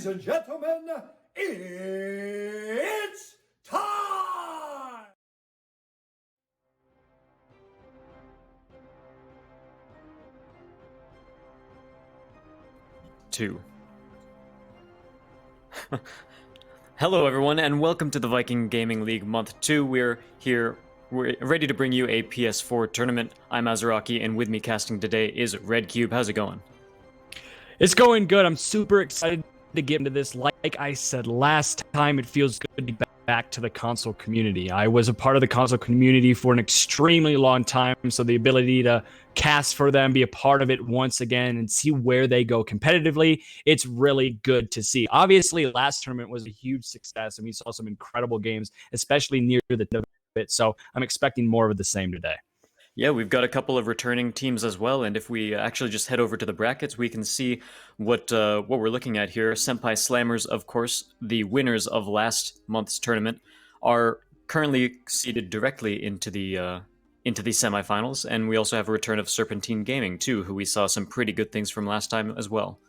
Ladies and gentlemen, it's time! Two. Hello everyone and welcome to the Viking Gaming League Month 2. We're ready to bring you a PS4 tournament. I'm Azaraki and with me casting today is Red Cube. How's it going? It's going good. I'm super excited to get into this. Like I said last time, it feels good to be back to the console community. I was a part of the console community for an extremely long time, so the ability to cast for them, be a part of it once again, and see where they go competitively, it's really good to see. Obviously, last tournament was a huge success, and we saw some incredible games, especially near the end of it, so I'm expecting more of the same today. Yeah, we've got a couple of returning teams as well, and if we actually just head over to the brackets, we can see what we're looking at here. Senpai Slammers, of course, the winners of last month's tournament, are currently seeded directly into the semifinals, and we also have a return of Serpentine Gaming too, who we saw some pretty good things from last time as well.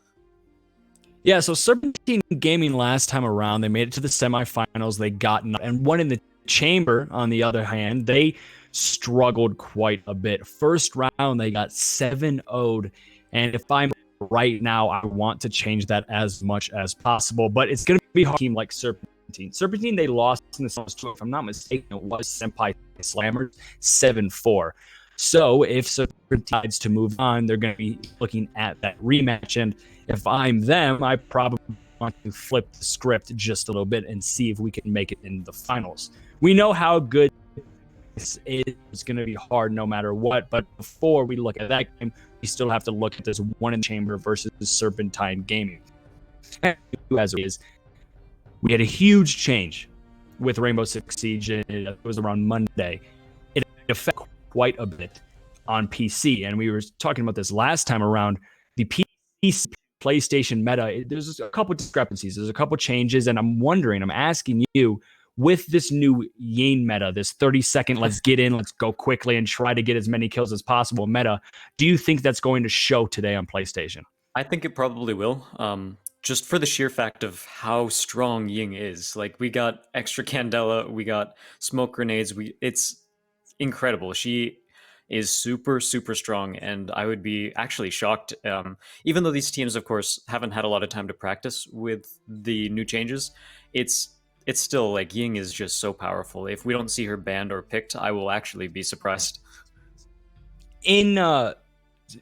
Yeah, so Serpentine Gaming last time around, they made it to the semifinals. They got and one in the chamber. On the other hand, they struggled quite a bit. First round, they got 7-0'd, and if I'm right now, I want to change that as much as possible, but it's going to be a hard team like Serpentine. Serpentine, they lost in the semis to, if I'm not mistaken, it was Senpai Slammers 7-4. So if Serpentine decides to move on, they're going to be looking at that rematch, and if I'm them, I probably want to flip the script just a little bit and see if we can make it in the finals. We know how good it's going to be hard no matter what, but before we look at that game, we still have to look at this one in chamber versus Serpentine Gaming. As it is, we had a huge change with Rainbow Six Siege. It was around Monday. It affected quite a bit on PC, and we were talking about this last time around. The PC PlayStation meta, there's a couple discrepancies, there's a couple changes, and I'm asking you, with this new Ying meta, this 30-second, let's get in, let's go quickly and try to get as many kills as possible meta, do you think that's going to show today on PlayStation? I think it probably will. Just for the sheer fact of how strong Ying is. Like, we got extra Candela, we got smoke grenades, it's incredible. She is super, super strong, and I would be actually shocked. Even though these teams, of course, haven't had a lot of time to practice with the new changes, it's still, like, Ying is just so powerful. If we don't see her banned or picked, I will actually be surprised. In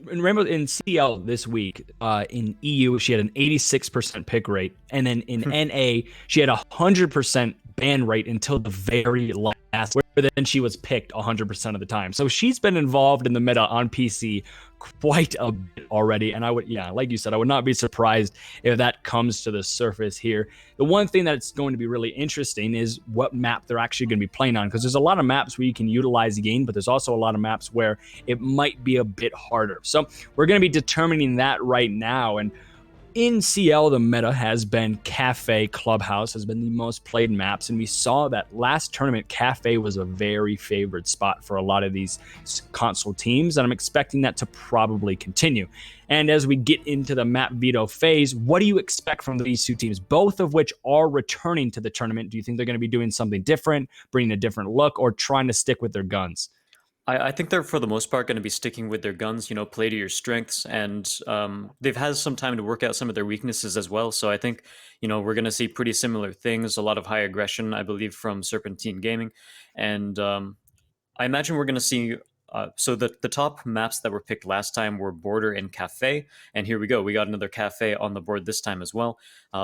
Rainbow, in CL this week, in EU, she had an 86% pick rate, and then in NA, she had a 100% ban rate until the very last, where then she was picked 100% of the time. So she's been involved in the meta on PC quite a bit already, and I would, yeah, like you said, I would not be surprised if that comes to the surface here. The one thing that's going to be really interesting is what map they're actually going to be playing on, because there's a lot of maps where you can utilize the game, but there's also a lot of maps where it might be a bit harder. So we're going to be determining that right now, and in CL, the meta has been Cafe Clubhouse, has been the most played maps, and we saw that last tournament, Cafe was a very favored spot for a lot of these console teams, and I'm expecting that to probably continue. And as we get into the map veto phase, what do you expect from these two teams, both of which are returning to the tournament? Do you think they're going to be doing something different, bringing a different look, or trying to stick with their guns? I think they're, for the most part, going to be sticking with their guns, play to your strengths, and they've had some time to work out some of their weaknesses as well. So I think, we're going to see pretty similar things, a lot of high aggression, I believe, from Serpentine Gaming. And I imagine we're going to see... so the top maps that were picked last time were Border and Cafe, and here we go. We got another Cafe on the board this time as well.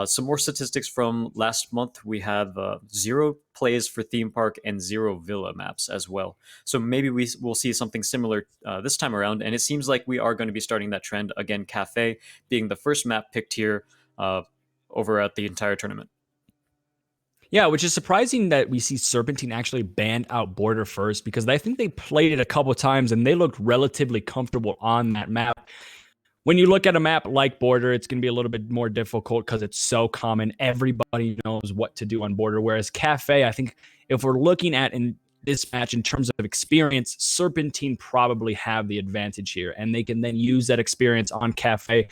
Some more statistics from last month. We have 0 plays for Theme Park and 0 Villa maps as well. So maybe we'll see something similar this time around, and it seems like we are going to be starting that trend again. Cafe being the first map picked here over at the entire tournament. Yeah, which is surprising that we see Serpentine actually banned out Border first, because I think they played it a couple times and they looked relatively comfortable on that map. When you look at a map like Border, it's going to be a little bit more difficult because it's so common. Everybody knows what to do on Border, whereas Cafe, I think if we're looking at in this match in terms of experience, Serpentine probably have the advantage here, and they can then use that experience on Cafe.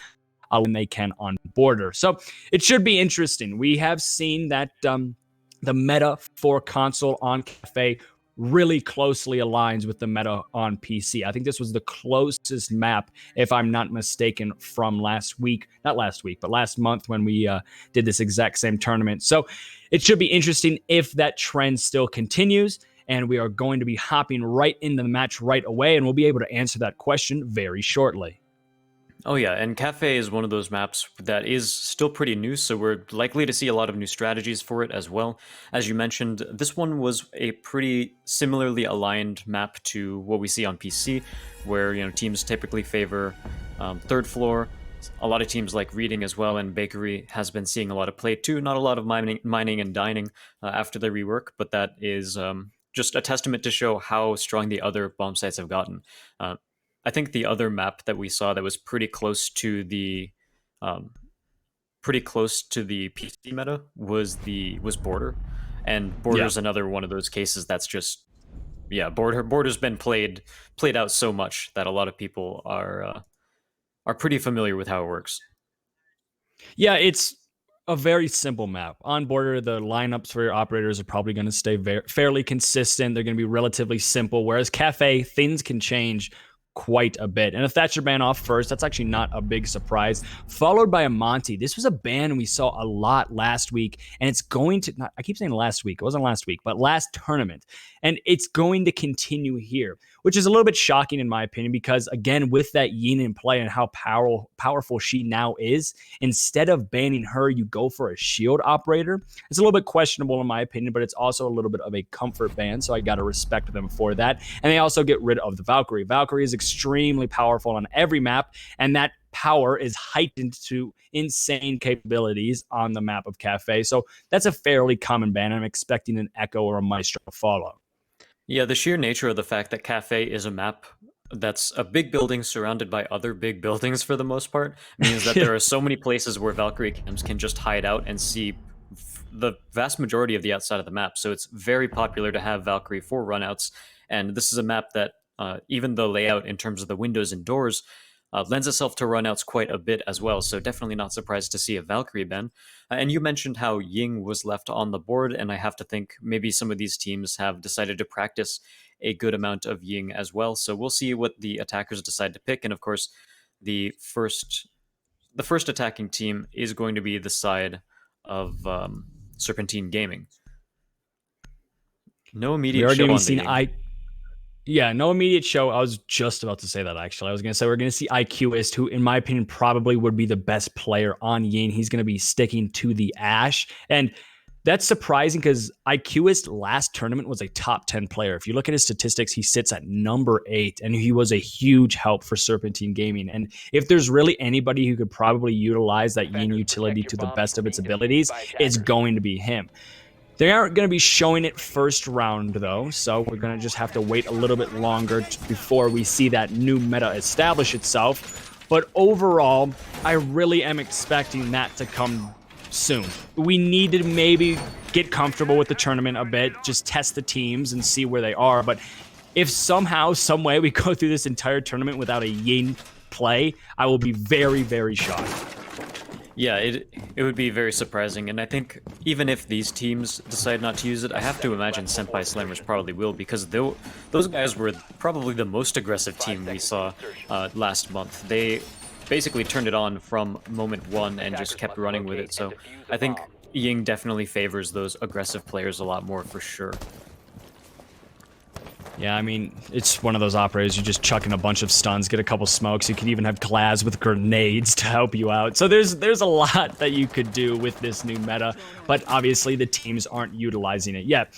when they can on Border. So it should be interesting. We have seen that the meta for console on Cafe really closely aligns with the meta on PC. I think this was the closest map, if I'm not mistaken, from last week. Not last week, but last month when we did this exact same tournament. So it should be interesting if that trend still continues. And we are going to be hopping right into the match right away, and we'll be able to answer that question very shortly. Oh yeah, and Cafe is one of those maps that is still pretty new, so we're likely to see a lot of new strategies for it as well. As you mentioned, this one was a pretty similarly aligned map to what we see on PC, where teams typically favor third floor. A lot of teams like Reading as well, and Bakery has been seeing a lot of play too. Not a lot of mining and dining after the rework, but that is just a testament to show how strong the other bomb sites have gotten. I think the other map that we saw that was pretty close to the PC meta was Border, and Border's another one of those cases that's just Border's been played out so much that a lot of people are pretty familiar with how it works. Yeah, it's a very simple map. On Border, the lineups for your operators are probably going to stay fairly consistent. They're going to be relatively simple, whereas Cafe, things can change quite a bit. And if that's your ban off first, that's actually not a big surprise. Followed by a Monty. This was a ban we saw a lot last week, and it's going to, I keep saying last week, it wasn't last week, but last tournament. And it's going to continue here, which is a little bit shocking in my opinion, because again, with that Yin in play and how powerful she now is, instead of banning her, you go for a shield operator. It's a little bit questionable in my opinion, but it's also a little bit of a comfort ban, so I got to respect them for that. And they also get rid of the Valkyrie. Valkyrie is extremely powerful on every map, and that power is heightened to insane capabilities on the map of Cafe. So that's a fairly common ban. I'm expecting an Echo or a Maestro to follow. Yeah, the sheer nature of the fact that Cafe is a map that's a big building surrounded by other big buildings for the most part means that there are so many places where Valkyrie cams can just hide out and see the vast majority of the outside of the map. So it's very popular to have Valkyrie for runouts, and this is a map that even the layout in terms of the windows and doors lends itself to runouts quite a bit as well, so definitely not surprised to see a Valkyrie ban. And you mentioned how Ying was left on the board, and I have to think maybe some of these teams have decided to practice a good amount of Ying as well, so we'll see what the attackers decide to pick. And of course, the first attacking team is going to be the side of Serpentine Gaming. No immediate show on the Ying. Yeah, no immediate show. I was just about to say that, actually. I was going to say we're going to see IQist, who, in my opinion, probably would be the best player on Yin. He's going to be sticking to the Ashe. And that's surprising because IQist last tournament was a top 10 player. If you look at his statistics, he sits at number 8, and he was a huge help for Serpentine Gaming. And if there's really anybody who could probably utilize that Yin utility to the best of its abilities, it's going to be him. They aren't going to be showing it first round, though, so we're going to just have to wait a little bit longer before we see that new meta establish itself. But overall, I really am expecting that to come soon. We need to maybe get comfortable with the tournament a bit, just test the teams and see where they are. But if somehow, some way we go through this entire tournament without a Yin play, I will be very, very shocked. Yeah, it would be very surprising, and I think even if these teams decide not to use it, I have to imagine Senpai Slammers probably will, because those guys were probably the most aggressive team we saw last month. They basically turned it on from moment one and just kept running with it, so I think Ying definitely favors those aggressive players a lot more for sure. Yeah, I mean, it's one of those operators, you just chuck in a bunch of stuns, get a couple smokes, you can even have Glaz with grenades to help you out. So there's a lot that you could do with this new meta, but obviously the teams aren't utilizing it yet.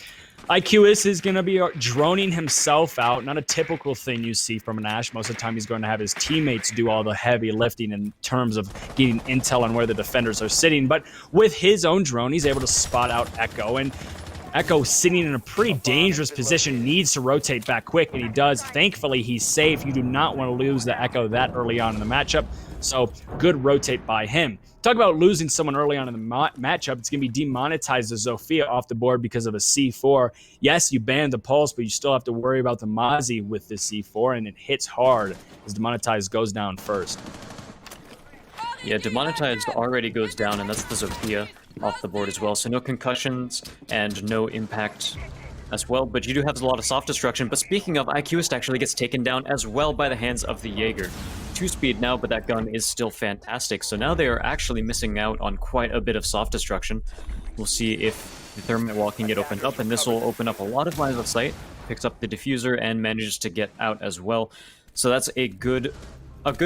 IQist is going to be droning himself out, not a typical thing you see from an Ashe. Most of the time he's going to have his teammates do all the heavy lifting in terms of getting intel on where the defenders are sitting, but with his own drone, he's able to spot out Echo, and Echo, sitting in a pretty dangerous position, needs to rotate back quick, and he does. Thankfully, he's safe. You do not want to lose the Echo that early on in the matchup, so good rotate by him. Talk about losing someone early on in the matchup. It's going to be demonetized to Zofia off the board because of a C4. Yes, you banned the Pulse, but you still have to worry about the Mozzie with the C4, and it hits hard as demonetized goes down first. Yeah, Demonetized already goes down, and that's the Zofia off the board as well. So no concussions and no impact as well, but you do have a lot of soft destruction. But speaking of, IQist actually gets taken down as well by the hands of the Jaeger. 2-speed now, but that gun is still fantastic. So now they are actually missing out on quite a bit of soft destruction. We'll see if the thermite wall can get opened up, and this will open up a lot of lines of sight. Picks up the diffuser and manages to get out as well. So that's a good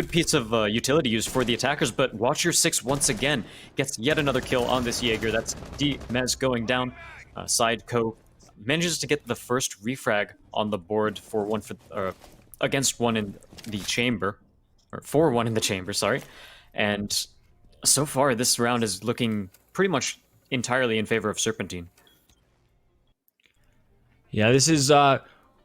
piece of utility use for the attackers, but watch your 6 once again. Gets yet another kill on this Jaeger. That's D-Mez going down. Sideco manages to get the first refrag on the board for against one in the chamber. Or for one in the chamber, sorry. And so far, this round is looking pretty much entirely in favor of Serpentine. Yeah, this is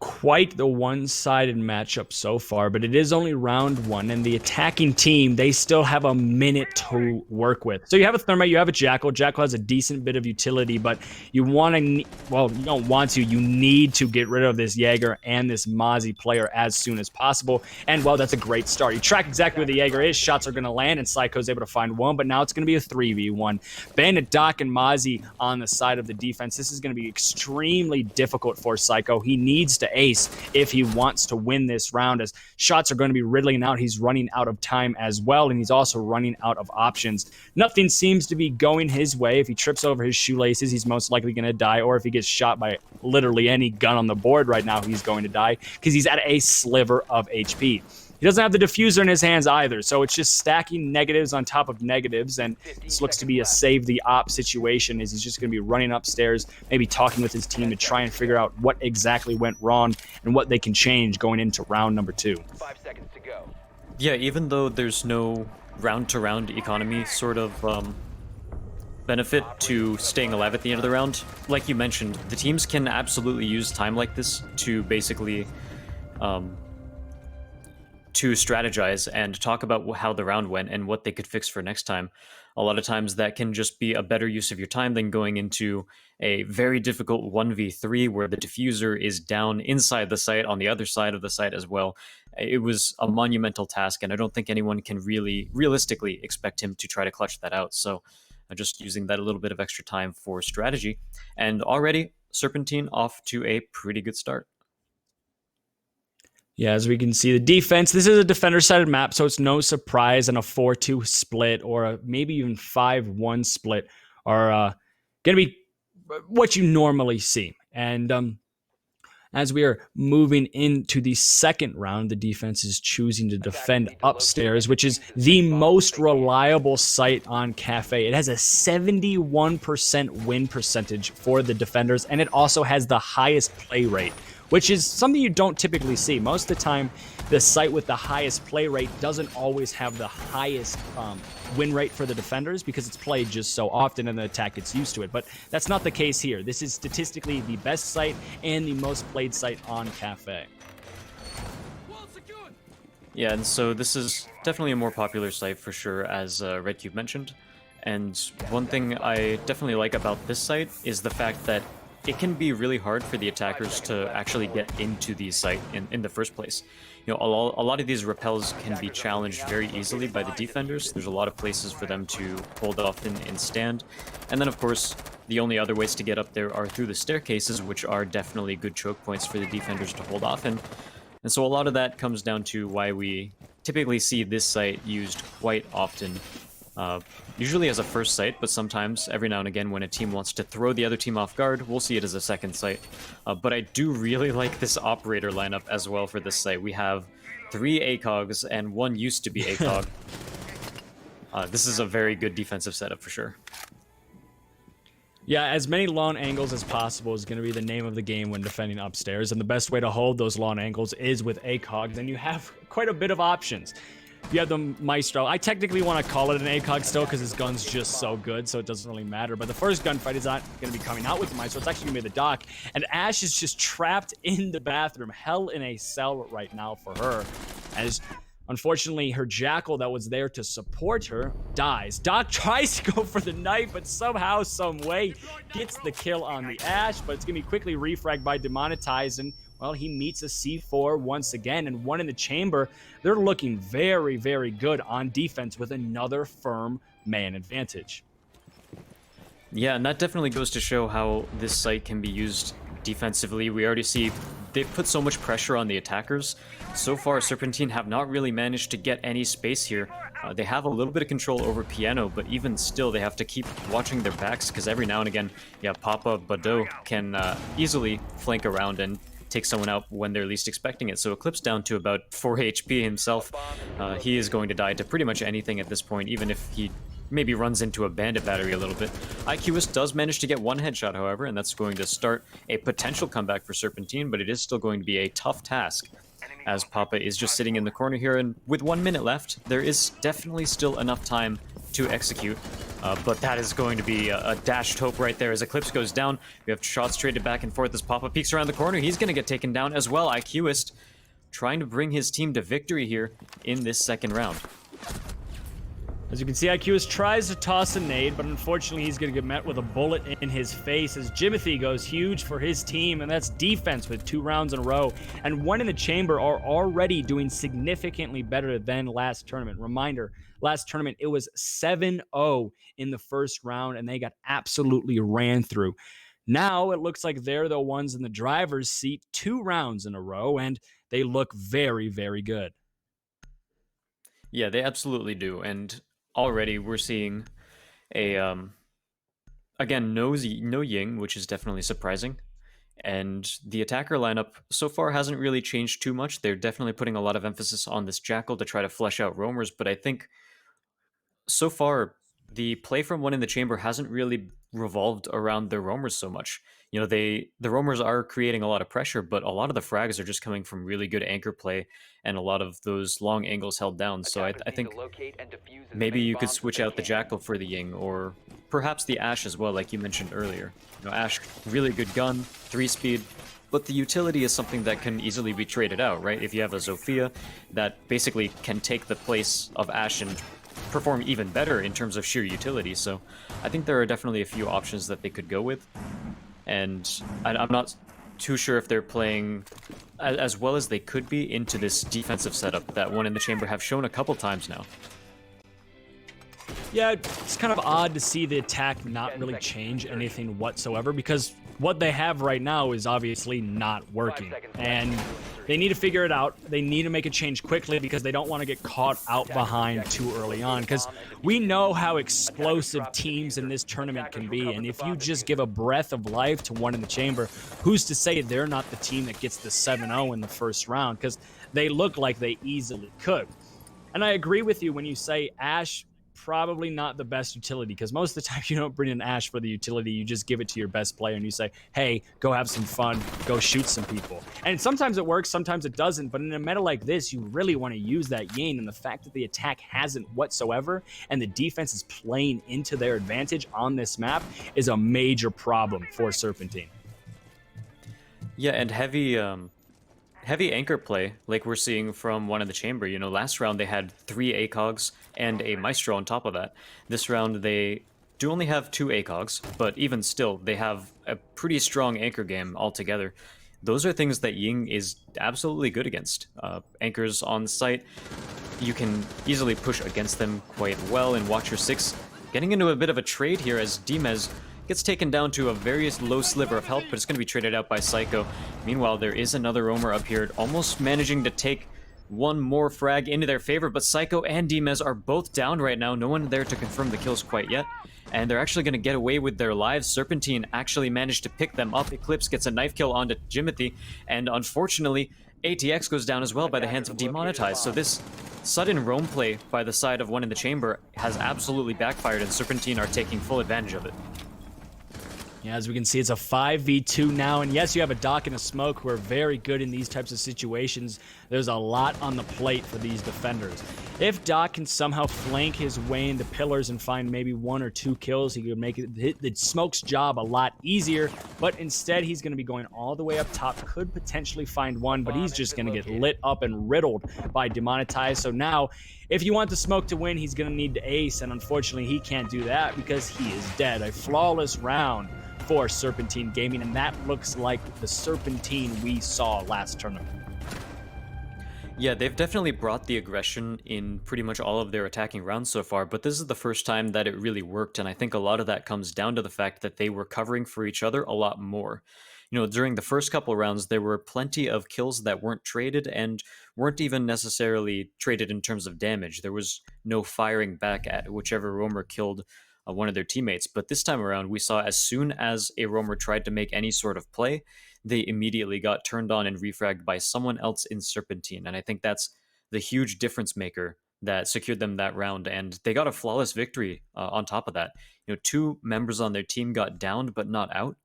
quite the one-sided matchup so far, but it is only round 1, and the attacking team, they still have a minute to work with. So you have a Thermite, you have a Jackal. Jackal has a decent bit of utility, but you want to, well, you don't want to, you need to get rid of this Jaeger and this Mozzie player as soon as possible. And, well, that's a great start. You track exactly where the Jaeger is, shots are going to land, and Psycho's able to find one, but now it's going to be a 3v1. Bandit, Doc, and Mozzie on the side of the defense. This is going to be extremely difficult for Psycho. He needs to ace if he wants to win this round, as shots are going to be riddling out. He's running out of time as well, and he's also running out of options. Nothing seems to be going his way. If he trips over his shoelaces, he's most likely going to die, or if he gets shot by literally any gun on the board right now, he's going to die because he's at a sliver of HP. He doesn't have the diffuser in his hands either, so it's just stacking negatives on top of negatives, and this looks to be a save the op situation, as he's just going to be running upstairs, maybe talking with his team to try and figure out what exactly went wrong and what they can change going into round number 2. 5 seconds to go. Yeah, even though there's no round-to-round economy sort of benefit to staying alive at the end of the round, like you mentioned, the teams can absolutely use time like this to basically to strategize and talk about how the round went and what they could fix for next time. A lot of times that can just be a better use of your time than going into a very difficult 1v3 where the diffuser is down inside the site on the other side of the site as well. It was a monumental task, and I don't think anyone can really realistically expect him to try to clutch that out. So just using that a little bit of extra time for strategy. And already Serpentine off to a pretty good start. Yeah, as we can see, the defense, this is a defender-sided map, so it's no surprise and a 4-2 split or maybe even 5-1 split are going to be what you normally see. And as we are moving into the second round, the defense is choosing to defend upstairs, which is the most reliable site on Cafe. It has a 71% win percentage for the defenders, and it also has the highest play rate, which is something you don't typically see. Most of the time, the site with the highest play rate doesn't always have the highest win rate for the defenders because it's played just so often and the attack gets used to it. But that's not the case here. This is statistically the best site and the most played site on Cafe. Yeah, and so this is definitely a more popular site for sure, as Red Cube mentioned. And one thing I definitely like about this site is the fact that it can be really hard for the attackers to actually get into the site in the first place. You know, a lot of these repels can be challenged very easily by the defenders. There's a lot of places for them to hold off and stand. And then, of course, the only other ways to get up there are through the staircases, which are definitely good choke points for the defenders to hold off in. And so a lot of that comes down to why we typically see this site used quite often. Usually as a first site, but sometimes, every now and again, when a team wants to throw the other team off guard, we'll see it as a second site. But I do really like this operator lineup as well for this site. We have 3 ACOGs, and 1 used to be ACOG. This is a very good defensive setup for sure. Yeah, as many lawn angles as possible is going to be the name of the game when defending upstairs, and the best way to hold those lawn angles is with ACOG. Then you have quite a bit of options. You have the Maestro. I technically want to call it an ACOG still because his gun's just so good, so it doesn't really matter. But the first gunfight is not going to be coming out with the Maestro. It's actually going to be the Doc. And Ash is just trapped in the bathroom. Hell in a cell right now for her. As, unfortunately, her Jackal that was there to support her dies. Doc tries to go for the knife, but somehow, some way, gets the kill on the Ash. But it's going to be quickly refragged by Demonetized. And Well, he meets a C4 once again, and one in the chamber. They're looking very, very good on defense with another firm man advantage. Yeah, and that definitely goes to show how this site can be used defensively. We already see they've put so much pressure on the attackers. So far, Serpentine have not really managed to get any space here. They have a little bit of control over Piano, but even still, they have to keep watching their backs, because every now and again, yeah, Papa Badeau can easily flank around and take someone out when they're least expecting it. So Eclipse down to about 4 HP himself. He is going to die to pretty much anything at this point, even if he maybe runs into a bandit battery a little bit. IQist does manage to get one headshot, however, and that's going to start a potential comeback for Serpentine, but it is still going to be a tough task, as Papa is just sitting in the corner here, and with 1 minute left, there is definitely still enough time to execute. But that is going to be a dashed hope right there as Eclipse goes down. We have shots traded back and forth as Papa peeks around the corner. He's going to get taken down as well. IQist trying to bring his team to victory here in this second round. As you can see, IQist tries to toss a nade, but unfortunately he's going to get met with a bullet in his face as Jimothy goes huge for his team, and that's defense with 2 rounds in a row. And one in the chamber are already doing significantly better than last tournament. Reminder, last tournament it was 7-0 in the first round, and they got absolutely ran through. Now it looks like they're the ones in the driver's seat 2 rounds in a row, and they look very, very good. Yeah, they absolutely do, and already we're seeing a again no Ying, which is definitely surprising, and the attacker lineup so far hasn't really changed too much. They're definitely putting a lot of emphasis on this Jackal to try to flesh out roamers, but I think so far the play from one in the chamber hasn't really revolved around the roamers so much. You know, the roamers are creating a lot of pressure, but a lot of the frags are just coming from really good anchor play and a lot of those long angles held down. So I think maybe you could switch out the Jackal for the Ying, or perhaps the Ash as well, like you mentioned earlier. You know, Ash, really good gun, 3-speed, but the utility is something that can easily be traded out, right? If you have a Zofia that basically can take the place of Ash and perform even better in terms of sheer utility. So I think there are definitely a few options that they could go with. And I'm not too sure if they're playing as well as they could be into this defensive setup that one in the chamber have shown a couple times now. Yeah, it's kind of odd to see the attack not really change anything whatsoever, because what they have right now is obviously not working. And they need to figure it out. They need to make a change quickly because they don't want to get caught out behind too early on. Because we know how explosive teams in this tournament can be. And if you just give a breath of life to one in the chamber, who's to say they're not the team that gets the 7-0 in the first round? Because they look like they easily could. And I agree with you when you say Ash, probably not the best utility, because most of the time you don't bring in Ash for the utility. You just give it to your best player and you say, hey, go have some fun, go shoot some people. And sometimes it works, sometimes it doesn't, but in a meta like this, you really want to use that Ying, and the fact that the attack hasn't whatsoever and the defense is playing into their advantage on this map is a major problem for Serpentine. Yeah, and heavy anchor play, like we're seeing from one in the chamber. You know, last round they had 3 ACOGs and a Maestro on top of that. This round they do only have 2 ACOGs, but even still, they have a pretty strong anchor game altogether. Those are things that Ying is absolutely good against. Anchors on site, you can easily push against them quite well, and Watcher 6 getting into a bit of a trade here as Dimez gets taken down to a very low sliver of health, but it's going to be traded out by Psycho. Meanwhile, there is another roamer up here, almost managing to take one more frag into their favor, but Psycho and Dimez are both down right now. No one there to confirm the kills quite yet, and they're actually going to get away with their lives. Serpentine actually managed to pick them up. Eclipse gets a knife kill onto Jimothy, and unfortunately, ATX goes down as well by the hands of Demonetized. So this sudden roam play by the side of one in the chamber has absolutely backfired, and Serpentine are taking full advantage of it. Yeah, as we can see, it's a 5v2 now, and yes, you have a Doc and a Smoke who are very good in these types of situations. There's a lot on the plate for these defenders. If Doc can somehow flank his way into pillars and find maybe 1 or 2 kills, he could make it the Smoke's job a lot easier, but instead he's going to be going all the way up top, could potentially find one, but he's just going to get lit up and riddled by Demonetized. So now, if you want the Smoke to win, he's going to need to ace, and unfortunately he can't do that because he is dead. A flawless round for Serpentine Gaming, and that looks like the Serpentine we saw last tournament. Yeah, they've definitely brought the aggression in pretty much all of their attacking rounds so far, but this is the first time that it really worked, and I think a lot of that comes down to the fact that they were covering for each other a lot more. During the first couple rounds, there were plenty of kills that weren't traded and weren't even necessarily traded in terms of damage. There was no firing back at whichever roamer killed one of their teammates. But this time around, we saw as soon as a roamer tried to make any sort of play, they immediately got turned on and refragged by someone else in Serpentine. And I think that's the huge difference maker that secured them that round. And they got a flawless victory on top of that. Two members on their team got downed but not out.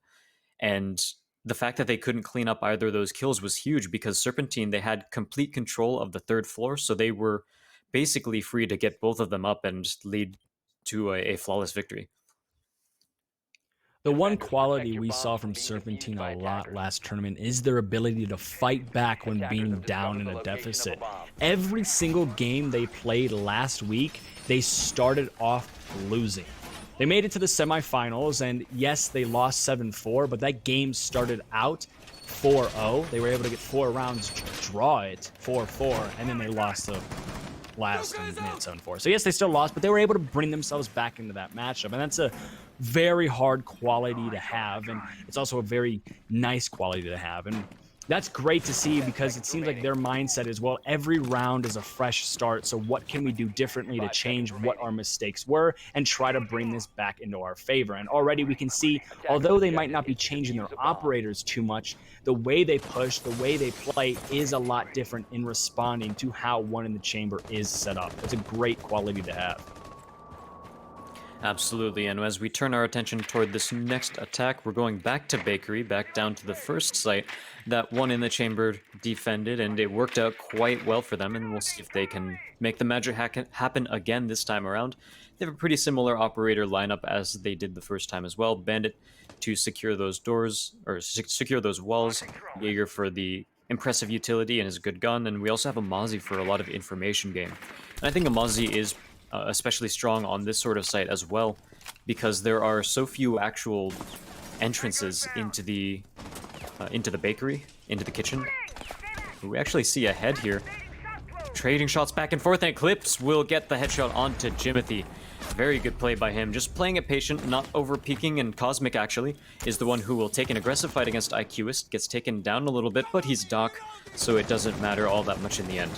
And the fact that they couldn't clean up either of those kills was huge because Serpentine, they had complete control of the third floor. So they were basically free to get both of them up and lead to a flawless victory. The one quality we saw from Serpentine a lot last tournament is their ability to fight back when being down in a deficit. Every single game they played last week, they started off losing. They made it to the semifinals, and yes, they lost 7-4, but that game started out 4-0. They were able to get 4 rounds, draw it 4-4, and then they lost the last minute 7-4. So yes, they still lost, but they were able to bring themselves back into that matchup, and that's a very hard quality to have, and it's also a very nice quality to have, and that's great to see because it seems like their mindset is, well, every round is a fresh start, so what can we do differently to change what our mistakes were and try to bring this back into our favor? And already we can see, although they might not be changing their operators too much, the way they push, the way they play is a lot different in responding to how One in the Chamber is set up. It's a great quality to have. Absolutely, and as we turn our attention toward this next attack, we're going back to Bakery, back down to the first site that One in the Chamber defended, and it worked out quite well for them, and we'll see if they can make the magic happen again this time around. They have a pretty similar operator lineup as they did the first time as well. Bandit to secure those doors, or secure those walls, Jaeger for the impressive utility and his good gun, and we also have Amazi for a lot of information game. And I think Amazi is especially strong on this sort of site as well, because there are so few actual entrances into the bakery, into the kitchen. We actually see a head here. Trading shots back and forth, and Eclipse will get the headshot onto Jimothy. Very good play by him, just playing it patient, not over-peeking, and Cosmic actually is the one who will take an aggressive fight against IQist, gets taken down a little bit, but he's Doc, so it doesn't matter all that much in the end.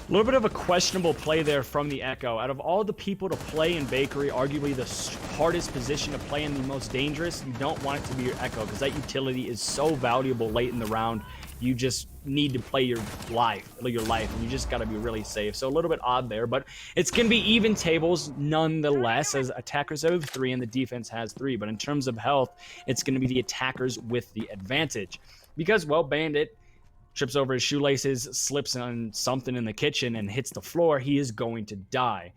A little bit of a questionable play there from the Echo. Out of all the people to play in Bakery, arguably the hardest position to play and the most dangerous, you don't want it to be your Echo because that utility is so valuable late in the round. You just need to play your life, and you just got to be really safe. So a little bit odd there, but it's going to be even tables nonetheless, as attackers have 3 and the defense has 3. But in terms of health, it's going to be the attackers with the advantage because, well, Bandit trips over his shoelaces, slips on something in the kitchen, and hits the floor. He is going to die.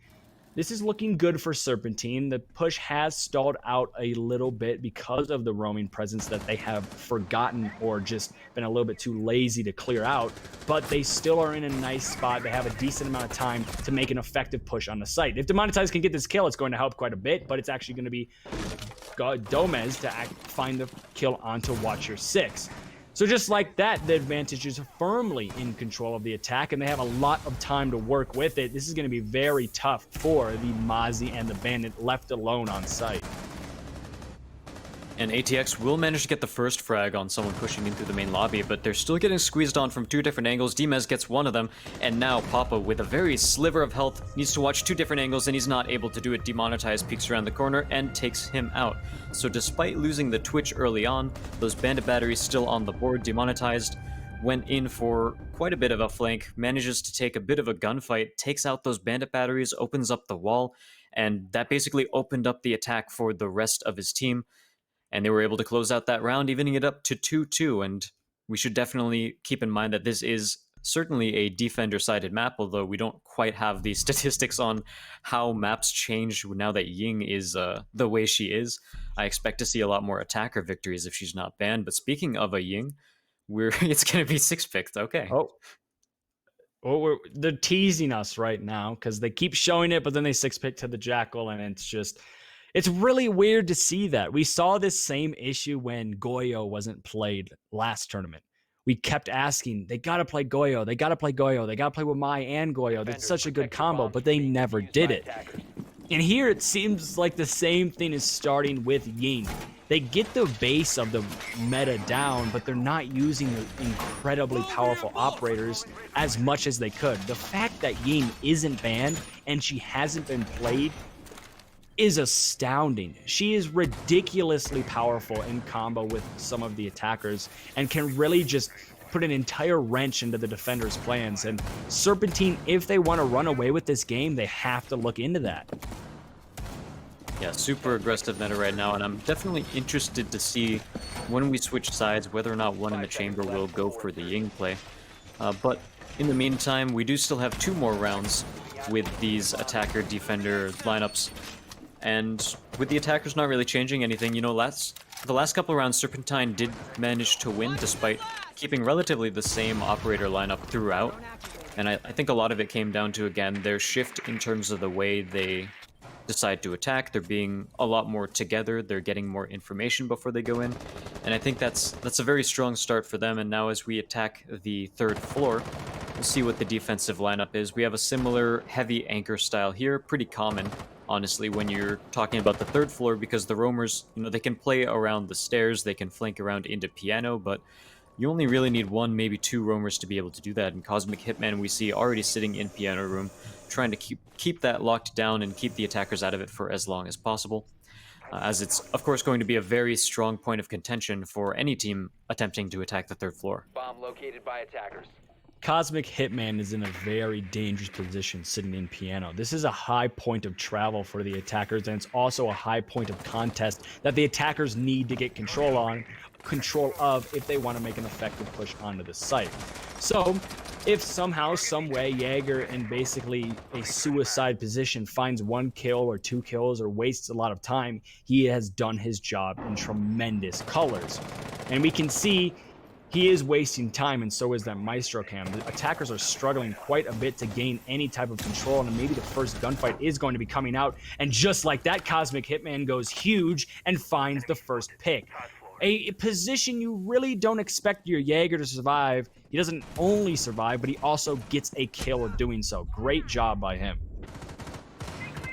This is looking good for Serpentine. The push has stalled out a little bit because of the roaming presence that they have forgotten or just been a little bit too lazy to clear out, but they still are in a nice spot. They have a decent amount of time to make an effective push on the site. If Demonetize can get this kill, it's going to help quite a bit, but it's actually going to be Domez to find the kill onto Watcher 6. So just like that, the advantage is firmly in control of the attack, and they have a lot of time to work with it. This is going to be very tough for the Mozzie and the Bandit left alone on site. And ATX will manage to get the first frag on someone pushing in through the main lobby, but they're still getting squeezed on from 2 different angles. Dimez gets one of them, and now Papa, with a very sliver of health, needs to watch 2 different angles, and he's not able to do it. Demonetized peeks around the corner and takes him out. So despite losing the Twitch early on, those Bandit batteries still on the board. Demonetized went in for quite a bit of a flank, manages to take a bit of a gunfight, takes out those Bandit batteries, opens up the wall, and that basically opened up the attack for the rest of his team. And they were able to close out that round, evening it up to 2-2. And we should definitely keep in mind that this is certainly a defender-sided map, although we don't quite have the statistics on how maps change now that Ying is the way she is. I expect to see a lot more attacker victories if she's not banned. But speaking of a Ying, it's going to be 6-picked. Okay. They're teasing us right now because they keep showing it, but then they 6-pick to the Jackal, and it's just It's really weird to see that. We saw this same issue when Goyo wasn't played last tournament. We kept asking, they got to play Goyo. They got to play Goyo. They got to play with Mai and Goyo. That's such a good combo, but they never did it. And here it seems like the same thing is starting with Ying. They get the base of the meta down, but they're not using the incredibly powerful operators as much as they could. The fact that Ying isn't banned and she hasn't been played is astounding. She is ridiculously powerful in combo with some of the attackers and can really just put an entire wrench into the defenders' plans. And Serpentine, if they want to run away with this game, they have to look into that. Yeah, super aggressive meta right now, and I'm definitely interested to see when we switch sides whether or not one in the chamber will go for the Ying play. But in the meantime, we do still have 2 more rounds with these attacker-defender lineups. And with the attackers not really changing anything, you know, the last couple of rounds, Serpentine did manage to win despite keeping relatively the same operator lineup throughout. And I think a lot of it came down to, again, their shift in terms of the way they decide to attack. They're being a lot more together. They're getting more information before they go in. And I think that's a very strong start for them. And now as we attack the 3rd floor, we'll see what the defensive lineup is. We have a similar heavy anchor style here, pretty common, honestly, when you're talking about the 3rd floor, because the roamers, you know, they can play around the stairs, they can flank around into piano, but you only really need 1, maybe 2 roamers to be able to do that. And Cosmic Hitman we see already sitting in piano room, trying to keep that locked down and keep the attackers out of it for as long as possible. As it's, of course, going to be a very strong point of contention for any team attempting to attack the 3rd floor. Bomb located by attackers. Cosmic Hitman is in a very dangerous position sitting in piano. This is a high point of travel for the attackers, and it's also a high point of contest that the attackers need to get control of if they want to make an effective push onto the site. So, if somehow, some way, Jaeger in basically a suicide position finds 1 kill or 2 kills or wastes a lot of time, he has done his job in tremendous colors. And we can see he is wasting time, and so is that Maestro Cam. The attackers are struggling quite a bit to gain any type of control, and maybe the first gunfight is going to be coming out. And just like that, Cosmic Hitman goes huge and finds the first pick. A position you really don't expect your Jaeger to survive. He doesn't only survive, but he also gets a kill doing so. Great job by him.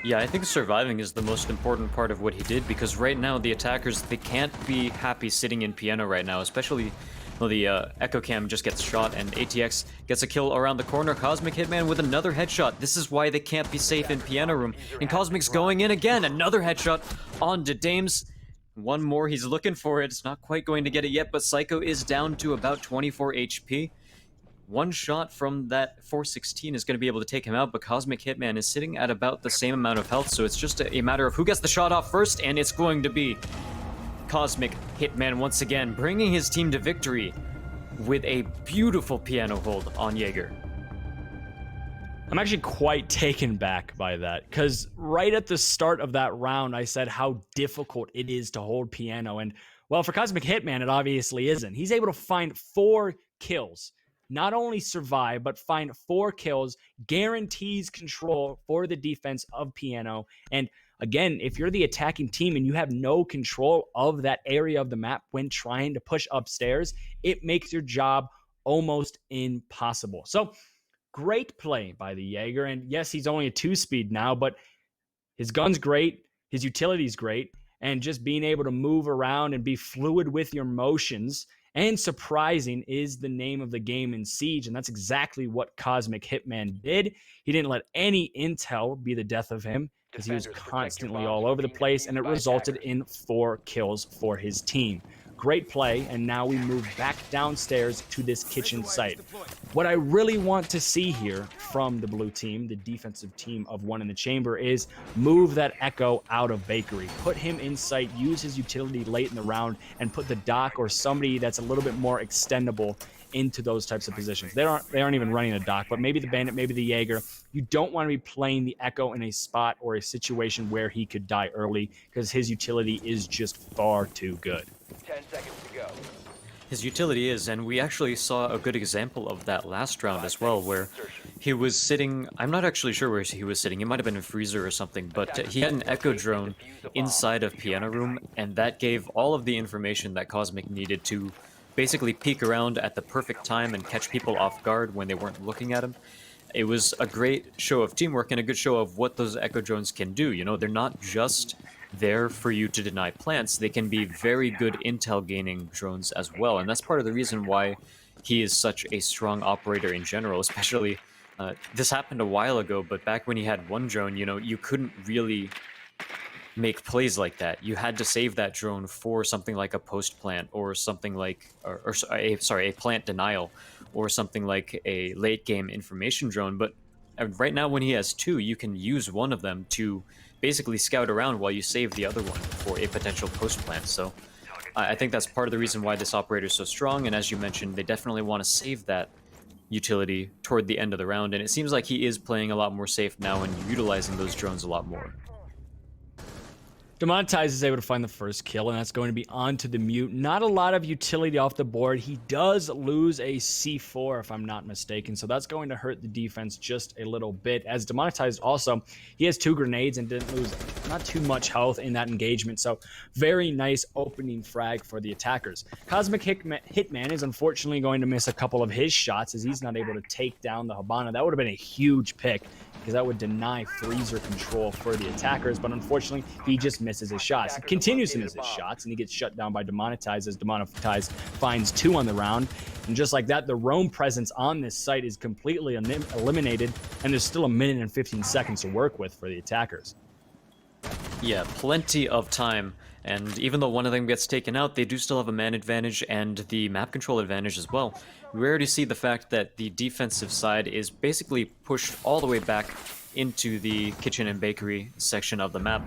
Yeah, I think surviving is the most important part of what he did, because right now the attackers, they can't be happy sitting in piano right now, especially... Well, the Echo Cam just gets shot, and ATX gets a kill around the corner. Cosmic Hitman with another headshot. This is why they can't be safe in piano room. And Cosmic's going in again. Another headshot onto Dames. 1 more. He's looking for it. It's not quite going to get it yet, but Psycho is down to about 24 HP. 1 shot from that 416 is going to be able to take him out, but Cosmic Hitman is sitting at about the same amount of health, so it's just a matter of who gets the shot off first, and it's going to be Cosmic Hitman once again, bringing his team to victory with a beautiful piano hold on Jaeger. I'm actually quite taken back by that, because right at the start of that round, I said how difficult it is to hold piano, and well, for Cosmic Hitman, it obviously isn't. He's able to find 4 kills. Not only survive, but find 4 kills, guarantees control for the defense of piano, and again, if you're the attacking team and you have no control of that area of the map when trying to push upstairs, it makes your job almost impossible. So, great play by the Jaeger. And yes, he's only a 2-speed now, but his gun's great, his utility's great, and just being able to move around and be fluid with your motions and surprising is the name of the game in Siege, and that's exactly what Cosmic Hitman did. He didn't let any intel be the death of him, because he was constantly all over the place, and it resulted in 4 kills for his team. Great play, and now we move back downstairs to this kitchen site. What I really want to see here from the blue team, the defensive team of One in the Chamber, is move that Echo out of Bakery. Put him in sight, use his utility late in the round, and put the Doc or somebody that's a little bit more extendable into those types of positions. They aren't even running a Doc, but maybe the Bandit, maybe the Jaeger. You don't want to be playing the Echo in a spot or a situation where he could die early, because his utility is just far too good. 10 seconds to go. His utility is, and we actually saw a good example of that last round as well, where He was sitting, I'm not actually sure where he was sitting. He might have been in a freezer or something, but he had an echo drone inside of Piano Room, and that gave all of the information that Cosmic needed to basically peek around at the perfect time and catch people off guard when they weren't looking at him. It was a great show of teamwork and a good show of what those echo drones can do. You know, they're not just there for you to deny plants, they can be very good intel gaining drones as well, and that's part of the reason why he is such a strong operator in general, especially this happened a while ago, but back when he had one drone, you know, you couldn't really make plays like that. You had to save that drone for something like a post plant or something like, a plant denial or something like a late game information drone. But right now, when he has two, you can use one of them to basically scout around while you save the other one for a potential post plant. So I think that's part of the reason why this operator is so strong. And as you mentioned, they definitely want to save that utility toward the end of the round, and it seems like he is playing a lot more safe now and utilizing those drones a lot more. Demonetize is able to find the first kill, and that's going to be onto the mute. Not a lot of utility off the board. He does lose a C4, if I'm not mistaken, so that's going to hurt the defense just a little bit. As Demonetized also, he has 2 grenades and didn't lose not too much health in that engagement, so very nice opening frag for the attackers. Cosmic Hitman is unfortunately going to miss a couple of his shots as he's not able to take down the Habana. That would have been a huge pick, because that would deny freezer control for the attackers, but unfortunately, he just misses his shots. He continues to miss his shots, and he gets shut down by Demonetized as Demonetized finds 2 on the round. And just like that, the roam presence on this site is completely eliminated, and there's still 1 minute and 15 seconds to work with for the attackers. Yeah, plenty of time, and even though one of them gets taken out, they do still have a man advantage and the map control advantage as well. We already see the fact that the defensive side is basically pushed all the way back into the kitchen and bakery section of the map,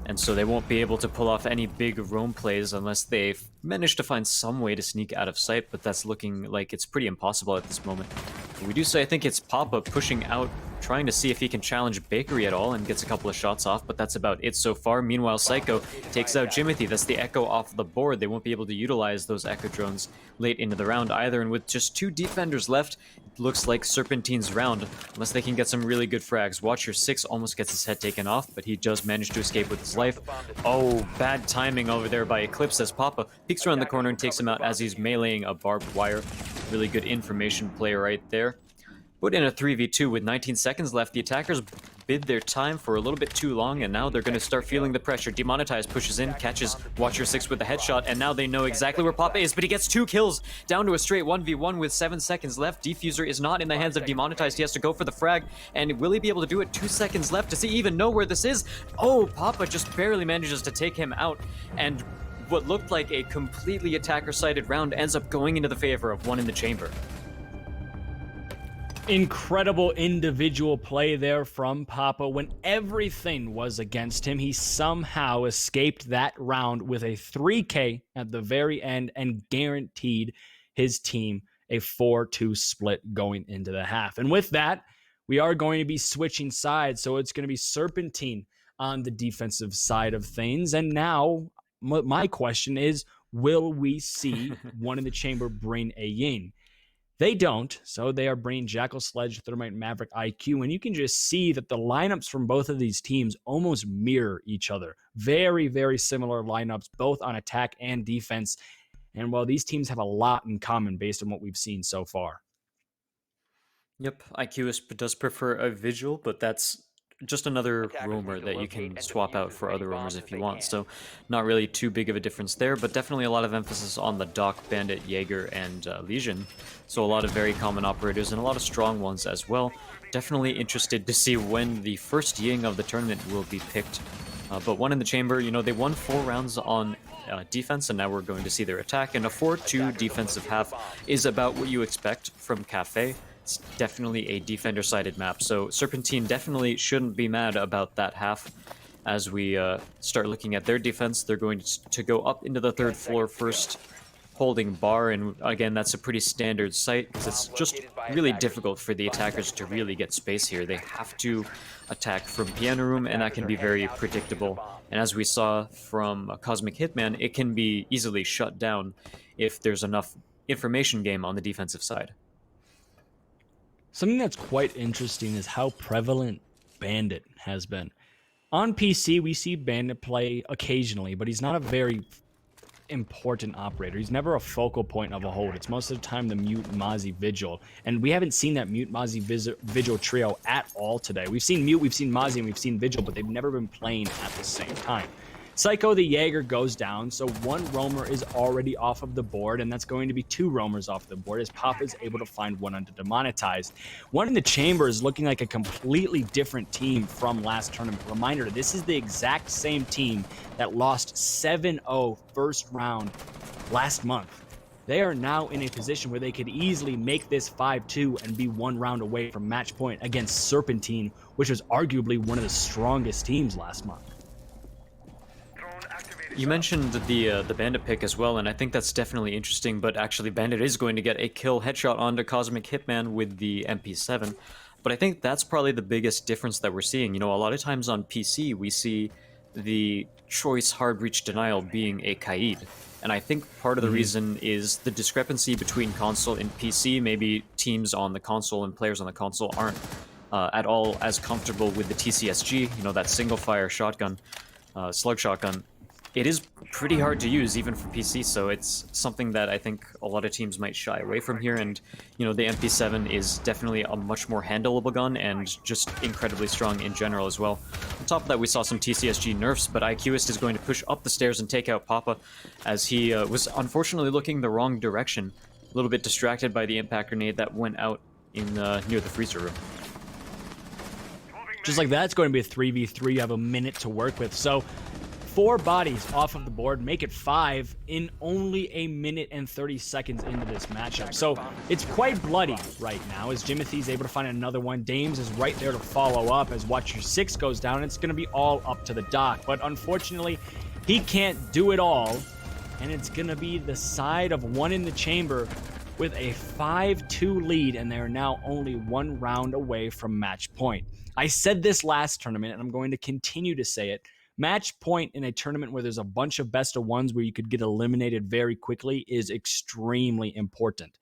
and so they won't be able to pull off any big roam plays unless they've managed to find some way to sneak out of sight, but that's looking like it's pretty impossible at this moment. But we do say I think it's Papa pushing out, trying to see if he can challenge Bakery at all, and gets a couple of shots off, but that's about it so far. Meanwhile, Psycho takes out Jimothy. That's the Echo off the board. They won't be able to utilize those Echo drones late into the round either, and with just 2 defenders left, it looks like Serpentine's round, unless they can get some really good frags. Watcher 6 almost gets his head taken off, but he does manage to escape with his life. Oh, bad timing over there by Eclipse as Papa peeks around the corner and takes him out as he's meleeing a barbed wire. Really good information play right there. Put in a 3v2 with 19 seconds left. The attackers bid their time for a little bit too long, and now they're going to start feeling the pressure. Demonetized pushes in, catches Watcher 6 with a headshot, and now they know exactly where Papa is, but he gets 2 kills down to a straight 1v1 with 7 seconds left. Defuser is not in the hands of Demonetized. He has to go for the frag, and will he be able to do it? 2 seconds left. Does he even know where this is? Oh, Papa just barely manages to take him out, and what looked like a completely attacker-sided round ends up going into the favor of one in the chamber. Incredible individual play there from Papa. When everything was against him, he somehow escaped that round with a 3K at the very end and guaranteed his team a 4-2 split going into the half. And with that, we are going to be switching sides. So it's going to be Serpentine on the defensive side of things. And now my question is, will we see one in the chamber bring a Yin? They don't, so they are bringing Jackal Sledge, Thermite, Maverick, IQ, and you can just see that the lineups from both of these teams almost mirror each other. Very, very similar lineups, both on attack and defense, and while these teams have a lot in common based on what we've seen so far. Yep, IQ does prefer a Vigil, but that's just another roamer that you can swap out for other roamers if you want, so not really too big of a difference there, but definitely a lot of emphasis on the Doc, Bandit, Jaeger, and Legion, so a lot of very common operators and a lot of strong ones as well. Definitely interested to see when the first Ying of the tournament will be picked, but one in the chamber, you know, they won 4 rounds on defense, and now we're going to see their attack, and a 4-2 defensive half is about what you expect from Cafe. It's definitely a defender-sided map, so Serpentine definitely shouldn't be mad about that half. As we start looking at their defense, they're going to go up into the 3rd floor first, holding bar, and again, that's a pretty standard site, because it's just really difficult for the attackers to really get space here. They have to attack from Piano Room, and that can be very predictable. And as we saw from Cosmic Hitman, it can be easily shut down if there's enough information game on the defensive side. Something that's quite interesting is how prevalent Bandit has been. On PC, we see Bandit play occasionally, but he's not a very important operator. He's never a focal point of a hold. It's most of the time the Mute, Mozzie, Vigil. And we haven't seen that Mute, Mozzie, Vigil trio at all today. We've seen Mute, we've seen Mozzie, and we've seen Vigil, but they've never been playing at the same time. Psycho the Jaeger goes down, so one roamer is already off of the board, and that's going to be 2 roamers off the board as Papa is able to find one under demonetized. One in the chamber is looking like a completely different team from last tournament. Reminder, this is the exact same team that lost 7-0 first round last month. They are now in a position where they could easily make this 5-2 and be 1 round away from match point against Serpentine, which was arguably one of the strongest teams last month. You mentioned the Bandit pick as well, and I think that's definitely interesting, but actually Bandit is going to get a kill headshot onto Cosmic Hitman with the MP7, but I think that's probably the biggest difference that we're seeing. You know, a lot of times on PC, we see the choice hard breach denial being a Kaid, and I think part of the reason is the discrepancy between console and PC. Maybe teams on the console and players on the console aren't at all as comfortable with the TCSG, you know, that single-fire shotgun, slug shotgun. It is pretty hard to use even for PC, so it's something that I think a lot of teams might shy away from here, and you know, the MP7 is definitely a much more handleable gun and just incredibly strong in general as well. On top of that, we saw some TCSG nerfs, but IQist is going to push up the stairs and take out Papa, as he was unfortunately looking the wrong direction, a little bit distracted by the impact grenade that went out in near the freezer room. Just like that, it's going to be a 3v3. You have a minute to work with, so 4 bodies off of the board, make it 5 in only a minute and 30 seconds into this matchup. So it's quite bloody right now as Jimothy's able to find another one. Dames is right there to follow up as Watcher 6 goes down. It's going to be all up to the Doc, but unfortunately, he can't do it all, and it's going to be the side of one in the chamber with a 5-2 lead, and they're now only 1 round away from match point. I said this last tournament, and I'm going to continue to say it. Match point in a tournament where there's a bunch of best of ones where you could get eliminated very quickly is extremely important.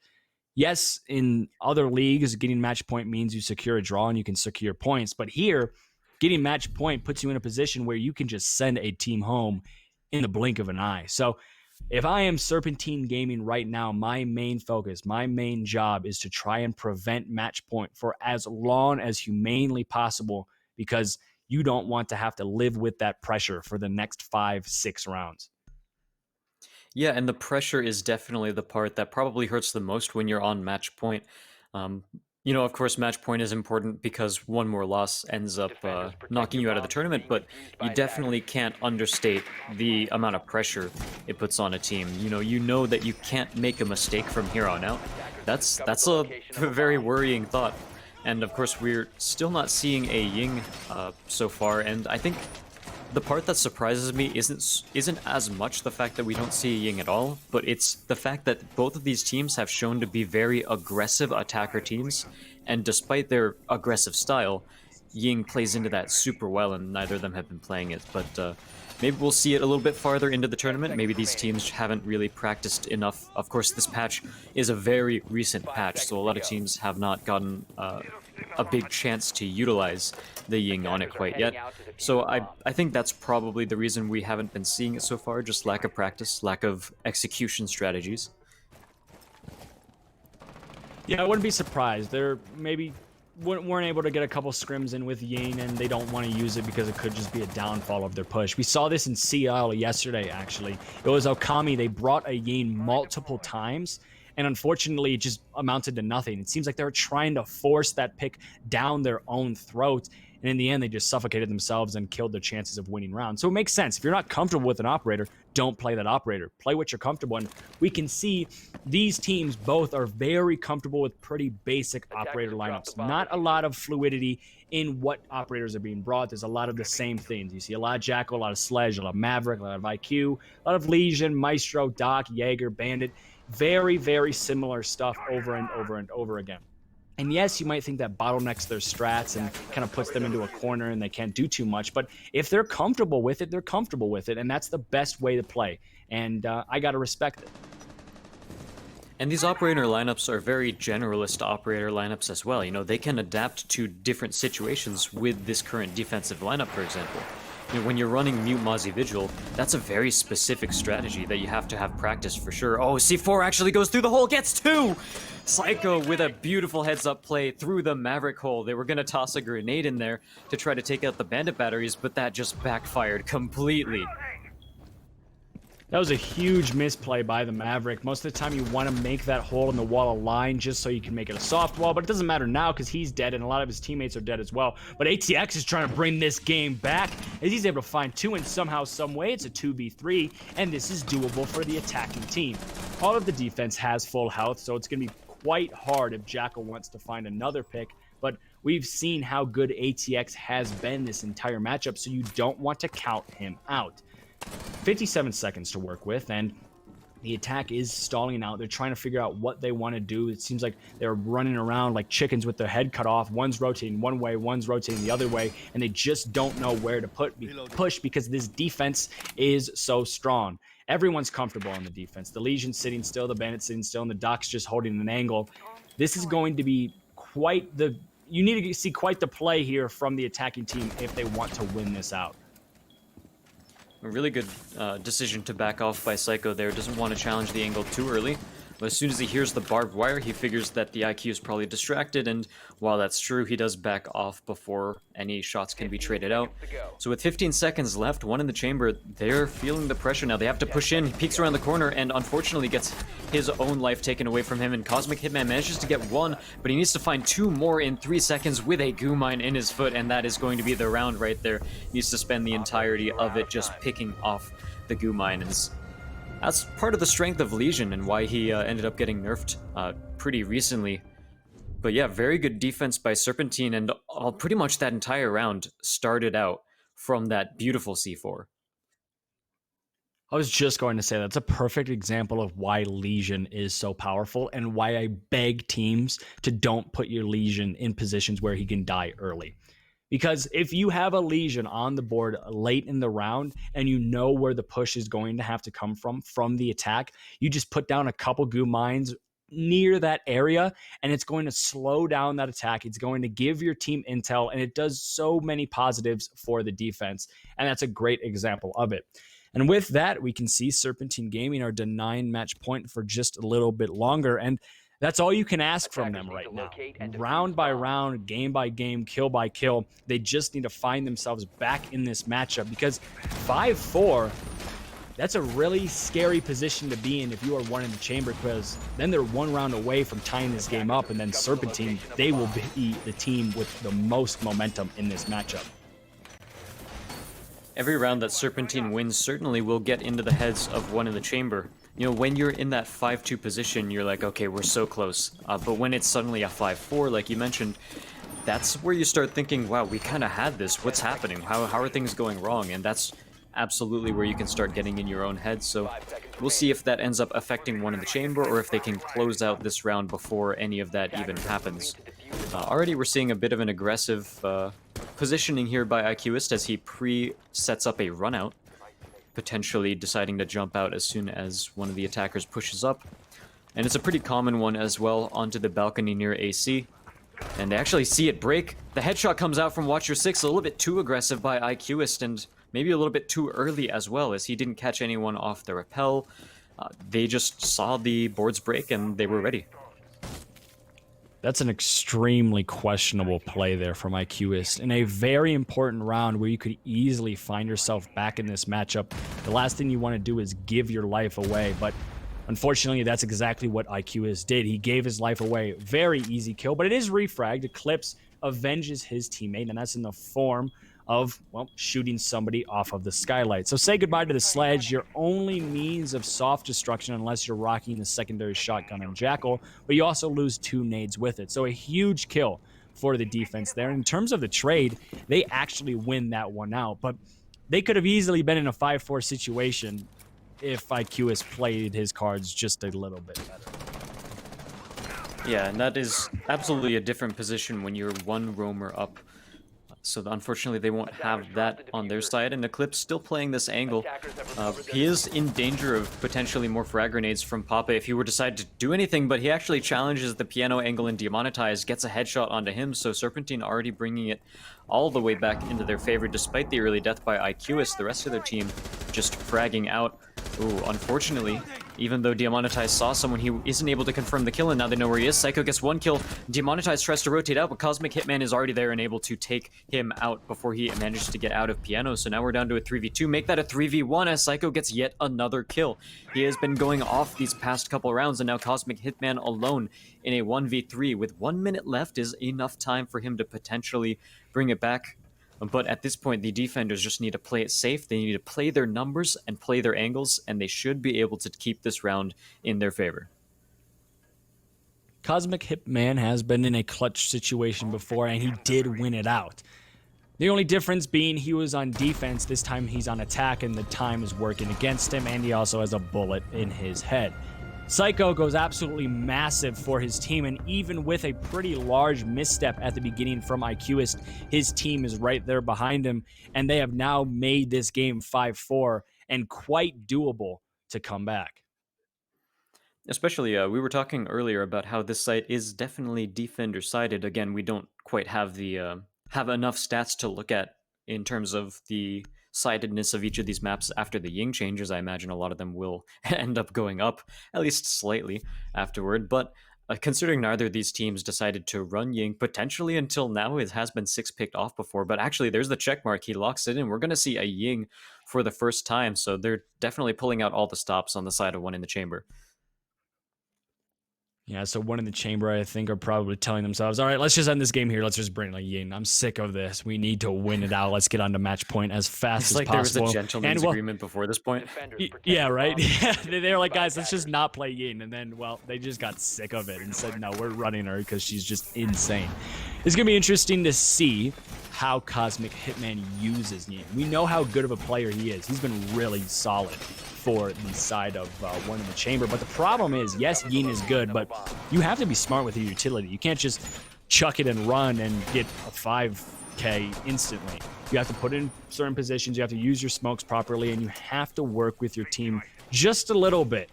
Yes, in other leagues, getting match point means you secure a draw and you can secure points. But here, getting match point puts you in a position where you can just send a team home in the blink of an eye. So if I am Serpentine Gaming right now, my main focus, my main job is to try and prevent match point for as long as humanely possible, because you don't want to have to live with that pressure for the next 5-6 rounds. Yeah, and the pressure is definitely the part that probably hurts the most when you're on match point. You know, of course, match point is important because one more loss ends up knocking you out of the tournament, but you definitely can't understate the amount of pressure it puts on a team. You know that you can't make a mistake from here on out. That's a very worrying thought. And of course, we're still not seeing a Ying so far, and I think the part that surprises me isn't as much the fact that we don't see a Ying at all, but it's the fact that both of these teams have shown to be very aggressive attacker teams, and despite their aggressive style, Ying plays into that super well, and neither of them have been playing it. But maybe we'll see it a little bit farther into the tournament. Maybe these teams haven't really practiced enough. Of course, this patch is a very recent patch, so a lot of teams have not gotten a big chance to utilize the Ying on it quite yet. So I think that's probably the reason we haven't been seeing it so far, just lack of practice, lack of execution strategies. Yeah, I wouldn't be surprised. They're maybe weren't able to get a couple scrims in with Ying, and they don't want to use it because it could just be a downfall of their push. We saw this in CL yesterday, actually. It was Okami. They brought a Ying multiple times, and unfortunately, it just amounted to nothing. It seems like they were trying to force that pick down their own throat, and in the end, they just suffocated themselves and killed their chances of winning rounds. So it makes sense. If you're not comfortable with an operator, don't play that operator. Play what you're comfortable in. We can see these teams both are very comfortable with pretty basic operator lineups. Not a lot of fluidity in what operators are being brought. There's a lot of the same things. You see a lot of Jackal, a lot of Sledge, a lot of Maverick, a lot of IQ, a lot of Legion, Maestro, Doc, Jaeger, Bandit. Very, very similar stuff over and over and over again. And yes, you might think that bottlenecks their strats and kind of puts them into a corner and they can't do too much. But if they're comfortable with it, they're comfortable with it. And that's the best way to play. And I got to respect it. And these operator lineups are very generalist operator lineups as well. You know, they can adapt to different situations with this current defensive lineup, for example. You know, when you're running Mute Mozzie Vigil, that's a very specific strategy that you have to have practice for sure. Oh, C4 actually goes through the hole, gets 2! Psycho with a beautiful heads-up play through the Maverick hole. They were going to toss a grenade in there to try to take out the bandit batteries, but that just backfired completely. That was a huge misplay by the Maverick. Most of the time you want to make that hole in the wall align just so you can make it a soft wall, but it doesn't matter now because he's dead and a lot of his teammates are dead as well. But ATX is trying to bring this game back as he's able to find 2 and somehow, some way it's a 2v3, and this is doable for the attacking team. All of the defense has full health, so it's going to be quite hard if Jackal wants to find another pick, but we've seen how good ATX has been this entire matchup, so you don't want to count him out. 57 seconds to work with, and the attack is stalling out. They're trying to figure out what they want to do. It seems like they're running around like chickens with their head cut off. One's rotating one way, one's rotating the other way, and they just don't know where to push because this defense is so strong. Everyone's comfortable on the defense. The Legion's sitting still, the Bandit's sitting still, and the Doc's just holding an angle. This is going to be quite the... You need to see quite the play here from the attacking team if they want to win this out. A really good decision to back off by Psycho there. Doesn't want to challenge the angle too early. But as soon as he hears the barbed wire, he figures that the IQ is probably distracted, and while that's true, he does back off before any shots can be traded out. So with 15 seconds left, one in the chamber, they're feeling the pressure now. They have to push in. He peeks around the corner and unfortunately gets his own life taken away from him, and Cosmic Hitman manages to get 1, but he needs to find 2 more in 3 seconds with a goo mine in his foot, and that is going to be the round right there. He needs to spend the entirety of it just picking off the goo mine, and that's part of the strength of Legion and why he ended up getting nerfed pretty recently. But yeah, very good defense by Serpentine, and pretty much that entire round started out from that beautiful C4. I was just going to say that's a perfect example of why Legion is so powerful and why I beg teams to don't put your Legion in positions where he can die early. Because if you have a Legion on the board late in the round and you know where the push is going to have to come from the attack, you just put down a couple goo mines near that area and it's going to slow down that attack. It's going to give your team intel, and it does so many positives for the defense. And that's a great example of it. And with that, we can see Serpentine Gaming are denying match point for just a little bit longer. And that's all you can ask from them right now. Round by round, game by game, kill by kill, they just need to find themselves back in this matchup because 5-4, that's a really scary position to be in if you are one in the chamber, because then they're 1 round away from tying this game up, and then Serpentine, they will be the team with the most momentum in this matchup. Every round that Serpentine wins certainly will get into the heads of one in the chamber. You know, when you're in that 5-2 position, you're like, okay, we're so close. But when it's suddenly a 5-4, like you mentioned, that's where you start thinking, wow, we kind of had this. What's happening? How are things going wrong? And that's absolutely where you can start getting in your own head. So we'll see if that ends up affecting one in the chamber or if they can close out this round before any of that even happens. Already we're seeing a bit of an aggressive positioning here by IQist as he pre-sets up a run out, potentially deciding to jump out as soon as one of the attackers pushes up. And it's a pretty common one as well, onto the balcony near AC. And they actually see it break. The headshot comes out from Watcher 6, a little bit too aggressive by IQist, and maybe a little bit too early as well, as he didn't catch anyone off the rappel. They just saw the boards break and they were ready. That's an extremely questionable play there from IQist in a very important round where you could easily find yourself back in this matchup. The last thing you want to do is give your life away, but unfortunately that's exactly what IQist did. He gave his life away. Very easy kill, but it is refragged. Eclipse avenges his teammate, and that's in the form of, well, shooting somebody off of the skylight. So say goodbye to the sledge, your only means of soft destruction unless you're rocking the secondary shotgun on Jackal, but you also lose 2 nades with it. So a huge kill for the defense there. In terms of the trade, they actually win that one out, but they could have easily been in a 5-4 situation if IQist played his cards just a little bit better. Yeah, and that is absolutely a different position when you're 1 roamer up. So unfortunately, they won't have Attackers that dropped the on their diffuser. side. And Eclipse still playing this angle. Attackers have recovered their He is in danger of potentially more frag grenades from Papa if he were to decide to do anything, but he actually challenges the piano angle and Demonetize, gets a headshot onto him, so Serpentine already bringing it all the way back into their favor despite the early death by IQus. The rest of their team just fragging out. Ooh, unfortunately, even though Demonetize saw someone, he isn't able to confirm the kill, and now they know where he is. Psycho gets one kill. Demonetize tries to rotate out, but Cosmic Hitman is already there and able to take him out before he manages to get out of Piano. So now we're down to a 3v2. Make that a 3v1 as Psycho gets yet another kill. He has been going off these past couple rounds, and now Cosmic Hitman alone in a 1v3 with 1 minute left is enough time for him to potentially bring it back. But at this point, the defenders just need to play it safe. They need to play their numbers and play their angles, and they should be able to keep this round in their favor. Cosmic Hitman has been in a clutch situation before, and he did win it out. The only difference being he was on defense, this time he's on attack, and the time is working against him, and he also has a bullet in his head. Psycho goes absolutely massive for his team, and even with a pretty large misstep at the beginning from IQist, his team is right there behind him, and they have now made this game 5-4 and quite doable to come back. Especially, we were talking earlier about how this site is definitely defender-sided. Again, we don't quite have the have enough stats to look at in terms of the sidedness of each of these maps after the Ying changes. I imagine a lot of them will end up going up, at least slightly, afterward. But considering neither of these teams decided to run Ying, potentially until now, it has been 6 picked off before. But actually, there's the check mark. He locks it in. We're going to see a Ying for the first time. So they're definitely pulling out all the stops on the side of one in the chamber. Yeah, so one in the chamber, I think, are probably telling themselves, all right, let's just end this game here. Let's just bring Yin. I'm sick of this. We need to win it out. Let's get on to match point as fast It's as like possible. there was a gentleman's agreement before this point. Yeah, right? Yeah, they're like, guys, let's just not play Yin. And then, well, they just got sick of it and said, no, we're running her because she's just insane. It's going to be interesting to see how Cosmic Hitman uses Yin. We know how good of a player he is. He's been really solid for the side of one in the chamber. But the problem is, yes, Yin is good, but you have to be smart with your utility. You can't just chuck it and run and get a 5K instantly. You have to put it in certain positions. You have to use your smokes properly, and you have to work with your team just a little bit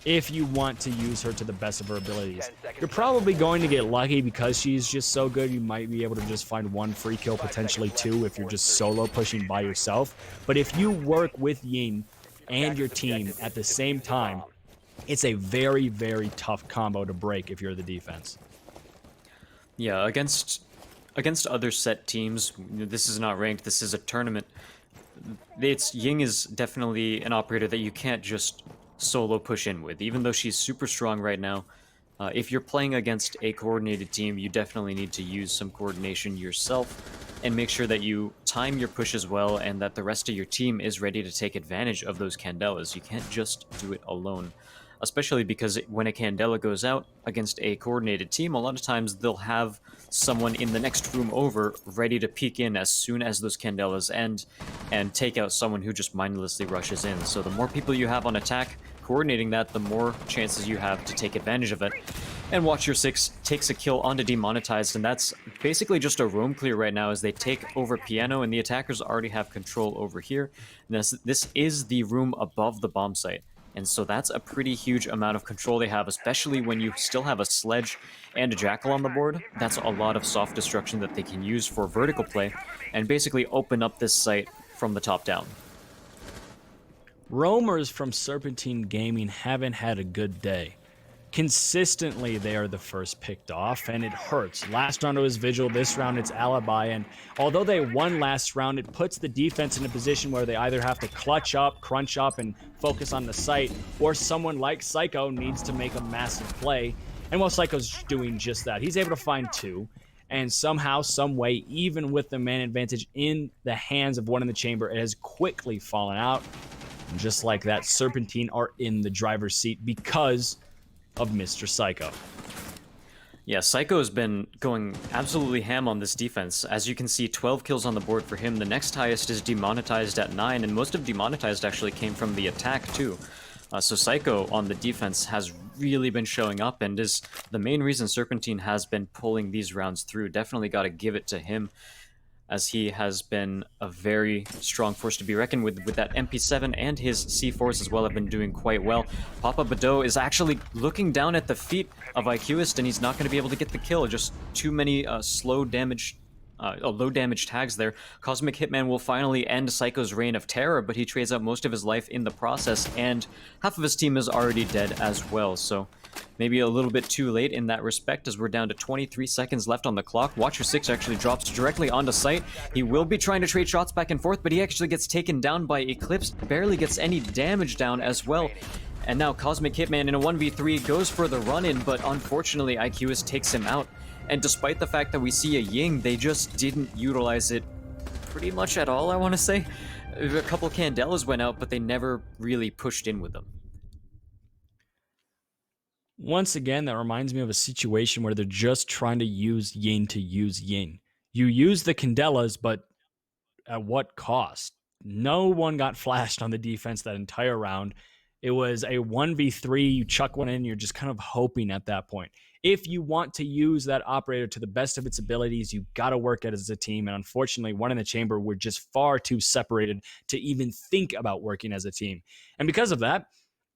if you want to use her to the best of her abilities. You're probably going to get lucky because she's just so good. You might be able to just find one free kill, potentially two, if you're just solo pushing by yourself. But if you work with Yin and your team at the same time, it's a very, very tough combo to break if you're the defense. Yeah, against other set teams, this is not ranked, this is a tournament. Ying is definitely an operator that you can't just solo push in with, even though she's super strong right now. If you're playing against a coordinated team, you definitely need to use some coordination yourself and make sure that you time your pushes well and that the rest of your team is ready to take advantage of those Candelas. You can't just do it alone, especially because when a Candela goes out against a coordinated team, a lot of times they'll have someone in the next room over ready to peek in as soon as those Candelas end and take out someone who just mindlessly rushes in. So the more people you have on attack coordinating that, the more chances you have to take advantage of it. And Watch Your 6 takes a kill onto Demonetized, and that's basically just a roam clear right now as they take over Piano, and the attackers already have control over here. And this is the room above the bomb site. And so that's a pretty huge amount of control they have, especially when you still have a Sledge and a Jackal on the board. That's a lot of soft destruction that they can use for vertical play and basically open up this site from the top down. Roamers from Serpentine Gaming haven't had a good day. Consistently, they are the first picked off, and it hurts. Last round it was Vigil, this round it's Alibi, and although they won last round, it puts the defense in a position where they either have to clutch up, crunch up, and focus on the site, or someone like Psycho needs to make a massive play, and well, Psycho's doing just that. He's able to find two, and somehow, some way, even with the man advantage in the hands of one in the chamber, it has quickly fallen out. And just like that, Serpentine are in the driver's seat because of Mr. Psycho. Yeah, Psycho has been going absolutely ham on this defense. As you can see, 12 kills on the board for him. The next highest is Demonetized at 9, and most of Demonetized actually came from the attack too. So Psycho on the defense has really been showing up and is the main reason Serpentine has been pulling these rounds through. Definitely got to give it to him. as he has been a very strong force to be reckoned with that MP7, and his C4s as well have been doing quite well. Papa Badeau is actually looking down at the feet of IQist, and he's not going to be able to get the kill. Just too many low damage tags there. Cosmic Hitman will finally end Psycho's reign of terror, but he trades out most of his life in the process, and half of his team is already dead as well, so maybe a little bit too late in that respect, as we're down to 23 seconds left on the clock. Watcher 6 actually drops directly onto site. He will be trying to trade shots back and forth, but he actually gets taken down by Eclipse, barely gets any damage down as well. And now Cosmic Hitman in a 1v3 goes for the run-in, but unfortunately IQist takes him out. And despite the fact that we see a Ying, they just didn't utilize it pretty much at all, I want to say. A couple Candelas went out, but they never really pushed in with them. Once again, that reminds me of a situation where they're just trying to use yin to use yin. You use the Candelas, but at what cost? No one got flashed on the defense that entire round. It was a 1v3, you chuck one in, you're just kind of hoping at that point. If you want to use that operator to the best of its abilities, you got to work it as a team. And unfortunately, One in the Chamber were just far too separated to even think about working as a team. And because of that,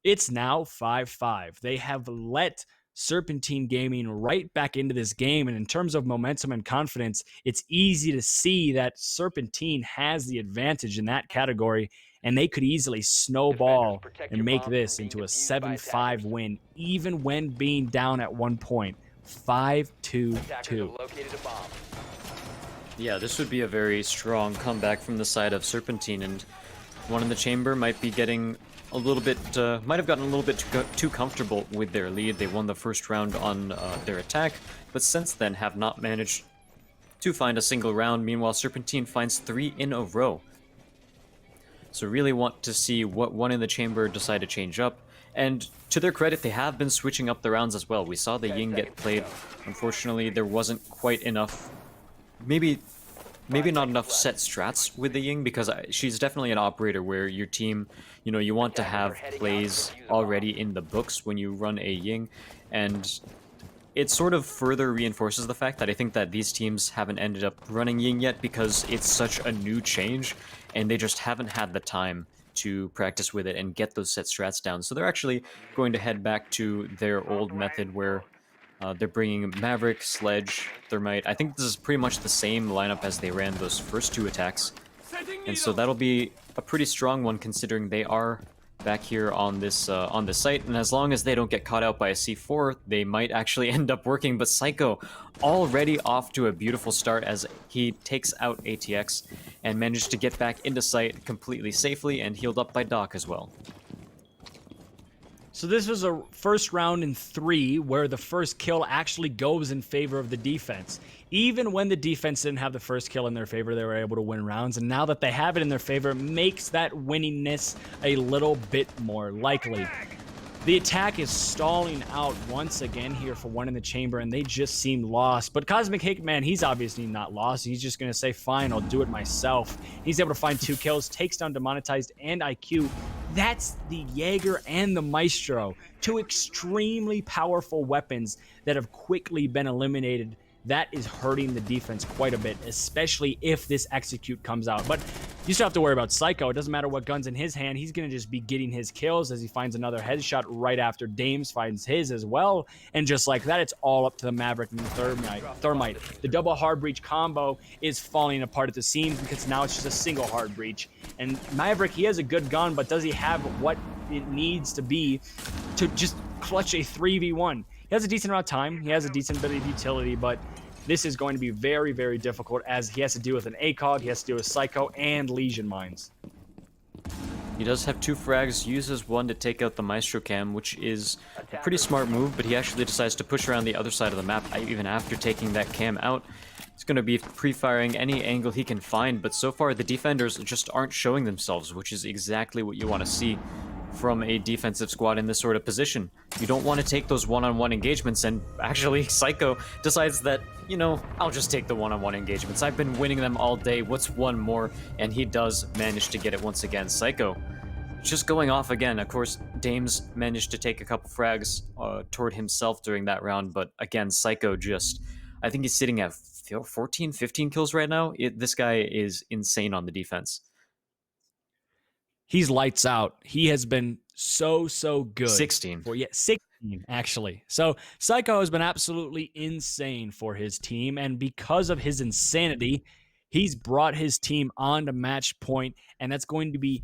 it's now 5-5. They have let Serpentine Gaming right back into this game. And in terms of momentum and confidence, it's easy to see that Serpentine has the advantage in that category. And they could easily snowball and make this into a 7-5 win, even when being down at one point. 5-2-2. Yeah, this would be a very strong comeback from the side of Serpentine, and One in the Chamber might be getting a little bit, might have gotten a little bit too comfortable with their lead. They won the first round on their attack, but since then have not managed to find a single round. Meanwhile, Serpentine finds 3 in a row. So really want to see what One in the Chamber decide to change up. And to their credit, they have been switching up the rounds as well. We saw the Ying get played. Unfortunately, there wasn't quite enough, maybe not enough set strats with the Ying, because she's definitely an operator where your team, you know, you want to have plays already in the books when you run a Ying. And it sort of further reinforces the fact that I think that these teams haven't ended up running Ying yet because it's such a new change, and they just haven't had the time to practice with it and get those set strats down. So they're actually going to head back to their old method where they're bringing Maverick, Sledge, Thermite. I think this is pretty much the same lineup as they ran those first 2 attacks. And so that'll be a pretty strong one considering they are back here on this site, and as long as they don't get caught out by a C4, they might actually end up working. But Psycho already off to a beautiful start as he takes out ATX and managed to get back into site completely safely and healed up by Doc as well. So this was a first round in 3 where the first kill actually goes in favor of the defense. Even when the defense didn't have the first kill in their favor, they were able to win rounds. And now that they have it in their favor, it makes that winningness a little bit more likely. The attack is stalling out once again here for One in the Chamber, and they just seem lost. But Cosmic Hitman, he's obviously not lost. He's just going to say, fine, I'll do it myself. He's able to find 2 kills, takes down Demonetized and IQ. That's the Jaeger and the Maestro, 2 extremely powerful weapons that have quickly been eliminated. That is hurting the defense quite a bit, especially if this execute comes out. But you still have to worry about Psycho. It doesn't matter what gun's in his hand. He's going to just be getting his kills as he finds another headshot right after Dames finds his as well. And just like that, it's all up to the Maverick and the Thermite. The double hard breach combo is falling apart at the seams because now it's just a single hard breach. And Maverick, he has a good gun, but does he have what it needs to be to just clutch a 3v1? He has a decent amount of time. He has a decent bit of utility, but this is going to be very, very difficult as he has to deal with an ACOG, he has to deal with Psycho and Legion Mines. He does have 2 frags, uses 1 to take out the Maestro Cam, which is a pretty smart move, but he actually decides to push around the other side of the map even after taking that cam out. He's going to be pre-firing any angle he can find, but so far the defenders just aren't showing themselves, which is exactly what you want to see from a defensive squad in this sort of position. You don't want to take those one-on-one engagements, and actually Psycho decides that, you know, I'll just take the one-on-one engagements. I've been winning them all day, what's one more? And he does manage to get it once again. Psycho just going off again. Of course, Dames managed to take a couple frags toward himself during that round, but again, Psycho just, I think he's sitting at 14, 15 kills right now. This guy is insane on the defense. He's lights out. He has been so good. 16. 16 actually. So Psycho has been absolutely insane for his team, and because of his insanity, he's brought his team on to match point, and that's going to be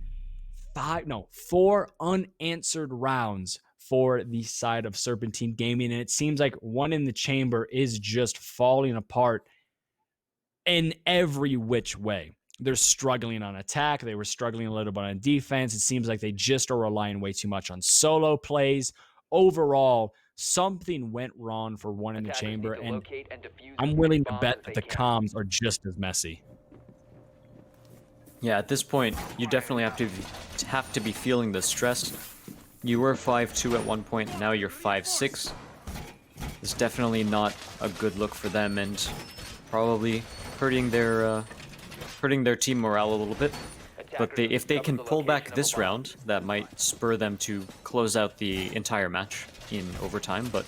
4 unanswered rounds for the side of Serpentine Gaming, and it seems like One in the Chamber is just falling apart in every which way. They're struggling on attack. They were struggling a little bit on defense. It seems like they just are relying way too much on solo plays. Overall, something went wrong for One in the Chamber, and I'm willing to bet that the comms are just as messy. Yeah, at this point, you definitely have to be feeling the stress. You were 5-2 at one point, now you're 5-6. It's definitely not a good look for them, and probably hurting their team morale a little bit. But if they can pull back this round, that might spur them to close out the entire match in overtime. But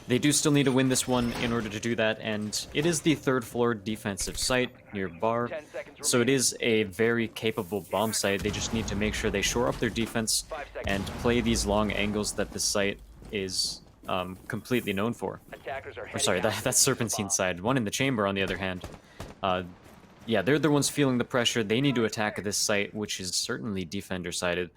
they do still need to win this one in order to do that, and it is the third floor defensive site near bar, so it is a very capable bomb site. They just need to make sure they shore up their defense and play these long angles that this site is completely known for. Or sorry, that's Serpentine side. One in the Chamber, on the other hand. Yeah, they're the ones feeling the pressure. They need to attack this site, which is certainly defender-sided.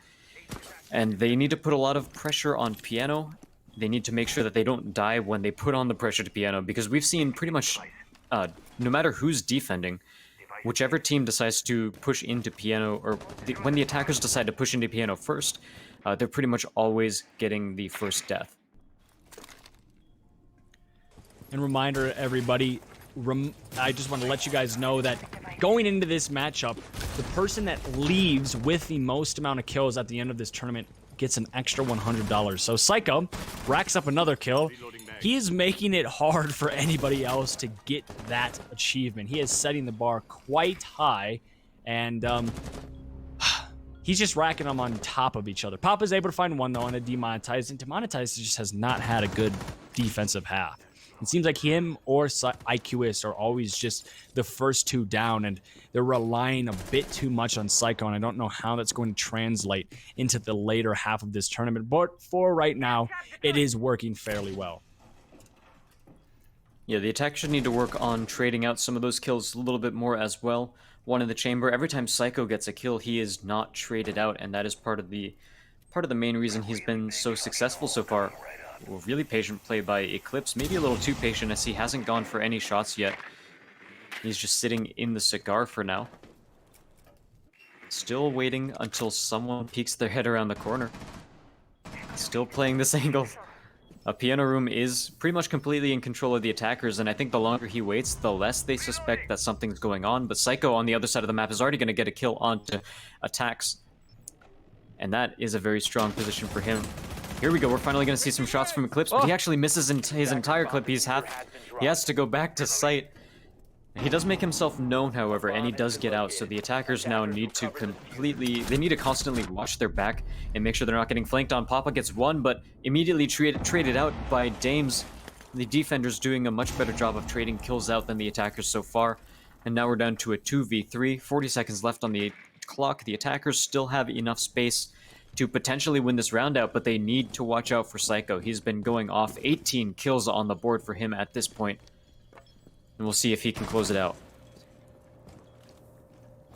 And they need to put a lot of pressure on Piano. They need to make sure that they don't die when they put on the pressure to Piano, because we've seen pretty much, no matter who's defending, whichever team decides to push into Piano, or when the attackers decide to push into Piano first, they're pretty much always getting the first death. And reminder, everybody, I just want to let you guys know that going into this matchup, the person that leaves with the most amount of kills at the end of this tournament gets an extra $100. So Psycho racks up another kill. He is making it hard for anybody else to get that achievement. He is setting the bar quite high, and he's just racking them on top of each other. Papa's able to find one, though, on a demonetized, and demonetized just has not had a good defensive half. It seems like him or IQist are always just the first two down, and they're relying a bit too much on Psycho, and I don't know how that's going to translate into the later half of this tournament. But for right now, it is working fairly well. Yeah, the attack should need to work on trading out some of those kills a little bit more as well. One in the Chamber, every time Psycho gets a kill, he is not traded out, and that is part of the main reason he's been so successful so far. Really patient play by Eclipse, maybe a little too patient as he hasn't gone for any shots yet. He's just sitting in the cigar for now. Still waiting until someone peeks their head around the corner. Still playing this angle. A Piano Room is pretty much completely in control of the attackers, and I think the longer he waits, the less they suspect that something's going on. But Psycho on the other side of the map is already going to get a kill onto attacks. And that is a very strong position for him. Here we go, we're finally going to see some shots from Eclipse, but he actually misses his entire clip. He has to go back to site. He does make himself known, however, and he does get out, so the attackers now need to constantly watch their back and make sure they're not getting flanked on. Papa gets one, but immediately traded out by Dames. The defenders doing a much better job of trading kills out than the attackers so far. And now we're down to a 2v3, 40 seconds left on the clock. The attackers still have enough space to potentially win this round out, but they need to watch out for Psycho. He's been going off, 18 kills on the board for him at this point. And we'll see if he can close it out.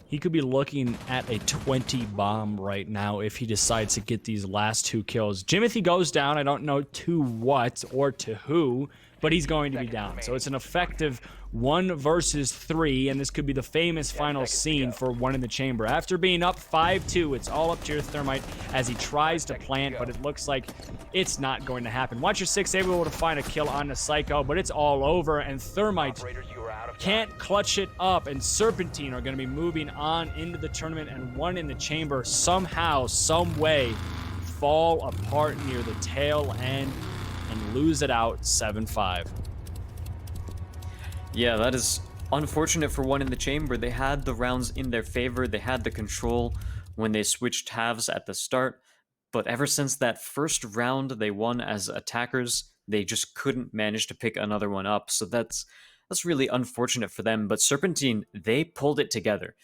He could be looking at a 20 bomb right now if he decides to get these last two kills. Jimothy goes down. I don't know to what or to who, but he's going to be down. So it's an effective 1 versus 3, and this could be the famous final scene for One in the Chamber. After being up 5-2, it's all up to your Thermite as he tries to plant, but it looks like it's not going to happen. Watch your 6 able to find a kill on the Psycho, but it's all over, and Thermite can't clutch it up, and Serpentine are going to be moving on into the tournament, and One in the Chamber somehow, some way, fall apart near the tail end and lose it out 7-5. Yeah, that is unfortunate for One in the Chamber. They had the rounds in their favor. They had the control when they switched halves at the start. But ever since that first round they won as attackers, they just couldn't manage to pick another one up. So that's that's really unfortunate for them. But Serpentine, they pulled it together.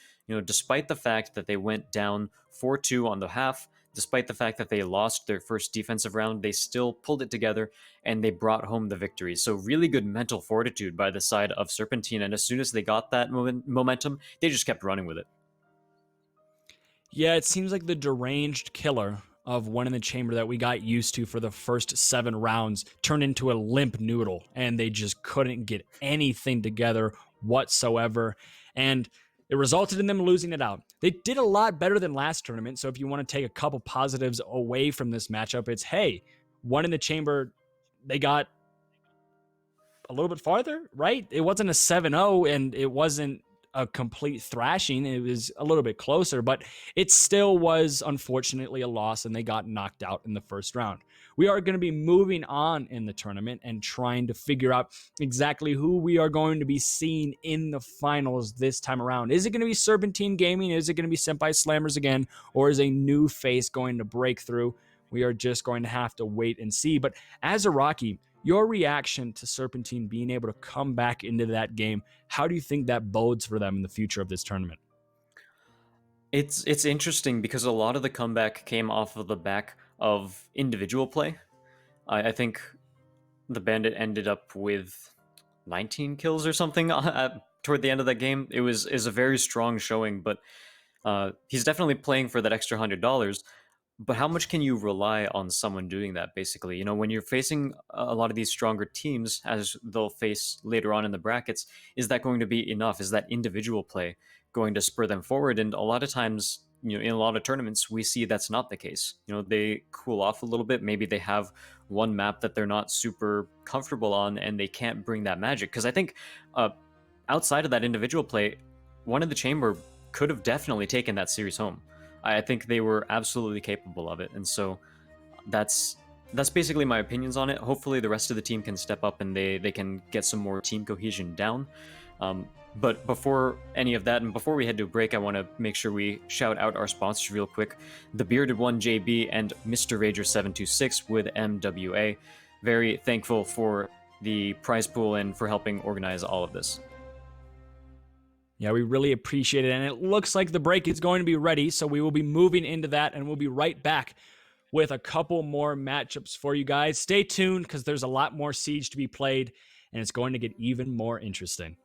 Despite the fact that they went down 4-2 on the half, despite the fact that they lost their first defensive round, they still pulled it together and they brought home the victory. So really good mental fortitude by the side of Serpentine. And as soon as they got that momentum, they just kept running with it. Yeah, it seems like the deranged killer of One in the Chamber that we got used to for the first 7 rounds turned into a limp noodle, and they just couldn't get anything together whatsoever. And it resulted in them losing it out. They did a lot better than last tournament, so if you want to take a couple positives away from this matchup, it's, hey, One in the Chamber, they got a little bit farther, right? It wasn't a 7-0, and it wasn't a complete thrashing. It was a little bit closer, but it still was unfortunately a loss, and they got knocked out in the first round. We are going to be moving on in the tournament and trying to figure out exactly who we are going to be seeing in the finals this time around. Is it going to be Serpentine Gaming? Is it going to be Senpai Slammers again? Or is a new face going to break through? We are just going to have to wait and see. But as a Rocky, your reaction to Serpentine being able to come back into that game, how do you think that bodes for them in the future of this tournament? It's interesting because a lot of the comeback came off of the back of individual play. I think the Bandit ended up with 19 kills or something toward the end of that game. Is a very strong showing, but he's definitely playing for that extra $100. But how much can you rely on someone doing that, basically? When you're facing a lot of these stronger teams, as they'll face later on in the brackets, is that going to be enough? Is that individual play going to spur them forward? And a lot of times, in a lot of tournaments, we see that's not the case. They cool off a little bit. Maybe they have one map that they're not super comfortable on, and they can't bring that magic. Because I think outside of that individual play, One in the Chamber could have definitely taken that series home. I think they were absolutely capable of it, and so that's basically my opinions on it. Hopefully the rest of the team can step up and they can get some more team cohesion down. But before any of that, and before we head to a break, I want to make sure we shout out our sponsors real quick. The Bearded One JB and Mr. Rager 726 with MWA. Very thankful for the prize pool and for helping organize all of this. Yeah, we really appreciate it. And it looks like the break is going to be ready. So we will be moving into that, and we'll be right back with a couple more matchups for you guys. Stay tuned because there's a lot more Siege to be played, and it's going to get even more interesting.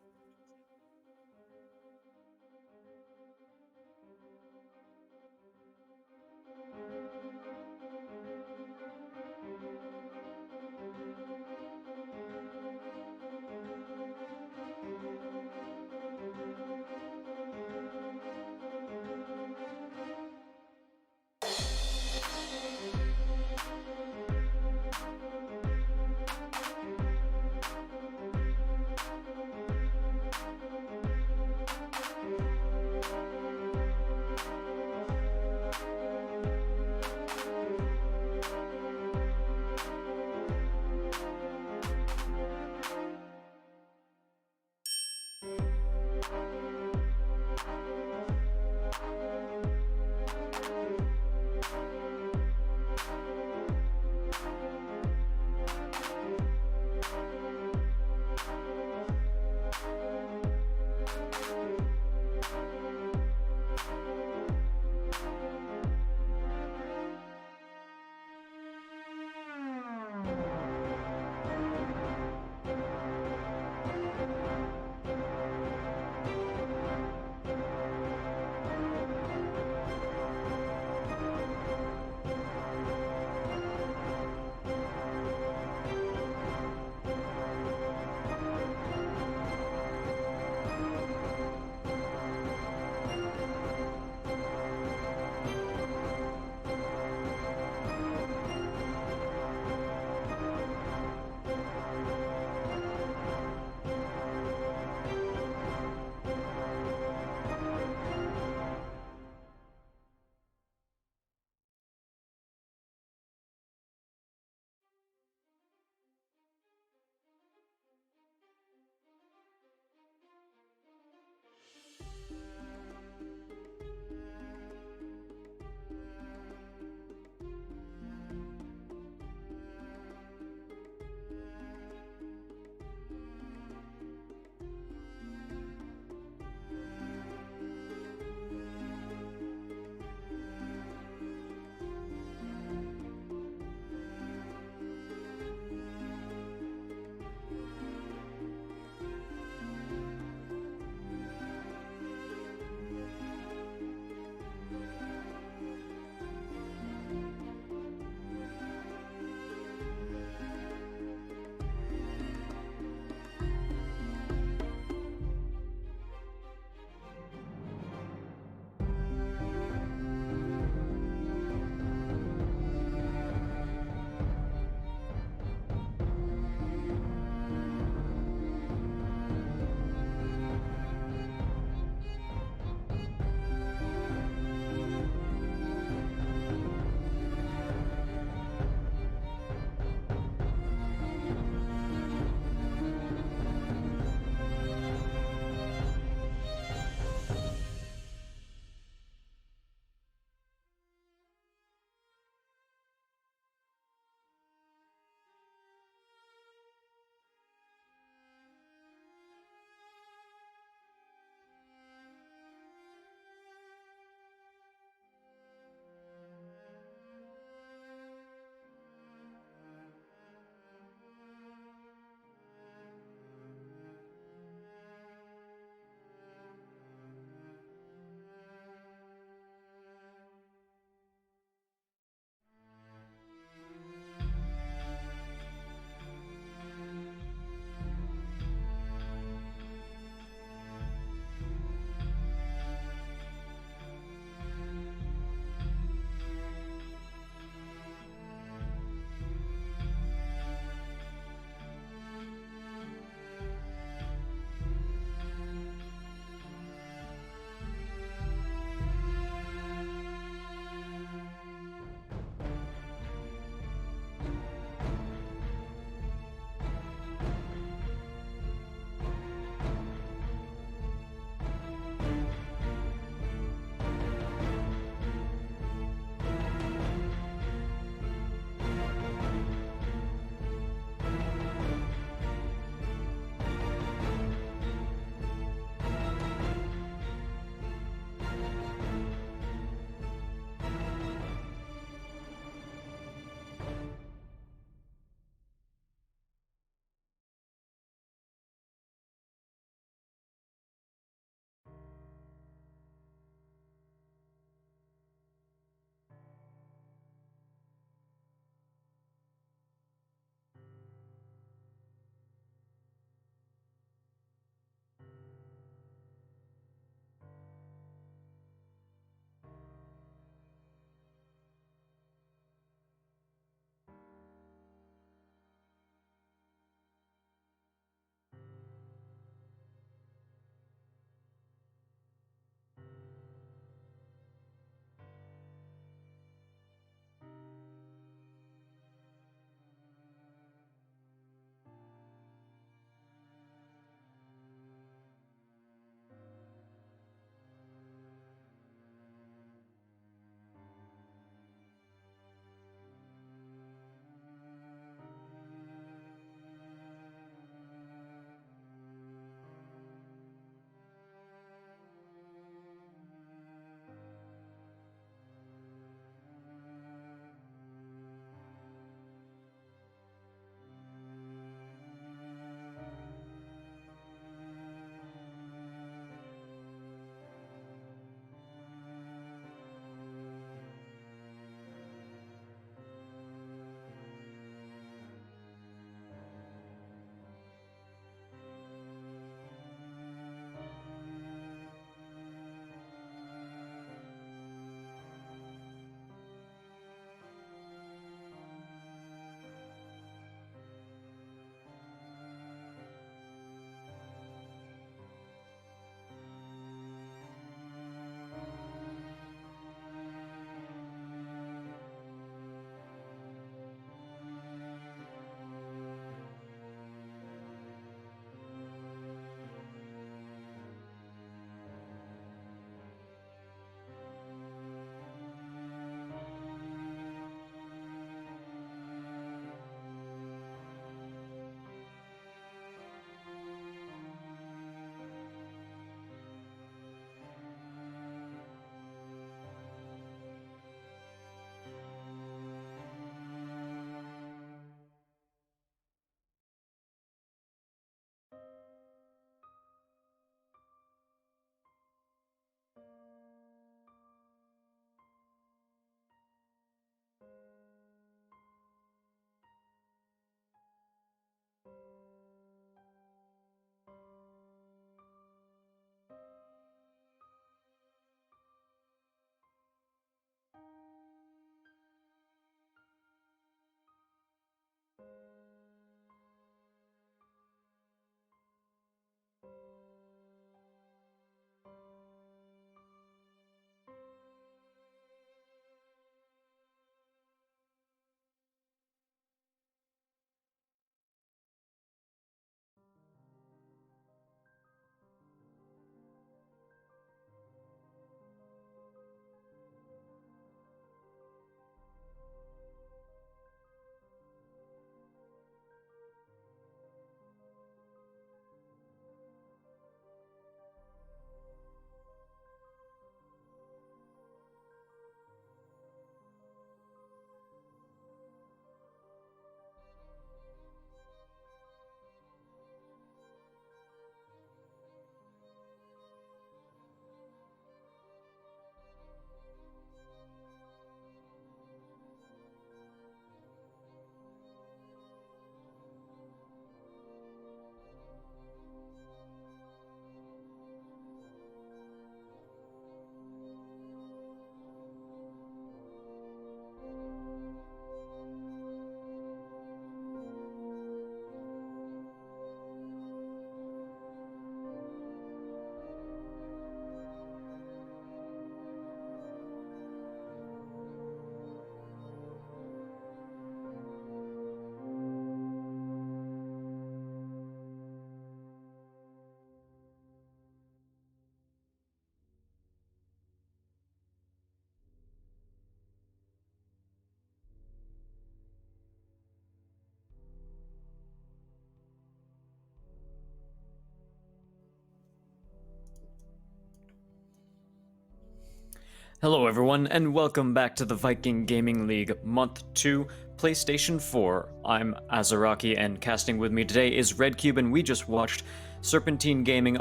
Hello everyone, and welcome back to the Viking Gaming League Month 2, PlayStation 4. I'm Azaraki, and casting with me today is Redcube, and we just watched Serpentine Gaming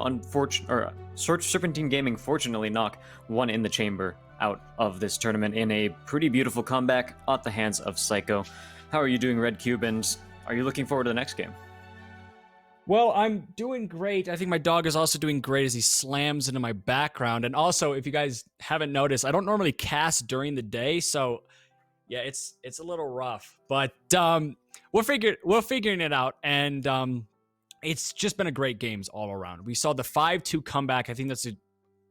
Serpentine Gaming fortunately knock one in the chamber out of this tournament in a pretty beautiful comeback at the hands of Psycho. How are you doing, Redcube, and are you looking forward to the next game? Well, I'm doing great. I think my dog is also doing great as he slams into my background. And also, if you guys haven't noticed, I don't normally cast during the day, so yeah, it's a little rough. But we're figuring it out, and it's just been a great games all around. We saw the 5-2 comeback. I think that's an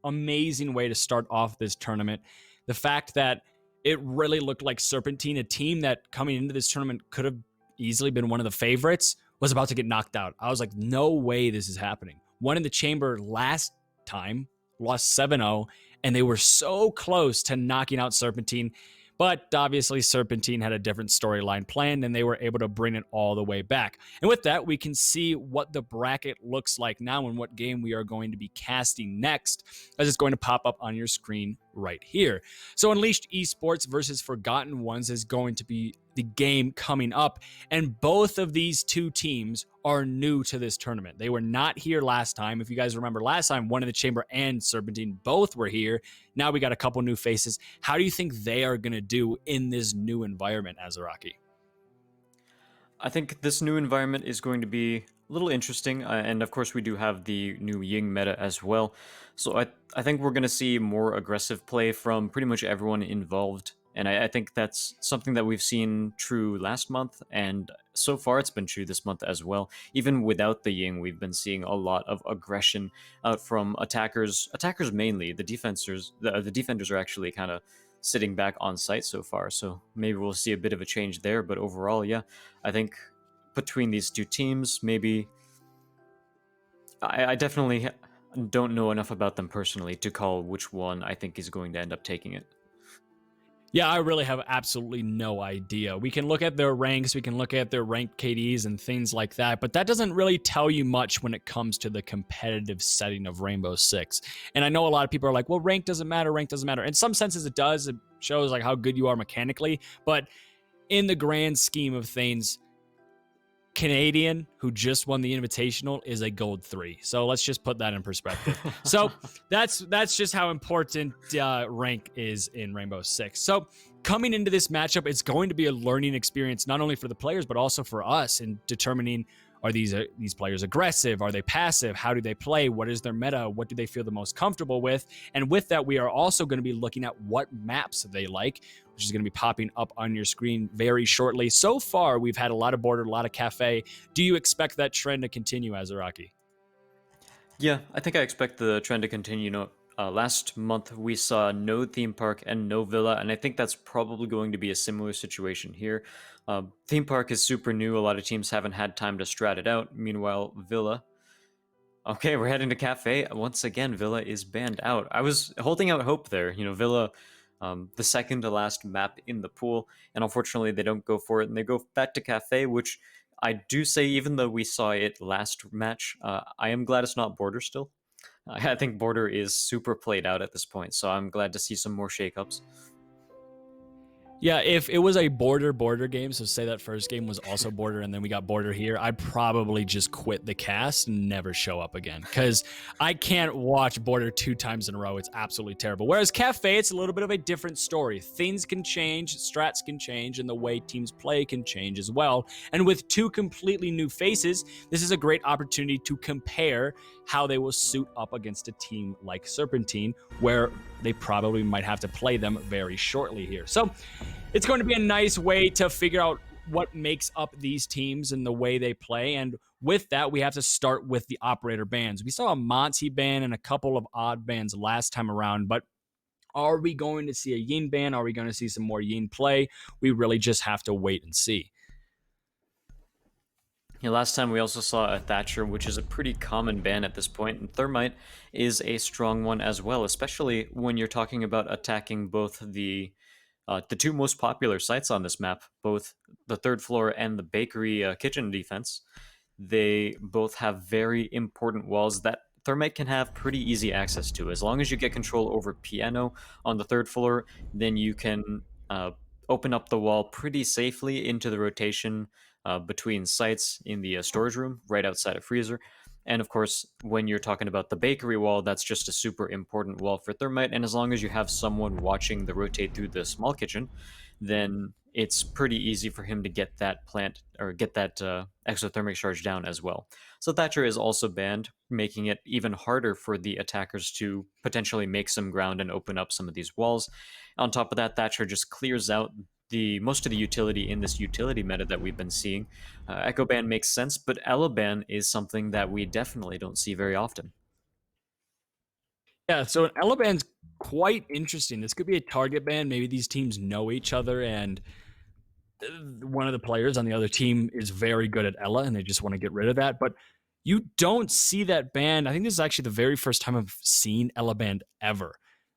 amazing way to start off this tournament. The fact that it really looked like Serpentine, a team that coming into this tournament could have easily been one of the favorites, was about to get knocked out. I was like, no way this is happening. One in the chamber last time, lost 7-0, and they were so close to knocking out Serpentine. But obviously, Serpentine had a different storyline planned, and they were able to bring it all the way back. And with that, we can see what the bracket looks like now and what game we are going to be casting next, as it's going to pop up on your screen right here. So Unleashed Esports versus Forgotten Ones is going to be the game coming up, and both of these two teams are new to this tournament. They were not here last time. If you guys remember last time, One in the Chamber and Serpentine both were here. Now we got a couple new faces. How do you think they are going to do in this new environment, Azaraki? I think this new environment is going to be a little interesting, and of course we do have the new Ying meta as well. So I think we're going to see more aggressive play from pretty much everyone involved, and I think that's something that we've seen true last month, and so far it's been true this month as well. Even without the Ying, we've been seeing a lot of aggression out from attackers mainly. The defenders are actually kind of sitting back on site so far, so maybe we'll see a bit of a change there. But overall, yeah, I think between these two teams, maybe I definitely don't know enough about them personally to call which one I think is going to end up taking it. Yeah, I really have absolutely no idea. We can look at their ranks, we can look at their ranked KDs and things like that, but that doesn't really tell you much when it comes to the competitive setting of Rainbow Six. And I know a lot of people are like, well, rank doesn't matter, rank doesn't matter. In some senses it does. It shows like how good you are mechanically, but in the grand scheme of things, Canadian, who just won the Invitational, is a gold 3. So let's just put that in perspective. So that's just how important rank is in Rainbow Six. So coming into this matchup, it's going to be a learning experience, not only for the players, but also for us in determining, are these players aggressive? Are they passive? How do they play? What is their meta? What do they feel the most comfortable with? And with that, we are also going to be looking at what maps they like, which is going to be popping up on your screen very shortly. So far, we've had a lot of border, a lot of cafe. Do you expect that trend to continue, Azaraki? Yeah, I think I expect the trend to continue. Last month we saw no theme park and no villa, and I think that's probably going to be a similar situation here. Theme park is super new. A lot of teams haven't had time to strat it out. Meanwhile, villa. Okay, we're heading to cafe. Once again, villa is banned out. I was holding out hope there. Villa, the second to last map in the pool, and unfortunately they don't go for it, and they go back to cafe, which I do say, even though we saw it last match, I am glad it's not border still. I think border is super played out at this point, so I'm glad to see some more shakeups. Yeah, if it was a border game, so say that first game was also border and then we got border here, I'd probably just quit the cast and never show up again, because I can't watch border 2 times in a row. It's absolutely terrible. Whereas cafe, it's a little bit of a different story. Things can change, strats can change, and the way teams play can change as well. And with 2 completely new faces, this is a great opportunity to compare how they will suit up against a team like Serpentine, where they probably might have to play them very shortly here. So it's going to be a nice way to figure out what makes up these teams and the way they play. And with that, we have to start with the operator bans. We saw a Monty ban and a couple of odd bans last time around, but are we going to see a Yin ban? Are we going to see some more Yin play? We really just have to wait and see. Last time we also saw a Thatcher, which is a pretty common ban at this point, and Thermite is a strong one as well, especially when you're talking about attacking both the 2 most popular sites on this map, both the 3rd floor and the bakery kitchen defense. They both have very important walls that Thermite can have pretty easy access to. As long as you get control over Piano on the 3rd floor, then you can open up the wall pretty safely into the rotation between sites in the storage room right outside of Freezer. And of course, when you're talking about the bakery wall, that's just a super important wall for Thermite. And as long as you have someone watching the rotate through the small kitchen, then it's pretty easy for him to get that plant or get that exothermic charge down as well. So Thatcher is also banned, making it even harder for the attackers to potentially make some ground and open up some of these walls. On top of that, Thatcher just clears out the most of the utility in this utility meta that we've been seeing. Echo Ban makes sense, but Ela Ban is something that we definitely don't see very often. Yeah, so an Ela Ban's quite interesting. This could be a target ban. Maybe these teams know each other, and one of the players on the other team is very good at Ela, and they just want to get rid of that. But you don't see that ban. I think this is actually the very first time I've seen Ela banned ever.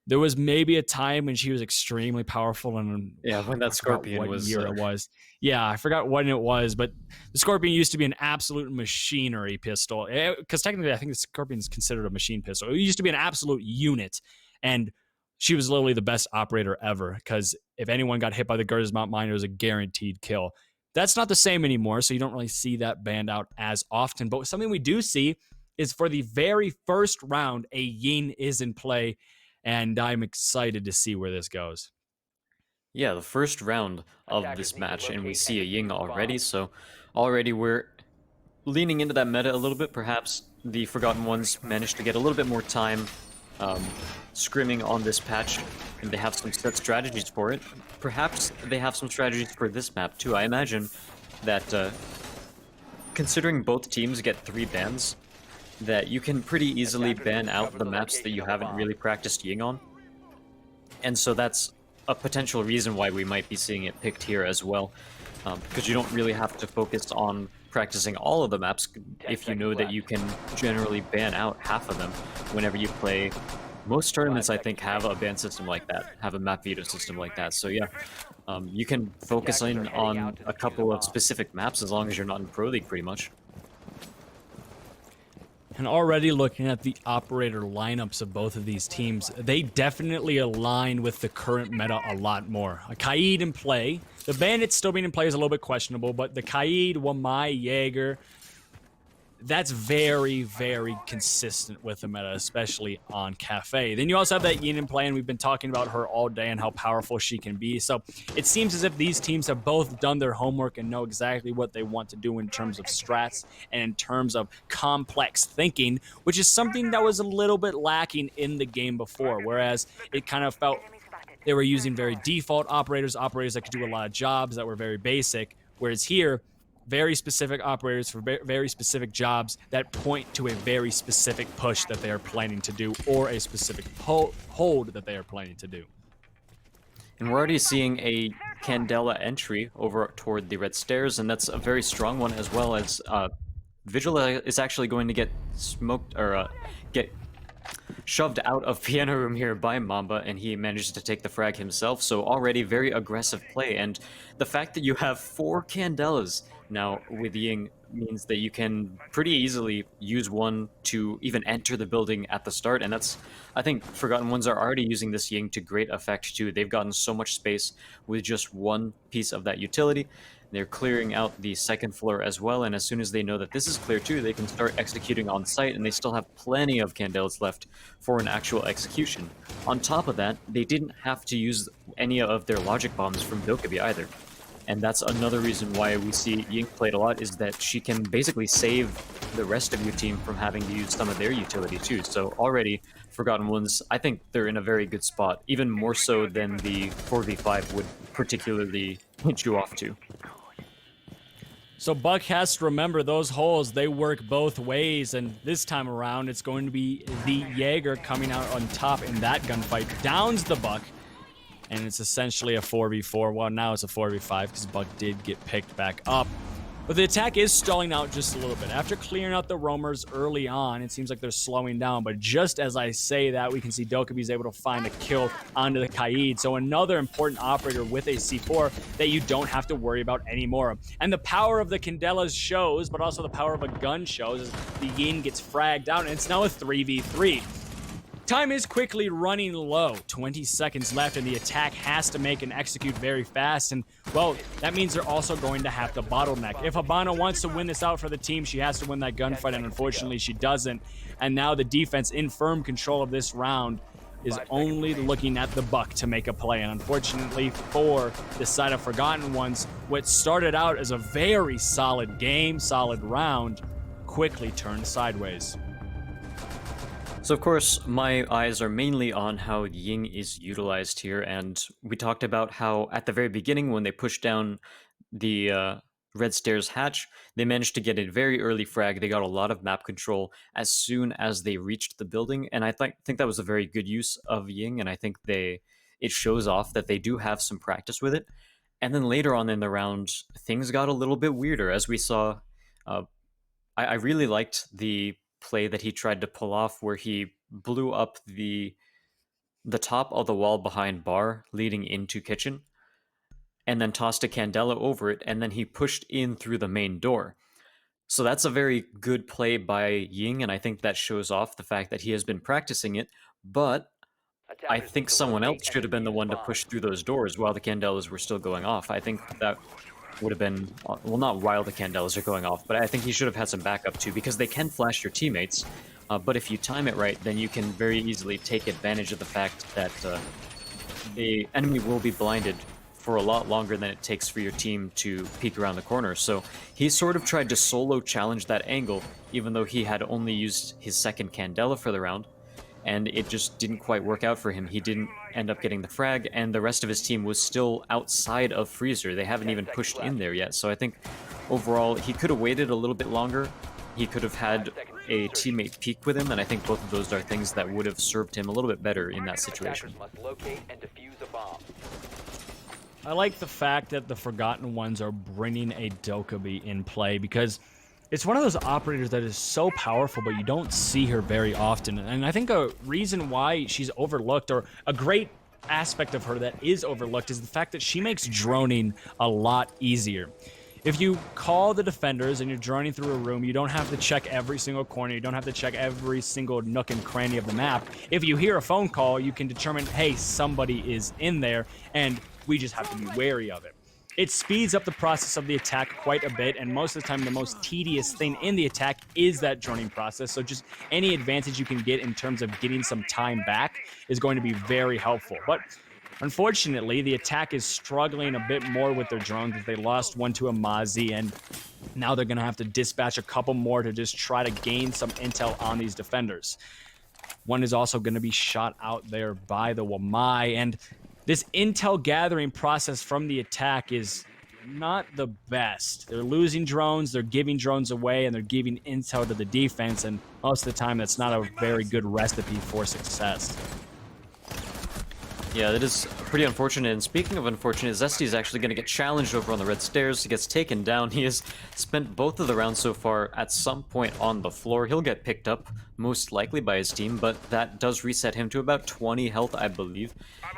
There was maybe a time when she was extremely powerful, and when that Scorpion was year it was. Yeah, I forgot when it was, but the Scorpion used to be an absolute machinery pistol. Because technically, I think the Scorpion is considered a machine pistol. It used to be an absolute unit, and she was literally the best operator ever. Because if anyone got hit by the Gerda's Mount Mine, it was a guaranteed kill. That's not the same anymore, so you don't really see that banned out as often. But something we do see is for the very first round, a Yin is in play. And I'm excited to see where this goes. Yeah, the first round of this match, and we see a Ying already, so already we're leaning into that meta a little bit. Perhaps the Forgotten Ones managed to get a little bit more time scrimming on this patch, and they have some set strategies for it. Perhaps they have some strategies for this map too. I imagine that considering both teams get 3 bans, that you can pretty easily ban out the maps that you haven't really practiced Ying on. And so that's a potential reason why we might be seeing it picked here as well. Because you don't really have to focus on practicing all of the maps if you know that you can generally ban out half of them whenever you play. Most tournaments, I think, have a ban system like that, have a map veto system like that. So yeah, you can focus in on a couple of specific maps as long as you're not in Pro League pretty much. And already looking at the operator lineups of both of these teams, they definitely align with the current meta a lot more. A Kaid in play. The Bandits still being in play is a little bit questionable, but the Kaid, Wamai, Jaeger, that's very, very consistent with the meta, especially on Cafe. Then you also have that Yin in play, and we've been talking about her all day and how powerful she can be. So it seems as if these teams have both done their homework and know exactly what they want to do in terms of strats and in terms of complex thinking, which is something that was a little bit lacking in the game before, whereas it kind of felt they were using very default operators that could do a lot of jobs that were very basic, whereas here, very specific operators for very specific jobs that point to a very specific push that they are planning to do or a specific hold that they are planning to do. And we're already seeing a Candela entry over toward the red stairs, and that's a very strong one, as well as Vigil is actually going to get smoked or get shoved out of piano room here by Mamba, and he manages to take the frag himself. So already very aggressive play, and the fact that you have 4 Candelas now with Ying means that you can pretty easily use one to even enter the building at the start, and that's, I think, Forgotten Ones are already using this Ying to great effect too. They've gotten so much space with just one piece of that utility. They're clearing out the 2nd floor as well, and as soon as they know that this is clear too, they can start executing on site, and they still have plenty of Candelas left for an actual execution. On top of that, they didn't have to use any of their logic bombs from Dokkaebi either. And that's another reason why we see Ying played a lot, is that she can basically save the rest of your team from having to use some of their utility too. So already, Forgotten Ones, I think they're in a very good spot, even more so than the 4v5 would particularly hint you off to. So Buck has to remember those holes, they work both ways, and this time around it's going to be the Jaeger coming out on top in that gunfight, downs the Buck, and it's essentially a 4v4. Well, now it's a 4v5 because Buck did get picked back up. But the attack is stalling out just a little bit. After clearing out the roamers early on, it seems like they're slowing down. But just as I say that, we can see Dokkaebi is able to find a kill onto the Kaid. So another important operator with a C4 that you don't have to worry about anymore. And the power of the Candelas shows, but also the power of a gun shows as the Yin gets fragged out, and it's now a 3v3. Time is quickly running low. 20 seconds left, and the attack has to make and execute very fast. And, well, that means they're also going to have to bottleneck. If Habana wants to win this out for the team, she has to win that gunfight, and unfortunately she doesn't. And now the defense in firm control of this round is only looking at the buck to make a play. And unfortunately for the side of Forgotten Ones, what started out as a very solid game, solid round, quickly turned sideways. So of course, my eyes are mainly on how Ying is utilized here, and we talked about how at the very beginning when they pushed down the Red Stairs hatch, they managed to get a very early frag. They got a lot of map control as soon as they reached the building, and I think that was a very good use of Ying, and I think it shows off that they do have some practice with it. And then later on in the round, things got a little bit weirder, as we saw. I really liked the play that he tried to pull off where he blew up the top of the wall behind bar leading into kitchen and then tossed a candela over it, and then he pushed in through the main door. So that's a very good play by Ying, and I think that shows off the fact that he has been practicing it, but I think someone else should have been the one to push through those doors while the candelas were still going off. I think that would have been, well, not while the candelas are going off, but I think he should have had some backup too, because they can flash your teammates, but if you time it right, then you can very easily take advantage of the fact that the enemy will be blinded for a lot longer than it takes for your team to peek around the corner. So he sort of tried to solo challenge that angle, even though he had only used his second candela for the round, and it just didn't quite work out for him. He didn't end up getting the frag, and the rest of his team was still outside of Freezer. They haven't even pushed in there yet, so I think overall he could have waited a little bit longer. He could have had a teammate peek with him, and I think both of those are things that would have served him a little bit better in that situation. Must locate and defuse a bomb. I like the fact that the Forgotten Ones are bringing a Dokkaebi in play, because it's one of those operators that is so powerful, but you don't see her very often. And I think a reason why she's overlooked, or a great aspect of her that is overlooked, is the fact that she makes droning a lot easier. If you call the defenders and you're droning through a room, you don't have to check every single corner, you don't have to check every single nook and cranny of the map. If you hear a phone call, you can determine, hey, somebody is in there, and we just have to be wary of it. It speeds up the process of the attack quite a bit, and most of the time the most tedious thing in the attack is that droning process, so just any advantage you can get in terms of getting some time back is going to be very helpful. But unfortunately, the attack is struggling a bit more with their drones, as they lost one to Amazi, and now they're going to have to dispatch a couple more to just try to gain some intel on these defenders. One is also going to be shot out there by the Wamai, and this intel gathering process from the attack is not the best. They're losing drones, they're giving drones away, and they're giving intel to the defense, and most of the time that's not a very good recipe for success. Yeah, that is pretty unfortunate. And speaking of unfortunate, Zesty is actually going to get challenged over on the red stairs. He gets taken down. He has spent both of the rounds so far at some point on the floor. He'll get picked up, most likely by his team, but that does reset him to about 20 health, I believe.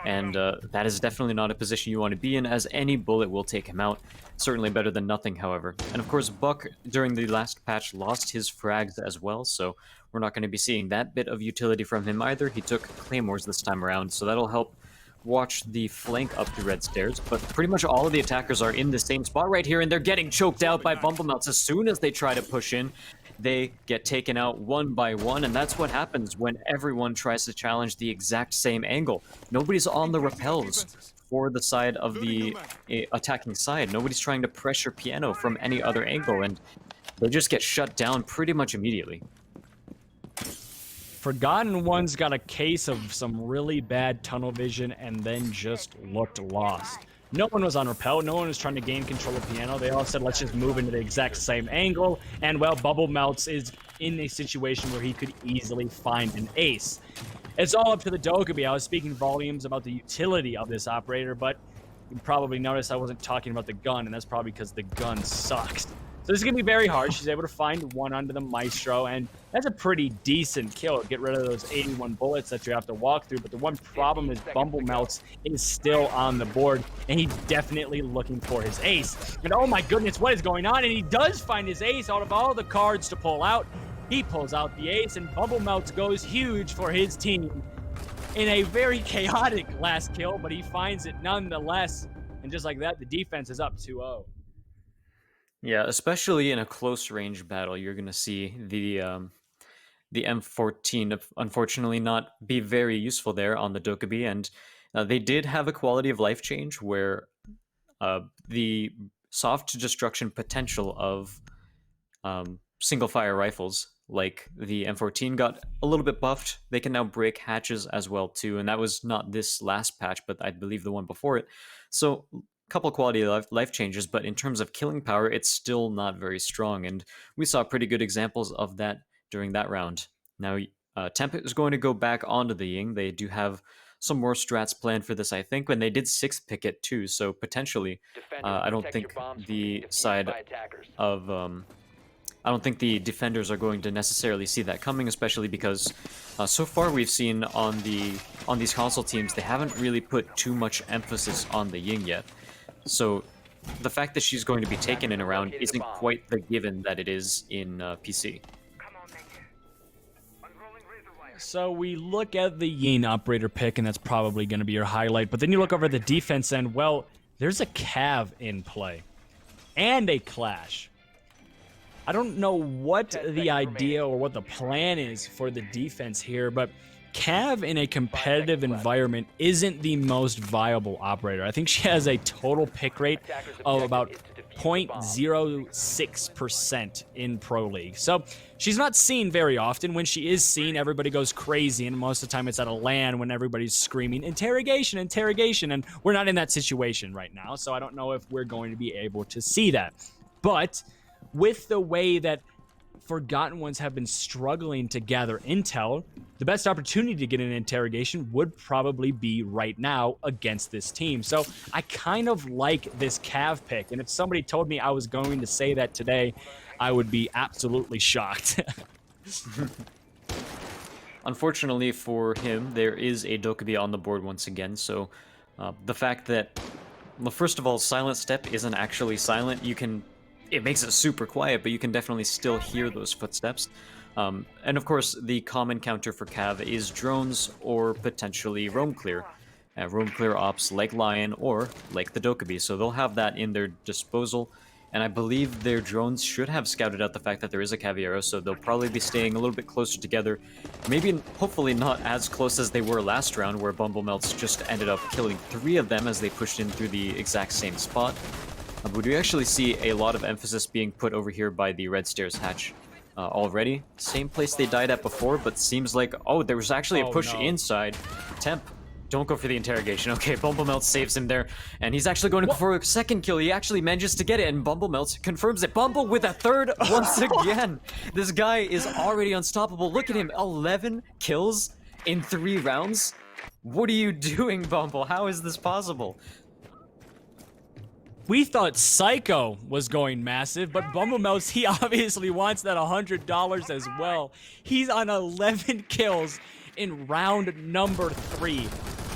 And that is definitely not a position you want to be in, as any bullet will take him out. Certainly better than nothing, however. And of course, Buck, during the last patch, lost his frags as well, so we're not going to be seeing that bit of utility from him either. He took Claymores this time around, so that'll help watch the flank up the red stairs, but pretty much all of the attackers are in the same spot right here, and they're getting choked out by Bumblemelts. As soon as they try to push in, they get taken out one by one, and that's what happens when everyone tries to challenge the exact same angle. Nobody's on the rappels for the side of the attacking side. Nobody's trying to pressure Piano from any other angle, and they just get shut down pretty much immediately. Forgotten Ones got a case of some really bad tunnel vision and then just looked lost. No one was on rappel, no one was trying to gain control of Piano. They all said, let's just move into the exact same angle, and well, Bumblemelts is in a situation where he could easily find an ace. It's all up to the Dokkaebi. I was speaking volumes about the utility of this operator, but you probably noticed I wasn't talking about the gun, and that's probably because the gun sucks. So this is going to be very hard. She's able to find one under the Maestro, and that's a pretty decent kill. Get rid of those 81 bullets that you have to walk through, but the one problem is Bumble Melts is still on the board, and he's definitely looking for his ace. And oh my goodness, what is going on? And he does find his ace out of all the cards to pull out. He pulls out the ace, and Bumble Melts goes huge for his team in a very chaotic last kill, but he finds it nonetheless. And just like that, the defense is up 2-0. Yeah, especially in a close range battle, you're gonna see the M14 unfortunately not be very useful there on the Dokkaebi, and they did have a quality of life change where the soft destruction potential of single fire rifles like the M14 got a little bit buffed. They can now break hatches as well too, and that was not this last patch, but I believe the one before it. So couple quality of life changes, but in terms of killing power, it's still not very strong, and we saw pretty good examples of that during that round. Now, Temp is going to go back onto the Ying. They do have some more strats planned for this, I think, and they did 6th pick it too, so potentially, I don't think the side of... I don't think the defenders are going to necessarily see that coming, especially because so far we've seen on these console teams, they haven't really put too much emphasis on the Ying yet. So the fact that she's going to be taken in a round isn't quite the given that it is in PC. So we look at the Yin operator pick, and that's probably going to be your highlight. But then you look over the defense end, well, there's a Cav in play. And a Clash. I don't know what the idea or what the plan is for the defense here, but Cav in a competitive environment isn't the most viable operator. I think she has a total pick rate of about 0.06% in Pro League. So she's not seen very often. When she is seen, everybody goes crazy, and most of the time it's at a LAN when everybody's screaming, interrogation, interrogation, and we're not in that situation right now, so I don't know if we're going to be able to see that. But with the way that Forgotten Ones have been struggling to gather intel, the best opportunity to get an interrogation would probably be right now against this team. So I kind of like this Cav pick, and if somebody told me I was going to say that today, I would be absolutely shocked. Unfortunately for him, there is a Dokkaebi on the board once again, so the fact that, well, first of all, Silent Step isn't actually silent. It makes it super quiet, but you can definitely still hear those footsteps. And of course, the common counter for Cav is drones or potentially roam clear. Roam clear ops like Lion or like the Dokkaebi, so they'll have that in their disposal. And I believe their drones should have scouted out the fact that there is a Caviero, so they'll probably be staying a little bit closer together. Maybe, hopefully not as close as they were last round, where Bumble Melts just ended up killing 3 of them as they pushed in through the exact same spot. But we actually see a lot of emphasis being put over here by the Red Stairs hatch already. Same place they died at before, but seems like... Oh, there was actually a push inside. Temp, don't go for the interrogation. Okay, Bumble Melts saves him there, and he's actually going to go for a second kill. He actually manages to get it, and Bumble Melts confirms it. Bumble with a 3rd once again. This guy is already unstoppable. Look at him, 11 kills in 3 rounds. What are you doing, Bumble? How is this possible? We thought Psycho was going massive, but Bumble Melts, he obviously wants that $100 as well. He's on 11 kills in round number 3.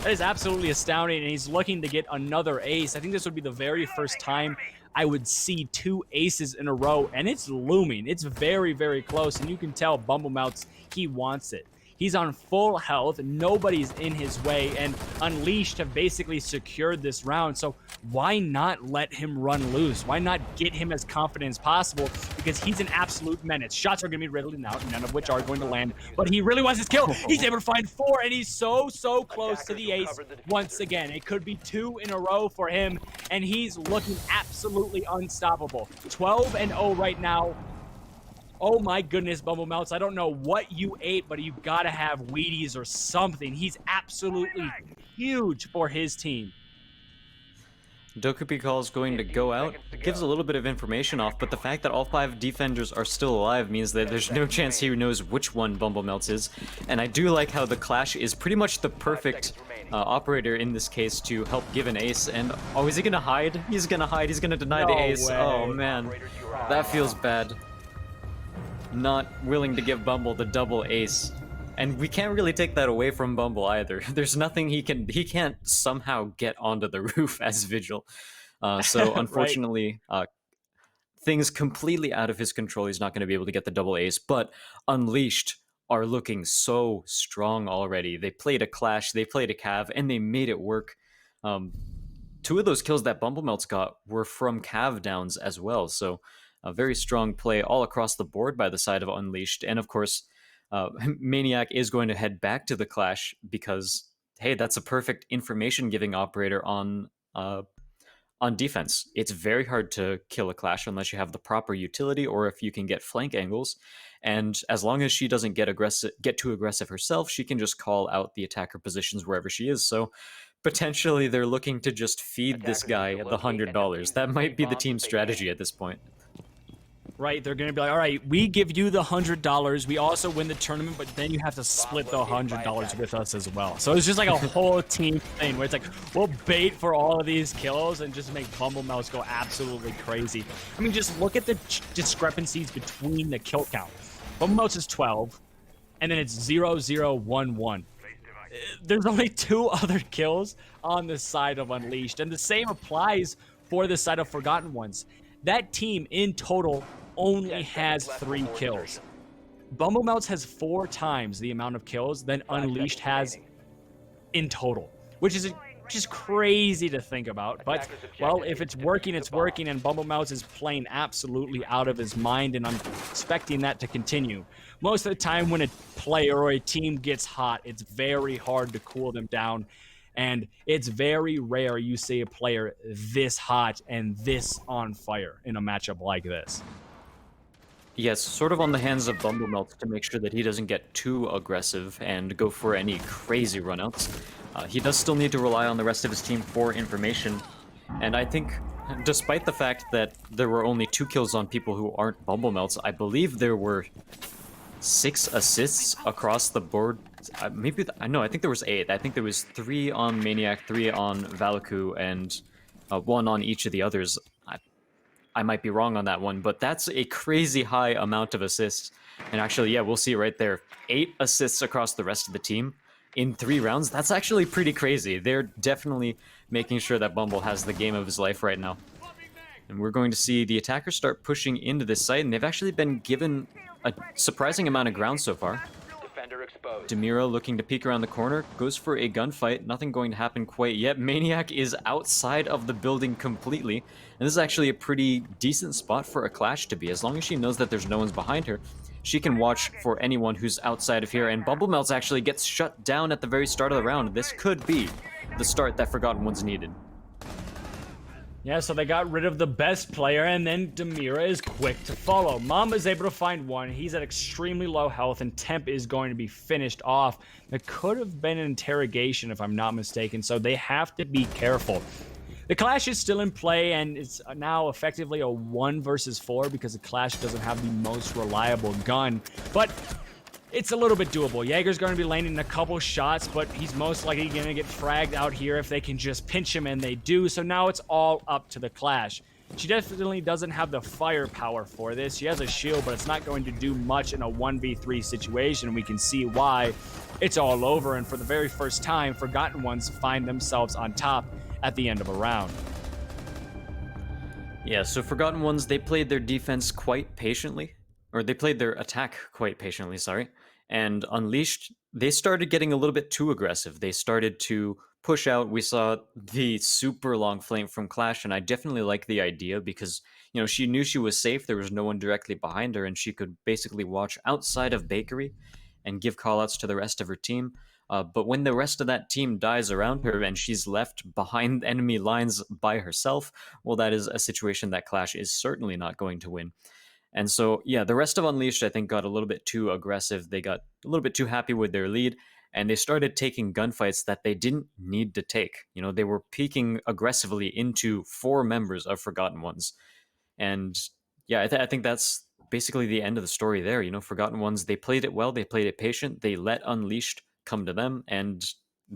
That is absolutely astounding, and he's looking to get another ace. I think this would be the very first time I would see 2 aces in a row, and it's looming. It's very, very close, and you can tell Bumble Melts, he wants it. He's on full health, nobody's in his way, and Unleashed have basically secured this round, so why not let him run loose? Why not get him as confident as possible? Because he's an absolute menace. Shots are going to be riddling out, none of which are going to land, but he really wants his kill. He's able to find 4, and he's so close to the ace once again. It could be 2 in a row for him, and he's looking absolutely unstoppable. 12-0 right now. Oh my goodness, Bumble Melts. I don't know what you ate, but you've got to have Wheaties or something. He's absolutely huge for his team. Dokkaebi Call is going to go out. Gives a little bit of information off, but the fact that all 5 defenders are still alive means that there's no chance he knows which one Bumble Melts is. And I do like how the Clash is pretty much the perfect operator in this case to help give an ace. And oh, is he gonna hide? He's gonna hide. He's gonna deny the No ace. Oh way. man, Operators, you are that feels bad. Not willing to give Bumble the double ace. And we can't really take that away from Bumble either. There's nothing he can't somehow get onto the roof as Vigil. So Right. unfortunately, things completely out of his control. He's not going to be able to get the double ace. But Unleashed are looking so strong already. They played a Clash, they played a Cav, and they made it work. Two of those kills that Bumblemelts got were from Cav downs as well. So a very strong play all across the board by the side of Unleashed. And of course, Maniac is going to head back to the Clash because, hey, that's a perfect information giving operator on defense. It's very hard to kill a Clash unless you have the proper utility or if you can get flank angles. And as long as she doesn't get too aggressive herself, she can just call out the attacker positions wherever she is. So potentially they're looking to just feed this guy the $100. That might be the team's strategy at this point. Right, they're gonna be like, all right, we give you the $100. We also win the tournament, but then you have to split the $100 with us as well. So it's just like a whole team thing where it's like we'll bait for all of these kills and just make Bumblemelts go absolutely crazy. I mean, just look at the discrepancies between the kill count. Bumblemelts is 12, and then it's 0, 0, 1, 1. There's only 2 other kills on the side of Unleashed, and the same applies for the side of Forgotten Ones. That team in total only has 3 kills. Bumblemelts has 4 times the amount of kills than Unleashed has in total, which is just crazy to think about. But, well, if it's working, it's working, and Bumblemelts is playing absolutely out of his mind, and I'm expecting that to continue. Most of the time when a player or a team gets hot, it's very hard to cool them down. And it's very rare you see a player this hot and this on fire in a matchup like this. Yes, sort of on the hands of Bumblemelts to make sure that he doesn't get too aggressive and go for any crazy runouts. He does still need to rely on the rest of his team for information. And I think, despite the fact that there were only 2 kills on people who aren't Bumblemelts, I believe there were 6 assists across the board. I think there was 8. I think there was 3 on Maniac, 3 on Valaku, and 1 on each of the others. I might be wrong on that one, but that's a crazy high amount of assists. And actually, yeah, we'll see right there. 8 assists across the rest of the team in 3 rounds. That's actually pretty crazy. They're definitely making sure that Bumble has the game of his life right now. And we're going to see the attackers start pushing into this site, and they've actually been given a surprising amount of ground so far. Defender exposed. Demira looking to peek around the corner, goes for a gunfight. Nothing going to happen quite yet. Maniac is outside of the building completely, and this is actually a pretty decent spot for a Clash to be. As long as she knows that there's no one's behind her, she can watch for anyone who's outside of here, and Bumblemelts actually gets shut down at the very start of the round. This could be the start that Forgotten Ones needed. Yeah, so they got rid of the best player, and then Demira is quick to follow. Mama's able to find one. He's at extremely low health, and Temp is going to be finished off. That could have been an interrogation, if I'm not mistaken, so they have to be careful. The Clash is still in play, and it's now effectively a 1 versus 4 because the Clash doesn't have the most reliable gun, but it's a little bit doable. Jaeger's going to be landing a couple shots, but he's most likely going to get fragged out here if they can just pinch him, and they do. So now it's all up to the Clash. She definitely doesn't have the firepower for this. She has a shield, but it's not going to do much in a 1v3 situation. We can see why. It's all over, and for the very first time, Forgotten Ones find themselves on top at the end of a round. Yeah, so Forgotten Ones, they played their defense quite patiently. Or they played their attack quite patiently, sorry. And Unleashed, they started getting a little bit too aggressive. They started to push out. We saw the super long flank from Clash, and I definitely like the idea because, you know, she knew she was safe. There was no one directly behind her, and she could basically watch outside of Bakery and give callouts to the rest of her team. But when the rest of that team dies around her and she's left behind enemy lines by herself, well, that is a situation that Clash is certainly not going to win. And so, yeah, the rest of Unleashed, I think, got a little bit too aggressive. They got a little bit too happy with their lead, and they started taking gunfights that they didn't need to take. You know, they were peeking aggressively into 4 members of Forgotten Ones. And yeah, I think that's basically the end of the story there. You know, Forgotten Ones, they played it well, they played it patient, they let Unleashed come to them, and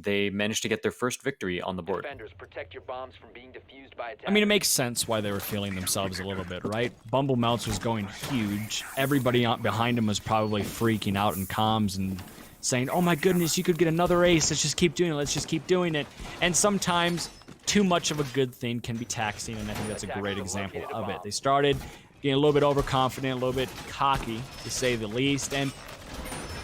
they managed to get their first victory on the board. Defenders, protect your bombs from being defused by attackers. I mean, it makes sense why they were feeling themselves a little bit, right? Bumble Melts was going huge. Everybody behind him was probably freaking out in comms and saying, oh my goodness, you could get another ace. Let's just keep doing it. Let's just keep doing it. And sometimes too much of a good thing can be taxing, and I think that's a great example of it. They started getting a little bit overconfident, a little bit cocky, to say the least, and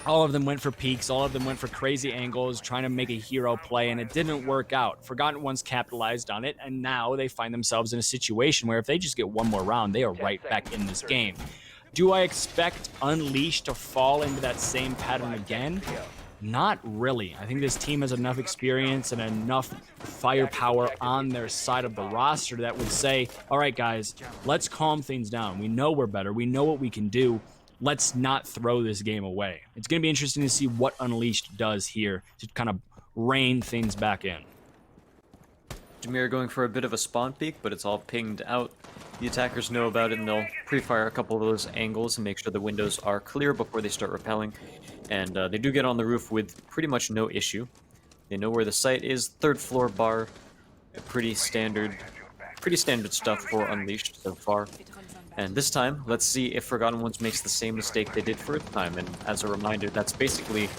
all of them went for peaks, all of them went for crazy angles, trying to make a hero play, and it didn't work out. Forgotten Ones capitalized on it, and now they find themselves in a situation where if they just get one more round, they are right back in this game. Do I expect Unleashed to fall into that same pattern again? Not really. I think this team has enough experience and enough firepower on their side of the roster that would say, all right, guys, let's calm things down. We know we're better. We know what we can do. Let's not throw this game away. It's going to be interesting to see what Unleashed does here to kind of rein things back in. Dimir going for a bit of a spawn peek, but it's all pinged out. The attackers know about it, and they'll pre-fire a couple of those angles and make sure the windows are clear before they start repelling. And they do get on the roof with pretty much no issue. They know where the site is. Third floor bar. Pretty standard stuff for Unleashed so far. And this time, let's see if Forgotten Ones makes the same mistake they did first time. And as a reminder, that's basically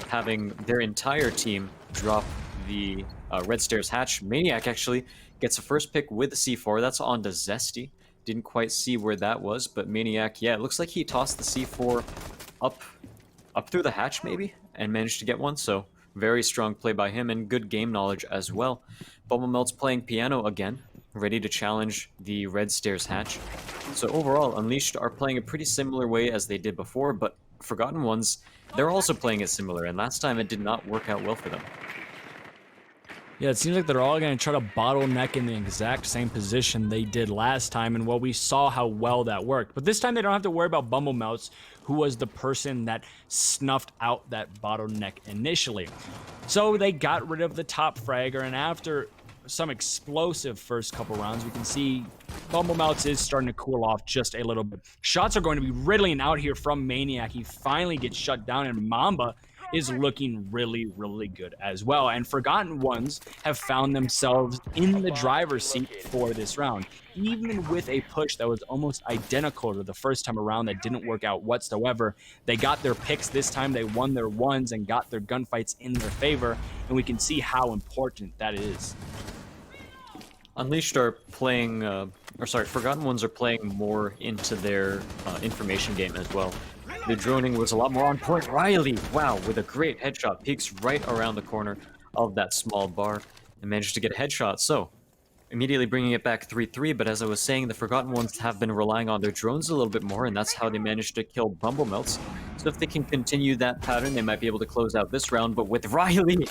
having their entire team drop the Red Stairs hatch. Maniac actually gets a first pick with the C4. That's on to Zesty. Didn't quite see where that was, but Maniac, yeah, it looks like he tossed the C4 up through the hatch maybe, and managed to get one. So very strong play by him and good game knowledge as well. Bubble Melt's playing piano again, ready to challenge the Red Stairs hatch. So overall, Unleashed are playing a pretty similar way as they did before, but Forgotten Ones, they're also playing it similar, and last time it did not work out well for them. Yeah, it seems like they're all going to try to bottleneck in the exact same position they did last time, and well, we saw how well that worked. But this time they don't have to worry about Bumble Melts, who was the person that snuffed out that bottleneck initially. So they got rid of the top fragger, and after some explosive first couple rounds, we can see Bumble Melts is starting to cool off just a little bit. Shots are going to be riddling out here from Maniac. He finally gets shut down, and Mamba is looking really, really good as well. And Forgotten Ones have found themselves in the driver's seat for this round. Even with a push that was almost identical to the first time around that didn't work out whatsoever, they got their picks this time, they won their ones and got their gunfights in their favor, and we can see how important that is. Unleashed are playing, Forgotten Ones are playing more into their information game as well. The droning was a lot more on point. Riley, wow, with a great headshot, peeks right around the corner of that small bar and managed to get a headshot. So, immediately bringing it back 3-3, but as I was saying, the Forgotten Ones have been relying on their drones a little bit more, and that's how they managed to kill Bumble Melts. So if they can continue that pattern, they might be able to close out this round, but with Riley,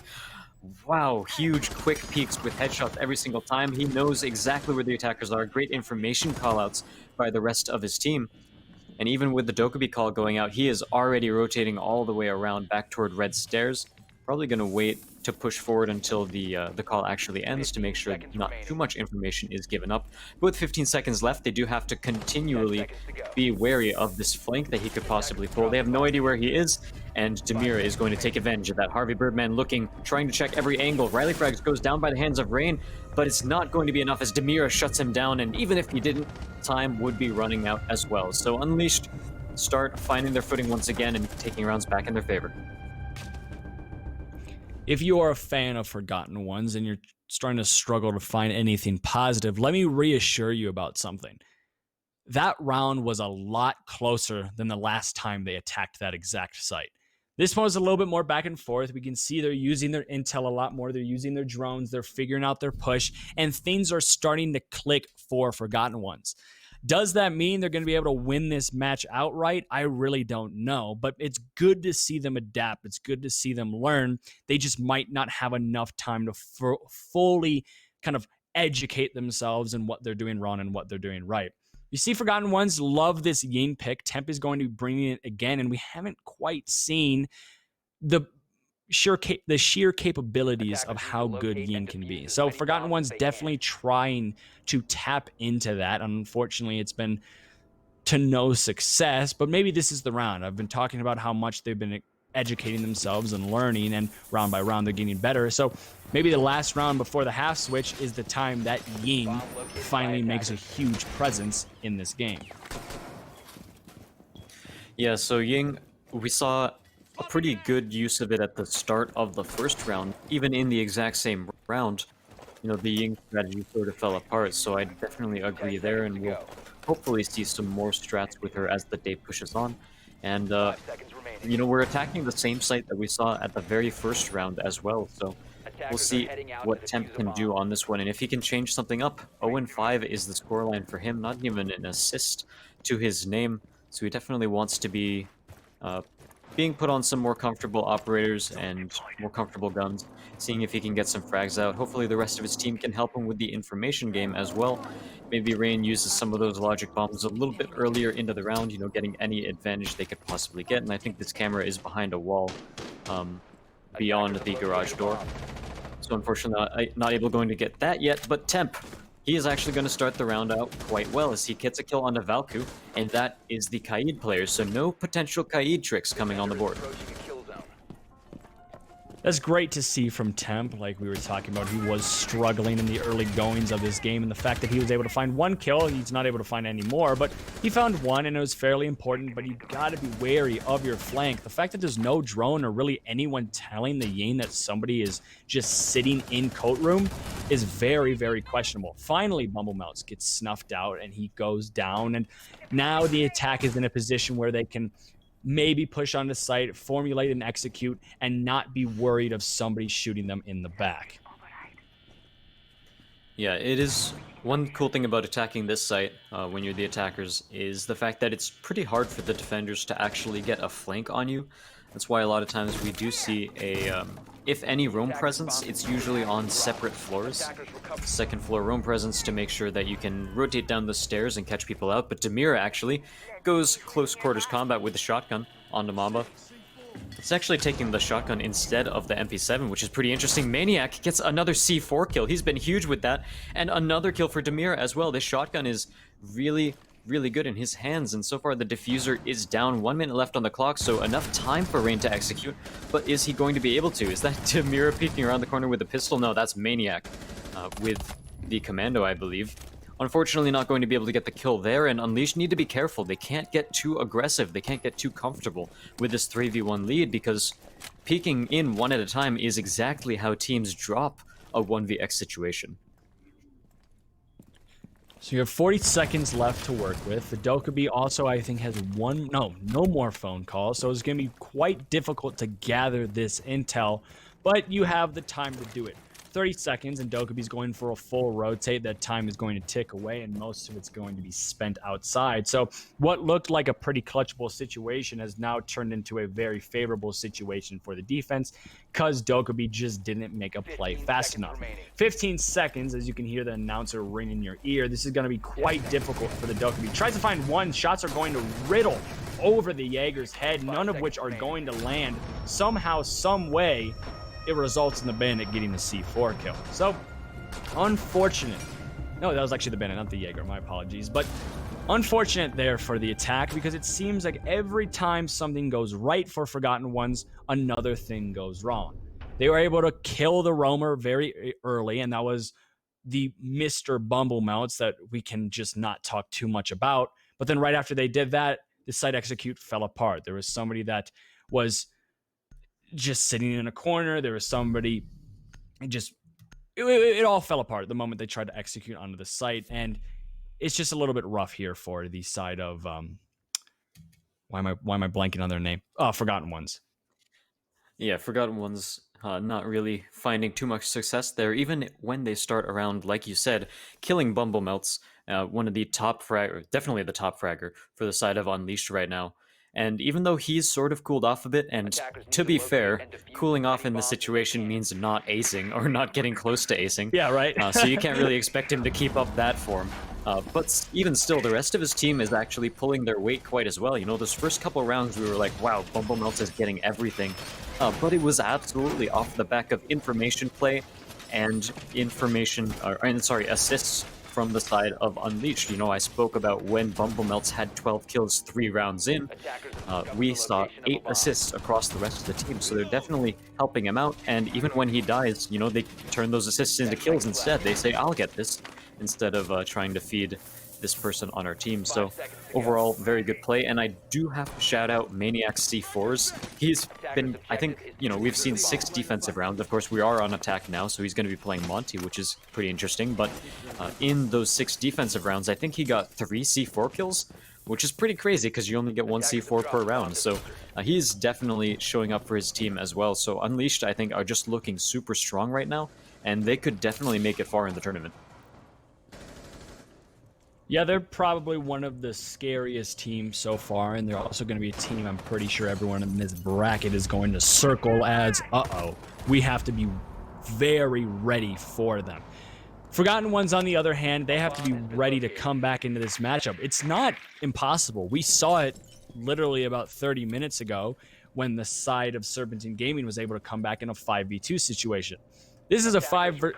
wow, huge quick peeks with headshots every single time. He knows exactly where the attackers are. Great information callouts by the rest of his team. And even with the Dokkaebi call going out, he is already rotating all the way around back toward Red Stairs. Probably going to wait to push forward until the call actually ends to make sure not too much information is given up. But with 15 seconds left, they do have to continually be wary of this flank that he could possibly pull. They have no idea where he is, and Demira is going to take advantage of that. Harvey Birdman looking, trying to check every angle. Riley Frags goes down by the hands of Rain, but it's not going to be enough as Demira shuts him down, and even if he didn't, time would be running out as well. So Unleashed start finding their footing once again and taking rounds back in their favor. If you are a fan of Forgotten Ones and you're starting to struggle to find anything positive, let me reassure you about something. That round was a lot closer than the last time they attacked that exact site. This one was a little bit more back and forth. We can see they're using their intel a lot more. They're using their drones. They're figuring out their push, and things are starting to click for Forgotten Ones. Does that mean they're going to be able to win this match outright? I really don't know, but it's good to see them adapt. It's good to see them learn. They just might not have enough time to fully kind of educate themselves in what they're doing wrong and what they're doing right. You see, Forgotten Ones love this Yin pick. Temp is going to be bringing it again, and we haven't quite seen the sheer capabilities of how good Yin can be. So Forgotten One's definitely trying to tap into that. Unfortunately, it's been to no success, but maybe this is the round. I've been talking about how much they've been educating themselves and learning, and round by round they're getting better. So maybe the last round before the half switch is the time that Ying finally makes a huge presence in this game. Yeah, so Ying, we saw a pretty good use of it at the start of the first round. Even in the exact same round, you know, the Ying strategy sort of fell apart, so I definitely agree there, and we'll hopefully see some more strats with her as the day pushes on. And, 5 seconds remaining. you know, we're attacking the same site that we saw at the very first round as well, so we'll Attackers are see heading out what to Temp defuse a can bomb. do on this one, and if he can change something up. 0-5 is the scoreline for him, not even an assist to his name, so he definitely wants to be being put on some more comfortable operators and more comfortable guns, seeing if he can get some frags out. Hopefully the rest of his team can help him with the information game as well. Maybe Rain uses some of those logic bombs a little bit earlier into the round, you know, getting any advantage they could possibly get, and I think this camera is behind a wall beyond the garage door. So unfortunately, not able going to get that yet, but Temp, he is actually going to start the round out quite well as he gets a kill onto Valku, and that is the Kaid player, so no potential Kaid tricks coming on the board. Approaching a kill zone. That's great to see from Temp. Like we were talking about, he was struggling in the early goings of this game, and the fact that he was able to find one kill, he's not able to find any more, but he found one, and it was fairly important. But you gotta be wary of your flank. The fact that there's no drone or really anyone telling the Ying that somebody is just sitting in coat room is very, very questionable. Finally, Bumblemelts gets snuffed out, and he goes down, and now the attack is in a position where they can maybe push on the site, formulate and execute, and not be worried of somebody shooting them in the back. Yeah, it is. One cool thing about attacking this site when you're the attackers is the fact that it's pretty hard for the defenders to actually get a flank on you. That's why a lot of times we do see a, if any roam presence, it's usually on separate floors. Second floor roam presence to make sure that you can rotate down the stairs and catch people out, but Demira actually goes close quarters combat with the shotgun onto Mamba. It's actually taking the shotgun instead of the MP7, which is pretty interesting. Maniac gets another C4 kill. He's been huge with that. And another kill for Demira as well. This shotgun is really, really good in his hands. And so far, the diffuser is down. 1 minute left on the clock, so enough time for Rain to execute. But is he going to be able to? Is that Demira peeking around the corner with a pistol? No, that's Maniac with the commando, I believe. Unfortunately, not going to be able to get the kill there, and Unleashed need to be careful. They can't get too aggressive. They can't get too comfortable with this 3v1 lead, because peeking in one at a time is exactly how teams drop a 1vx situation. So you have 40 seconds left to work with. The Dokkaebi also, I think, has no more phone calls, so it's going to be quite difficult to gather this intel, but you have the time to do it. 30 seconds, and Dokkaebi's going for a full rotate. That time is going to tick away, and most of it's going to be spent outside. So what looked like a pretty clutchable situation has now turned into a very favorable situation for the defense, because Dokkaebi just didn't make a play fast enough. 15 seconds, as you can hear the announcer ring in your ear. This is going to be quite difficult for the Dokkaebi. Tries to find one. Shots are going to riddle over the Jaeger's head, none of which are going to land. Somehow, some way, it results in the Bandit getting the C4 kill. So, unfortunate. No, that was actually the Bandit, not the Jaeger. My apologies. But unfortunate there for the attack, because it seems like every time something goes right for Forgotten Ones, another thing goes wrong. They were able to kill the roamer very early, and that was the Mr. Bumblemelts that we can just not talk too much about. But then right after they did that, the site execute fell apart. There was somebody that was just sitting in a corner. There was somebody just, it all fell apart the moment they tried to execute onto the site, and it's just a little bit rough here for the side of why am I blanking on their name? Forgotten Ones. Yeah, Forgotten Ones not really finding too much success there, even when they start around, like you said, killing Bumblemelts, one of the top definitely the top fragger for the side of Unleashed right now. And even though he's sort of cooled off a bit, and to be fair, cooling off in this situation means not acing, or not getting close to acing. Yeah, right. So you can't really expect him to keep up that form. But even still, the rest of his team is actually pulling their weight quite as well. You know, those first couple rounds we were like, wow, Bumblemelts is getting everything. But it was absolutely off the back of information play and assists from the side of Unleashed. You know, I spoke about when Bumblemelts had 12 kills 3 rounds in. We saw 8 assists across the rest of the team, so they're definitely helping him out. And even when he dies, you know, they turn those assists into kills instead. They say, I'll get this, instead of trying to feed this person on our team. So overall, very good play. And I do have to shout out Maniac's C4s. He's been, I think, you know, we've seen 6 defensive rounds. Of course, we are on attack now, so he's going to be playing Monty, which is pretty interesting. But in those 6 defensive rounds, I think he got 3 C4 kills, which is pretty crazy because you only get 1 C4 per round. So he's definitely showing up for his team as well. So Unleashed, I think, are just looking super strong right now, and they could definitely make it far in the tournament. Yeah, they're probably one of the scariest teams so far, and they're also going to be a team I'm pretty sure everyone in this bracket is going to circle as, we have to be very ready for them. Forgotten Ones, on the other hand, they have to be ready to come back into this matchup. It's not impossible. We saw it literally about 30 minutes ago when the side of Serpentine Gaming was able to come back in a 5v2 situation. This is a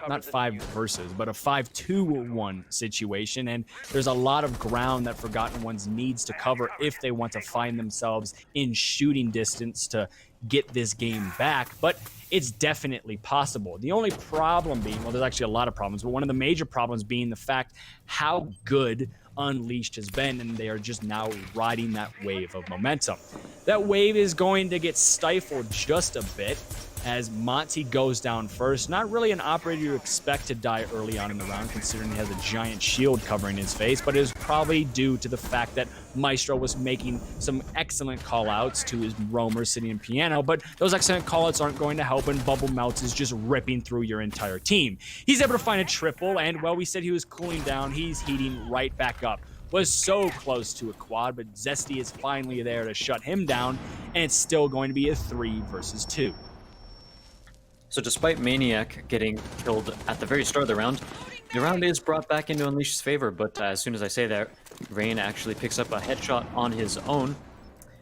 not 5 versus, but a 5-2-1 situation, and there's a lot of ground that Forgotten Ones needs to cover if they want to find themselves in shooting distance to get this game back, but it's definitely possible. The only problem being, well, there's actually a lot of problems, but one of the major problems being the fact how good Unleashed has been, and they are just now riding that wave of momentum. That wave is going to get stifled just a bit as Monty goes down first. Not really an operator you expect to die early on in the round, considering he has a giant shield covering his face, but it is probably due to the fact that Maestro was making some excellent call-outs to his roamer sitting in piano, but those excellent call-outs aren't going to help, and Bumblemelts is just ripping through your entire team. He's able to find a triple, and while we said he was cooling down, he's heating right back up. Was so close to a quad, but Zesty is finally there to shut him down, and it's still going to be a 3 versus 2. So despite Maniac getting killed at the very start of the round is brought back into Unleashed's favor, but as soon as I say that, Rain actually picks up a headshot on his own,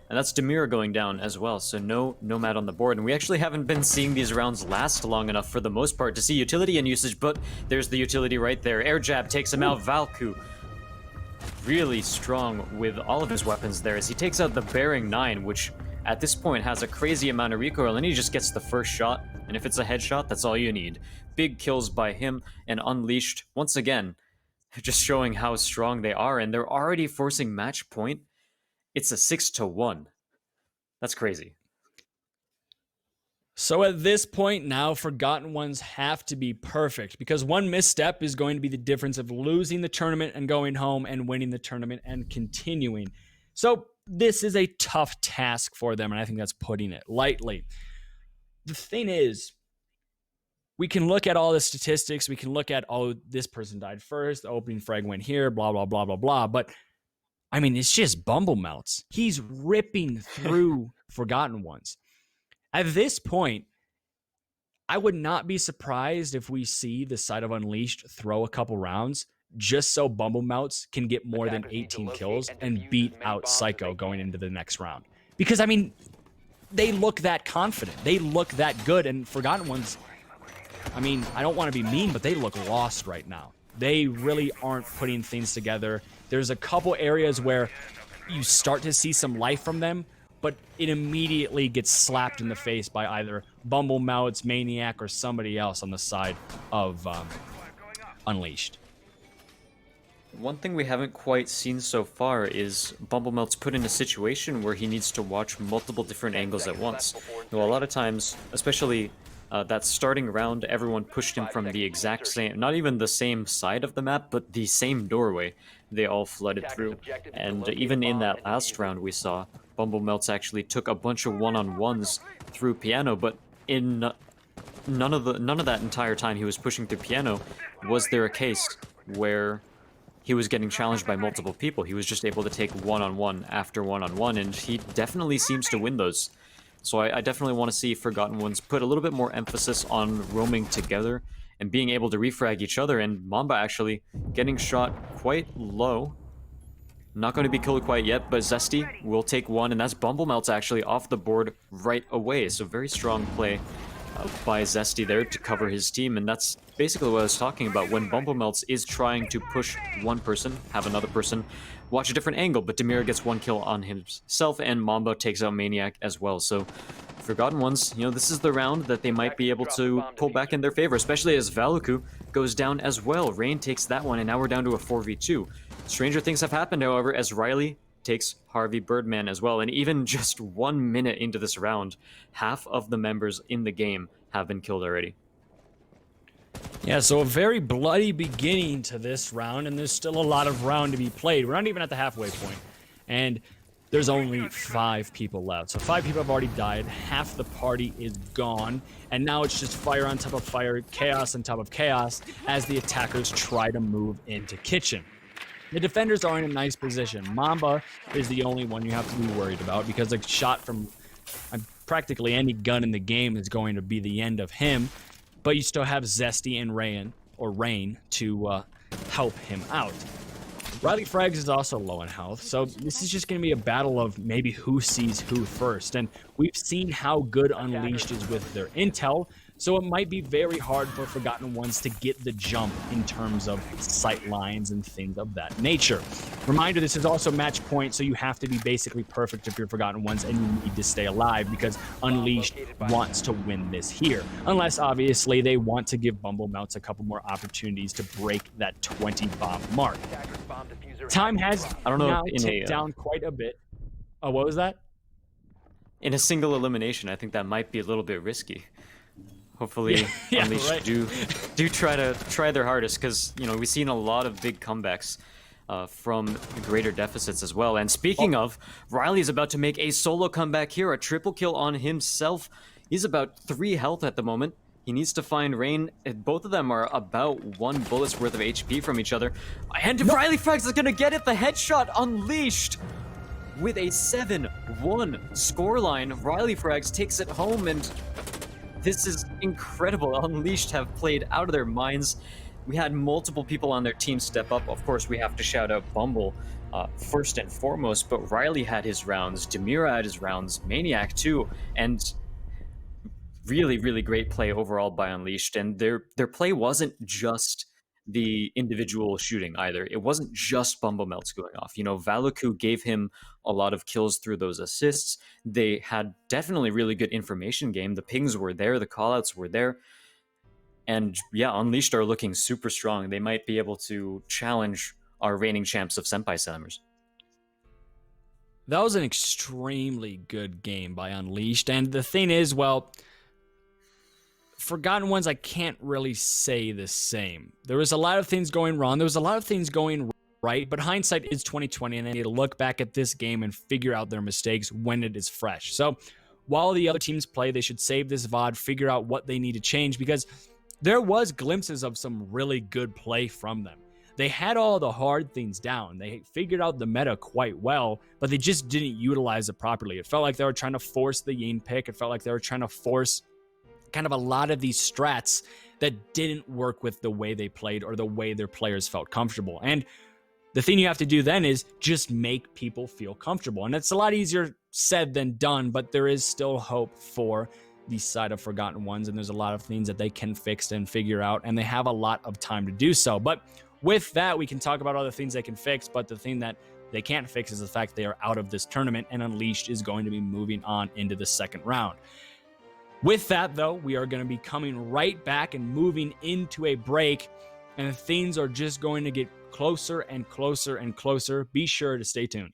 and that's Demir going down as well, so no Nomad on the board. And we actually haven't been seeing these rounds last long enough for the most part to see utility in usage, but there's the utility right there. Air jab takes him out. Valku really strong with all of his weapons there as he takes out the Bearing 9, which at this point has a crazy amount of recoil, and he just gets the first shot, and if it's a headshot, that's all you need. Big kills by him, and Unleashed, once again, just showing how strong they are, and they're already forcing match point. It's a 6-1. That's crazy. So at this point now, Forgotten Ones have to be perfect, because one misstep is going to be the difference of losing the tournament and going home, and winning the tournament and continuing. So this is a tough task for them, and I think that's putting it lightly. The thing is, we can look at all the statistics. We can look at, oh, this person died first, the opening frag went here, blah, blah, blah, blah, blah. But, I mean, it's just Bumblemelts. He's ripping through Forgotten Ones. At this point, I would not be surprised if we see the side of Unleashed throw a couple rounds just so Bumblemelts can get more than 18 kills and beat out Psycho going into the next round. Because, I mean, they look that confident. They look that good. And Forgotten Ones, I mean, I don't want to be mean, but they look lost right now. They really aren't putting things together. There's a couple areas where you start to see some life from them, but it immediately gets slapped in the face by either Bumblemelts, Maniac, or somebody else on the side of Unleashed. One thing we haven't quite seen so far is Bumblemelt's put in a situation where he needs to watch multiple different angles at once. Now, a lot of times, especially that starting round, everyone pushed him from the exact same, not even the same side of the map, but the same doorway. They all flooded through. And even in that last round we saw, Bumblemelts actually took a bunch of one-on-ones through Piano, but in none of that entire time he was pushing through Piano was there a case where he was getting challenged by multiple people. He was just able to take one-on-one after one-on-one, and he definitely seems to win those. So I definitely want to see Forgotten Ones put a little bit more emphasis on roaming together and being able to refrag each other, and Mamba actually getting shot quite low. Not going to be killed quite yet, but Zesty will take one, and that's Bumblemelts actually off the board right away. So very strong play by Zesty there to cover his team, and that's basically what I was talking about. When Bumblemelts is trying to push one person, have another person watch a different angle, but Demir gets one kill on himself, and Mamba takes out Maniac as well. So Forgotten Ones, this is the round that they might be able to pull back in their favor, especially as Valuku goes down as well. Rain takes that one, and now we're down to a 4v2. Stranger things have happened, however, as Riley takes Harvey Birdman as well, and even just 1 minute into this round, half of the members in the game have been killed already. Yeah, so a very bloody beginning to this round, and there's still a lot of round to be played. We're not even at the halfway point, and there's only 5 people left. So 5 people have already died, half the party is gone, and now it's just fire on top of fire, chaos on top of chaos, as the attackers try to move into kitchen. The defenders are in a nice position. Mamba is the only one you have to be worried about, because a shot from practically any gun in the game is going to be the end of him. But you still have Zesty and Rain to help him out. Riley Frags is also low in health, so this is just going to be a battle of maybe who sees who first. And we've seen how good Unleashed is with their intel, so it might be very hard for Forgotten Ones to get the jump in terms of sight lines and things of that nature. Reminder, this is also match point, so you have to be basically perfect if you're Forgotten Ones, and you need to stay alive, because Unleashed wants to win this here. Unless, obviously, they want to give Bumblemelts a couple more opportunities to break that 20 bomb mark. Time has now ticked down quite a bit. Oh, what was that? In a single elimination, I think that might be a little bit risky. Hopefully, Unleashed do try their hardest, because we've seen a lot of big comebacks from greater deficits as well. And speaking of, Riley's about to make a solo comeback here, a triple kill on himself. He's about 3 health at the moment. He needs to find Rain. Both of them are about 1 bullet's worth of HP from each other. And Riley Frags is gonna get it. The headshot Unleashed with a 7-1 scoreline. Riley Frags takes it home, and this is incredible. Unleashed have played out of their minds. We had multiple people on their team step up. Of course, we have to shout out Bumble first and foremost, but Riley had his rounds, Demira had his rounds, Maniac too, and really, really great play overall by Unleashed. And their play wasn't just the individual shooting either. It wasn't just Bumblemelts going off. Valuku gave him a lot of kills through those assists. They had definitely really good information game. The pings were there, the callouts were there. And yeah, Unleashed are looking super strong. They might be able to challenge our reigning champs of Senpai Slammers. That was an extremely good game by Unleashed. And the thing is, well, Forgotten Ones, I can't really say the same. There was a lot of things going wrong. There was a lot of things going right, but hindsight is 2020, and they need to look back at this game and figure out their mistakes when it is fresh. So while the other teams play, they should save this VOD, figure out what they need to change, because there was glimpses of some really good play from them. They had all the hard things down. They figured out the meta quite well, but they just didn't utilize it properly. It felt like they were trying to force the Yin pick. It felt like they were trying to force kind of a lot of these strats that didn't work with the way they played or the way their players felt comfortable. And the thing you have to do then is just make people feel comfortable. And it's a lot easier said than done, but there is still hope for the side of Forgotten Ones, and there's a lot of things that they can fix and figure out, and they have a lot of time to do so. But with that, we can talk about other things they can fix, but the thing that they can't fix is the fact they are out of this tournament, and Unleashed is going to be moving on into the second round. With that, though, we are going to be coming right back and moving into a break, and things are just going to get closer and closer and closer. Be sure to stay tuned.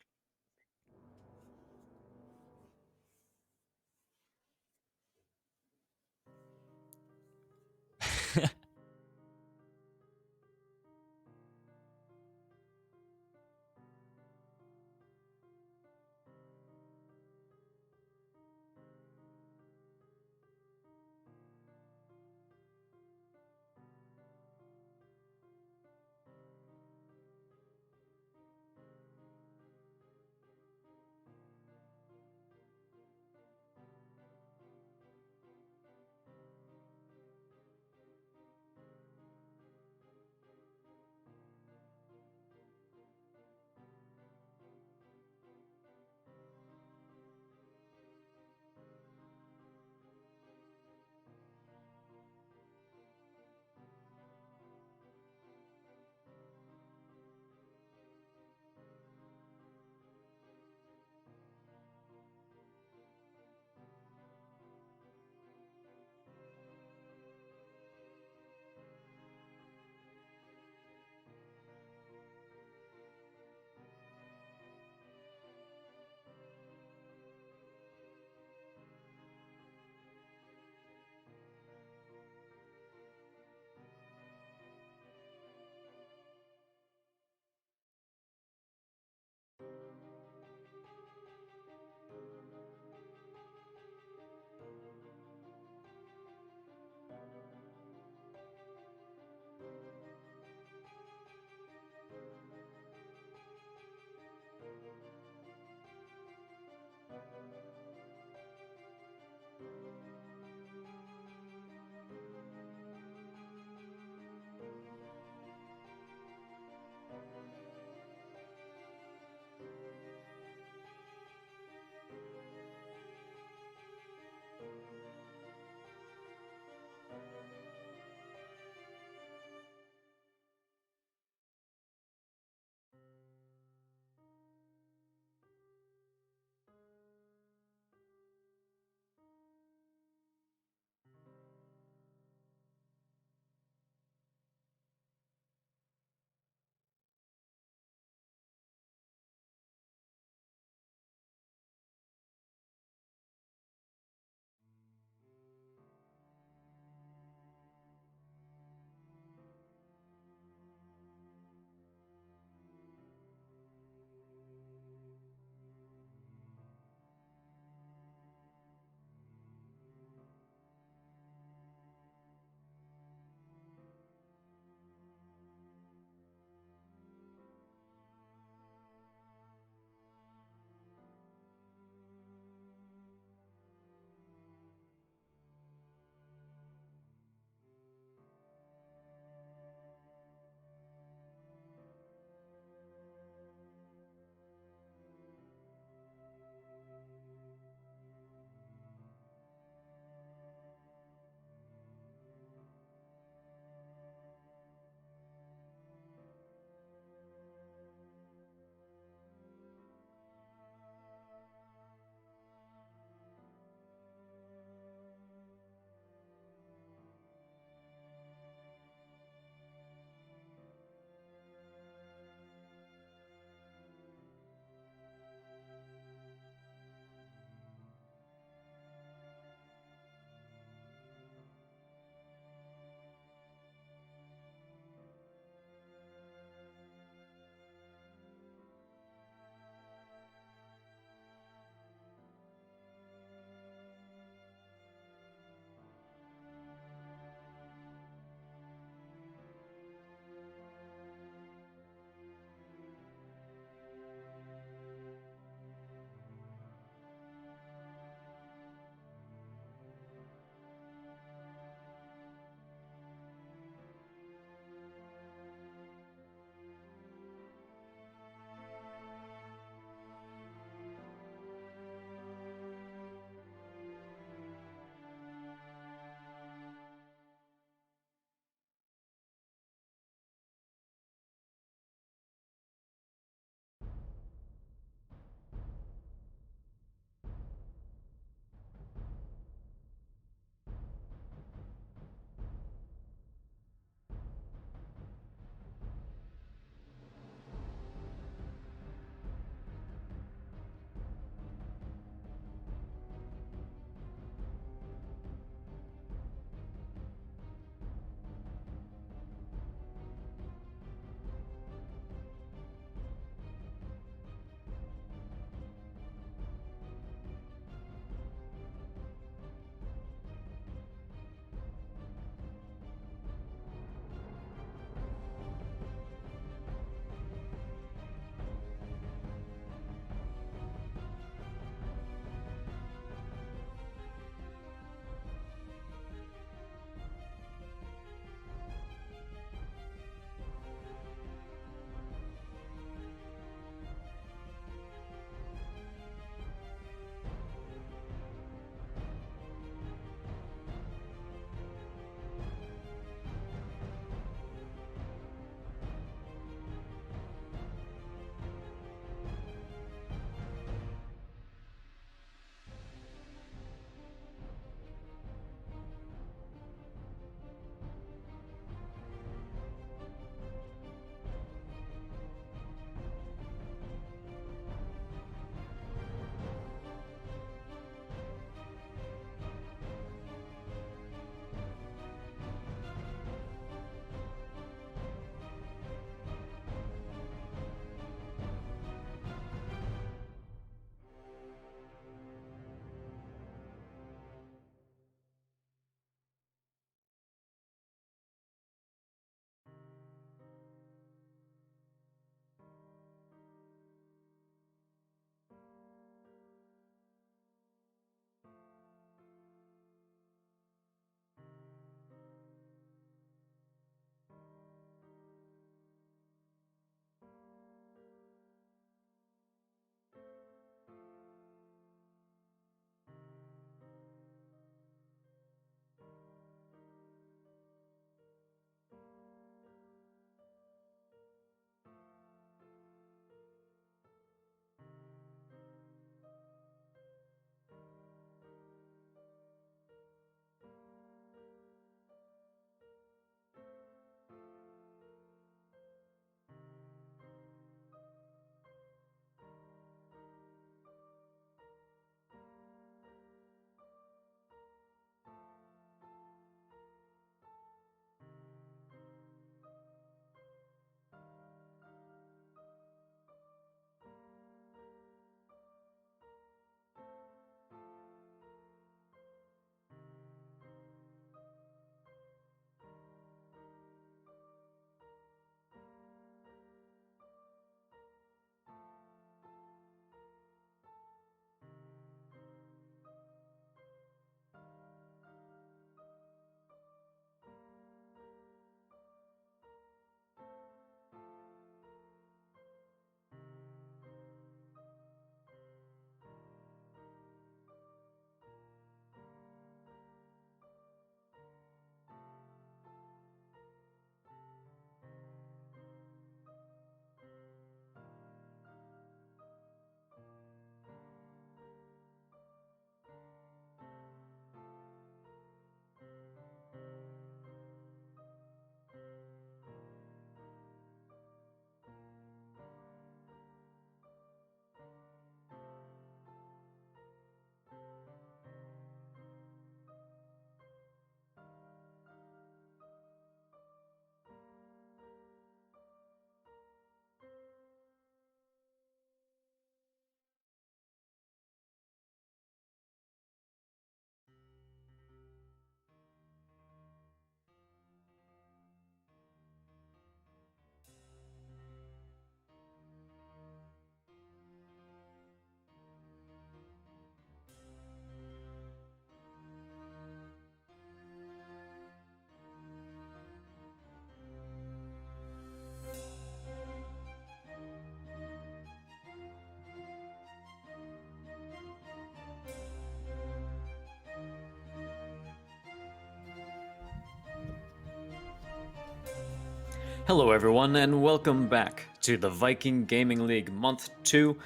Hello, everyone, and welcome back to the Viking Gaming League Month 2.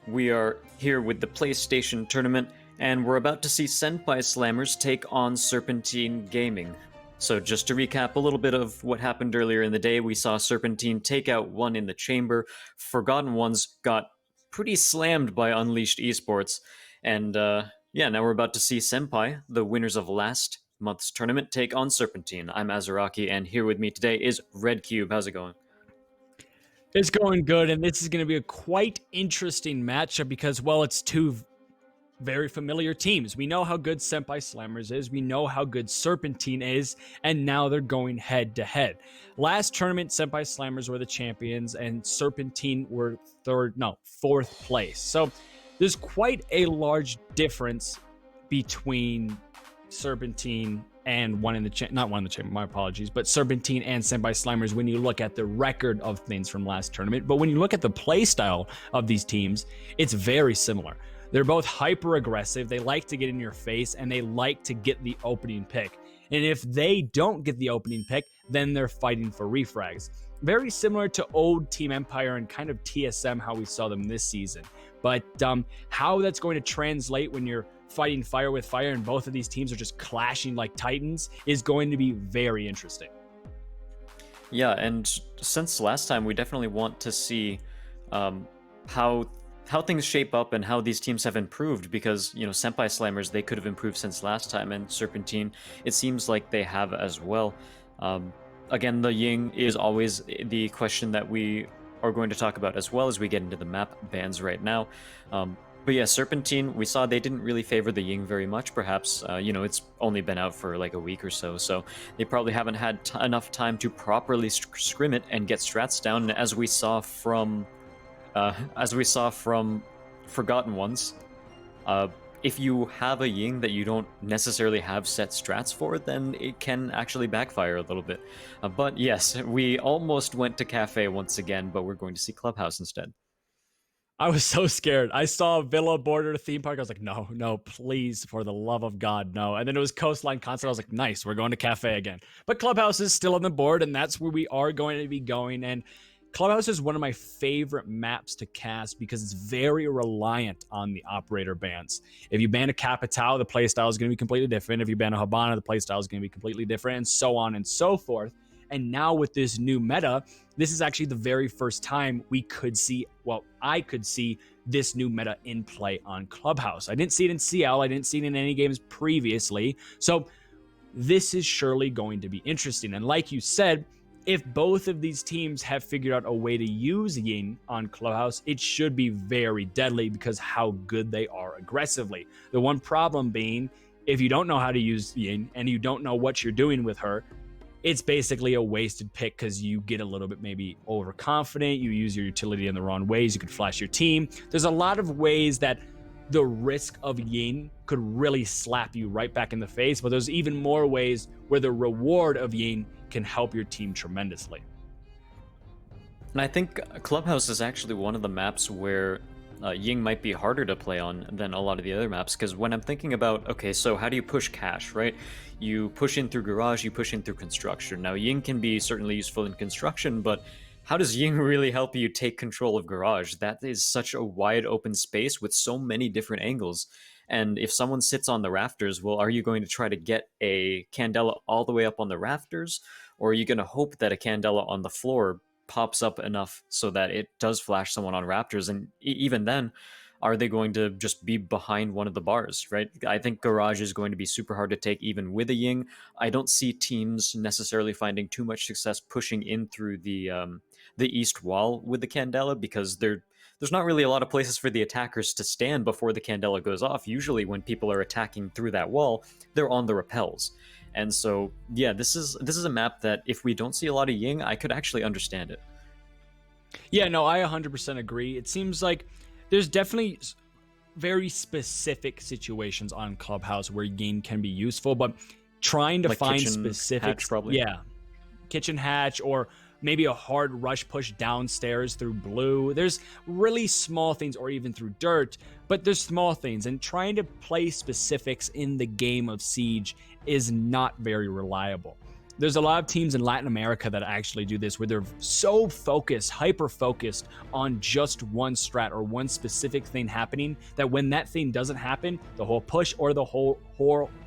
We are here with the PlayStation Tournament, and we're about to see Senpai Slammers take on Serpentine Gaming. So just to recap a little bit of what happened earlier in the day, we saw Serpentine take out one in the chamber. Forgotten Ones got pretty slammed by Unleashed Esports, and now we're about to see Senpai, the winners of last month's tournament, take on Serpentine. I'm Azaraki, and here with me today is Red Cube. How's it going? It's going good, and this is going to be a quite interesting matchup because, well, it's two very familiar teams. We know how good Senpai Slammers is, we know how good Serpentine is, and now they're going head to head. Last tournament, Senpai Slammers were the champions, and Serpentine were fourth place. So there's quite a large difference between Serpentine and Serpentine and Senpai Slammers when you look at the record of things from last tournament. But when you look at the play style of these teams, it's very similar. They're both hyper aggressive, they like to get in your face, and they like to get the opening pick. And if they don't get the opening pick, then they're fighting for refrags. Very similar to old Team Empire and kind of TSM, how we saw them this season. But how that's going to translate when you're fighting fire with fire and both of these teams are just clashing like titans is going to be very interesting. Yeah, and since last time, we definitely want to see how things shape up and how these teams have improved, because, you know, Senpai Slammers, they could have improved since last time, and Serpentine, it seems like they have as well. Again, the Ying is always the question that we are going to talk about as well as we get into the map bans right now. But yeah, Serpentine, we saw they didn't really favor the Ying very much, perhaps. It's only been out for like a week or so, so they probably haven't had enough time to properly scrim it and get strats down, as we saw from Forgotten Ones. If you have a Ying that you don't necessarily have set strats for, then it can actually backfire a little bit. But yes, we almost went to Cafe once again, but we're going to see Clubhouse instead. I was so scared. I saw Villa Border theme park. I was like, no, please, for the love of God, no. And then it was Coastline Concert. I was like, nice, we're going to Cafe again. But Clubhouse is still on the board, and that's where we are going to be going. And Clubhouse is one of my favorite maps to cast because it's very reliant on the operator bans. If you ban a Capitao, the playstyle is going to be completely different. If you ban a Habana, the playstyle is going to be completely different, and so on and so forth. And now with this new meta, this is actually the very first time I could see this new meta in play on Clubhouse. I didn't see it in CL, I didn't see it in any games previously. So this is surely going to be interesting. And like you said, if both of these teams have figured out a way to use Ying on Clubhouse, it should be very deadly because how good they are aggressively. The one problem being, if you don't know how to use Ying and you don't know what you're doing with her, it's basically a wasted pick because you get a little bit maybe overconfident, you use your utility in the wrong ways, you could flash your team. There's a lot of ways that the risk of Ying could really slap you right back in the face, but there's even more ways where the reward of Ying can help your team tremendously. And I think Clubhouse is actually one of the maps where Ying might be harder to play on than a lot of the other maps, because when I'm thinking about, okay, so how do you push cash, right? You push in through garage, you push in through construction. Now, Ying can be certainly useful in construction, but how does Ying really help you take control of garage? That is such a wide open space with so many different angles. And if someone sits on the rafters, well, are you going to try to get a Candela all the way up on the rafters? Or are you going to hope that a Candela on the floor pops up enough so that it does flash someone on rafters? And even then, are they going to just be behind one of the bars, right? I think garage is going to be super hard to take even with a Ying. I don't see teams necessarily finding too much success pushing in through the east wall with the Candela, because there's not really a lot of places for the attackers to stand before the Candela goes off. Usually when people are attacking through that wall, they're on the rappels. And so, yeah, this is a map that if we don't see a lot of Ying, I could actually understand it. Yeah, no, I 100% agree. It seems like there's definitely very specific situations on Clubhouse where Ying can be useful, but trying to find specifics, kitchen hatch, or maybe a hard rush push downstairs through blue. There's really small things, or even through dirt, but there's small things, and trying to play specifics in the game of Siege is not very reliable. There's a lot of teams in Latin America that actually do this, where they're so focused, hyper focused on just one strat or one specific thing happening, that when that thing doesn't happen, the whole push or the whole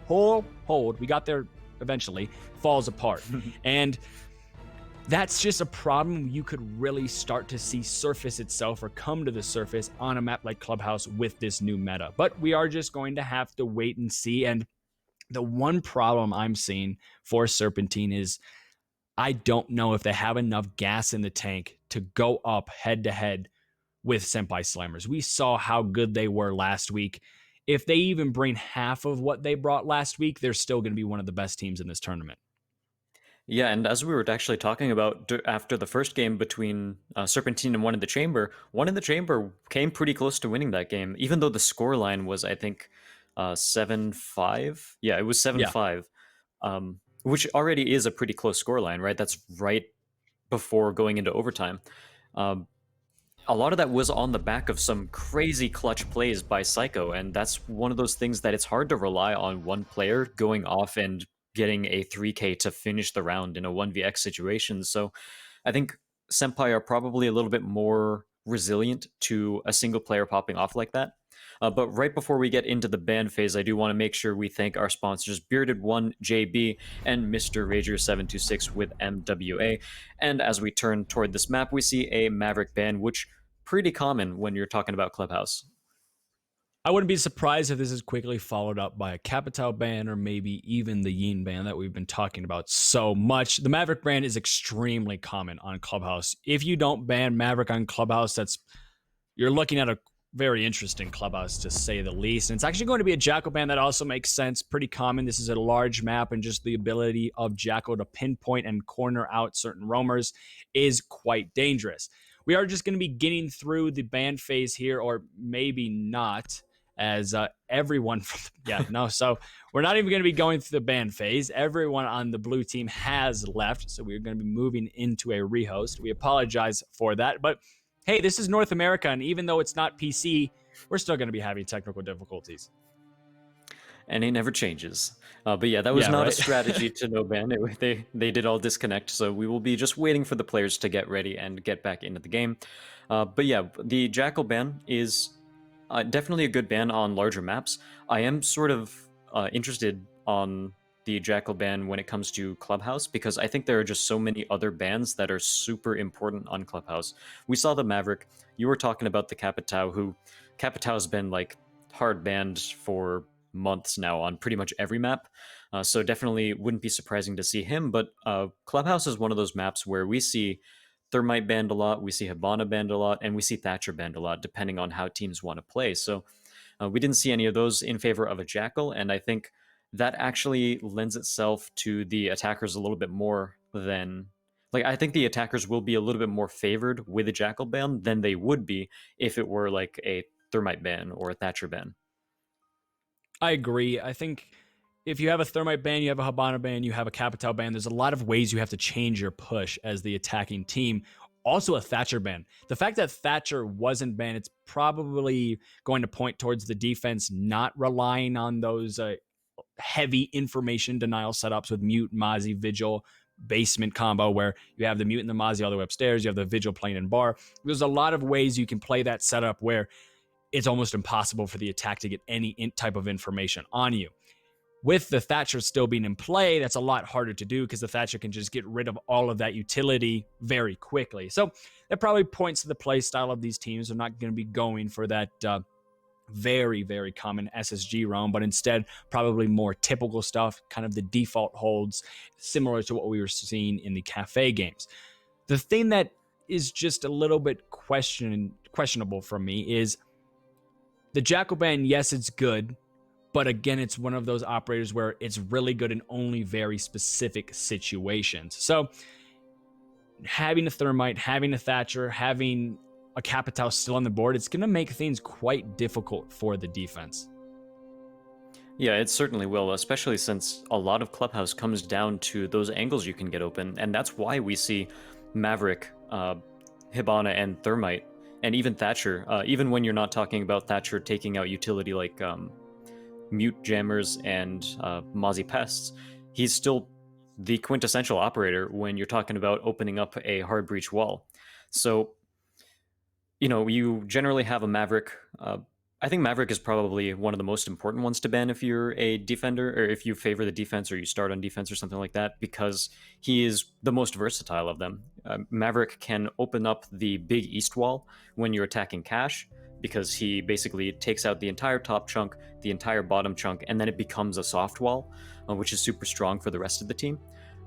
hold, we got there eventually, falls apart. And that's just a problem you could really start to see surface itself or come to the surface on a map like Clubhouse with this new meta. But we are just going to have to wait and see. And the one problem I'm seeing for Serpentine is I don't know if they have enough gas in the tank to go up head to head with Senpai Slammers. We saw how good they were last week. If they even bring half of what they brought last week, they're still going to be one of the best teams in this tournament. Yeah, and as we were actually talking about after the first game between Serpentine and One in the Chamber came pretty close to winning that game, even though the scoreline was, I think, 7-5. Yeah, it was 7-5, which already is a pretty close scoreline, right? That's right before going into overtime. A lot of that was on the back of some crazy clutch plays by Psycho, and that's one of those things that it's hard to rely on one player going off and getting a 3K to finish the round in a 1vx situation. So I think Senpai are probably a little bit more resilient to a single player popping off like that. But right before we get into the ban phase, I do want to make sure we thank our sponsors, Bearded1 JB and Mr. Rager726 with MWA. And as we turn toward this map, we see a Maverick ban, which pretty common when you're talking about Clubhouse. I wouldn't be surprised if this is quickly followed up by a Capital ban or maybe even the Yin ban that we've been talking about so much. The Maverick ban is extremely common on Clubhouse. If you don't ban Maverick on Clubhouse, you're looking at a very interesting Clubhouse, to say the least. And it's actually going to be a Jackal ban that also makes sense. Pretty common. This is a large map, and just the ability of Jackal to pinpoint and corner out certain roamers is quite dangerous. We are just going to be getting through the ban phase here, or maybe not, as everyone so we're not even going to be going through the ban phase. Everyone on the blue team has left, so we're going to be moving into a rehost. We apologize for that, but hey, this is North America, and even though it's not PC, we're still going to be having technical difficulties. And it never changes. But yeah, that was not a strategy to no ban. They did all disconnect, so we will be just waiting for the players to get ready and get back into the game. But yeah, the Jackal ban is definitely a good ban on larger maps. I am sort of interested on the Jackal ban when it comes to Clubhouse, because I think there are just so many other bans that are super important on Clubhouse. We saw the Maverick. You were talking about the Capitao, Capitao's been like hard banned for months now on pretty much every map. So definitely wouldn't be surprising to see him. But Clubhouse is one of those maps where we see Thermite banned a lot, we see Hibana banned a lot, and we see Thatcher banned a lot, depending on how teams want to play. So we didn't see any of those in favor of a Jackal, and I think that actually lends itself to the attackers a little bit more than... Like, I think the attackers will be a little bit more favored with a Jackal ban than they would be if it were like a Thermite ban or a Thatcher ban. I agree. I think if you have a Thermite ban, you have a Hibana ban, you have a Capitao ban, there's a lot of ways you have to change your push as the attacking team. Also a Thatcher ban. The fact that Thatcher wasn't banned, it's probably going to point towards the defense not relying on those heavy information denial setups with Mute, Mozzie, Vigil, basement combo, where you have the Mute and the Mozzie all the way upstairs, you have the Vigil playing in bar. There's a lot of ways you can play that setup where it's almost impossible for the attack to get any type of information on you. With the Thatcher still being in play, that's a lot harder to do because the Thatcher can just get rid of all of that utility very quickly. So that probably points to the play style of these teams. They're not going to be going for that very, very common SSG roam, but instead probably more typical stuff, kind of the default holds, similar to what we were seeing in the cafe games. The thing that is just a little bit questionable from me is the Jackal ban. Yes, it's good, but again, it's one of those operators where it's really good in only very specific situations. So having a Thermite, having a Thatcher, having a Capitao still on the board, it's going to make things quite difficult for the defense. Yeah, it certainly will, especially since a lot of Clubhouse comes down to those angles you can get open, and that's why we see Maverick, Hibana, and Thermite, and even Thatcher, even when you're not talking about Thatcher taking out utility like Mute Jammers and Mozzie Pests, he's still the quintessential operator when you're talking about opening up a hard breach wall. So, you generally have a Maverick. I think Maverick is probably one of the most important ones to ban if you're a defender, or if you favor the defense, or you start on defense or something like that, because he is the most versatile of them. Maverick can open up the big east wall when you're attacking cash, because he basically takes out the entire top chunk, the entire bottom chunk, and then it becomes a soft wall, which is super strong for the rest of the team.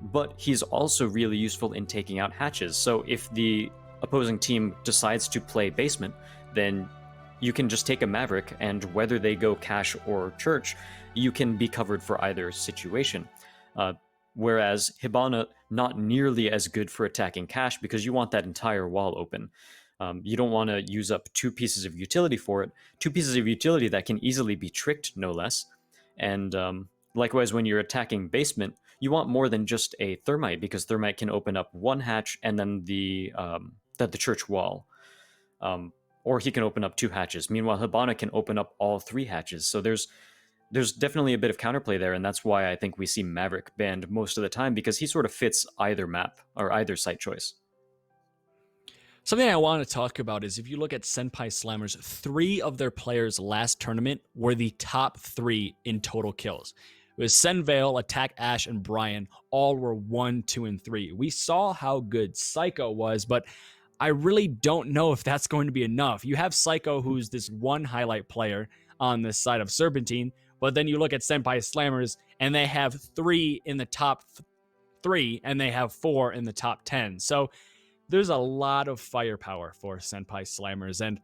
But he's also really useful in taking out hatches. So if the opposing team decides to play basement, then you can just take a Maverick, and whether they go cash or church, you can be covered for either situation. Whereas Hibana, not nearly as good for attacking cash, because you want that entire wall open. You don't want to use up two pieces of utility for it, two pieces of utility that can easily be tricked, no less. And likewise, when you're attacking basement, you want more than just a thermite, because thermite can open up one hatch and then the church wall. Or he can open up two hatches. Meanwhile, Hibana can open up all three hatches. So there's definitely a bit of counterplay there, and that's why I think we see Maverick banned most of the time, because he sort of fits either map or either site choice. Something I want to talk about is if you look at Senpai Slammers, 3 of their players last tournament were the top 3 in total kills. It was Senvale, Attack Ash, and Brian. All were 1, 2, and 3. We saw how good Psycho was, but I really don't know if that's going to be enough. You have Psycho, who's this one highlight player on this side of Serpentine, but then you look at Senpai Slammers, and they have 3 in the top 3, and they have 4 in the top 10. So there's a lot of firepower for Senpai Slammers. And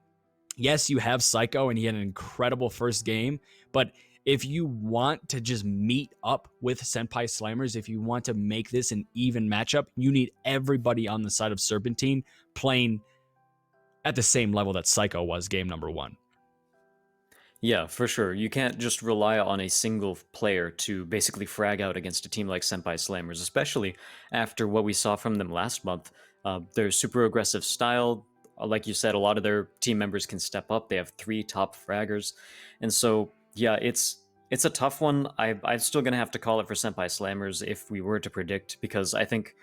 yes, you have Psycho, and he had an incredible first game, but if you want to just meet up with Senpai Slammers, if you want to make this an even matchup, you need everybody on the side of Serpentine playing at the same level that Psycho was game number 1. Yeah, for sure. You can't just rely on a single player to basically frag out against a team like Senpai Slammers, especially after what we saw from them last month. Their super aggressive style, like you said, a lot of their team members can step up. They have 3 top fraggers. And so, yeah, it's a tough one. I'm still going to have to call it for Senpai Slammers if we were to predict, because I think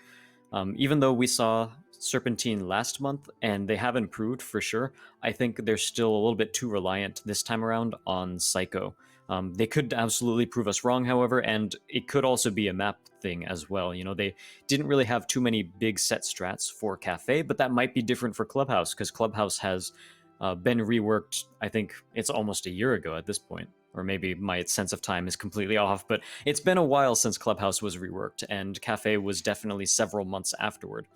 even though we saw Serpentine last month and they have improved for sure, I think they're still a little bit too reliant this time around on Psycho. They could absolutely prove us wrong, however, and it could also be a map thing as well. They didn't really have too many big set strats for Cafe, but that might be different for Clubhouse, because Clubhouse has been reworked. I think it's almost a year ago at this point, or maybe my sense of time is completely off, but it's been a while since Clubhouse was reworked, and Cafe was definitely several months afterward.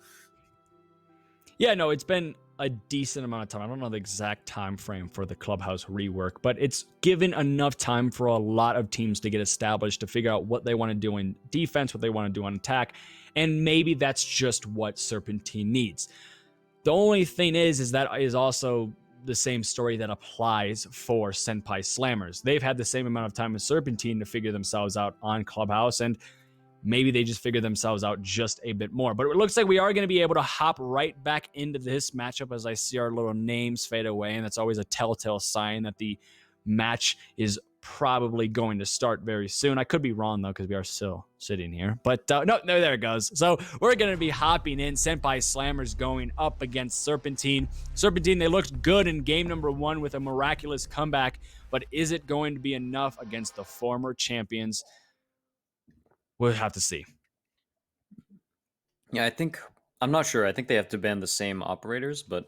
Yeah, no, it's been a decent amount of time. I don't know the exact time frame for the Clubhouse rework, but it's given enough time for a lot of teams to get established, to figure out what they want to do in defense, what they want to do on attack, and maybe that's just what Serpentine needs. The only thing is that is also the same story that applies for Senpai Slammers. They've had the same amount of time as Serpentine to figure themselves out on Clubhouse, and maybe they just figure themselves out just a bit more. But it looks like we are going to be able to hop right back into this matchup as I see our little names fade away, and that's always a telltale sign that the match is probably going to start very soon. I could be wrong, though, because we are still sitting here. But no, there it goes. So we're going to be hopping in. Senpai Slammers going up against Serpentine. Serpentine, they looked good in game number 1 with a miraculous comeback, but is it going to be enough against the former champions? We'll have to see. Yeah, I'm not sure. I think they have to ban the same operators, but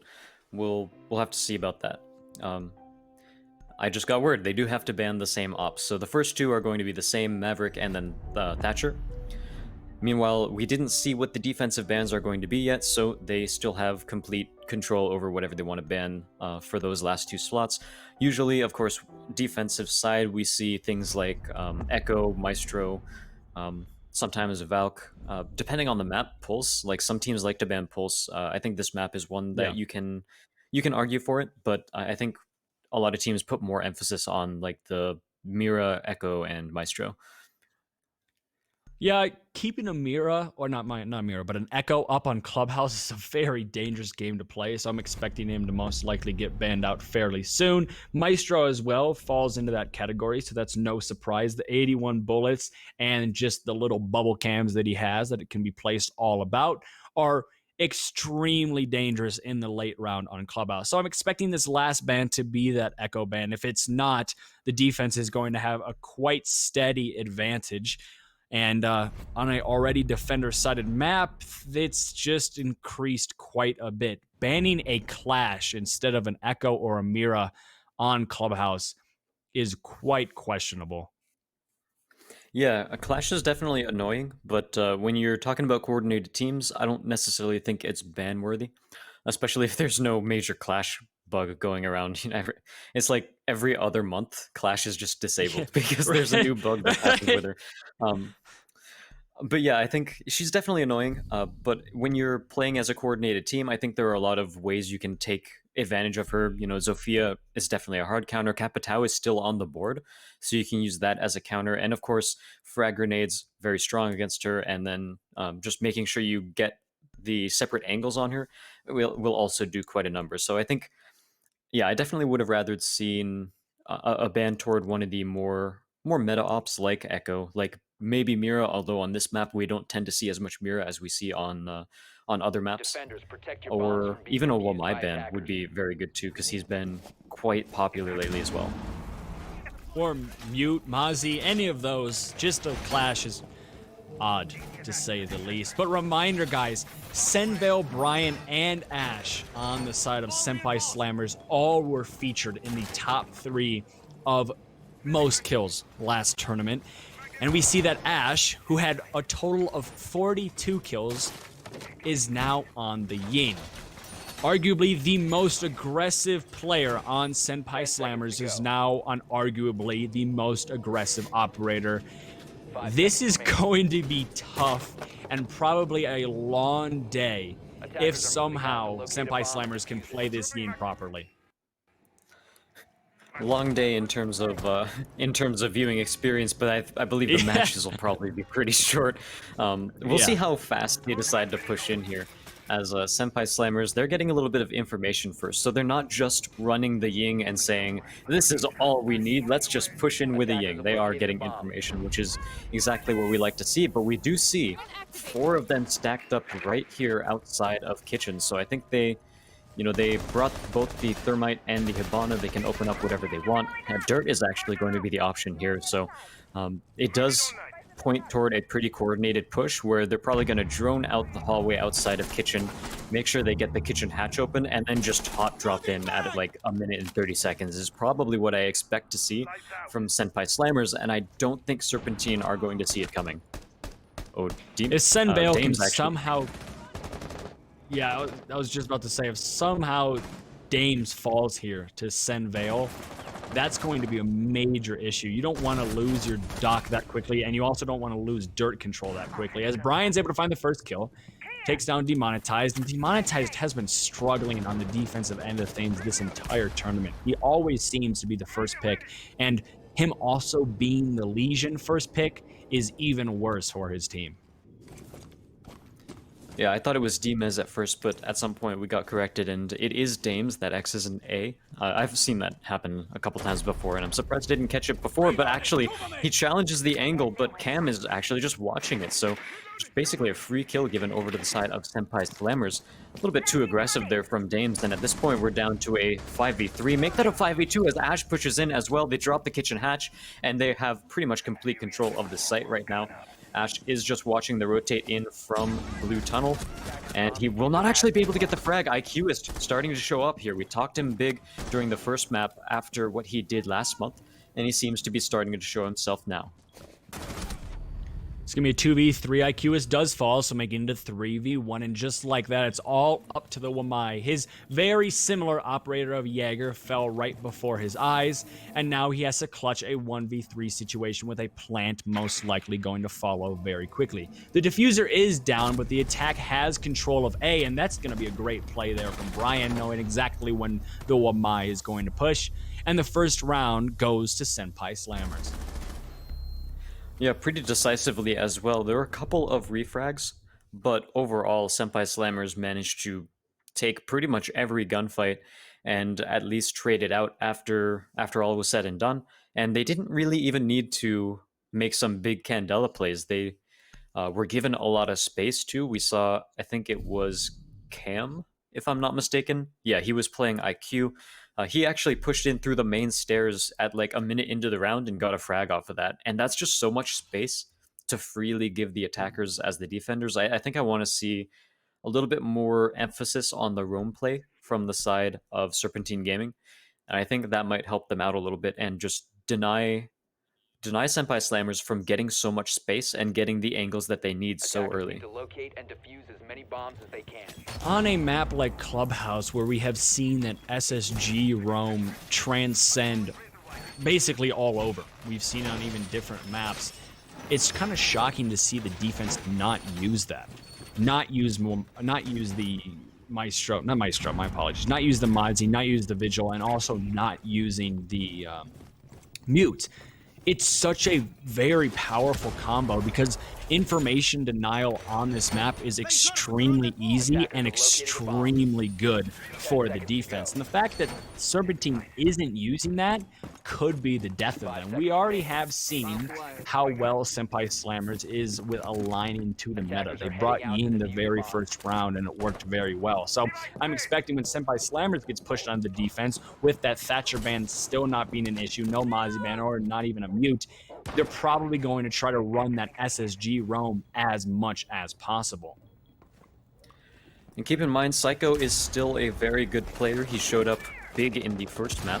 we'll have to see about that. I just got word they do have to ban the same ops. So the first 2 are going to be the same Maverick and then Thatcher. Meanwhile, we didn't see what the defensive bans are going to be yet, so they still have complete control over whatever they want to ban for those last 2 slots. Usually, of course, defensive side, we see things like Echo, Maestro, sometimes Valk, depending on the map, Pulse. Like, some teams like to ban Pulse. I think this map is one that you can argue for it, but I think a lot of teams put more emphasis on like the Mira, Echo, and Maestro. Yeah, keeping a Mira, or not Mira, but an Echo up on Clubhouse is a very dangerous game to play, so I'm expecting him to most likely get banned out fairly soon. Maestro as well falls into that category, so that's no surprise. The 81 bullets and just the little bubble cams that he has that it can be placed all about are extremely dangerous in the late round on Clubhouse. So I'm expecting this last ban to be that Echo ban. If it's not, the defense is going to have a quite steady advantage. And on an already defender-sided map, it's just increased quite a bit. Banning a Clash instead of an Echo or a Mira on Clubhouse is quite questionable. Yeah, a clash is definitely annoying, but when you're talking about coordinated teams, I don't necessarily think it's ban worthy, especially if there's no major clash bug going around. It's like every other month, clash is just disabled because there's a new bug that happens with her. Um, but yeah, I think she's definitely annoying. But when you're playing as a coordinated team, I think there are a lot of ways you can take advantage of her. Zofia is definitely a hard counter. Capitao is still on the board, so you can use that as a counter. And of course, frag grenades very strong against her. And then just making sure you get the separate angles on her will also do quite a number. So I think, yeah, I definitely would have rather seen a ban toward one of the more meta ops like Echo, like maybe Mira. Although on this map we don't tend to see as much Mira as we see on other maps. Defenders, protect your bombs Or from being even a defused Wamai by ban would attackers. be very good too, because he's been quite popular lately as well. Or Mute, Mozzie, any of those. Just a Clash is odd, to say the least. But reminder, guys, Senvale, Brian, and Ash on the side of Senpai Slammers all were featured in the top 3 of most kills last tournament. And we see that Ash, who had a total of 42 kills, is now on the Yin. Arguably the most aggressive player on Senpai Slammers is now on arguably the most aggressive operator. This is going to be tough and probably a long day if somehow Senpai Slammers can play this Yin properly. Long day in terms of viewing experience, but I believe the matches will probably be pretty short. We'll see how fast they decide to push in here. As Senpai Slammers, they're getting a little bit of information first, so they're not just running the Ying and saying, this is all we need, let's just push in with a Ying. They are getting information, which is exactly what we like to see, but we do see 4 of them stacked up right here outside of Kitchen, so I think they brought both the Thermite and the Hibana. They can open up whatever they want. Dirt is actually going to be the option here, so it does point toward a pretty coordinated push where they're probably going to drone out the hallway outside of Kitchen, make sure they get the kitchen hatch open, and then just hot drop in at like 1 minute and 30 seconds is probably what I expect to see from Senpai Slammers, and I don't think Serpentine are going to see it coming. Oh, If Senvale can actually somehow... Yeah, I was just about to say, if somehow Dames falls here to Senvale, that's going to be a major issue. You don't want to lose your Doc that quickly, and you also don't want to lose dirt control that quickly. As Brian's able to find the first kill, takes down Demonetized, and Demonetized has been struggling on the defensive end of things this entire tournament. He always seems to be the first pick, and him also being the Legion first pick is even worse for his team. Yeah, I thought it was Dimez at first, but at some point we got corrected, and it is Dames. That X is an A. I've seen that happen a couple times before, and I'm surprised I didn't catch it before, but actually, he challenges the angle, but Cam is actually just watching it, so just basically a free kill given over to the side of Senpai Slammers. A little bit too aggressive there from Dames, and at this point we're down to a 5v3. Make that a 5v2 as Ash pushes in as well. They drop the kitchen hatch, and they have pretty much complete control of the site right now. Ash is just watching the rotate in from Blue Tunnel, and he will not actually be able to get the frag. IQ is starting to show up here. We talked him big during the first map after what he did last month, and he seems to be starting to show himself now. It's going to be a 2v3. IQus does fall, so making it a 3v1, and just like that, it's all up to the Wamai. His very similar operator of Jaeger fell right before his eyes, and now he has to clutch a 1v3 situation with a plant most likely going to follow very quickly. The diffuser is down, but the attack has control of A, and that's going to be a great play there from Brian, knowing exactly when the Wamai is going to push, and the first round goes to Senpai Slammers. Yeah, pretty decisively as well. There were a couple of refrags, but overall, Senpai Slammers managed to take pretty much every gunfight and at least trade it out after all was said and done. And they didn't really even need to make some big Candela plays. They were given a lot of space too. We saw, I think it was Cam, if I'm not mistaken. Yeah, he was playing IQ. He actually pushed in through the main stairs at like a minute into the round and got a frag off of that. And that's just so much space to freely give the attackers as the defenders. I think I want to see a little bit more emphasis on the roam play from the side of Serpentine Gaming. And I think that might help them out a little bit and just deny Senpai Slammers from getting so much space and getting the angles that they need so Attackers early. need to locate and defuse as many bombs as they can. On a map like Clubhouse, where we have seen that SSG roam transcend basically all over, we've seen it on even different maps. It's kind of shocking to see the defense not use that, not use the Maestro, not Maestro, my apologies, not use the Modzy, not use the Vigil, and also not using the Mute. It's such a very powerful combo because information denial on this map is extremely easy and extremely good for the defense. And the fact that Serpentine isn't using that could be the death of them. We already have seen how well Senpai Slammers is with aligning to the meta. They brought Yin the very first round and it worked very well. So I'm expecting when Senpai Slammers gets pushed on the defense with that Thatcher ban still not being an issue, no Mozzie ban or not even a Mute, they're probably going to try to run that SSG roam as much as possible. And keep in mind, Psycho is still a very good player. He showed up big in the first map,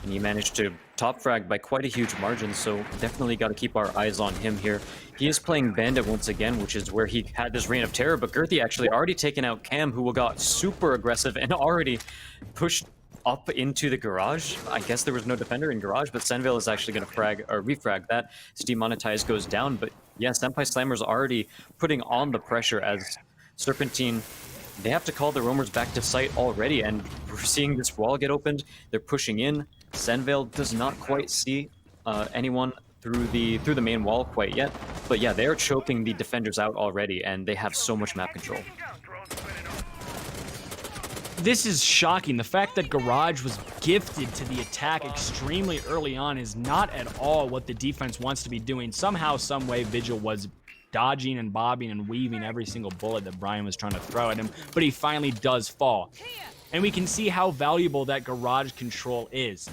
and he managed to top frag by quite a huge margin, so definitely got to keep our eyes on him here. He is playing Bandit once again, which is where he had this reign of terror, but Girthy actually already taken out Cam, who got super aggressive and already pushed up into the garage. I guess there was no defender in garage, but Senville is actually going to frag or refrag that. His demonetize goes down, but yeah, Senpai Slammer's already putting on the pressure as Serpentine, they have to call the roamers back to site already, and we're seeing this wall get opened. They're pushing in. Senville does not quite see anyone through the main wall quite yet, but yeah, they're choking the defenders out already, and they have so much map control. This is shocking. The fact that Garage was gifted to the attack extremely early on is not at all what the defense wants to be doing. Somehow, some way, Vigil was dodging and bobbing and weaving every single bullet that Brian was trying to throw at him, but he finally does fall. And we can see how valuable that garage control is.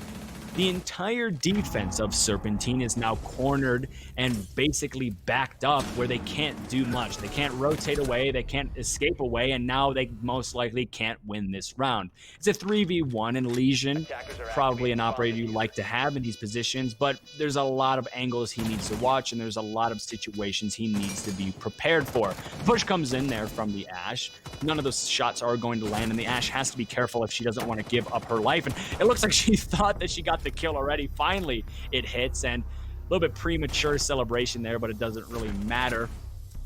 The entire defense of Serpentine is now cornered and basically backed up where they can't do much. They can't rotate away, they can't escape away, and now they most likely can't win this round. It's a 3v1, and Lesion, probably an operator you like to have in these positions, but there's a lot of angles he needs to watch, and there's a lot of situations he needs to be prepared for. Push comes in there from the Ashe. None of those shots are going to land, and the Ashe has to be careful if she doesn't want to give up her life, and it looks like she thought that she got the kill already. Finally, it hits, and a little bit premature celebration there, but it doesn't really matter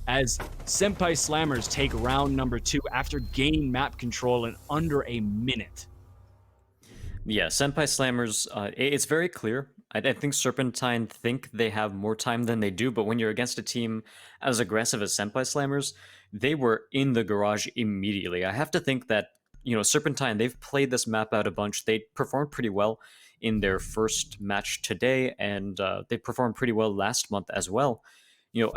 as Senpai Slammers take round number 2 after gaining map control in under a minute. Yeah, Senpai Slammers, it's very clear. I think Serpentine think they have more time than they do, but when you're against a team as aggressive as Senpai Slammers, they were in the garage immediately. I have to think that, Serpentine, they've played this map out a bunch. They performed pretty well in their first match today, and they performed pretty well last month as well.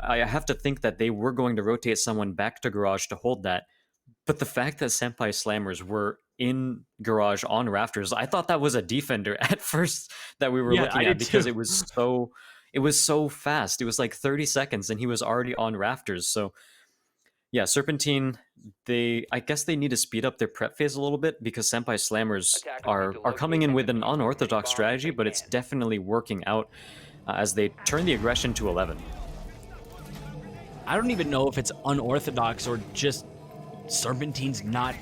I have to think that they were going to rotate someone back to garage to hold that. But the fact that Senpai Slammers were in garage on rafters, I thought that was a defender at first that we were looking at because it was so fast. It was like 30 seconds and he was already on rafters. So yeah, Serpentine, I guess they need to speed up their prep phase a little bit because Senpai Slammers are coming in with an unorthodox strategy, but it's definitely working out as they turn the aggression to 11. I don't even know if it's unorthodox or just Serpentine's not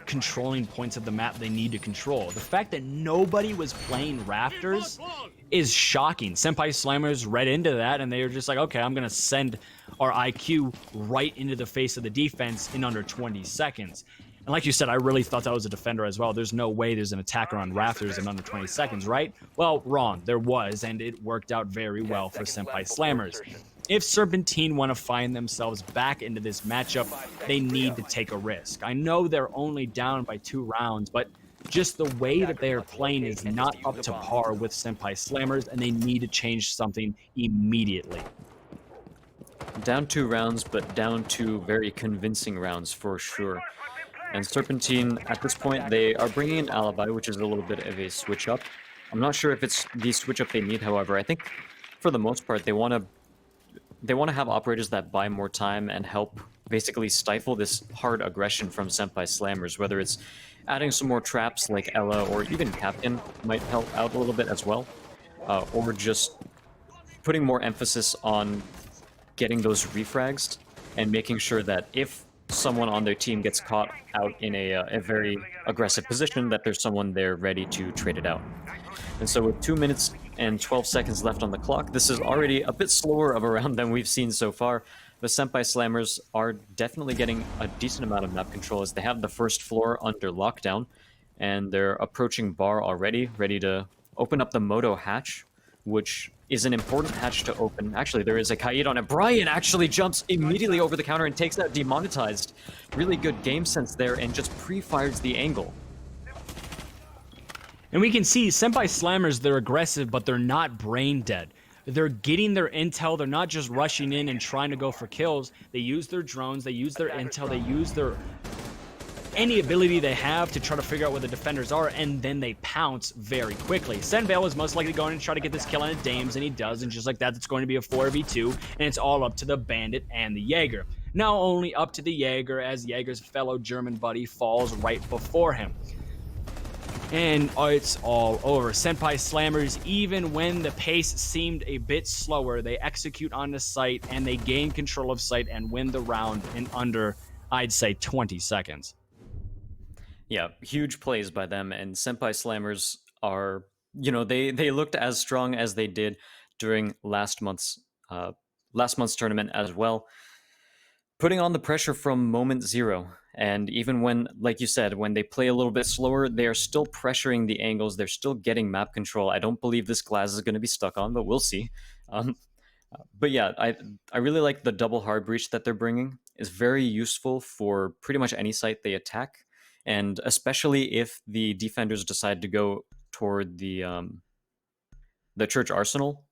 controlling points of the map they need to control. The fact that nobody was playing rafters is shocking. Senpai Slammers read into that and they were just like, okay, I'm gonna send our IQ right into the face of the defense in under 20 seconds. And like you said, I really thought that was a defender as well. There's no way there's an attacker on rafters in under 20 seconds, right? Well, wrong. There was, and it worked out very well for Senpai Slammers. If Serpentine want to find themselves back into this matchup, they need to take a risk. I know they're only down by 2 rounds, but just the way that they are playing is not up to par with Senpai Slammers, and they need to change something immediately. Down 2 rounds, but down 2 very convincing rounds for sure. And Serpentine, at this point, they are bringing in Alibi, which is a little bit of a switch up. I'm not sure if it's the switch up they need, however. I think, for the most part, they want to have operators that buy more time and help basically stifle this hard aggression from Senpai Slammers, whether it's adding some more traps like Ella or even Captain might help out a little bit as well, or just putting more emphasis on getting those refrags and making sure that if someone on their team gets caught out in a very aggressive position, that there's someone there ready to trade it out. And so with 2 minutes and 12 seconds left on the clock, this is already a bit slower of a round than we've seen so far. The Senpai Slammers are definitely getting a decent amount of map control as they have the first floor under lockdown, and they're approaching bar already, ready to open up the Moto hatch, which is an important hatch to open. Actually, there is a Kaid on it. Brian actually jumps immediately over the counter and takes out Demonetized. Really good game sense there and just pre-fires the angle. And we can see Senpai Slammers, they're aggressive, but they're not brain dead. They're getting their intel. They're not just rushing in and trying to go for kills. They use their drones. They use their intel. They use their any ability they have to try to figure out where the defenders are, and then they pounce very quickly. Senvale is most likely going to try to get this kill on a Dames, and he does, and just like that, it's going to be a 4v2, and it's all up to the Bandit and the Jaeger. Now only up to the Jaeger, as Jaeger's fellow German buddy falls right before him. And it's all over. Senpai Slammers, even when the pace seemed a bit slower, they execute on the site, and they gain control of site and win the round in under, I'd say, 20 seconds. Yeah, huge plays by them, and Senpai Slammers are, they looked as strong as they did during last month's tournament as well, putting on the pressure from moment zero. And even when, like you said, when they play a little bit slower, they are still pressuring the angles. They're still getting map control. I don't believe this glass is going to be stuck on, but we'll see. But yeah, I really like the double hard breach that they're bringing. It's very useful for pretty much any site they attack, and especially if the defenders decide to go toward the Church Arsenal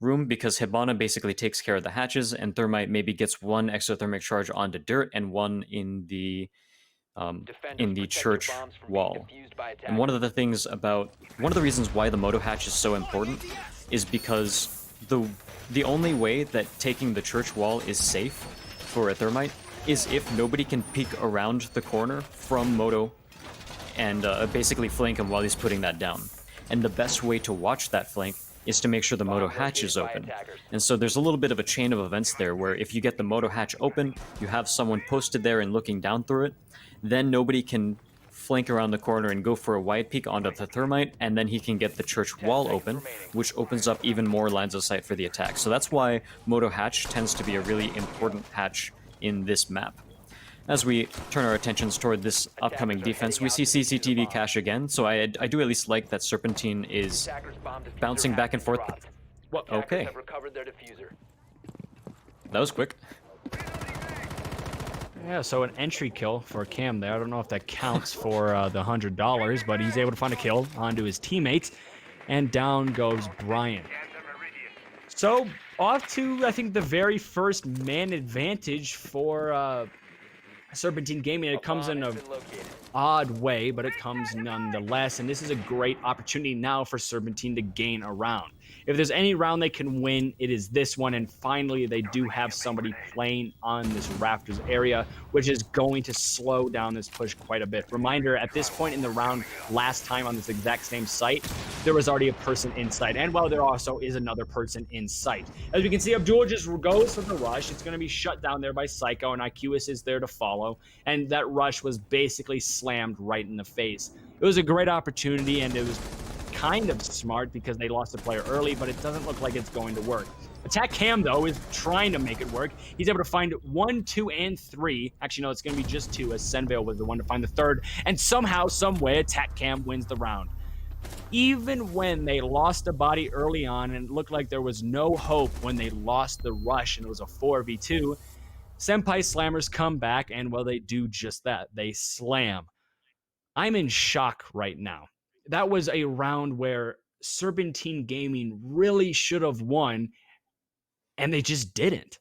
room, because Hibana basically takes care of the hatches, and Thermite maybe gets one exothermic charge onto dirt and one in the church wall. And one of the reasons why the Moto hatch is so important is because the only way that taking the church wall is safe for a Thermite is if nobody can peek around the corner from Moto and basically flank him while he's putting that down. And the best way to watch that flank is to make sure the Moto hatch is open. And so there's a little bit of a chain of events there, where if you get the Moto hatch open, you have someone posted there and looking down through it, then nobody can flank around the corner and go for a wide peek onto the Thermite, and then he can get the church wall open, which opens up even more lines of sight for the attack. So that's why Moto hatch tends to be a really important hatch in this map. As we turn our attentions toward this upcoming defense, we see CCTV cache again, so I do at least like that Serpentine is bouncing back and forth. What? Okay. That was quick. Yeah, so an entry kill for Cam there. I don't know if that counts for the $100, but he's able to find a kill onto his teammates, and down goes Brian. So, off to, I think, the very first man advantage for Serpentine Gaming. It comes in an odd way, but it comes nonetheless, and this is a great opportunity now for Serpentine to gain a round. If there's any round they can win, it is this one, and finally they do have somebody playing on this Rafters area, which is going to slow down this push quite a bit. Reminder, at this point in the round, last time on this exact same site, there was already a person inside, and while there also is another person in sight. As we can see, Abdul just goes for the rush. It's going to be shut down there by Psycho, and IQus is there to follow, and that rush was basically slammed right in the face. It was a great opportunity, and it was kind of smart because they lost a player early, but it doesn't look like it's going to work. Attack Cam, though, is trying to make it work. He's able to find 1, 2, and 3. Actually, no, it's going to be just 2, as Senvale was the one to find the third. And somehow, some way, Attack Cam wins the round. Even when they lost a body early on and it looked like there was no hope when they lost the rush and it was a 4v2, Senpai Slammers come back and, well, they do just that. They slam. I'm in shock right now. That was a round where Serpentine Gaming really should have won, and they just didn't.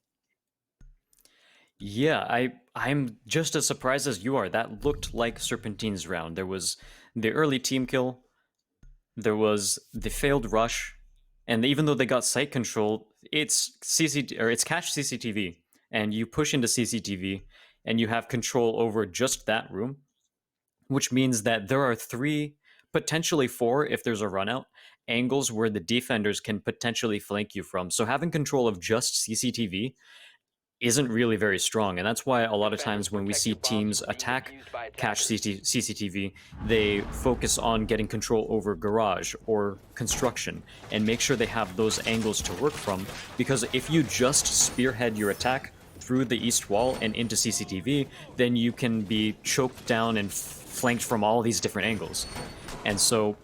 Yeah, I'm just as surprised as you are. That looked like Serpentine's round. There was the early team kill, there was the failed rush, and even though they got site control, it's it's cache CCTV, and you push into CCTV, and you have control over just that room, which means that there are three, potentially four, if there's a run out, angles where the defenders can potentially flank you from. So having control of just CCTV isn't really very strong, and that's why a lot of times when we see teams attack cache CCTV, they focus on getting control over garage or construction and make sure they have those angles to work from, because if you just spearhead your attack through the east wall and into CCTV, then you can be choked down and flanked from all these different angles. And so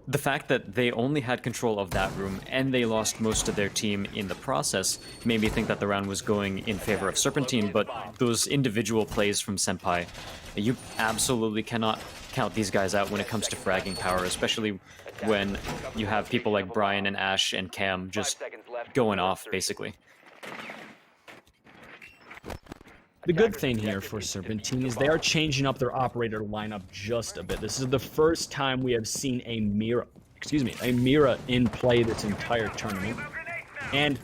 the fact that they only had control of that room and they lost most of their team in the process made me think that the round was going in favor of Serpentine, but those individual plays from Senpai, you absolutely cannot count these guys out when it comes to fragging power, especially when you have people like Brian and Ash and Cam just going off, basically. The good thing here for Serpentine is they are changing up their operator lineup just a bit. This is the first time we have seen a Mira in play this entire tournament. And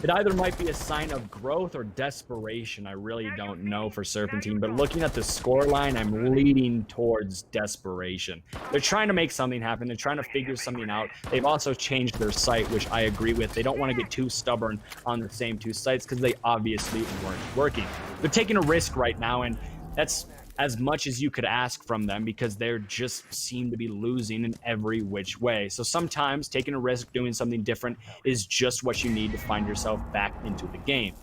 it either might be a sign of growth or desperation. I really don't know for Serpentine, but looking at the scoreline, I'm leaning towards desperation. They're trying to make something happen. They're trying to figure something out. They've also changed their site, which I agree with. They don't want to get too stubborn on the same two sites because they obviously weren't working. They're taking a risk right now, and that's as much as you could ask from them because they just seem to be losing in every which way. So sometimes taking a risk, doing something different is just what you need to find yourself back into the game.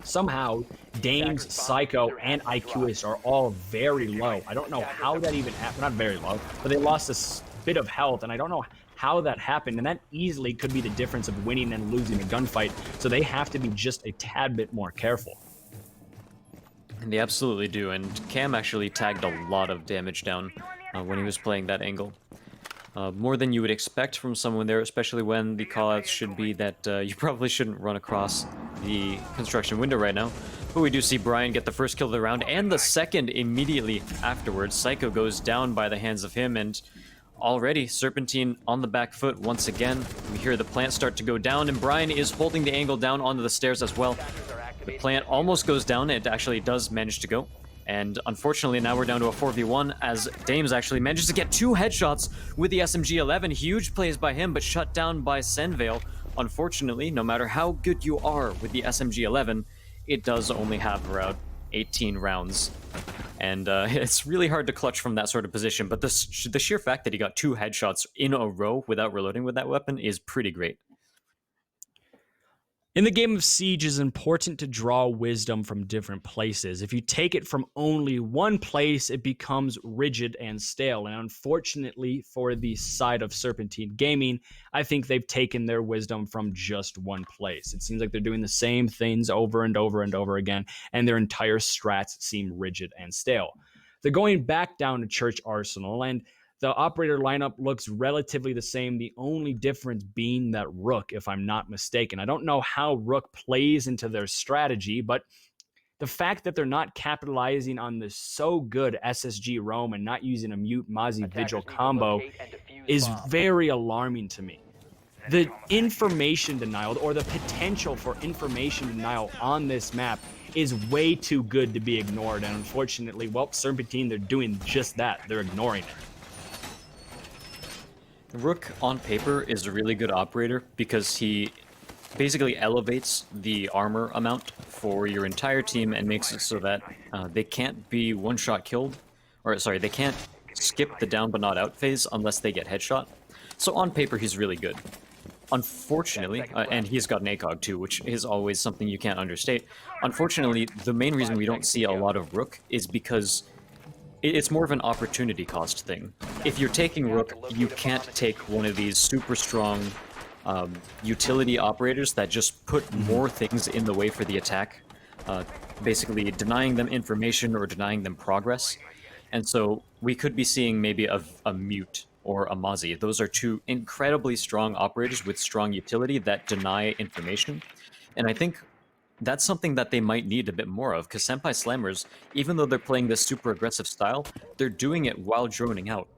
Somehow, Dames, Psycho, and IQist are all very low. I don't know how that even happened. Not very low, but they lost a bit of health, and I don't know how that happened, and that easily could be the difference of winning and losing a gunfight, so they have to be just a tad bit more careful. They absolutely do, and Cam actually tagged a lot of damage down when he was playing that angle. More than you would expect from someone there, especially when the callouts should be that you probably shouldn't run across the construction window right now. But we do see Brian get the first kill of the round, and the second immediately afterwards. Psycho goes down by the hands of him, and already Serpentine on the back foot once again. We hear the plant start to go down, and Brian is holding the angle down onto the stairs as well. The plant almost goes down. It actually does manage to go. And unfortunately, now we're down to a 4v1 as Dames actually manages to get 2 headshots with the SMG-11. Huge plays by him, but shut down by Senvale. Unfortunately, no matter how good you are with the SMG-11, it does only have around 18 rounds. And it's really hard to clutch from that sort of position, but the sheer fact that he got 2 headshots in a row without reloading with that weapon is pretty great. In the game of Siege, it's important to draw wisdom from different places. If you take it from only one place, it becomes rigid and stale. And unfortunately for the side of Serpentine Gaming, I think they've taken their wisdom from just one place. It seems like they're doing the same things over and over and over again, and their entire strats seem rigid and stale. They're going back down to Church Arsenal, and the operator lineup looks relatively the same, the only difference being that Rook, if I'm not mistaken. I don't know how Rook plays into their strategy, but the fact that they're not capitalizing on this so good SSG roam and not using a mute Mozzie Vigil combo is very alarming to me. The information denial, or the potential for information denial on this map, is way too good to be ignored, and unfortunately, well, Serpentine, they're doing just that. They're ignoring it. Rook, on paper, is a really good operator because he basically elevates the armor amount for your entire team and makes it so that they can't be one-shot killed, or sorry, they can't skip the down but not out phase unless they get headshot. So on paper, he's really good. Unfortunately, and he's got an ACOG too, which is always something you can't understate. Unfortunately, the main reason we don't see a lot of Rook is because it's more of an opportunity cost thing. If you're taking Rook, you can't take one of these super strong utility operators that just put more things in the way for the attack, basically denying them information or denying them progress. And so we could be seeing maybe a Mute or a Mozzie. Those are two incredibly strong operators with strong utility that deny information. And I think that's something that they might need a bit more of, because Senpai Slammers, even though they're playing this super aggressive style, they're doing it while droning out.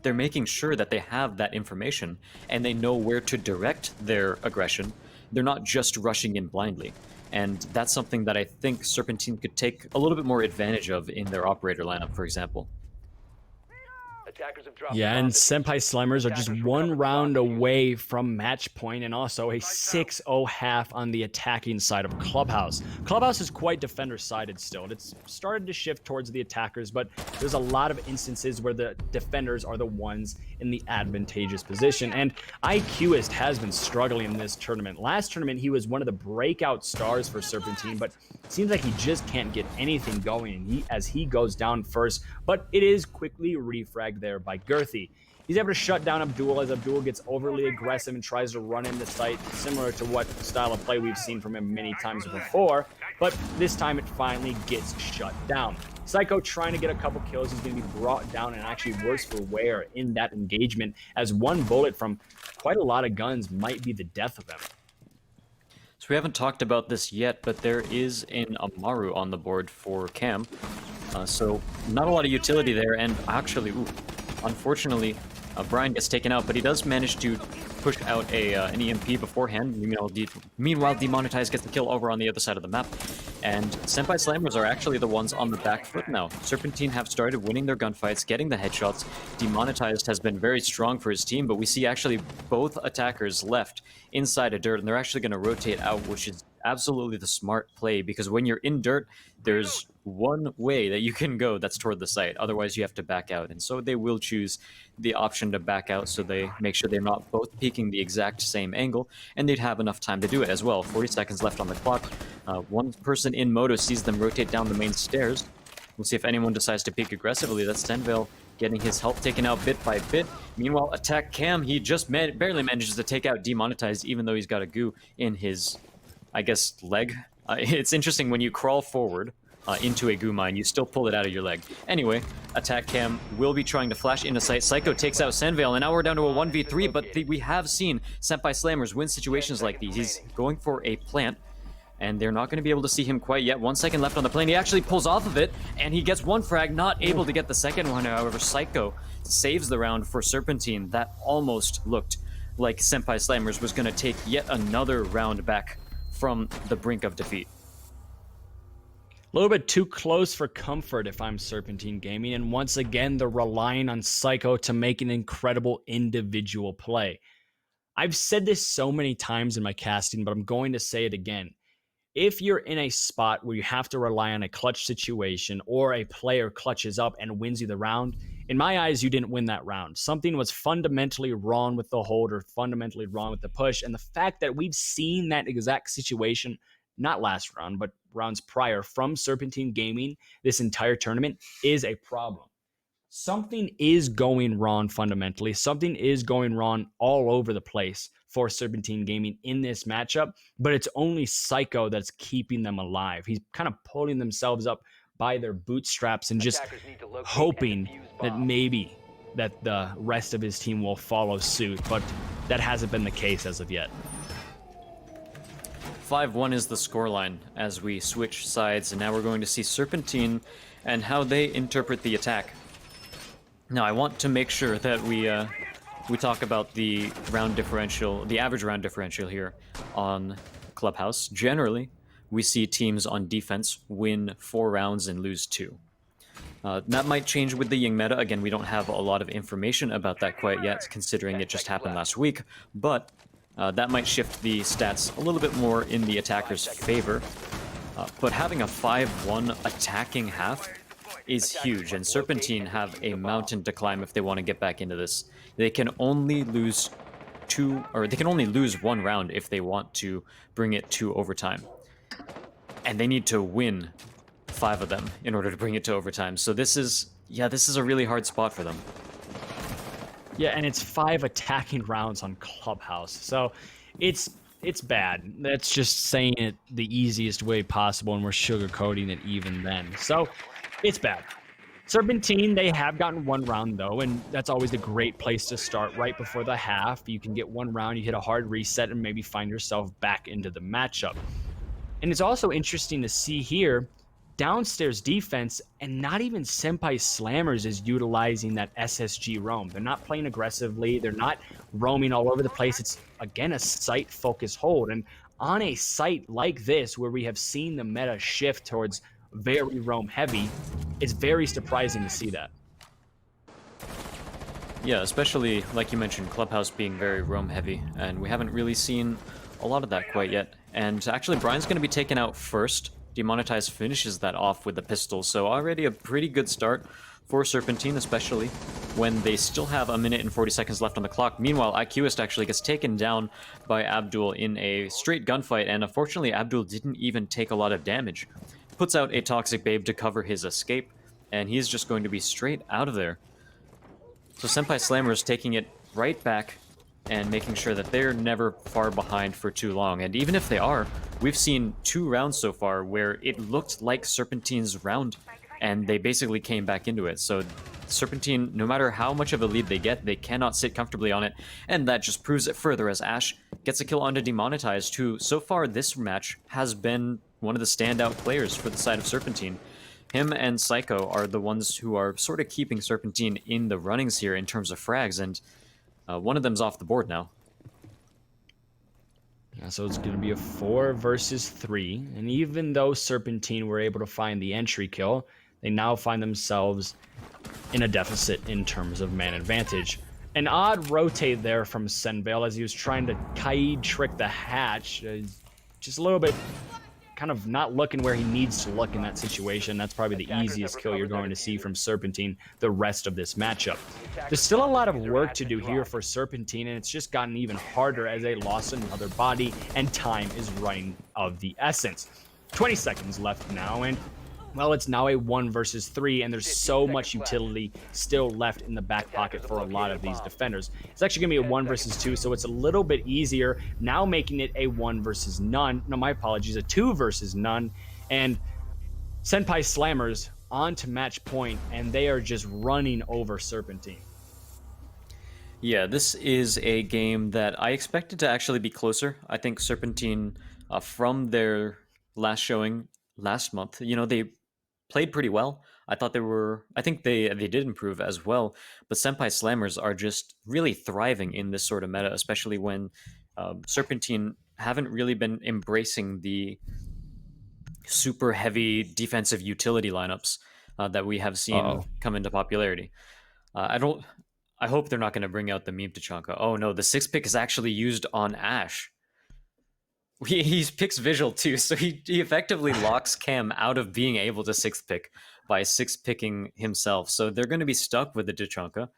They're making sure that they have that information and they know where to direct their aggression. They're not just rushing in blindly. And that's something that I think Serpentine could take a little bit more advantage of in their operator lineup, for example. Attackers have dropped Yeah, the bomb and diffuser. Senpai Slammers are just Attackers recovered one the round bomb diffuser. away from match point and also a 6-0 half on the attacking side of Clubhouse. Clubhouse is quite defender-sided still. It's started to shift towards the attackers, but there's a lot of instances where the defenders are the ones in the advantageous position. And IQist has been struggling in this tournament. Last tournament, he was one of the breakout stars for Serpentine, but it seems like he just can't get anything going as he goes down first. But it is quickly refragged there by Girthy. He's able to shut down Abdul as Abdul gets overly aggressive and tries to run in the site, similar to what style of play we've seen from him many times before, but this time it finally gets shut down. Psycho trying to get a couple kills. He's going to be brought down and actually worse for wear in that engagement, as one bullet from quite a lot of guns might be the death of him. So we haven't talked about this yet, but there is an Amaru on the board for Cam. So not a lot of utility there, and actually, unfortunately, Brian gets taken out, but he does manage to push out an EMP beforehand. Meanwhile, Demonetized gets the kill over on the other side of the map. And Senpai Slammers are actually the ones on the back foot now. Serpentine have started winning their gunfights, getting the headshots. Demonetized has been very strong for his team, but we see actually both attackers left inside of dirt, and they're actually going to rotate out, which is absolutely the smart play, because when you're in dirt, there's one way that you can go that's toward the site. Otherwise, you have to back out. And so they will choose the option to back out, so they make sure they're not both peeking the exact same angle, and they'd have enough time to do it as well. 40 seconds left on the clock. One person in Moto sees them rotate down the main stairs. We'll see if anyone decides to peek aggressively. That's Tenvale getting his health taken out bit by bit. Meanwhile, attack Cam, he just barely manages to take out Demonetized, even though he's got a goo in his, I guess, leg. It's interesting, when you crawl forward into a goo mine, you still pull it out of your leg. Anyway, attack Cam will be trying to flash into sight. Psycho takes out Senvale, and now we're down to a 1v3, but we have seen Senpai Slammers win situations like these. He's going for a plant, and they're not going to be able to see him quite yet. 1 second left on the plane. He actually pulls off of it, and he gets one frag, not able to get the second one. However, Psycho saves the round for Serpentine. That almost looked like Senpai Slammers was going to take yet another round back from the brink of defeat. A little bit too close for comfort if I'm Serpentine Gaming, and once again, they're relying on Psycho to make an incredible individual play. I've said this so many times in my casting, but I'm going to say it again. If you're in a spot where you have to rely on a clutch situation, or a player clutches up and wins you the round, in my eyes, you didn't win that round. Something was fundamentally wrong with the hold or fundamentally wrong with the push. And the fact that we've seen that exact situation, not last round, but rounds prior from Serpentine Gaming this entire tournament, is a problem. Something is going wrong fundamentally. Something is going wrong all over the place for Serpentine Gaming in this matchup, but it's only Psycho that's keeping them alive. He's kind of pulling themselves up by their bootstraps and just hoping that maybe that the rest of his team will follow suit, but that hasn't been the case as of yet. 5-1 is the scoreline as we switch sides, and now we're going to see Serpentine and how they interpret the attack. Now, I want to make sure that we talk about the round differential, the average round differential here on Clubhouse. Generally, we see teams on defense win 4 rounds and lose 2. That might change with the Ying meta. Again, we don't have a lot of information about that quite yet, considering it just happened last week, but that might shift the stats a little bit more in the attacker's favor. But having a 5-1 attacking half is huge, and Serpentine have a mountain to climb if they want to get back into this. They can only lose 1 round if they want to bring it to overtime. And they need to win 5 of them in order to bring it to overtime. So this is a really hard spot for them. Yeah, and it's 5 attacking rounds on Clubhouse. So it's bad. That's just saying it the easiest way possible, and we're sugarcoating it even then. So it's bad. Serpentine, they have gotten 1 round, though, and that's always a great place to start right before the half. You can get 1 round, you hit a hard reset, and maybe find yourself back into the matchup. And it's also interesting to see here, downstairs defense, and not even Senpai Slammers is utilizing that SSG roam. They're not playing aggressively. They're not roaming all over the place. It's, again, a site-focused hold. And on a site like this, where we have seen the meta shift towards very roam-heavy, it's very surprising to see that. Yeah, especially, like you mentioned, Clubhouse being very roam-heavy, and we haven't really seen a lot of that quite yet. And actually, Brian's going to be taken out first. Demonetized finishes that off with the pistol, so already a pretty good start for Serpentine, especially when they still have 1 minute and 40 seconds left on the clock. Meanwhile, IQist actually gets taken down by Abdul in a straight gunfight, and unfortunately Abdul didn't even take a lot of damage. Puts out a Toxic Babe to cover his escape, and he's just going to be straight out of there. So Senpai Slammer's taking it right back and making sure that they're never far behind for too long. And even if they are, we've seen 2 rounds so far where it looked like Serpentine's round, and they basically came back into it. So Serpentine, no matter how much of a lead they get, they cannot sit comfortably on it, and that just proves it further as Ash gets a kill onto Demonetized, who so far this match has been one of the standout players for the side of Serpentine. Him and Psycho are the ones who are sort of keeping Serpentine in the runnings here in terms of frags, and one of them's off the board now. Yeah, so it's going to be a 4 versus 3, and even though Serpentine were able to find the entry kill, they now find themselves in a deficit in terms of man advantage. An odd rotate there from Senvale as he was trying to Kaid trick the hatch. Just a little bit kind of not looking where he needs to look in that situation. That's probably the easiest kill you're going to see from Serpentine the rest of this matchup. There's still a lot of work to do here for Serpentine, and it's just gotten even harder as they lost another body, and time is running of the essence. 20 seconds left now, and well, it's now a 1 versus 3, and there's so much utility still left in the back pocket for a lot of these defenders. It's actually going to be a 1 versus 2, so it's a little bit easier, now making it a 1 versus none. No, my apologies, a 2 versus none. And Senpai Slammers on to match point, and they are just running over Serpentine. Yeah, this is a game that I expected to actually be closer. I think Serpentine, from their last showing last month, you know, they played pretty well. I think they did improve as well, but Senpai Slammers are just really thriving in this sort of meta, especially when Serpentine haven't really been embracing the super heavy defensive utility lineups that we have seen come into popularity. I hope they're not going to bring out the meme Tachanka. Oh no, the 6 pick is actually used on Ash. He picks visual too, so he effectively locks Cam out of being able to 6th pick by 6 picking himself. So they're going to be stuck with the Tachanka.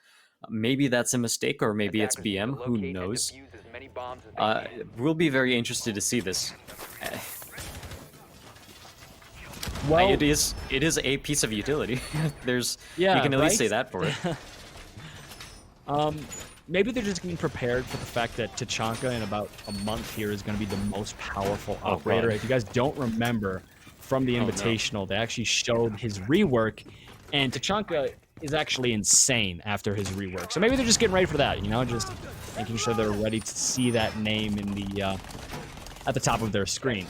Maybe that's a mistake, or maybe it's BM. Who knows? We'll be very interested to see this. Well, it is a piece of utility. You can at least say that for it. Maybe they're just getting prepared for the fact that Tachanka in about a month here is going to be the most powerful operator. If you guys don't remember from the Invitational, they actually showed his rework, and Tachanka is actually insane after his rework. So maybe they're just getting ready for that, you know, just making sure they're ready to see that name in the at the top of their screen.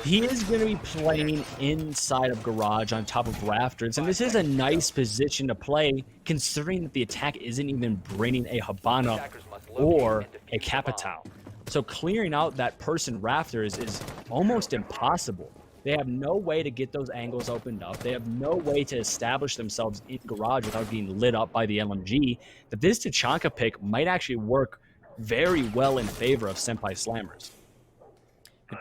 He is going to be playing inside of Garage on top of Rafters, and this is a nice position to play considering that the attack isn't even bringing a Habana or a Capital. So clearing out that person Rafters is almost impossible. They have no way to get those angles opened up. They have no way to establish themselves in Garage without being lit up by the LMG. That this Tachanka pick might actually work very well in favor of Senpai Slammers.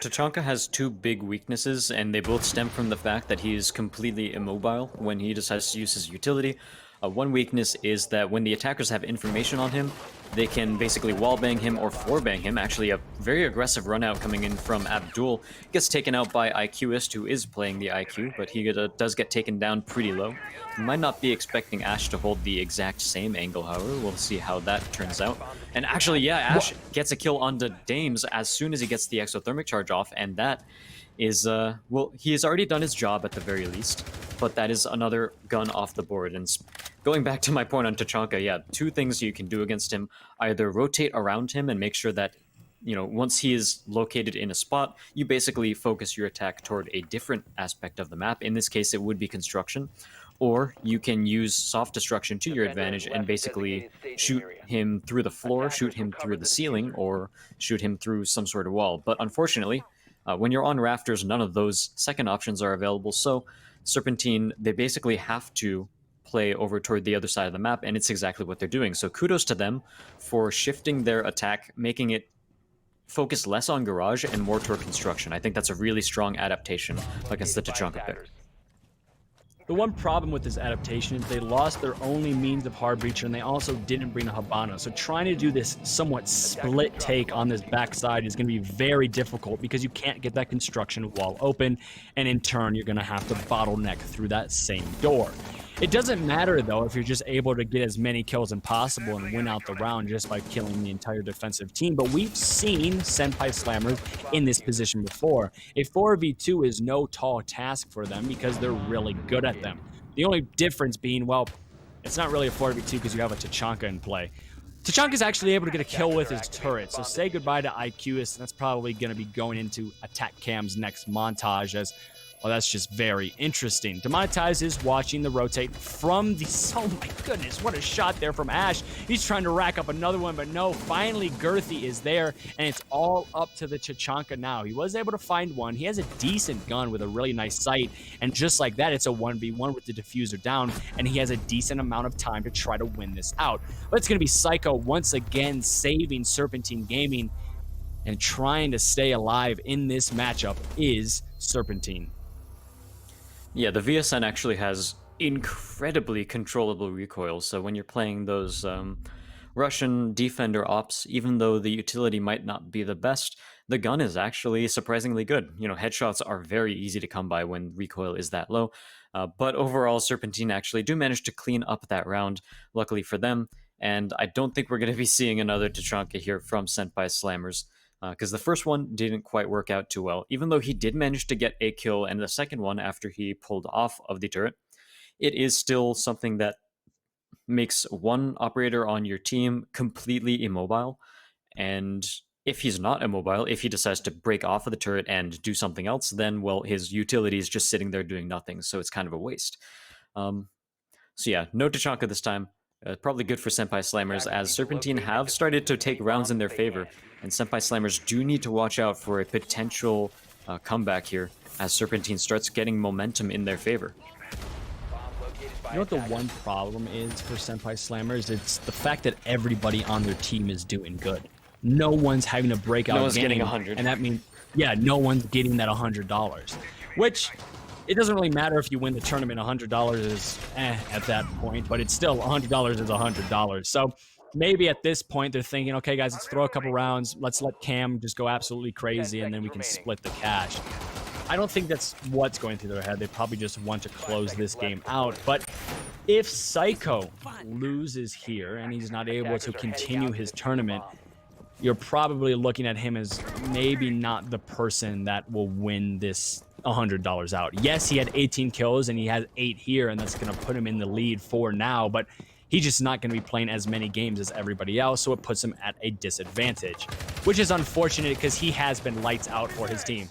Tachanka has 2 big weaknesses, and they both stem from the fact that he is completely immobile when he decides to use his utility. One weakness is that when the attackers have information on him, they can basically wallbang him or floorbang him. Actually, a very aggressive run out coming in from Abdul. Gets taken out by IQist, who is playing the IQ, but he does get taken down pretty low. You might not be expecting Ash to hold the exact same angle, however. We'll see how that turns out. And actually, yeah, Ash gets a kill onto Dames as soon as he gets the exothermic charge off, and that is, well, he has already done his job at the very least, but that is another gun off the board. And going back to my point on Tachanka, yeah, two things you can do against him: either rotate around him and make sure that, you know, once he is located in a spot, you basically focus your attack toward a different aspect of the map. In this case, it would be construction. Or you can use soft destruction to your advantage and basically shoot him through the floor, shoot him through the ceiling, or shoot him through some sort of wall. But unfortunately, when you're on rafters, none of those second options are available. So Serpentine, they basically have to play over toward the other side of the map, and it's exactly what they're doing. So kudos to them for shifting their attack, making it focus less on garage and more toward construction. I think that's a really strong adaptation against the Tachanka pick. The one problem with this adaptation is they lost their only means of hard breacher, and they also didn't bring a Habano. So trying to do this somewhat split take on this backside is going to be very difficult because you can't get that construction wall open, and in turn you're going to have to bottleneck through that same door. It doesn't matter, though, if you're just able to get as many kills as possible and win out the round just by killing the entire defensive team. But we've seen Senpai Slammers in this position before. A 4v2 is no tall task for them because they're really good at them. The only difference being, well, it's not really a 4v2 because you have a Tachanka in play. Tachanka's actually able to get a kill with his turret, so say goodbye to IQist. That's probably going to be going into Attack Cam's next montage as... well, that's just very interesting. Demonetize is watching the rotate from the... oh my goodness, what a shot there from Ash. He's trying to rack up another one, but no, finally Girthy is there, and it's all up to the Tachanka now. He was able to find one. He has a decent gun with a really nice sight, and just like that, it's a 1v1 with the diffuser down, and he has a decent amount of time to try to win this out. But it's going to be Psycho once again saving Serpentine Gaming, and trying to stay alive in this matchup is Serpentine. Yeah, the VSN actually has incredibly controllable recoil, so when you're playing those Russian defender ops, even though the utility might not be the best, the gun is actually surprisingly good. You know, headshots are very easy to come by when recoil is that low, but overall, Serpentine actually do manage to clean up that round, luckily for them, and I don't think we're going to be seeing another Tachanka here from Senpai Slammers. Because the first one didn't quite work out too well. Even though he did manage to get a kill, and the second one after he pulled off of the turret, it is still something that makes one operator on your team completely immobile. And if he's not immobile, if he decides to break off of the turret and do something else, then, well, his utility is just sitting there doing nothing, so it's kind of a waste. So yeah, no Tachanka this time. Probably good for Senpai Slammers, as Serpentine have started to take rounds in their favor, and Senpai Slammers do need to watch out for a potential comeback here, as Serpentine starts getting momentum in their favor. You know what the one problem is for Senpai Slammers? It's the fact that everybody on their team is doing good. No one's having a breakout game. No one's getting 100. And that means, yeah, no one's getting that $100. Which... it doesn't really matter if you win the tournament. $100 is at that point, but it's still $100 is $100. So maybe at this point they're thinking, okay, guys, let's throw a couple rounds. Let's let Cam just go absolutely crazy, and then we can split the cash. I don't think that's what's going through their head. They probably just want to close this game out. But if Psycho loses here and he's not able to continue his tournament, you're probably looking at him as maybe not the person that will win this $100 out. Yes, he had 18 kills and he has 8 here, and that's going to put him in the lead for now, but he's just not going to be playing as many games as everybody else, so it puts him at a disadvantage, which is unfortunate because he has been lights out for his team.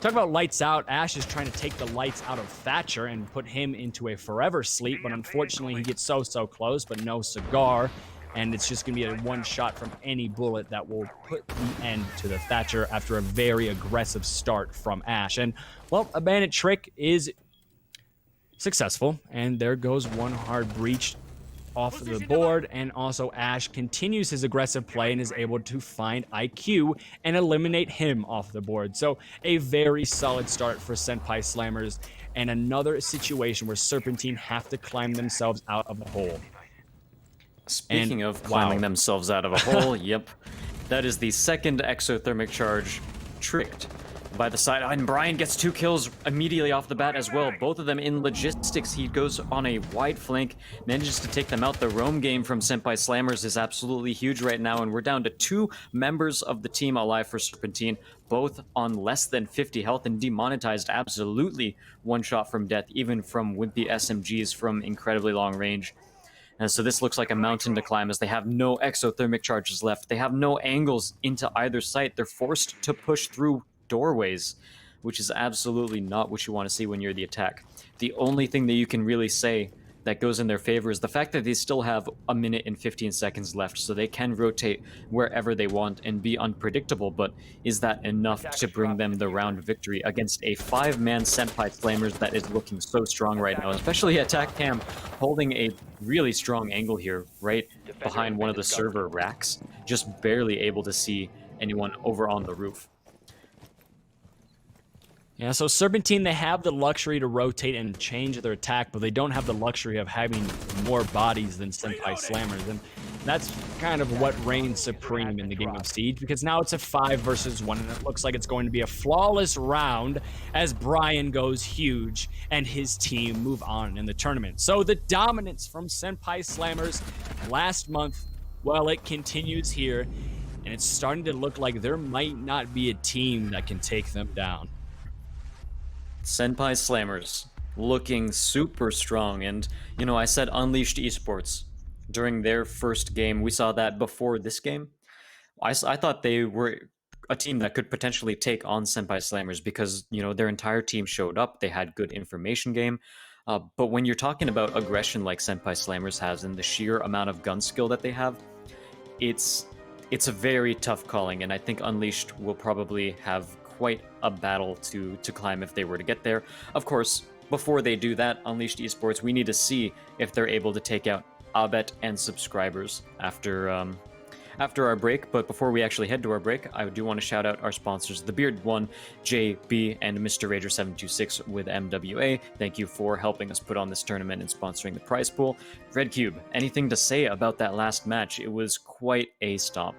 Talk about lights out, Ash is trying to take the lights out of Thatcher and put him into a forever sleep, but unfortunately he gets so close, but no cigar. And it's just going to be a one shot from any bullet that will put the end to the Thatcher after a very aggressive start from Ash. And, well, a bandit trick is successful. And there goes one hard breach off the board. And also Ash continues his aggressive play and is able to find IQ and eliminate him off the board. So a very solid start for Senpai Slammers, and another situation where Serpentine have to climb themselves out of the hole. Speaking of climbing themselves out of a hole, yep. That is the second exothermic charge tricked by the side. And Brian gets 2 kills immediately off the bat as well. Both of them in logistics. He goes on a wide flank, manages to take them out. The roam game from Senpai Slammers is absolutely huge right now, and we're down to 2 members of the team alive for Serpentine, both on less than 50 health and demonetized absolutely one shot from death, even from wimpy SMGs from incredibly long range. And so this looks like a mountain to climb as they have no exothermic charges left. They have no angles into either site. They're forced to push through doorways, which is absolutely not what you want to see when you're the attack. The only thing that you can really say that goes in their favor is the fact that they still have 1 minute and 15 seconds left, so they can rotate wherever they want and be unpredictable, but is that enough to bring them the round victory against a 5-man Senpai Slammers that is looking so strong right now, especially Attack Cam holding a really strong angle here, right behind one of the server racks, just barely able to see anyone over on the roof. Yeah, so Serpentine, they have the luxury to rotate and change their attack, but they don't have the luxury of having more bodies than Senpai Slammers, and that's kind of what reigns supreme in the game of Siege, because now it's a 5 versus 1, and it looks like it's going to be a flawless round as Brian goes huge and his team move on in the tournament. So the dominance from Senpai Slammers last month, well, it continues here, and it's starting to look like there might not be a team that can take them down. Senpai Slammers looking super strong, and you know, I said Unleashed Esports during their first game. We saw that before this game. I thought they were a team that could potentially take on Senpai Slammers because, you know, their entire team showed up. They had good information game. But when you're talking about aggression like Senpai Slammers has and the sheer amount of gun skill that they have, it's a very tough calling, and I think Unleashed will probably have quite a battle to climb if they were to get there. Of course, before they do that, Unleashed Esports, we need to see if they're able to take out Abet and subscribers after our break. But before we actually head to our break, I do want to shout out our sponsors, The Beard One, JB, and Mr. Rager 726 with MWA. Thank you for helping us put on this tournament and sponsoring the prize pool. Red Cube, anything to say about that last match? It was quite a stomp.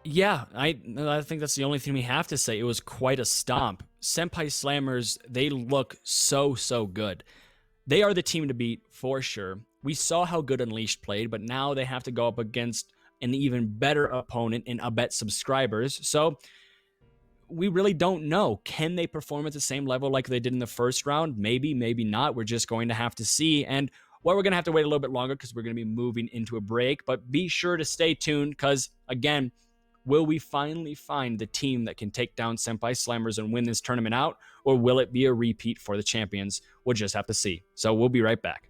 Yeah, I think that's the only thing we have to say. It was quite a stomp. Senpai Slammers, they look so good. They are the team to beat for sure. We saw how good Unleashed played, but now they have to go up against an even better opponent in Abet subscribers. So we really don't know. Can they perform at the same level like they did in the first round? Maybe, maybe not. We're just going to have to see. And well, we're going to have to wait a little bit longer because we're going to be moving into a break. But be sure to stay tuned because, again, will we finally find the team that can take down Senpai Slammers and win this tournament out? Or will it be a repeat for the champions? We'll just have to see. So we'll be right back.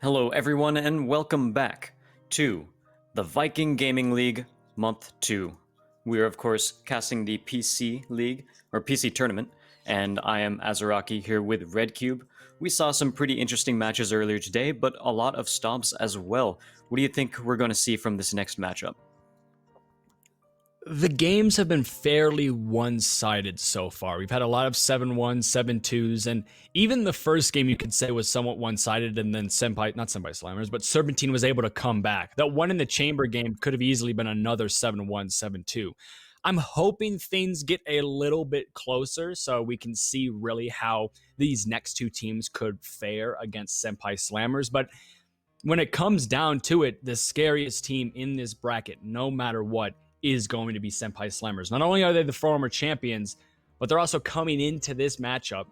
Hello, everyone, and welcome back to the Viking Gaming League Month 2. We are, of course, casting the PC League, or PC Tournament, and I am Azaraki here with Red Cube. We saw some pretty interesting matches earlier today, but a lot of stomps as well. What do you think we're going to see from this next matchup? The games have been fairly one-sided so far. We've had a lot of 7-1s, 7-2s, and even the first game you could say was somewhat one-sided, and then not Senpai Slammers, but Serpentine was able to come back. That one in the chamber game could have easily been another 7-1, 7-2. I'm hoping things get a little bit closer so we can see really how these next two teams could fare against Senpai Slammers, but when it comes down to it, the scariest team in this bracket, no matter what, is going to be Senpai Slammers. Not only are they the former champions, but they're also coming into this matchup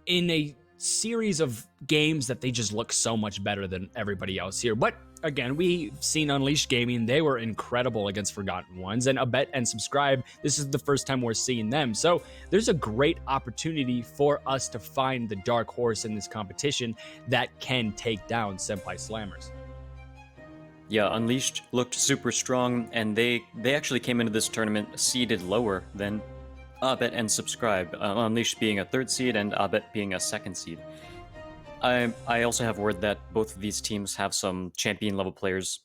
in a series of games that they just look so much better than everybody else here. But again, we've seen Unleashed Gaming. They were incredible against Forgotten Ones. And Abet and Subscribe, this is the first time we're seeing them. So there's a great opportunity for us to find the dark horse in this competition that can take down Senpai Slammers. Yeah, Unleashed looked super strong, and they actually came into this tournament seeded lower than Abet and Subscribe, Unleashed being a 3rd seed and Abet being a 2nd seed. I also have word that both of these teams have some champion level players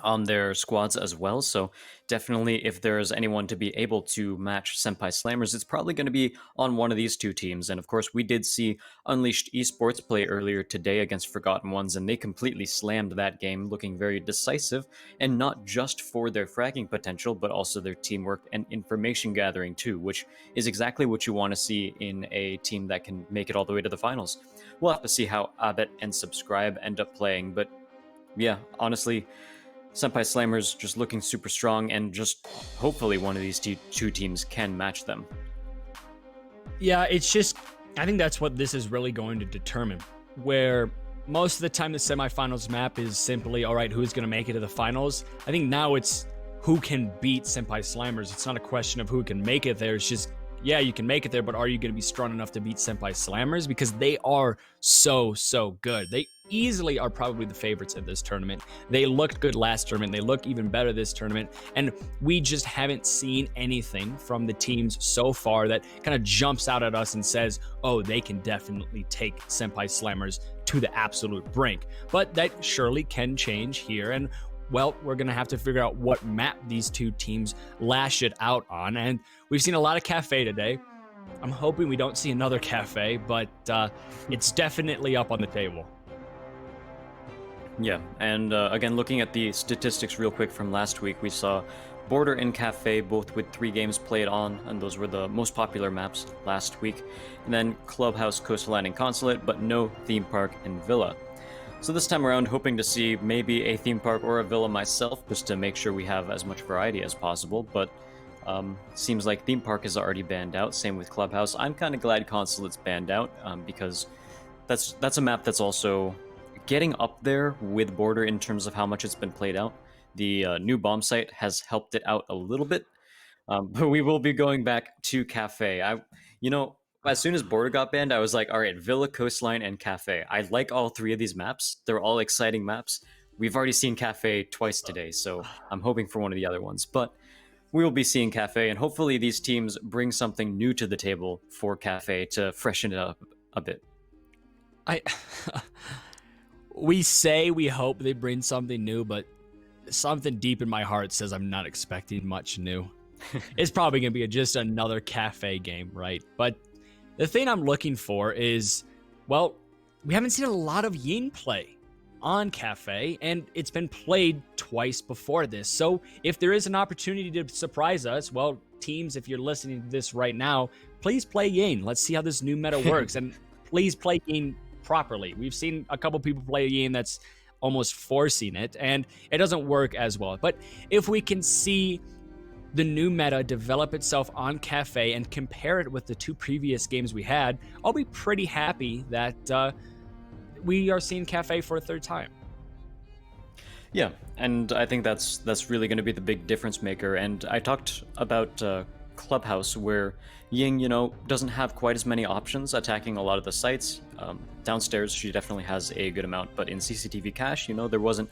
on their squads as well, so definitely if there's anyone to be able to match Senpai Slammers, it's probably going to be on one of these two teams. And of course, we did see Unleashed Esports play earlier today against Forgotten Ones, and they completely slammed that game, looking very decisive, and not just for their fragging potential, but also their teamwork and information gathering too, which is exactly what you want to see in a team that can make it all the way to the finals. We'll have to see how Abet and Subscribe end up playing, but yeah, honestly, Senpai Slammers just looking super strong, and just hopefully one of these two teams can match them. Yeah, it's just, I think that's what this is really going to determine, where most of the time the semifinals map is simply, all right, who's going to make it to the finals? I think now it's who can beat Senpai Slammers. It's not a question of who can make it there. It's just, yeah, you can make it there, but are you going to be strong enough to beat Senpai Slammers? Because they are so good. They easily are probably the favorites in this tournament. They looked good last tournament. They look even better this tournament. And we just haven't seen anything from the teams so far that kind of jumps out at us and says, oh, they can definitely take Senpai Slammers to the absolute brink. But that surely can change here. And well, we're going to have to figure out what map these two teams lash it out on. And we've seen a lot of Cafe today. I'm hoping we don't see another Cafe, but it's definitely up on the table. Yeah, and again, looking at the statistics real quick from last week, we saw Border and Cafe both with 3 games played on, and those were the most popular maps last week. And then Clubhouse, Coastal Landing, Consulate, but no Theme Park and Villa. So this time around, hoping to see maybe a theme park or a villa myself, just to make sure we have as much variety as possible, but seems like theme park is already banned out, same with Clubhouse. I'm kind of glad Consulate's banned out, because that's a map that's also getting up there with Border in terms of how much it's been played out. The new bomb site has helped it out a little bit, but we will be going back to Cafe. As soon as Border got banned, I was like, all right, Villa, Coastline, and Cafe. I like all 3 of these maps. They're all exciting maps. We've already seen Cafe twice today, so I'm hoping for one of the other ones. But we will be seeing Cafe, and hopefully these teams bring something new to the table for Cafe to freshen it up a bit. We hope they bring something new, but something deep in my heart says I'm not expecting much new. It's probably going to be just another Cafe game, right? But the thing I'm looking for is, well, we haven't seen a lot of Yin play on Cafe, and it's been played twice before this. So if there is an opportunity to surprise us, well, teams, if you're listening to this right now, please play Yin. Let's see how this new meta works, and please play Yin properly. We've seen a couple people play Yin that's almost forcing it, and it doesn't work as well. But if we can see the new meta develop itself on Cafe and compare it with the 2 previous games we had, I'll be pretty happy that we are seeing Cafe for a 3rd time. Yeah, and I think that's really going to be the big difference maker. And I talked about Clubhouse, where Ying, doesn't have quite as many options attacking a lot of the sites. Downstairs, she definitely has a good amount, but in CCTV cache, there wasn't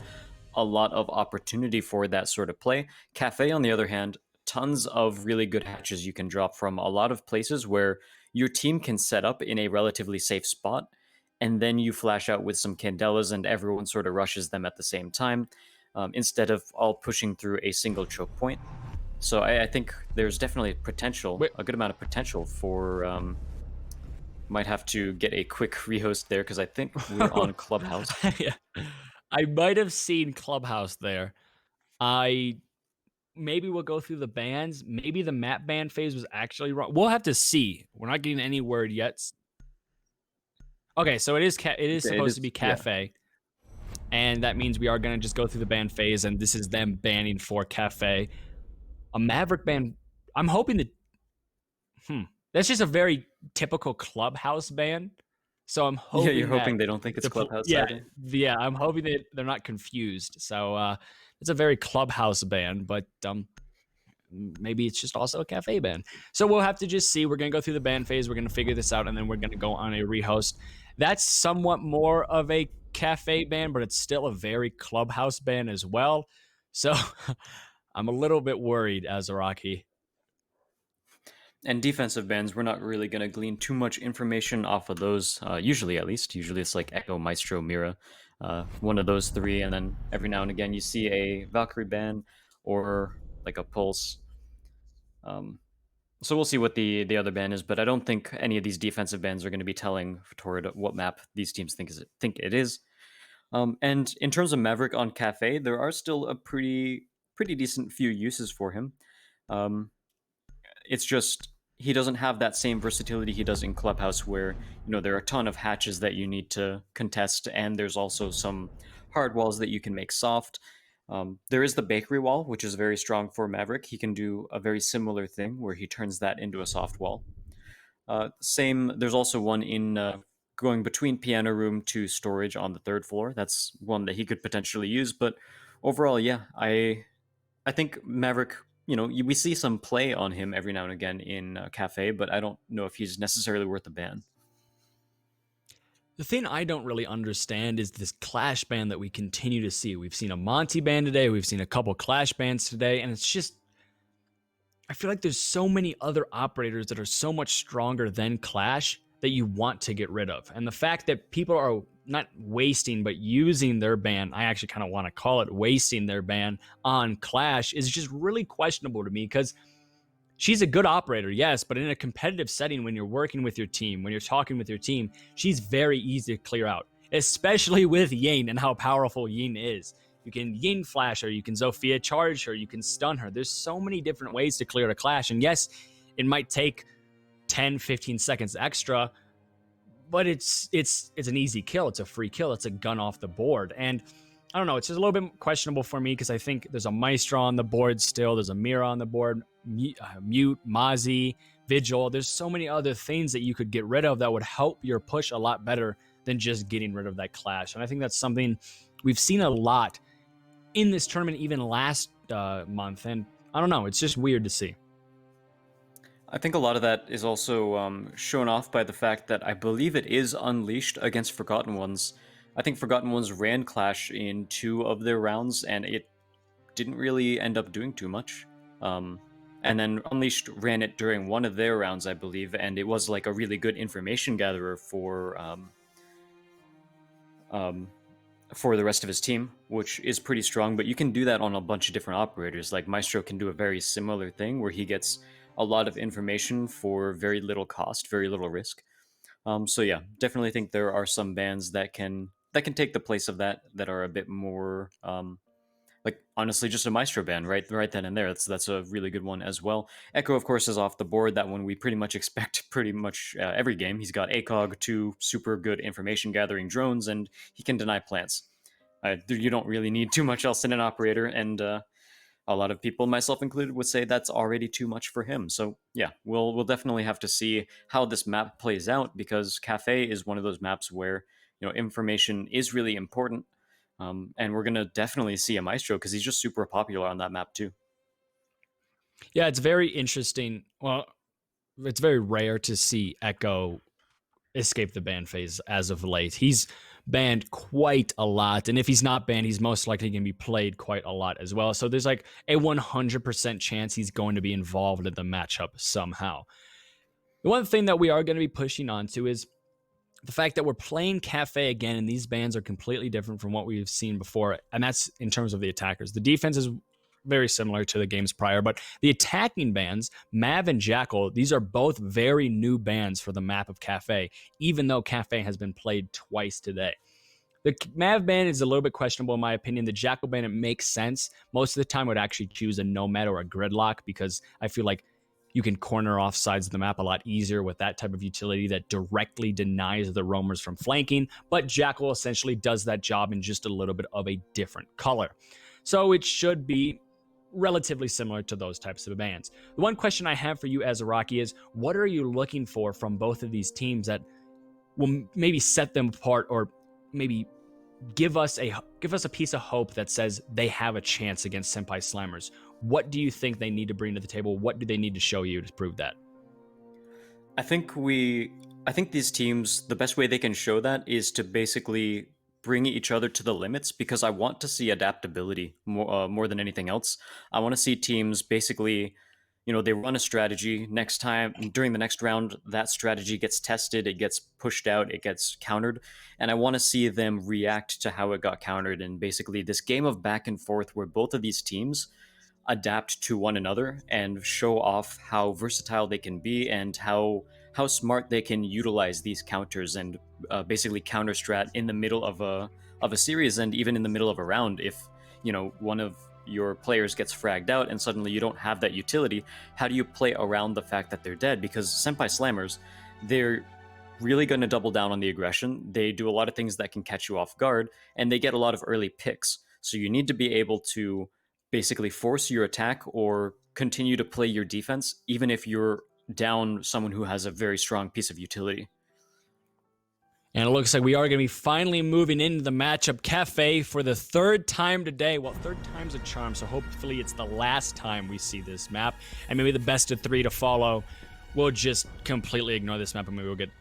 a lot of opportunity for that sort of play. Cafe, on the other hand, tons of really good hatches you can drop from a lot of places where your team can set up in a relatively safe spot, and then you flash out with some candelas and everyone sort of rushes them at the same time, instead of all pushing through a single choke point. So I think there's definitely potential, a good amount of potential for. Might have to get a quick rehost there because I think we're on Clubhouse. Yeah. I might have seen Clubhouse there. I maybe we'll go through the bans. Maybe the map ban phase was actually wrong. We'll have to see. We're not getting any word yet. Okay, so it is supposed to be cafe. And that means we are going to just go through the ban phase, and this is them banning for cafe. A Maverick ban, I'm hoping that that's just a very typical Clubhouse ban. So I'm hoping Yeah, you're hoping they don't think it's Clubhouse. Yeah, I'm hoping that they're not confused. So it's a very Clubhouse ban, but maybe it's just also a cafe ban. So we'll have to just see. We're going to go through the ban phase. We're going to figure this out, and then we're going to go on a rehost. That's somewhat more of a cafe ban, but it's still a very Clubhouse ban as well. So I'm a little bit worried as a Rocky. And defensive bans, we're not really going to glean too much information off of those, usually at least. Usually it's like Echo, Maestro, Mira, one of those three, and then every now and again you see a Valkyrie ban or like a Pulse. So we'll see what the other ban is, but I don't think any of these defensive bans are going to be telling toward what map these teams think it is. And in terms of Maverick on Cafe, there are still a pretty decent few uses for him. It's just he doesn't have that same versatility he does in Clubhouse, where there are a ton of hatches that you need to contest, and there's also some hard walls that you can make soft. There is the bakery wall, which is very strong for Maverick. He can do a very similar thing where he turns that into a soft wall. There's also one in going between piano room to storage on the third floor. That's one that he could potentially use. But overall, yeah, I think Maverick, we see some play on him every now and again in Cafe, but I don't know if he's necessarily worth a ban. The thing I don't really understand is this Clash ban that we continue to see. We've seen a Monty ban today. We've seen a couple Clash bans today. And it's just, I feel like there's so many other operators that are so much stronger than Clash that you want to get rid of. And the fact that people are not wasting, but using their ban, I actually kind of want to call it wasting their ban on Clash, is just really questionable to me, because she's a good operator, yes, but in a competitive setting, when you're working with your team, when you're talking with your team, she's very easy to clear out, especially with Ying and how powerful Ying is. You can Ying flash her, you can Zofia charge her, you can stun her. There's so many different ways to clear a Clash, and yes, it might take 10, 15 seconds extra, but it's an easy kill. It's a free kill. It's a gun off the board. And I don't know, it's just a little bit questionable for me, because I think there's a Maestro on the board still. There's a Mira on the board, Mute, Mozzie, Vigil. There's so many other things that you could get rid of that would help your push a lot better than just getting rid of that Clash. And I think that's something we've seen a lot in this tournament, even last month. And I don't know, it's just weird to see. I think a lot of that is also shown off by the fact that I believe it is unleashed against Forgotten Ones. I think Forgotten Ones ran Clash in 2 of their rounds, and it didn't really end up doing too much. And then Unleashed ran it during one of their rounds, I believe, and it was like a really good information gatherer for the rest of his team, which is pretty strong. But you can do that on a bunch of different operators. Like Maestro can do a very similar thing, where he gets a lot of information for very little cost, very little risk. So yeah, definitely think there are some bans that can take the place of that are a bit more like honestly just a Maestro ban right then and there. That's a really good one as well. Echo, of course, is off the board. That one we pretty much expect pretty much every game. He's got ACOG, 2 super good information gathering drones, and he can deny plants. You don't really need too much else in an operator, and a lot of people, myself included, would say that's already too much for him. So yeah, we'll definitely have to see how this map plays out, because Cafe is one of those maps where information is really important, and we're gonna definitely see a Maestro because he's just super popular on that map too. Yeah, it's very interesting. Well, it's very rare to see Echo escape the ban phase as of late. He's banned quite a lot, and if he's not banned, he's most likely going to be played quite a lot as well. So there's like a 100% chance he's going to be involved in the matchup somehow. The one thing that we are going to be pushing onto is the fact that we're playing Cafe again, and these bans are completely different from what we've seen before, and that's in terms of the attackers. The defense is very similar to the games prior, but the attacking bans, Mav and Jackal, these are both very new bans for the map of Cafe, even though Cafe has been played twice today. The Mav ban is a little bit questionable in my opinion. The Jackal ban, it makes sense. Most of the time I would actually choose a Nomad or a Gridlock because I feel like you can corner off sides of the map a lot easier with that type of utility that directly denies the roamers from flanking, but Jackal essentially does that job in just a little bit of a different color. So it should be relatively similar to those types of bans. The one question I have for you as a Rocky is, what are you looking for from both of these teams that will maybe set them apart, or maybe give us a piece of hope that says they have a chance against Senpai Slammers? What do you think they need to bring to the table? What do they need to show you to prove that? I think these teams, the best way they can show that is to basically bring each other to the limits, because I want to see adaptability more than anything else. I want to see teams basically, they run a strategy. Next time, during the next round, that strategy gets tested, it gets pushed out, it gets countered, and I want to see them react to how it got countered. And basically, this game of back and forth where both of these teams adapt to one another and show off how versatile they can be and how smart they can utilize these counters and basically counter strat in the middle of a series, and even in the middle of a round. If one of your players gets fragged out and suddenly you don't have that utility, how do you play around the fact that they're dead? Because Senpai Slammers, they're really going to double down on the aggression. They do a lot of things that can catch you off guard, and they get a lot of early picks. So you need to be able to basically force your attack or continue to play your defense, even if you're down someone who has a very strong piece of utility. And it looks like we are going to be finally moving into the matchup Cafe for the third time today. Well, third time's a charm, so hopefully it's the last time we see this map. And maybe the best of three to follow. We'll just completely ignore this map and maybe we'll get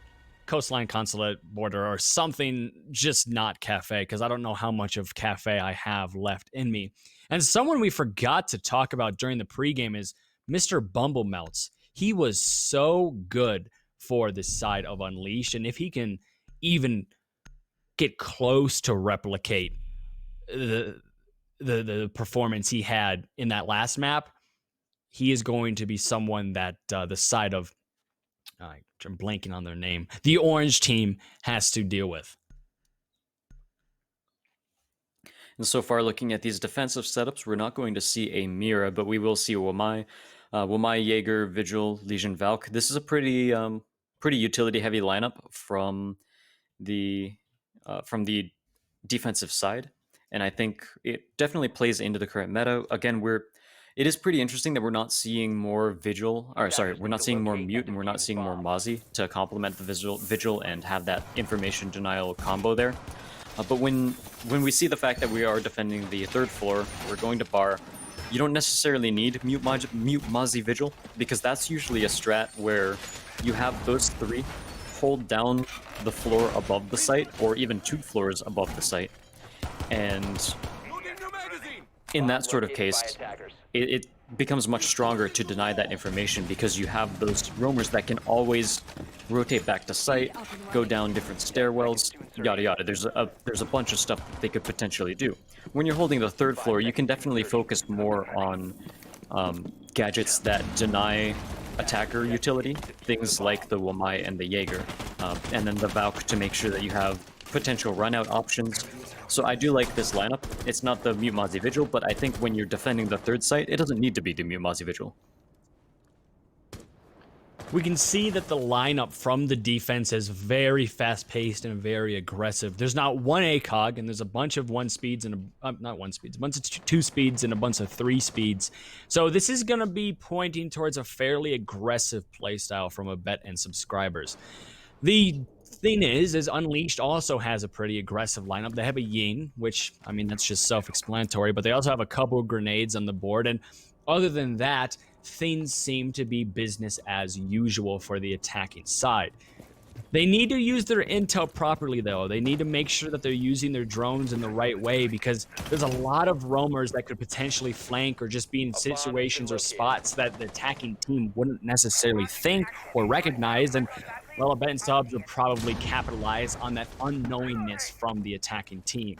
Coastline Consulate Border or something, just not Cafe, because I don't know how much of Cafe I have left in me. And someone we forgot to talk about during the pregame is Mr. Bumblemelts. He was so good for this side of Unleashed, and if he can even get close to replicate the performance he had in that last map, he is going to be someone that the side of I'm blanking on their name, the orange team, has to deal with. And so far, looking at these defensive setups, we're not going to see a Mira, but we will see Wamai, Jaeger, Vigil, Legion, Valk. This is a pretty utility-heavy lineup from the defensive side, and I think it definitely plays into the current meta. Again, it is pretty interesting that we're not seeing more Vigil, or sorry, we're not seeing more Mute, and we're not seeing more Mozzie to complement the Vigil and have that information denial combo there. But when we see the fact that we are defending the third floor, we're going to bar, you don't necessarily need Mute Mozzie Vigil, because that's usually a strat where you have those three hold down the floor above the site, or even 2 floors above the site. And in that sort of case, it becomes much stronger to deny that information, because you have those roamers that can always rotate back to site, go down different stairwells, yada yada. There's a bunch of stuff that they could potentially do. When you're holding the third floor, you can definitely focus more on gadgets that deny attacker utility, things like the Wamai and the Jaeger, and then the Valk to make sure that you have potential run-out options. So I do like this lineup. It's not the Mute Mozzie Vigil, but I think when you're defending the third site, it doesn't need to be the Mute Mozzie Vigil. We can see that the lineup from the defense is very fast-paced and very aggressive. There's not one ACOG, and there's a bunch of 1 speeds and not 1 speeds, a bunch of 2 speeds and a bunch of 3 speeds. So this is going to be pointing towards a fairly aggressive playstyle from a bet and subscribers. The thing is Unleashed also has a pretty aggressive lineup. They have a Ying, which, I mean, that's just self-explanatory, but they also have a couple of grenades on the board, and other than that, things seem to be business as usual for the attacking side. They need to use their intel properly, though. They need to make sure that they're using their drones in the right way, because there's a lot of roamers that could potentially flank or just be in situations or spots that the attacking team wouldn't necessarily think or recognize. And, well, Bet and Subs would probably capitalize on that unknowingness from the attacking team.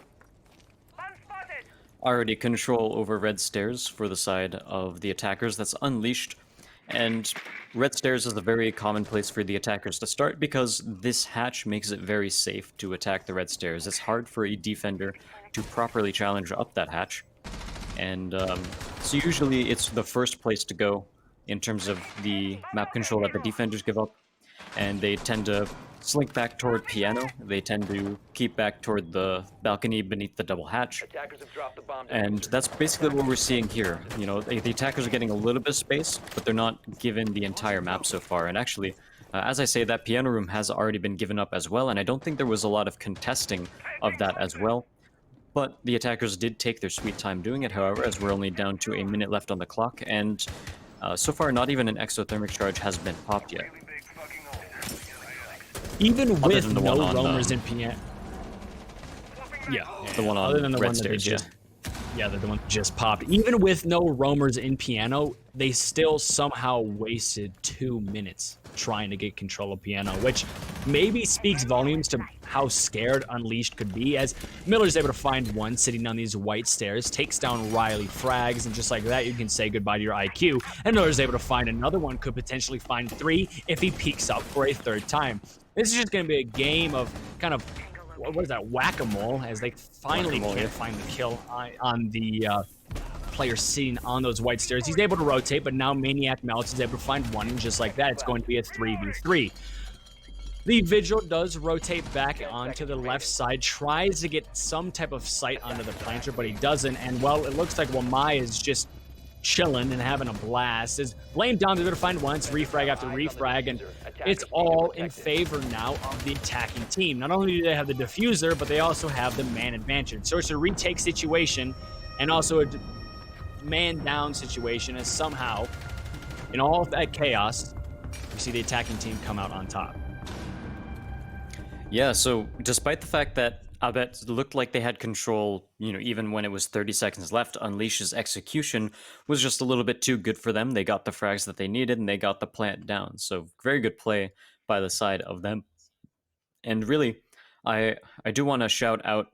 Already control over red stairs for the side of the attackers. That's unleashed. And red stairs is a very common place for the attackers to start because this hatch makes it very safe to attack the red stairs. It's hard for a defender to properly challenge up that hatch. And so usually it's the first place to go in terms of the map control that the defenders give up. And they tend to slink back toward piano. They tend to keep back toward the balcony beneath the double hatch. And that's basically what we're seeing here. You know, the attackers are getting a little bit of space, but they're not given the entire map so far. And actually, as I say, that piano room has already been given up as well, and I don't think there was a lot of contesting of that as well. But the attackers did take their sweet time doing it, however, as we're only down to a minute left on the clock, and so far not even an exothermic charge has been popped yet. Even with no roamers in piano. Yeah, the one on other than the red one stairs, that they just, yeah, the one that just popped. Even with no roamers in piano, they still somehow wasted 2 minutes trying to get control of piano, which maybe speaks volumes to how scared Unleashed could be, as Miller's able to find one sitting on these white stairs, takes down Riley, frags, and just like that, you can say goodbye to your IQ. And Miller's able to find another one, could potentially find 3 if he peeks up for a 3rd time. This is just going to be a game of kind of, what is that, whack-a-mole, as they finally can't find the kill on the player sitting on those white stairs. He's able to rotate, but now Maniac Melts is able to find one, and just like that, it's going to be a 3v3. The Vigil does rotate back onto the left side, tries to get some type of sight onto the planter, but he doesn't, and, well, it looks like Wamai is just chilling and having a blast. Is Blame down to find once, refrag after refrag, and it's all in favor now of the attacking team. Not only do they have the diffuser, but they also have the man advantage. So it's a retake situation and also a man down situation, as somehow, in all of that chaos, we see the attacking team come out on top. Yeah, so despite the fact that Abet looked like they had control, you know, even when it was 30 seconds left, Unleash's execution was just a little bit too good for them. They got the frags that they needed, and they got the plant down. So very good play by the side of them. And really, I do want to shout out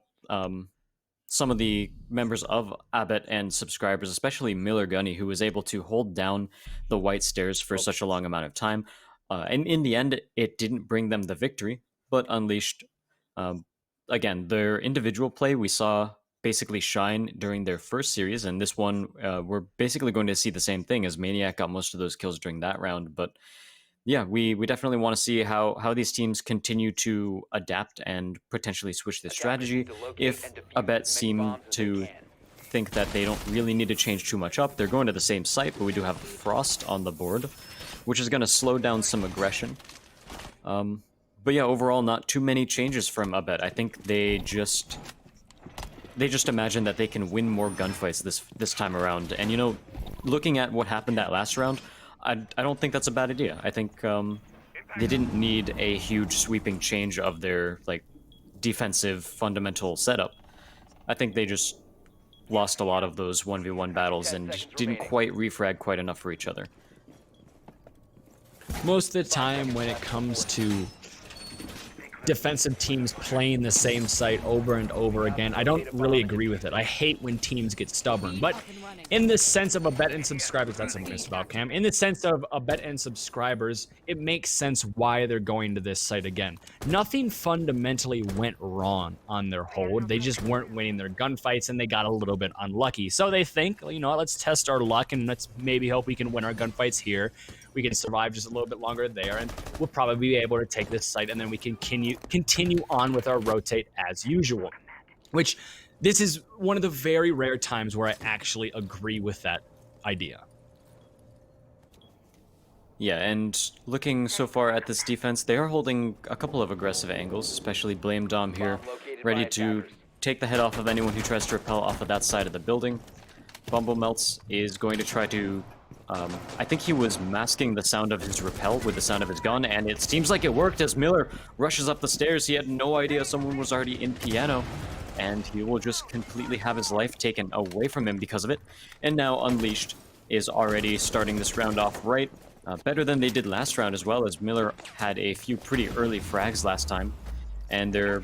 some of the members of Abet and subscribers, especially Miller Gunny, who was able to hold down the white stairs for such a long amount of time. And in the end, it didn't bring them the victory, but Unleashed... again, their individual play we saw basically shine during their first series, and this one we're basically going to see the same thing, as Maniac got most of those kills during that round. But yeah, we definitely want to see how these teams continue to adapt and potentially switch their strategy. If Abet seem to think that they don't really need to change too much up, they're going to the same site, but we do have Frost on the board, which is going to slow down some aggression. But yeah, overall, not too many changes from Abet. I think they just imagine that they can win more gunfights this time around. And, you know, looking at what happened that last round, I don't think that's a bad idea. I think they didn't need a huge sweeping change of their, like, defensive fundamental setup. I think they just lost a lot of those 1v1 battles and didn't quite refrag quite enough for each other. Most of the time when it comes to defensive teams playing the same site over and over again, I don't really agree with it. I hate when teams get stubborn. But in the sense of Abet and subscribers, that's what I'm missed about, Cam. In the sense of Abet and subscribers, it makes sense why they're going to this site again. Nothing fundamentally went wrong on their hold. They just weren't winning their gunfights, and they got a little bit unlucky. So they think, you know, let's test our luck, and let's maybe hope we can win our gunfights here. We can survive just a little bit longer there, and we'll probably be able to take this site, and then we can continue on with our rotate as usual. Which, this is one of the very rare times where I actually agree with that idea. Yeah, and looking so far at this defense, they are holding a couple of aggressive angles, especially Blame Dom here, ready to take the head off of anyone who tries to rappel off of that side of the building. Bumble Melts is going to try to I think he was masking the sound of his rappel with the sound of his gun, and it seems like it worked as Miller rushes up the stairs. He had no idea someone was already in piano, and he will just completely have his life taken away from him because of it. And now Unleashed is already starting this round off right, better than they did last round as well, as Miller had a few pretty early frags last time, and they're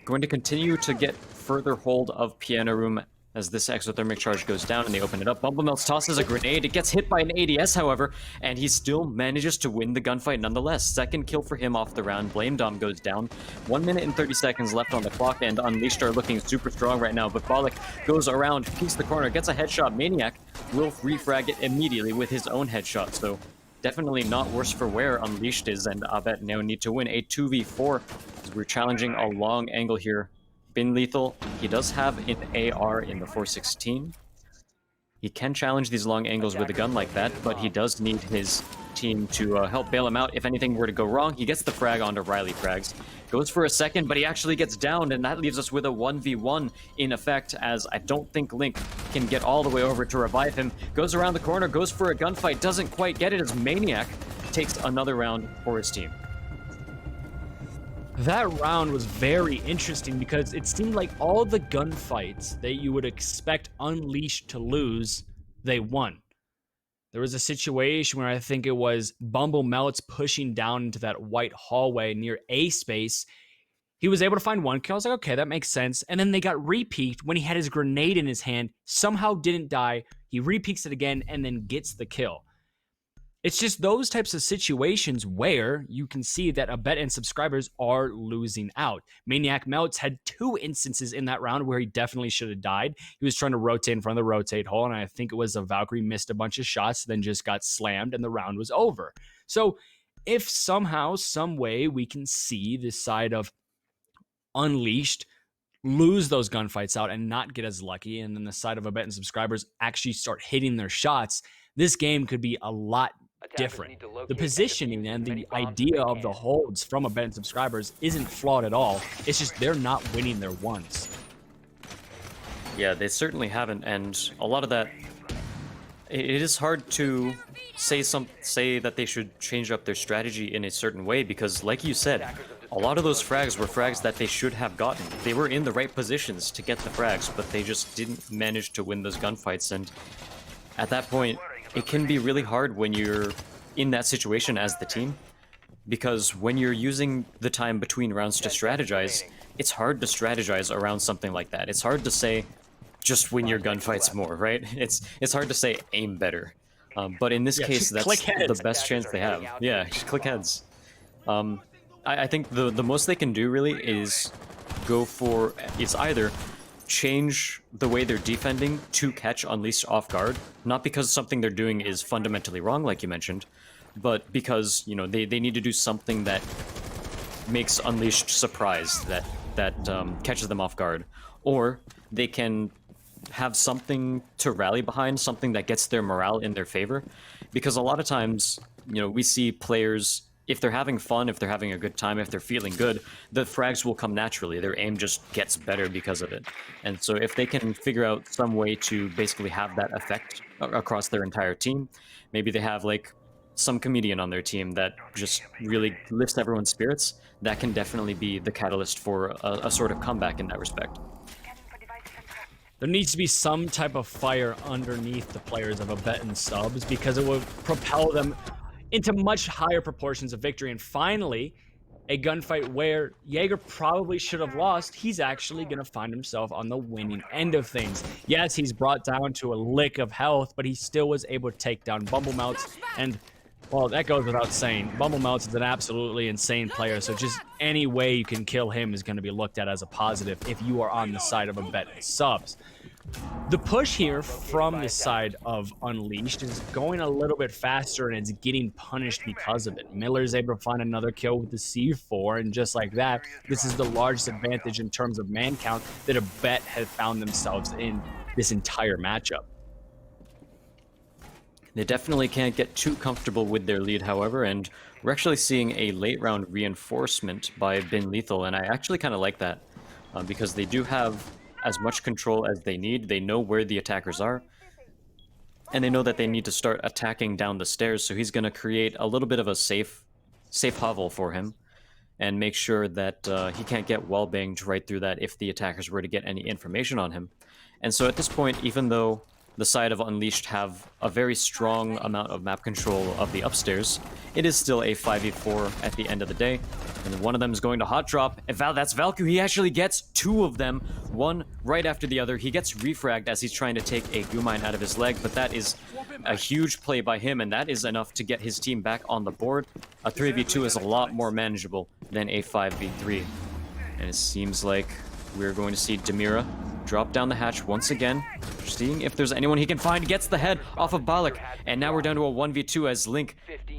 going to continue to get further hold of Piano Room as this exothermic charge goes down and they open it up. Bumblemelts tosses a grenade. It gets hit by an ADS, however, and he still manages to win the gunfight nonetheless. Second kill for him off the round. Blame Dom goes down. 1 minute and 30 seconds left on the clock, and Unleashed are looking super strong right now, but Bollock goes around, peeks the corner, gets a headshot. Maniac will refrag it immediately with his own headshot, so definitely not worse for wear Unleashed is, and Abet now need to win a 2v4 as we're challenging a long angle here. Bin Lethal, he does have an AR in the 416. He can challenge these long angles with a gun like that, but he does need his team to help bail him out if anything were to go wrong. He gets the frag onto Riley frags. Goes for a second, but he actually gets downed, and that leaves us with a 1v1 in effect, as I don't think Link can get all the way over to revive him. Goes around the corner, goes for a gunfight, doesn't quite get it as Maniac takes another round for his team. That round was very interesting because it seemed like all the gunfights that you would expect Unleashed to lose, they won. There was a situation where I think it was Bumblemelts pushing down into that white hallway near A space. He was able to find one kill. I was like, okay, that makes sense. And then they got re-peeked when he had his grenade in his hand, somehow didn't die. He re-peeks it again and then gets the kill. It's just those types of situations where you can see that Abet and subscribers are losing out. Maniac Melts had 2 instances in that round where he definitely should have died. He was trying to rotate in front of the rotate hole, and I think it was a Valkyrie missed a bunch of shots, then just got slammed, and the round was over. So if somehow, some way, we can see this side of Unleashed lose those gunfights out and not get as lucky, and then the side of Abet and subscribers actually start hitting their shots, this game could be a lot different. The positioning and the idea of the holds from Abet and subscribers isn't flawed at all. It's just they're not winning their ones. Yeah, they certainly haven't, and a lot of that, it is hard to say that they should change up their strategy in a certain way, because like you said, a lot of those frags were frags that they should have gotten. They were in the right positions to get the frags, but they just didn't manage to win those gunfights, and at that point, it can be really hard when you're in that situation as the team, because when you're using the time between rounds to strategize, it's hard to strategize around something like that. It's hard to say, just win your gunfights more, right? It's hard to say aim better. But in this case, that's the best chance they have. Yeah, just click heads. I think the most they can do really is go for, it's either change the way they're defending to catch Unleashed off guard, not because something they're doing is fundamentally wrong, like you mentioned, but because, you know, they need to do something that makes Unleashed surprised, that catches them off guard. Or they can have something to rally behind, something that gets their morale in their favor. Because a lot of times, you know, we see players, if they're having fun, if they're having a good time, if they're feeling good, the frags will come naturally. Their aim just gets better because of it. And so if they can figure out some way to basically have that effect across their entire team, maybe they have like some comedian on their team that just really lifts everyone's spirits, that can definitely be the catalyst for a sort of comeback in that respect. There needs to be some type of fire underneath the players of Abet and subs, because it will propel them into much higher proportions of victory. And finally, a gunfight where Jaeger probably should have lost, he's actually going to find himself on the winning end of things. Yes, he's brought down to a lick of health, but he still was able to take down Bumblemelts. And, well, that goes without saying. Bumblemelts is an absolutely insane player, so just any way you can kill him is going to be looked at as a positive if you are on the side of Abet and subs. The push here from the side of Unleashed is going a little bit faster, and it's getting punished because of it. Miller's able to find another kill with the C4, and just like that, this is the largest advantage in terms of man count that Abet have found themselves in this entire matchup. They definitely can't get too comfortable with their lead, however, and we're actually seeing a late round reinforcement by Bin Lethal, and I actually kind of like that, because they do have as much control as they need. They know where the attackers are. and they know that they need to start attacking down the stairs, so he's going to create a little bit of a safe hovel for him and make sure that he can't get wall-banged right through that if the attackers were to get any information on him. And so at this point, even though the side of Unleashed have a very strong amount of map control of the upstairs, it is still a 5v4 at the end of the day. And one of them is going to hot drop, and that's Valku. He actually gets two of them, one right after the other. He gets refragged as he's trying to take a Gumine out of his leg, but that is a huge play by him, and that is enough to get his team back on the board. A 3v2 is a lot more manageable than a 5v3. And it seems like we're going to see Demira drop down the hatch once again, seeing if there's anyone he can find. Gets the head off of Balak, and now we're down to a 1v2 as Link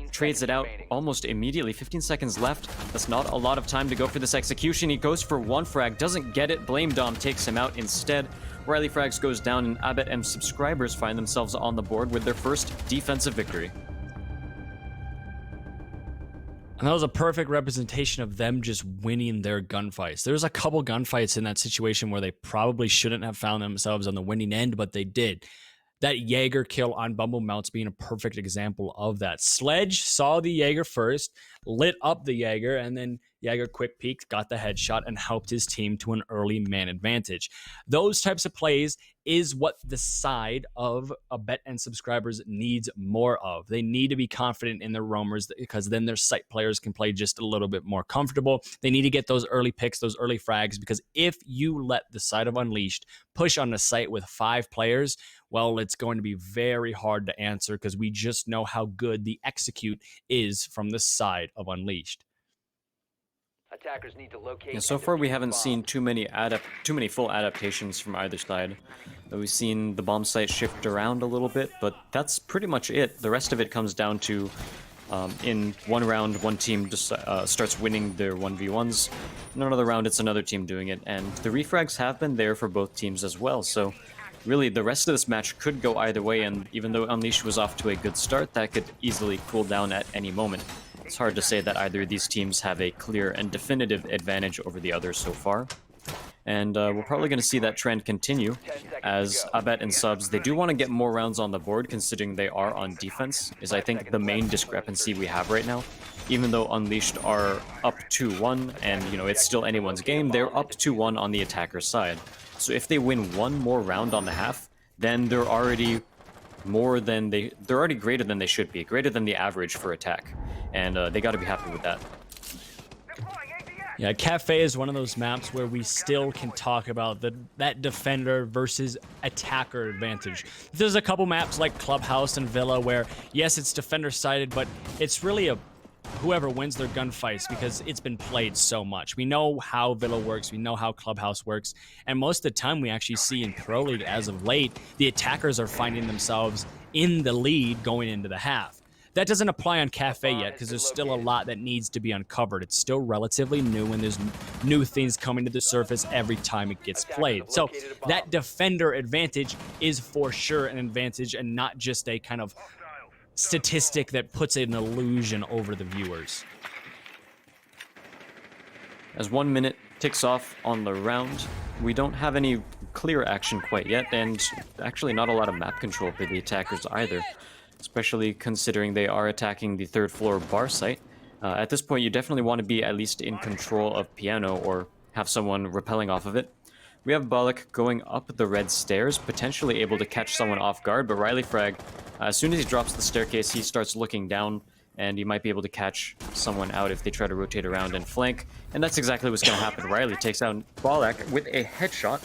trades it out almost immediately. 15 seconds left. That's not a lot of time to go for this execution. He goes for one frag, doesn't get it. Blame Dom takes him out instead. Riley Frags goes down, and Abbott and subscribers find themselves on the board with their first defensive victory. And that was a perfect representation of them just winning their gunfights. There's a couple gunfights in that situation where they probably shouldn't have found themselves on the winning end, but they did. That Jaeger kill on Bumble Mounts being a perfect example of that. Sledge saw the Jaeger first, lit up the Jaeger, and then Jaeger quick peeked, got the headshot, and helped his team to an early man advantage. Those types of plays is what the side of a bet and subscribers needs more of. They need to be confident in their roamers because then their site players can play just a little bit more comfortable. They need to get those early picks, those early frags, because if you let the side of Unleashed push on the site with 5 players, well, it's going to be very hard to answer because we just know how good the execute is from the side of Unleashed. Attackers need to locate. Yeah, so far we haven't seen too many full adaptations from either side. We've seen the bomb site shift around a little bit, but that's pretty much it. The rest of it comes down to in one round, one team just starts winning their 1v1s. In another round, it's another team doing it, and the refrags have been there for both teams as well. So really, the rest of this match could go either way, and even though Unleashed was off to a good start, that could easily cool down at any moment. It's hard to say that either of these teams have a clear and definitive advantage over the others so far. And we're probably going to see that trend continue, as Abet and Subs, they do want to get more rounds on the board considering they are on defense, is I think the main discrepancy we have right now. Even though Unleashed are up 2-1, and you know it's still anyone's game, they're up 2-1 on the attacker side. So if they win one more round on the half, then they're already they're already greater than they should be, greater than the average for attack, and they got to be happy with that. Yeah, Cafe is one of those maps where we still can talk about that defender versus attacker advantage. There's a couple maps like Clubhouse and Villa where, yes, it's defender-sided, but it's really whoever wins their gunfights because it's been played so much. We know how Villa works, we know how Clubhouse works, and most of the time we actually see in Pro League as of late, the attackers are finding themselves in the lead going into the half. That doesn't apply on Cafe yet because there's still a lot that needs to be uncovered. It's still relatively new and there's new things coming to the surface every time it gets played. So that defender advantage is for sure an advantage and not just a kind of statistic that puts an illusion over the viewers. As 1 minute ticks off on the round, we don't have any clear action quite yet, and actually not a lot of map control for the attackers either, especially considering they are attacking the 3rd floor bar site. At this point, you definitely want to be at least in control of Piano or have someone rappelling off of it. We have Balak going up the red stairs, potentially able to catch someone off guard, but Riley Frag, as soon as he drops the staircase, he starts looking down, and he might be able to catch someone out if they try to rotate around and flank, and that's exactly what's going to happen. Riley takes out Balak with a headshot,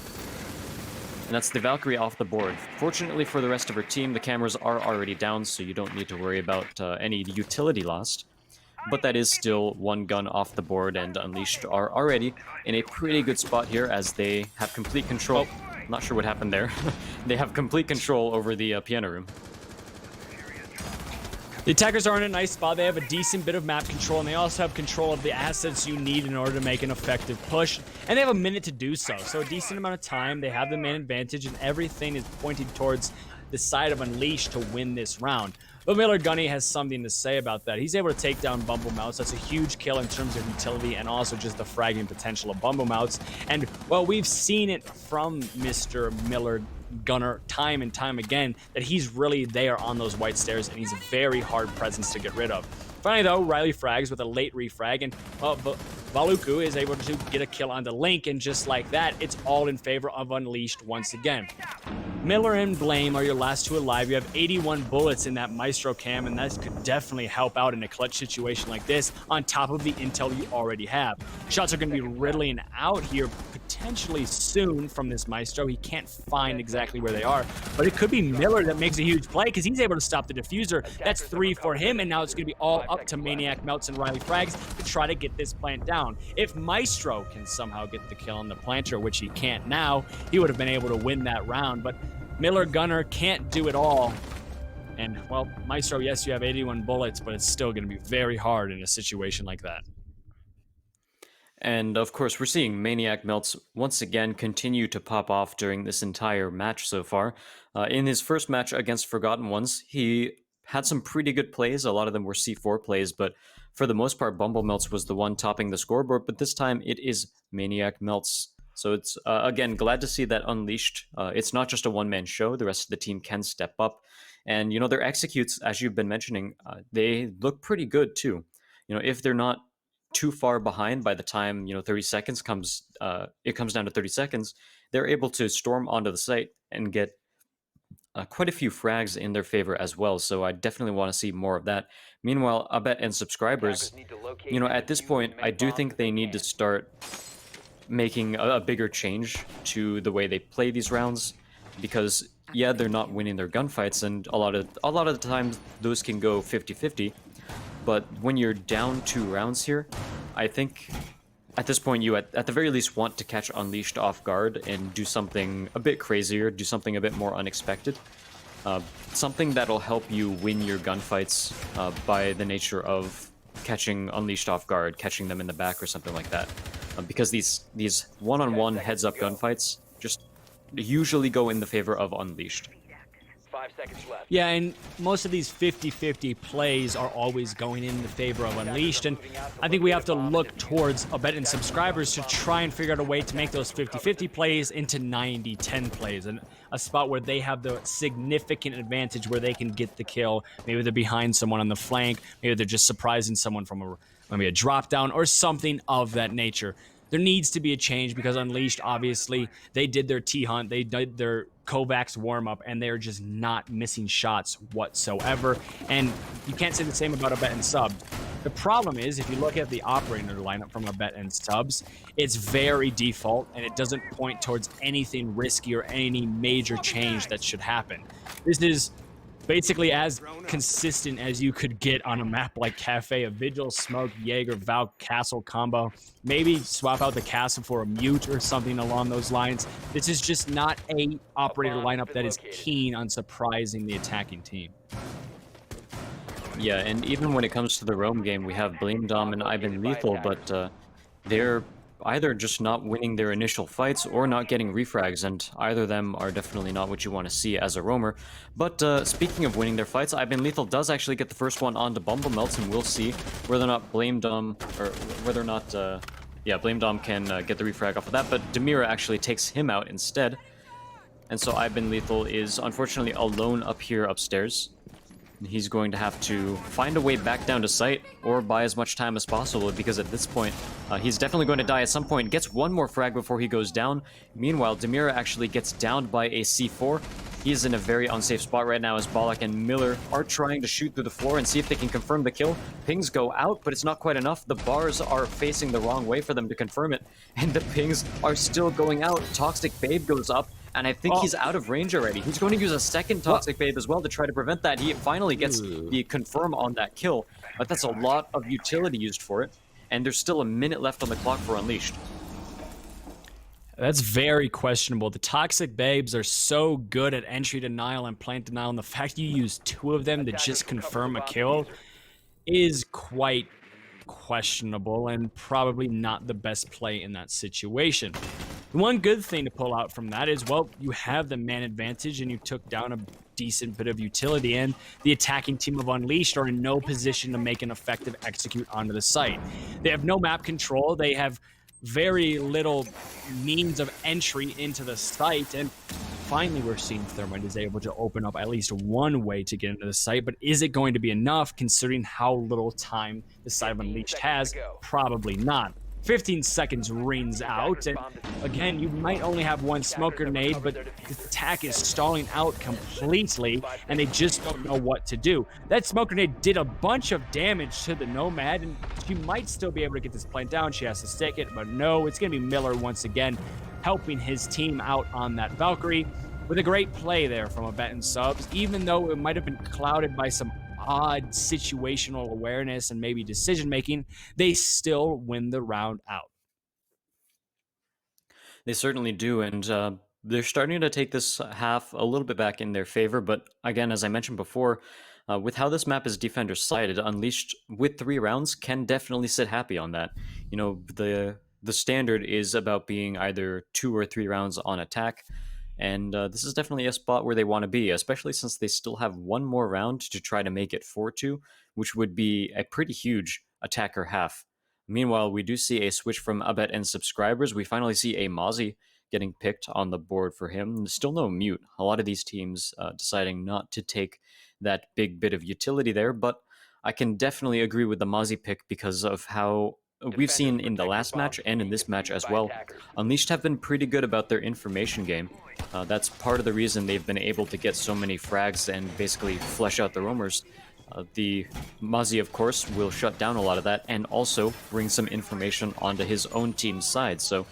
and that's the Valkyrie off the board. Fortunately for the rest of her team, the cameras are already down, so you don't need to worry about any utility lost. But that is still one gun off the board, and Unleashed are already in a pretty good spot here as they have complete control. Not sure what happened there. They have complete control over the piano room. The attackers are in a nice spot. They have a decent bit of map control, and they also have control of the assets you need in order to make an effective push. And they have a minute to do so. So a decent amount of time. They have the man advantage, and everything is pointing towards the side of Unleashed to win this round. But Miller Gunny has something to say about that. He's able to take down Bumble Mouse. That's a huge kill in terms of utility and also just the fragging potential of Bumble Mouse. And, well, we've seen it from Mr. Miller Gunner time and time again that he's really there on those white stairs, and he's a very hard presence to get rid of. Finally, though, Riley frags with a late refrag, and Valuku is able to get a kill on the Link, and just like that, it's all in favor of Unleashed once again. Miller and Blame are your last two alive. You have 81 bullets in that Maestro cam, and that could definitely help out in a clutch situation like this, on top of the intel you already have. Shots are going to be riddling out here potentially soon from this Maestro. He can't find exactly where they are, but it could be Miller that makes a huge play because he's able to stop the diffuser. That's 3 for him, and now it's going to be all up to Maniac Melts and Riley Frags to try to get this plant down. If Maestro can somehow get the kill on the planter, which he can't now, he would have been able to win that round, but Miller Gunner can't do it all. And, well, Maestro, yes, you have 81 bullets, but it's still going to be very hard in a situation like that. And of course, we're seeing Maniac Melts once again continue to pop off during this entire match so far. In his first match against Forgotten Ones, he had some pretty good plays. A lot of them were C4 plays, but for the most part, Bumble Melts was the one topping the scoreboard. But this time, it is Maniac Melts. So it's, again, glad to see that Unleashed, it's not just a one-man show. The rest of the team can step up. And, you know, their executes, as you've been mentioning, they look pretty good too. You know, if they're not too far behind by the time, you know, 30 seconds comes, it comes down to 30 seconds, they're able to storm onto the site and get quite a few frags in their favor as well. So I definitely want to see more of that. Meanwhile, Abet and subscribers, you know, at this point, I do think they need to start making a bigger change to the way they play these rounds, because yeah, they're not winning their gunfights, and a lot of the times those can go 50-50, but when you're down 2 rounds here, I think at this point you at the very least want to catch Unleashed off guard and do something a bit crazier, do something a bit more unexpected, something that'll help you win your gunfights by the nature of catching Unleashed off guard, catching them in the back or something like that. Because these one-on-one heads-up gunfights just usually go in the favor of Unleashed. 5 seconds left. Yeah, and most of these 50-50 plays are always going in the favor of Unleashed, and I think we have to look towards Abet and subscribers to try and figure out a way to make those 50-50 plays into 90-10 plays, and a spot where they have the significant advantage where they can get the kill. Maybe they're behind someone on the flank, maybe they're just surprising someone from maybe a drop down or something of that nature. There needs to be a change because Unleashed, obviously, they did their T-Hunt, they did their Kovacs warm-up, and they're just not missing shots whatsoever. And you can't say the same about Abet and Subs. The problem is, if you look at the operator lineup from Abet and Subs, it's very default, and it doesn't point towards anything risky or any major change that should happen. This is basically as consistent as you could get on a map like Cafe, a Vigil, Smoke, Jaeger, Val, Castle combo. Maybe swap out the Castle for a Mute or something along those lines. This is just not a operator lineup that is keen on surprising the attacking team. Yeah, and even when it comes to the roam game, we have Blame Dom and Ivan Lethal, but they're either just not winning their initial fights or not getting refrags, and either of them are definitely not what you want to see as a roamer. But speaking of winning their fights, Ivan Lethal does actually get the first one onto Bumble Melts, and we'll see whether or not Blame Dom, or whether or not, Blame Dom can get the refrag off of that, but Demira actually takes him out instead. And so Ivan Lethal is unfortunately alone up here upstairs. He's going to have to find a way back down to site or buy as much time as possible, because at this point, he's definitely going to die at some point. Gets one more frag before he goes down. Meanwhile, Demira actually gets downed by a C4. He's in a very unsafe spot right now as Balak and Miller are trying to shoot through the floor and see if they can confirm the kill. Pings go out, but it's not quite enough. The bars are facing the wrong way for them to confirm it, and the pings are still going out. Toxic Babe goes up, and I think he's out of range already. He's going to use a second Toxic Babe as well to try to prevent that. He finally gets the confirm on that kill, but that's a lot of utility used for it, and there's still a minute left on the clock for Unleashed. That's very questionable. The Toxic Babes are so good at entry denial and plant denial, and the fact you use 2 of them to just confirm a kill is quite questionable and probably not the best play in that situation. The one good thing to pull out from that is, well, you have the man advantage and you took down a decent bit of utility, and the attacking team of Unleashed are in no position to make an effective execute onto the site. They have no map control, they have very little means of entry into the site, and finally we're seeing Thermite is able to open up at least one way to get into the site, but is it going to be enough considering how little time the side of 15 Unleashed seconds has? to go. Probably not. 15 seconds rings out, and again, you might only have one smoke grenade, but the attack is stalling out completely, and they just don't know what to do. That smoke grenade did a bunch of damage to the Nomad, and she might still be able to get this plant down. She has to stick it, but no, it's going to be Miller once again helping his team out on that Valkyrie with a great play there from a bet and subs, even though it might have been clouded by some odd situational awareness and maybe decision making, they still win the round out. They certainly do, and they're starting to take this half a little bit back in their favor. But again, as I mentioned before, with how this map is defender sided, Unleashed with 3 rounds can definitely sit happy on that. You know, the standard is about being either 2 or 3 rounds on attack. And this is definitely a spot where they want to be, especially since they still have one more round to try to make it 4-2, which would be a pretty huge attacker half. Meanwhile, we do see a switch from Abet and subscribers. We finally see a Mozzie getting picked on the board for him. Still no Mute. A lot of these teams deciding not to take that big bit of utility there, but I can definitely agree with the Mozzie pick because of how we've seen in the last match and in this match as well. Unleashed have been pretty good about their information game. That's part of the reason they've been able to get so many frags and basically flesh out the roamers. The Mozzie, of course, will shut down a lot of that and also bring some information onto his own team's side. So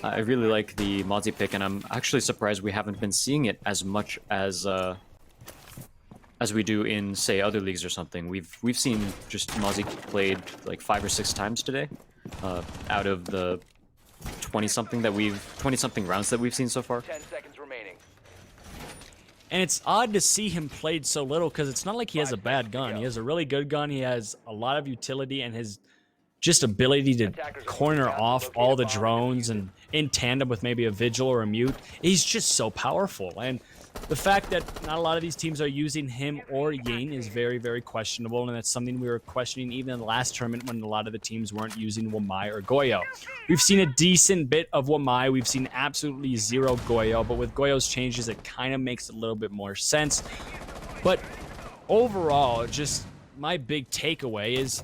I really like the Mozzie pick, and I'm actually surprised we haven't been seeing it as much as we do in, say, other leagues or something. We've seen just Mozzie played like 5 or 6 times today, out of the 20-something rounds that we've seen so far. 10 seconds remaining. And it's odd to see him played so little because it's not like he has a bad gun. He has a really good gun. He has a lot of utility, and his just ability to corner off all the drones and in tandem with maybe a Vigil or a Mute. He's just so powerful. And the fact that not a lot of these teams are using him or Ying is very, very questionable, and that's something we were questioning even in the last tournament when a lot of the teams weren't using Wamai or Goyo. We've seen a decent bit of Wamai. We've seen absolutely zero Goyo, but with Goyo's changes, it kind of makes a little bit more sense. But overall, just my big takeaway is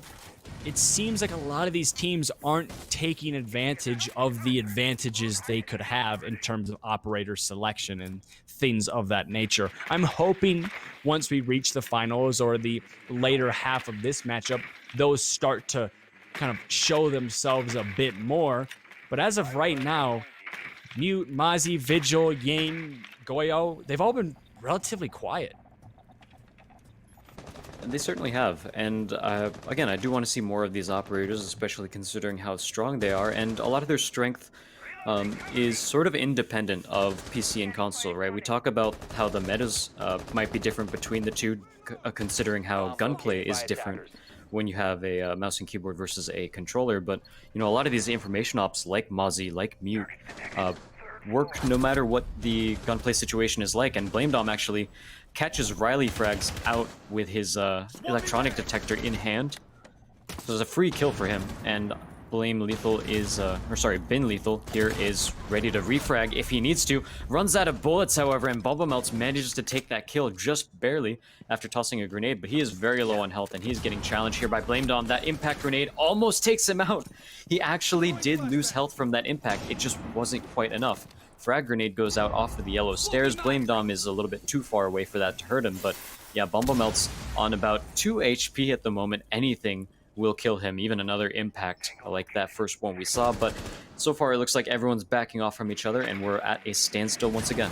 it seems like a lot of these teams aren't taking advantage of the advantages they could have in terms of operator selection and things of that nature. I'm hoping once we reach the finals or the later half of this matchup, those start to kind of show themselves a bit more. But as of right now, Mute, Mozzie, Vigil, Ying, Goyo, they've all been relatively quiet. They certainly have, and again, I do want to see more of these operators, especially considering how strong they are, and a lot of their strength is sort of independent of PC and console, right? We talk about how the metas might be different between the two, considering how gunplay is different when you have a mouse and keyboard versus a controller, but you know, a lot of these information ops like Mozzie, like Mute, work no matter what the gunplay situation is like, and Blame Dom actually catches Riley frags out with his electronic detector in hand. So there's a free kill for him, and Bin Lethal here is ready to refrag if he needs to. Runs out of bullets, however, and Melts manages to take that kill just barely after tossing a grenade, but he is very low on health, and he's getting challenged here by Blame Dom. That impact grenade almost takes him out. He actually did lose health from that impact. It just wasn't quite enough. Frag grenade goes out off of the yellow stairs. Blame Dom is a little bit too far away for that to hurt him, but yeah, Melts on about 2 HP at the moment. Anything will kill him, even another impact like that first one we saw, but so far it looks like everyone's backing off from each other and we're at a standstill once again.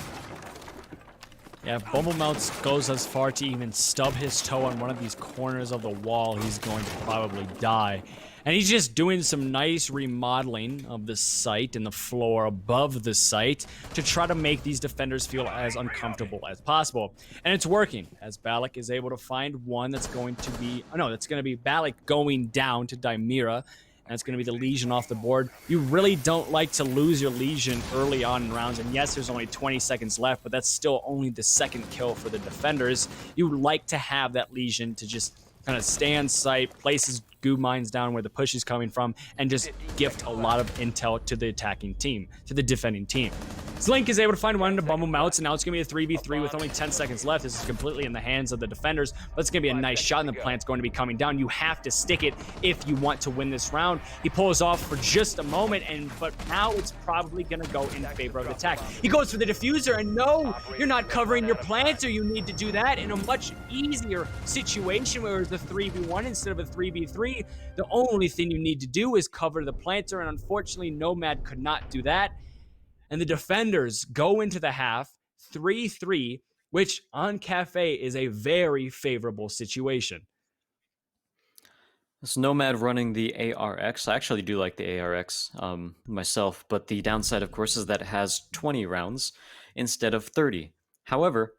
Yeah, if Melts goes as far to even stub his toe on one of these corners of the wall, he's going to probably die. And he's just doing some nice remodeling of the site and the floor above the site to try to make these defenders feel as uncomfortable as possible. And it's working, as Balak is able to find one that's going to be... Oh, no, that's going to be Balak going down to Dimira, and it's going to be the Legion off the board. You really don't like to lose your Legion early on in rounds, and yes, there's only 20 seconds left, but that's still only the second kill for the defenders. You would like to have that Legion to just kind of stay on site, place his goo mines down where the push is coming from, and just gift a lot of intel to the attacking team, to the defending team. Slink is able to find one to bumble mounts, and now it's going to be a 3v3 with only 10 seconds left. This is completely in the hands of the defenders, but it's going to be a nice shot, and the plant's going to be coming down. You have to stick it if you want to win this round. He pulls off for just a moment, but now it's probably going to go in favor of attack. He goes for the diffuser, and no, you're not covering your planter. You need to do that in a much easier situation where it's a 3v1 instead of a 3v3. The only thing you need to do is cover the planter, and unfortunately, Nomad could not do that. And the defenders go into the half 3-3, which on Cafe is a very favorable situation. It's Nomad running the ARX. I actually do like the ARX myself, but the downside, of course, is that it has 20 rounds instead of 30. However,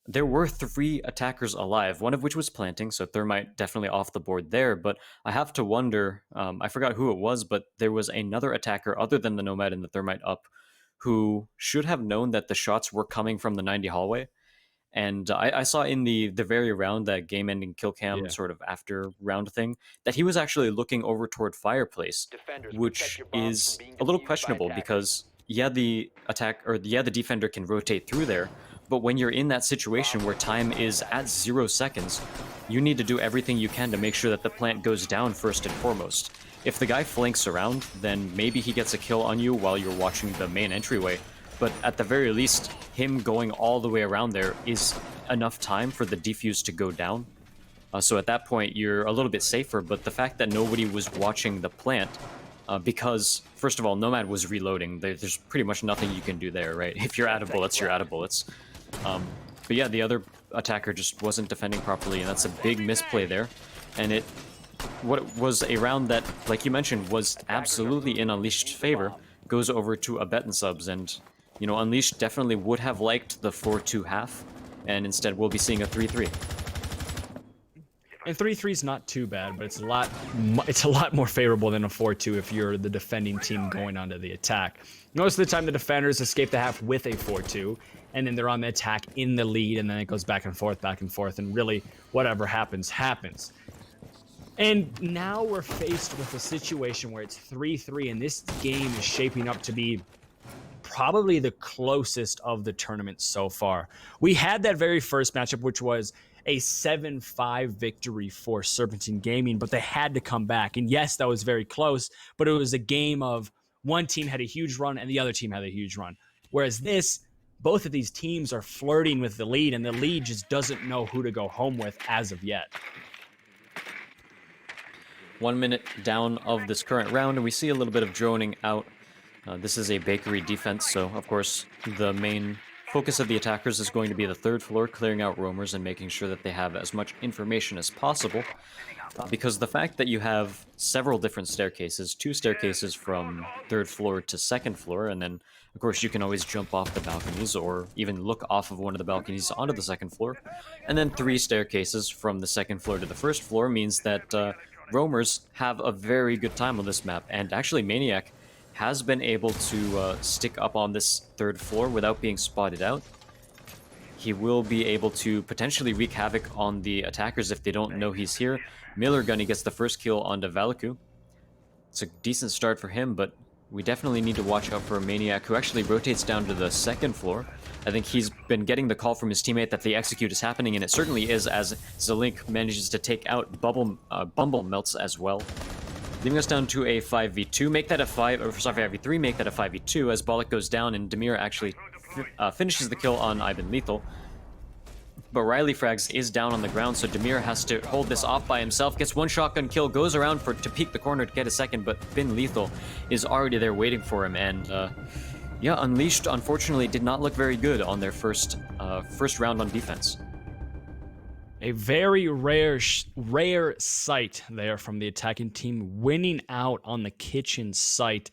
there were 3 attackers alive, one of which was planting, so Thermite definitely off the board there, but I have to wonder, I forgot who it was, but there was another attacker other than the Nomad and the Thermite up who should have known that the shots were coming from the 90 hallway. And I saw in the very round, that game-ending kill cam sort of after round thing, that he was actually looking over toward Fireplace, which is a little questionable because, the defender can rotate through there, but when you're in that situation where time is at 0 seconds, you need to do everything you can to make sure that the plant goes down first and foremost. If the guy flanks around, then maybe he gets a kill on you while you're watching the main entryway, but at the very least, him going all the way around there is enough time for the defuse to go down. So at that point, you're a little bit safer, but the fact that nobody was watching the plant, because, first of all, Nomad was reloading, there's pretty much nothing you can do there, right? If you're out of bullets, you're out of bullets. But yeah, the other attacker just wasn't defending properly, and that's a big misplay there. And what was a round that, like you mentioned, was absolutely in Unleashed's favor, goes over to a bet and subs, and Unleashed definitely would have liked the 4-2 half, and instead we'll be seeing a 3-3. And 3-3 is not too bad, but it's a lot more favorable than a 4-2 if you're the defending team going onto the attack. Most of the time, the defenders escape the half with a 4-2, and then they're on the attack in the lead, and then it goes back and forth, and really, whatever happens, happens. And now we're faced with a situation where it's 3-3, and this game is shaping up to be probably the closest of the tournament so far. We had that very first matchup, which was a 7-5 victory for Serpentine Gaming, but they had to come back. And yes, that was very close, but it was a game of one team had a huge run and the other team had a huge run. Whereas this, both of these teams are flirting with the lead, and the lead just doesn't know who to go home with as of yet. 1 minute down of this current round, and we see a little bit of droning out. This is a bakery defense, so of course the main focus of the attackers is going to be the 3rd floor, clearing out roamers and making sure that they have as much information as possible. Because the fact that you have several different staircases, 2 staircases from 3rd floor to 2nd floor, and then of course you can always jump off the balconies or even look off of one of the balconies onto the 2nd floor, and then 3 staircases from the 2nd floor to the 1st floor means that roamers have a very good time on this map. And actually Maniac has been able to stick up on this 3rd floor without being spotted out. He will be able to potentially wreak havoc on the attackers if they don't know he's here. Miller Gunny gets the first kill onto Valiku. It's a decent start for him, but we definitely need to watch out for Maniac, who actually rotates down to the 2nd floor. I think he's been getting the call from his teammate that the execute is happening, and it certainly is, as Zalink manages to take out Bumble Melts as well. Leaving us down to a 5v2, make that a 5v3, make that a 5v2, as Bollock goes down and Demir actually finishes the kill on Ivan Lethal. But Riley Frags is down on the ground, so Demir has to hold this off by himself, gets one shotgun kill, goes around to peek the corner to get a second, but Bin Lethal is already there waiting for him, and Unleashed unfortunately did not look very good on their first round on defense. A very rare sight there from the attacking team, winning out on the kitchen site.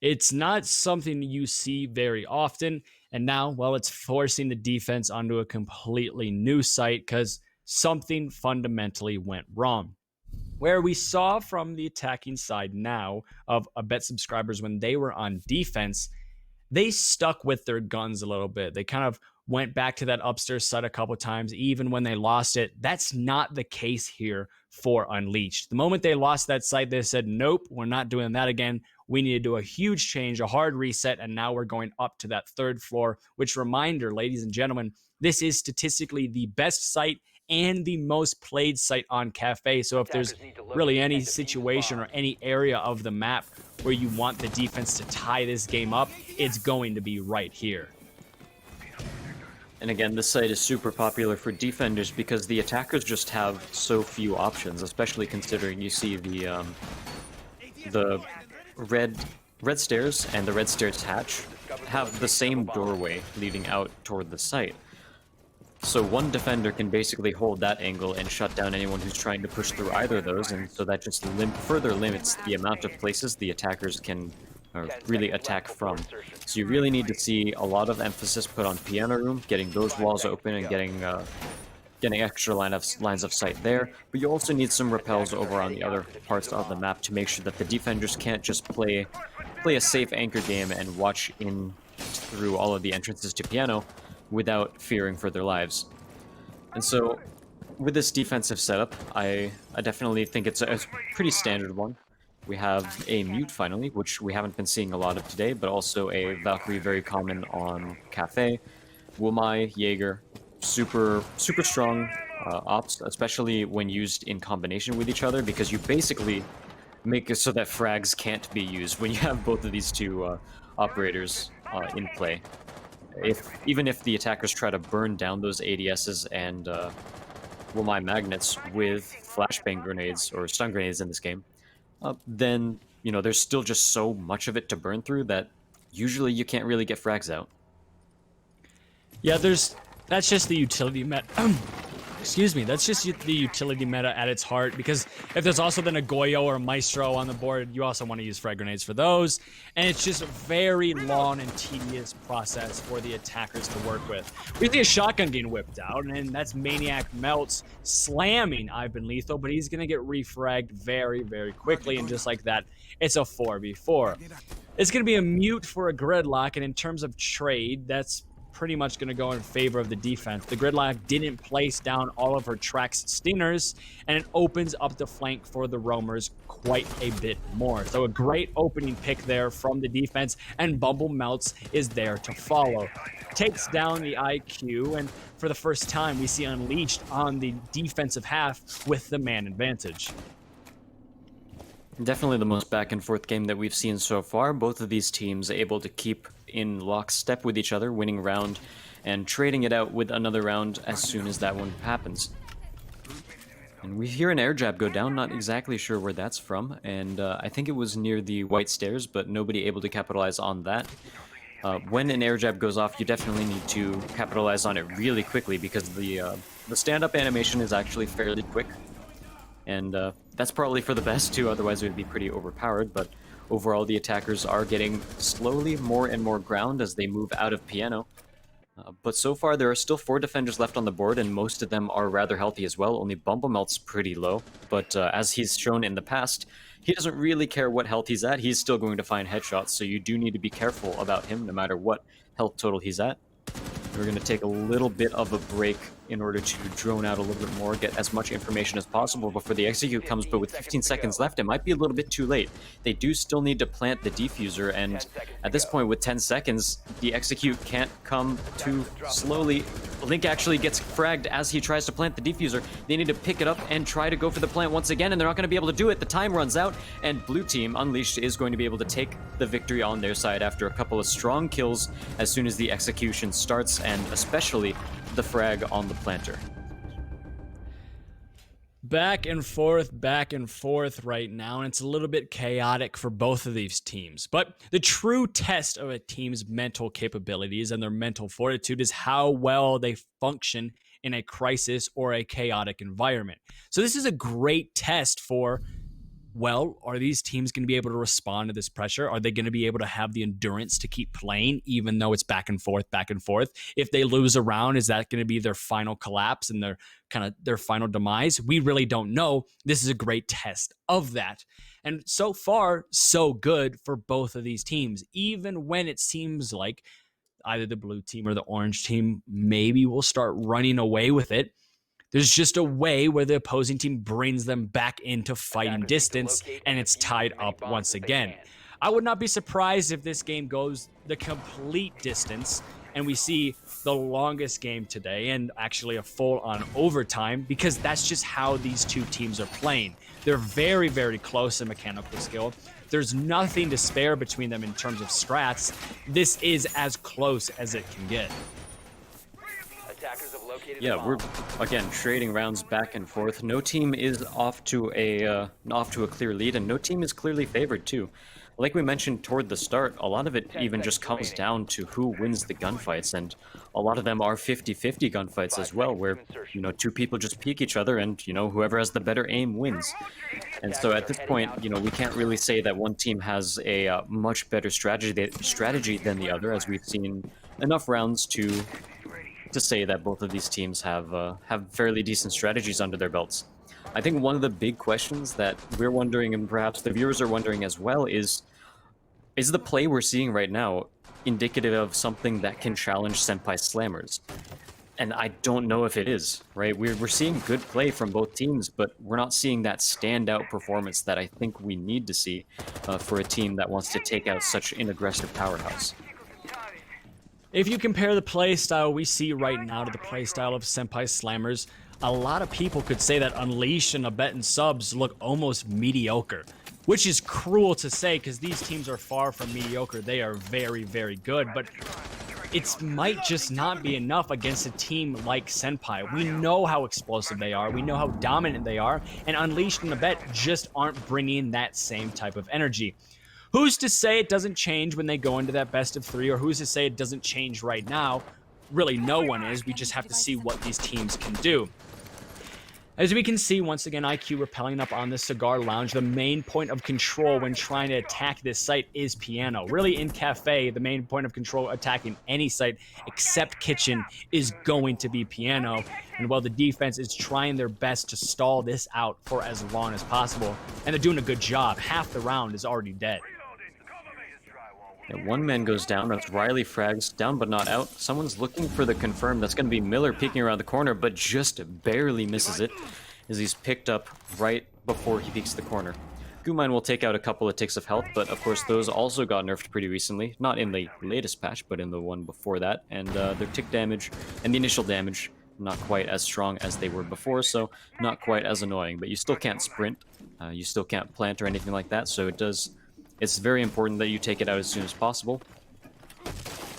It's not something you see very often, and now, well, it's forcing the defense onto a completely new site because something fundamentally went wrong. Where we saw from the attacking side now of a bet subscribers when they were on defense, they stuck with their guns a little bit. They kind of went back to that upstairs side a couple times, even when they lost it. That's not the case here for Unleashed. The moment they lost that site, they said, nope, we're not doing that again. we need to do a huge change, a hard reset, and now we're going up to that third floor, which, reminder, ladies and gentlemen, this is statistically the best site and the most played site on Cafe. So if there's really any situation or any area of the map where you want the defense to tie this game up, it's going to be right here. And again, this site is super popular for defenders because the attackers just have so few options, especially considering you see the red stairs and the red stairs hatch have the same doorway leading out toward the site. So one defender can basically hold that angle and shut down anyone who's trying to push through either of those, and so that just further limits the amount of places the attackers can really attack from. So you really need to see a lot of emphasis put on piano room, getting those walls open and getting extra lines of sight there, but you also need some repels over on the other parts of the map to make sure that the defenders can't just play a safe anchor game and watch in through all of the entrances to piano without fearing for their lives. And so with this defensive setup, I definitely think it's a pretty standard one. We have a mute finally, which we haven't been seeing a lot of today, but also a Valkyrie, very common on Cafe. Wumai, Jaeger, super strong ops, especially when used in combination with each other, because you basically make it so that frags can't be used when you have both of these two operators in play. Even if the attackers try to burn down those ADSs and Wumai magnets with flashbang grenades, or stun grenades in this game, then, you know, there's still just so much of it to burn through that usually you can't really get frags out. Yeah, that's just the utility meta. Excuse me, that's just the utility meta at its heart, because if there's also then a Goyo or a Maestro on the board, you also want to use frag grenades for those, and it's just a very long and tedious process for the attackers to work with. We see a shotgun getting whipped out, and that's Maniac Melts slamming I've Been Lethal, but he's going to get refragged very, very quickly, and just like that, it's a 4v4. It's going to be a mute for a Gridlock, and in terms of trade, that's pretty much going to go in favor of the defense. The Gridlock didn't place down all of her Trax Stingers, and it opens up the flank for the Roamers quite a bit more. So a great opening pick there from the defense, and Bumble Melts is there to follow. Takes down the IQ, and for the first time, we see Unleashed on the defensive half with the man advantage. Definitely the most back and forth game that we've seen so far. Both of these teams able to keep in lockstep with each other, winning round and trading it out with another round as soon as that one happens. And we hear an air jab go down, not exactly sure where that's from, and I think it was near the white stairs, but nobody able to capitalize on that. When an air jab goes off, you definitely need to capitalize on it really quickly, because the stand-up animation is actually fairly quick. And that's probably for the best too, otherwise it would be pretty overpowered, but overall the attackers are getting slowly more and more ground as they move out of piano. But so far there are still 4 defenders left on the board, and most of them are rather healthy as well. Only Bumblemelt's pretty low, but as he's shown in the past, he doesn't really care what health he's at. He's still going to find headshots, so you do need to be careful about him no matter what health total he's at. We're going to take a little bit of a break in order to drone out a little bit more, get as much information as possible before the execute comes, but with 15 seconds left, it might be a little bit too late. They do still need to plant the defuser, and at this point with 10 seconds, the execute can't come too slowly. Link actually gets fragged as he tries to plant the defuser. They need to pick it up and try to go for the plant once again, and they're not going to be able to do it. The time runs out, and Blue Team Unleashed is going to be able to take the victory on their side after a couple of strong kills as soon as the execution starts, and especially the frag on the planter. Back and forth right now, and it's a little bit chaotic for both of these teams. But the true test of a team's mental capabilities and their mental fortitude is how well they function in a crisis or a chaotic environment. So this is a great test for, well, are these teams going to be able to respond to this pressure? Are they going to be able to have the endurance to keep playing, even though it's back and forth, back and forth? If they lose a round, is that going to be their final collapse and their final demise? We really don't know. This is a great test of that. And so far, so good for both of these teams, even when it seems like either the blue team or the orange team maybe will start running away with it. There's just a way where the opposing team brings them back into fighting distance, and it's tied up once again. I would not be surprised if this game goes the complete distance and we see the longest game today and actually a full-on overtime, because that's just how these two teams are playing. They're very, very close in mechanical skill. There's nothing to spare between them in terms of strats. This is as close as it can get. Attackers have located Yeah, a we're bomb. again trading rounds back and forth. No team is off to a clear lead, and no team is clearly favored too. Like we mentioned toward the start, a lot of it 10 even just seconds comes remaining. down to who wins the gunfights, and a lot of them are 50-50 gunfights as well, where two people just peek each other, and whoever has the better aim wins. And so at this point, we can't really say that one team has a much better strategy than the other, as we've seen enough rounds to say that both of these teams have fairly decent strategies under their belts. I think one of the big questions that we're wondering, and perhaps the viewers are wondering as well, is the play we're seeing right now indicative of something that can challenge Senpai Slammers? And I don't know if it is, right? We're seeing good play from both teams, but we're not seeing that standout performance that I think we need to see for a team that wants to take out such an aggressive powerhouse. If you compare the playstyle we see right now to the playstyle of Senpai Slammers, a lot of people could say that Unleashed and Abet and Subs look almost mediocre. Which is cruel to say, because these teams are far from mediocre. They are very, very good, but it might just not be enough against a team like Senpai. We know how explosive they are, we know how dominant they are, and Unleashed and Abet just aren't bringing that same type of energy. Who's to say it doesn't change when they go into that best of 3, or who's to say it doesn't change right now? Really, no one is. We just have to see what these teams can do. As we can see, once again, IQ rappelling up on the cigar lounge. The main point of control when trying to attack this site is piano. Really, in Cafe, the main point of control attacking any site except kitchen is going to be piano. And while the defense is trying their best to stall this out for as long as possible, and they're doing a good job, half the round is already dead. Yeah, one man goes down. That's Riley frags. Down but not out. Someone's looking for the confirm. That's going to be Miller peeking around the corner, but just barely misses it as he's picked up right before he peeks the corner. Gumine will take out a couple of ticks of health, but of course those also got nerfed pretty recently. Not in the latest patch, but in the one before that. And their tick damage and the initial damage not quite as strong as they were before, so not quite as annoying. But you still can't sprint. You still can't plant or anything like that, so it's very important that you take it out as soon as possible.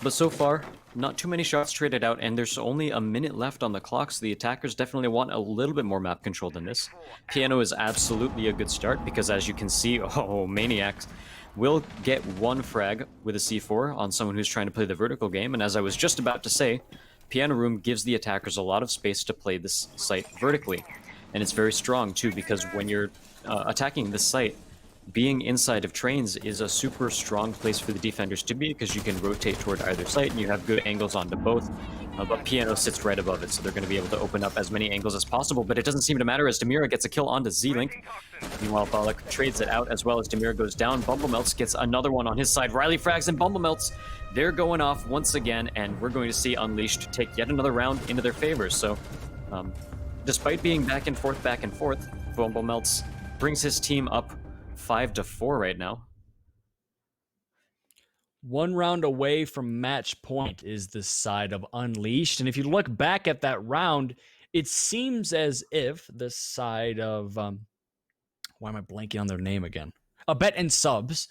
But so far, not too many shots traded out, and there's only a minute left on the clock, so the attackers definitely want a little bit more map control than this. Piano is absolutely a good start, because as you can see, Maniacs will get one frag with a C4 on someone who's trying to play the vertical game, and as I was just about to say, Piano Room gives the attackers a lot of space to play this site vertically. And it's very strong, too, because when you're attacking this site, being inside of trains is a super strong place for the defenders to be, because you can rotate toward either site and you have good angles onto both. But Piano sits right above it, so they're going to be able to open up as many angles as possible, but it doesn't seem to matter as Demira gets a kill onto Z-Link. Meanwhile, Balak trades it out as well as Demira goes down. Bumblemelts gets another one on his side. Riley frags and Bumblemelts, they're going off once again, and we're going to see Unleashed take yet another round into their favor. So, despite being back and forth, Bumblemelts brings his team up 5-4 right now. One round away from match point is the side of Unleashed. And if you look back at that round, it seems as if the side of... why am I blanking on their name again? Abet and Subs.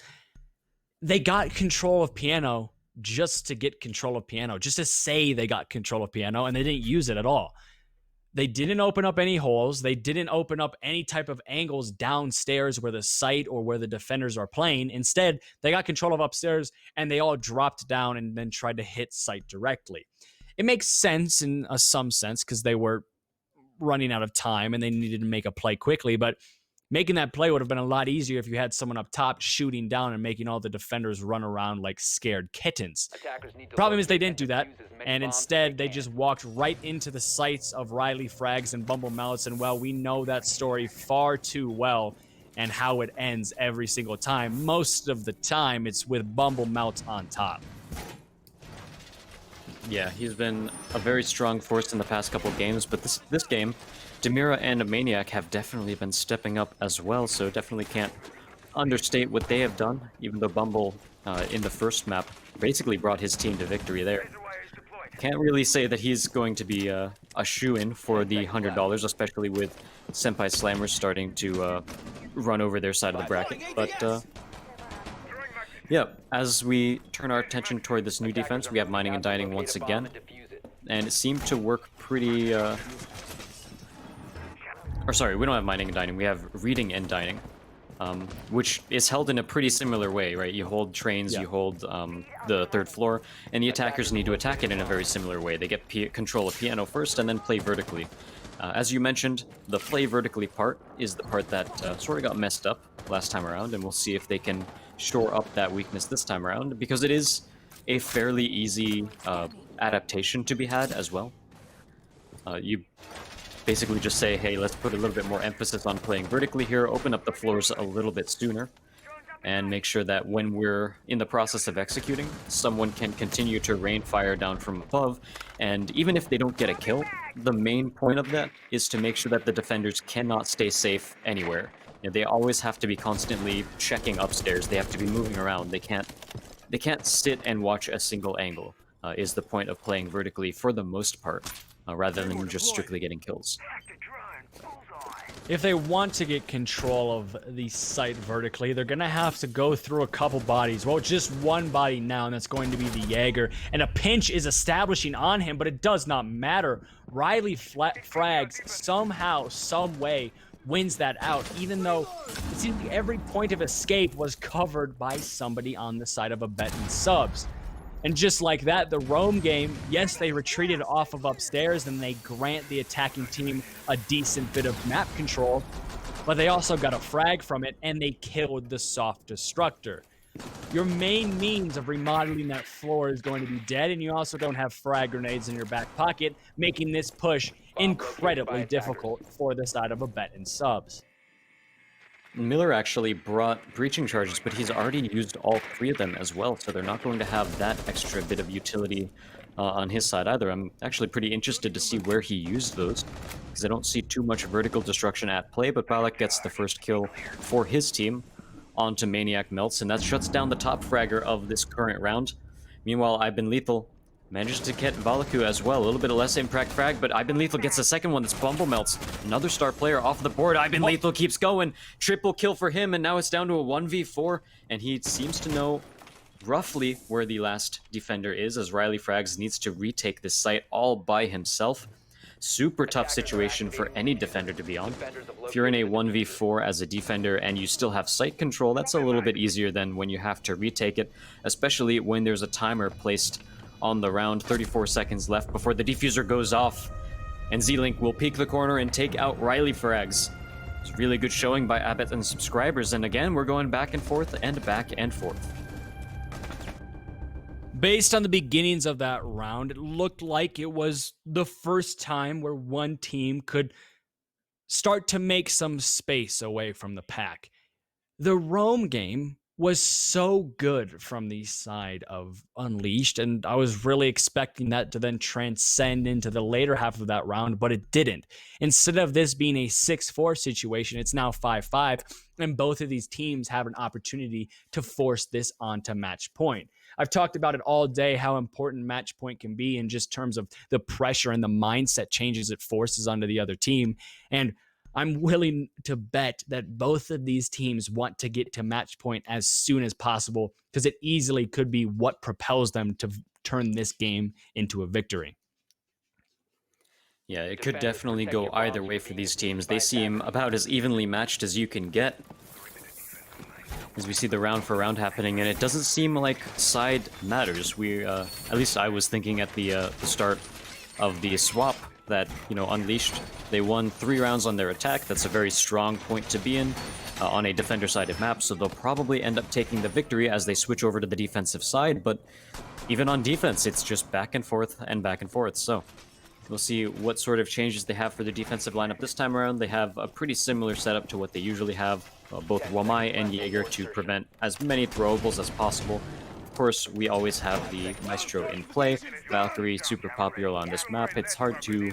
They got control of Piano just to get control of Piano. Just to say they got control of Piano, and they didn't use it at all. They didn't open up any holes. They didn't open up any type of angles downstairs where the site or where the defenders are playing. Instead, they got control of upstairs and they all dropped down and then tried to hit site directly. It makes sense in some sense because they were running out of time and they needed to make a play quickly, but making that play would have been a lot easier if you had someone up top shooting down and making all the defenders run around like scared kittens. Problem is they didn't do that, and instead they just walked right into the sights of Riley Frags and Bumblemelts, and well, we know that story far too well and how it ends every single time. Most of the time, it's with Bumblemelts on top. Yeah, he's been a very strong force in the past couple of games, but this game, Demira and Maniac have definitely been stepping up as well, so definitely can't understate what they have done, even though Bumble in the first map basically brought his team to victory there. Can't really say that he's going to be a shoo-in for the $100, especially with Senpai Slammers starting to run over their side of the bracket. But yeah, as we turn our attention toward this new defense, we have Mining and Dining once again, and it seemed to work pretty... Or sorry, we don't have Mining and Dining, we have Reading and Dining. Which is held in a pretty similar way, right? You hold trains, you hold the third floor, and the attackers need to attack it in a very similar way. They get control of piano first and then play vertically. As you mentioned, the play vertically part is the part that sort of got messed up last time around, and we'll see if they can shore up that weakness this time around, because it is a fairly easy adaptation to be had as well. You basically just say, hey, let's put a little bit more emphasis on playing vertically here, open up the floors a little bit sooner, and make sure that when we're in the process of executing, someone can continue to rain fire down from above, and even if they don't get a kill, the main point of that is to make sure that the defenders cannot stay safe anywhere. You know, they always have to be constantly checking upstairs, they have to be moving around, they can't sit and watch a single angle, is the point of playing vertically for the most part. Rather than just strictly getting kills. If they want to get control of the site vertically, they're going to have to go through a couple bodies. Well, just one body now, and that's going to be the Jaeger. And a pinch is establishing on him, but it does not matter. Riley frags somehow, some way, wins that out, even though it seems like every point of escape was covered by somebody on the side of a bet and subs. And just like that, the Rome game, yes, they retreated off of upstairs and they grant the attacking team a decent bit of map control, but they also got a frag from it and they killed the soft destructor. Your main means of remodeling that floor is going to be dead, and you also don't have frag grenades in your back pocket, making this push incredibly difficult for the side of a bet and subs. Miller actually brought breaching charges, but he's already used all 3 of them as well, so they're not going to have that extra bit of utility on his side either. I'm actually pretty interested to see where he used those, because I don't see too much vertical destruction at play, but Balak gets the first kill for his team onto Maniac Melts, and that shuts down the top fragger of this current round. Meanwhile, I've Been Lethal manages to get Valaku as well. A little bit of less impact frag, but I've Been Lethal gets the second one. That's Bumble Melts. Another star player off the board. I've Been Lethal keeps going. Triple kill for him, and now it's down to a 1v4, and he seems to know roughly where the last defender is, as Riley Frags needs to retake this site all by himself. Super tough situation for any defender to be on. If you're in a 1v4 as a defender and you still have site control, that's a little bit easier than when you have to retake it, especially when there's a timer placed on the round. 34 seconds left before the diffuser goes off, and Z-Link will peek the corner and take out Riley Frags. It's a really good showing by Abbott and subscribers, and again, we're going back and forth and back and forth. Based on the beginnings of that round, it looked like it was the first time where one team could start to make some space away from the pack. The Rome game was so good from the side of Unleashed, and I was really expecting that to then transcend into the later half of that round, but it didn't. Instead of this being a 6-4 situation, it's now 5-5, and both of these teams have an opportunity to force this onto match point. I've talked about it all day, how important match point can be in just terms of the pressure and the mindset changes it forces onto the other team, and I'm willing to bet that both of these teams want to get to match point as soon as possible, because it easily could be what propels them to turn this game into a victory. Yeah, it could definitely go either way for these teams. They seem about as evenly matched as you can get, as we see the round for round happening, and it doesn't seem like side matters. At least I was thinking at the start of the swap that, Unleashed, they won 3 rounds on their attack. That's a very strong point to be in on a defender-sided map, so they'll probably end up taking the victory as they switch over to the defensive side, but even on defense, it's just back and forth and back and forth, so we'll see what sort of changes they have for their defensive lineup this time around. They have a pretty similar setup to what they usually have, both Wamai and Jaeger, to prevent as many throwables as possible. Of course, we always have the Maestro in play. Valkyrie, super popular on this map. It's hard to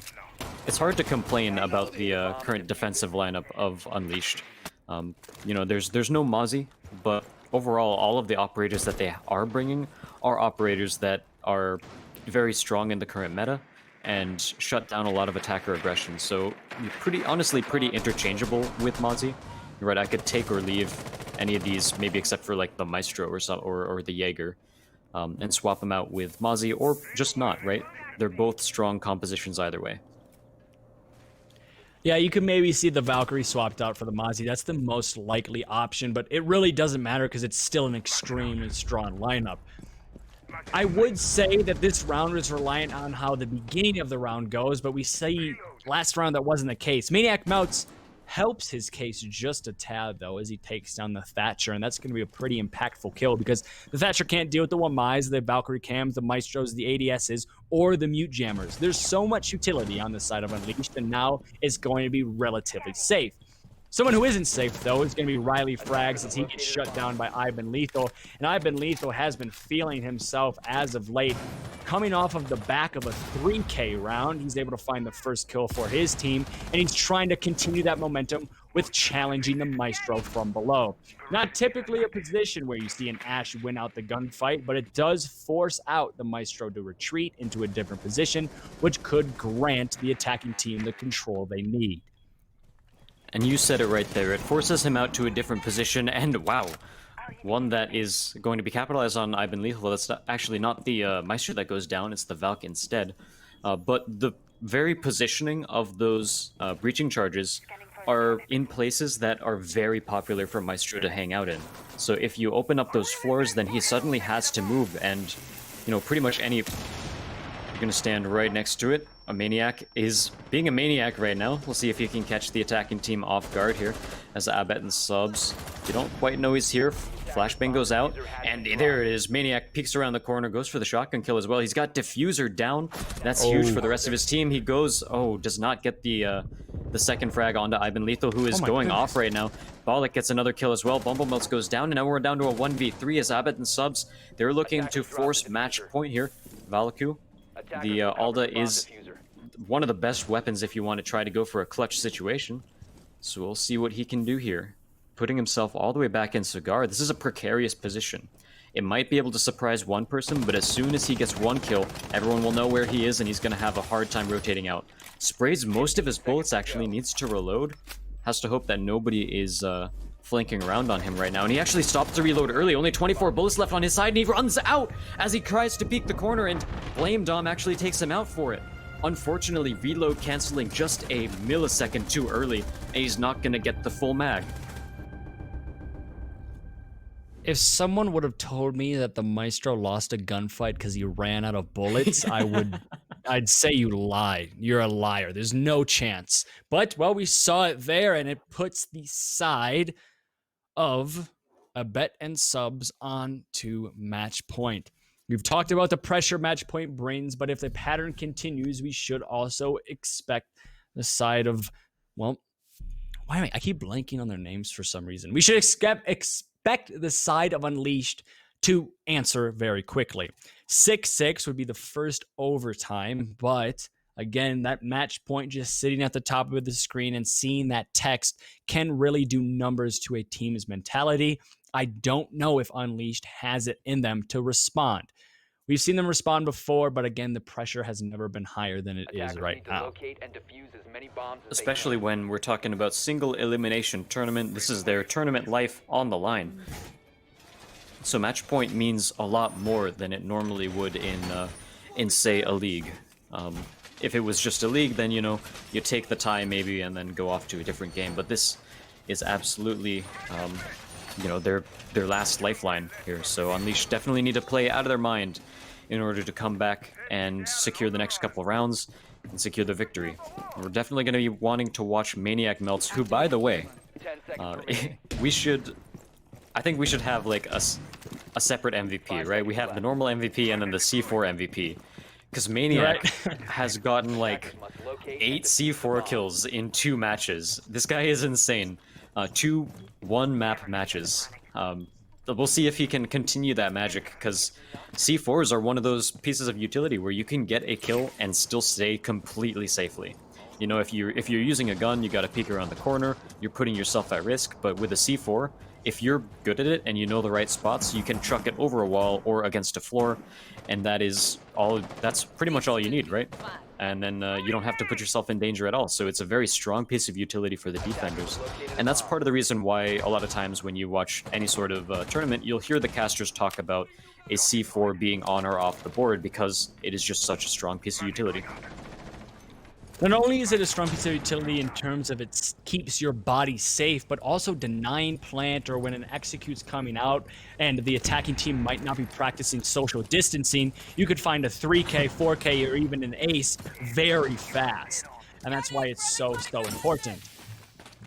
complain about the current defensive lineup of Unleashed. You know, there's no Mozzie, but overall, all of the operators that they are bringing are operators that are very strong in the current meta and shut down a lot of attacker aggression. So honestly, pretty interchangeable with Mozzie. You're right, I could take or leave any of these, maybe except for like the Maestro or the Jaeger, and swap them out with Mozzie, or just not, right? They're both strong compositions either way. Yeah, you could maybe see the Valkyrie swapped out for the Mozzie. That's the most likely option, but it really doesn't matter because it's still an extremely strong lineup. I would say that this round is reliant on how the beginning of the round goes, but we see last round that wasn't the case. Maniac Melts helps his case just a tad, though, as he takes down the Thatcher, and that's going to be a pretty impactful kill because the Thatcher can't deal with the Wamais, the Valkyrie Cams, the Maestros, the ADSs, or the Mute Jammers. There's so much utility on the side of Unleashed, and now it's going to be relatively safe. Someone who isn't safe, though, is going to be Riley Frags as he gets shut down by Ivan Lethal. And Ivan Lethal has been feeling himself as of late. Coming off of the back of a 3K round, he's able to find the first kill for his team, and he's trying to continue that momentum with challenging the Maestro from below. Not typically a position where you see an Ashe win out the gunfight, but it does force out the Maestro to retreat into a different position, which could grant the attacking team the control they need. And you said it right there. It forces him out to a different position, and wow, one that is going to be capitalized on Ivan Lethal. That's actually not the Meister that goes down, it's the Valk instead. But the very positioning of those breaching charges are in places that are very popular for Maestro to hang out in. So if you open up those floors, then he suddenly has to move, and, you know, pretty much any... You're gonna stand right next to it. A Maniac is being a Maniac right now. We'll see if he can catch the attacking team off guard here as Abet and Subs. You don't quite know he's here. Flashbang goes out, and there it is. Maniac peeks around the corner, goes for the shotgun kill as well. He's got Diffuser down. That's huge for the rest of his team. He goes, does not get the second frag onto Ivan Lethal, who is going off right now. Bollock gets another kill as well. Bumble Melts goes down, and now we're down to a 1v3 as Abet and Subs, they're looking to force match point here. Valaku, the Alda is one of the best weapons if you want to try to go for a clutch situation. So we'll see what he can do here. Putting himself all the way back in Cigar. This is a precarious position. It might be able to surprise one person, but as soon as he gets one kill, everyone will know where he is, and he's going to have a hard time rotating out. Sprays most of his bullets, actually, needs to reload. Has to hope that nobody is flanking around on him right now. And he actually stopped to reload early. Only 24 bullets left on his side, and he runs out as he tries to peek the corner, and Blame Dom actually takes him out for it. Unfortunately, reload canceling just a millisecond too early, and he's not going to get the full mag. If someone would have told me that the Maestro lost a gunfight because he ran out of bullets, I'd say you lie. You're a liar. There's no chance. But, well, we saw it there, and it puts the side of Abet and Subs on to match point. We've talked about the pressure match point brings, but if the pattern continues, we should also expect the side of, well, why am I keep blanking on their names for some reason. We should expect the side of Unleashed to answer very quickly. 6-6 would be the first overtime, but again, that match point just sitting at the top of the screen and seeing that text can really do numbers to a team's mentality. I don't know if Unleashed has it in them to respond. We've seen them respond before, but again, the pressure has never been higher than it is right now. Especially when we're talking about single elimination tournament. This is their tournament life on the line. So match point means a lot more than it normally would in say, a league. If it was just a league, then, you know, you take the tie maybe and then go off to a different game. But this is absolutely, you know, their last lifeline here. So Unleashed definitely need to play out of their mind in order to come back and secure the next couple rounds and secure the victory. We're definitely going to be wanting to watch Maniac Melts, who, by the way, I think we should have like a separate MVP, right? We have the normal MVP and then the C4 MVP. Because Maniac has gotten like 8 C4 kills in 2 matches. This guy is insane. 2 one-map matches. We'll see if he can continue that magic, because C4s are one of those pieces of utility where you can get a kill and still stay completely safely. You know, if you're using a gun, you got to peek around the corner. You're putting yourself at risk. But with a C4, if you're good at it and you know the right spots, you can chuck it over a wall or against a floor, and that is all. That's pretty much all you need, right? And then you don't have to put yourself in danger at all. So it's a very strong piece of utility for the defenders. And that's part of the reason why a lot of times when you watch any sort of tournament, you'll hear the casters talk about a C4 being on or off the board because it is just such a strong piece of utility. Not only is it a strong piece of utility in terms of it keeps your body safe, but also denying plant or when an execute's coming out and the attacking team might not be practicing social distancing, you could find a 3K, 4K, or even an ace very fast. And that's why it's so important.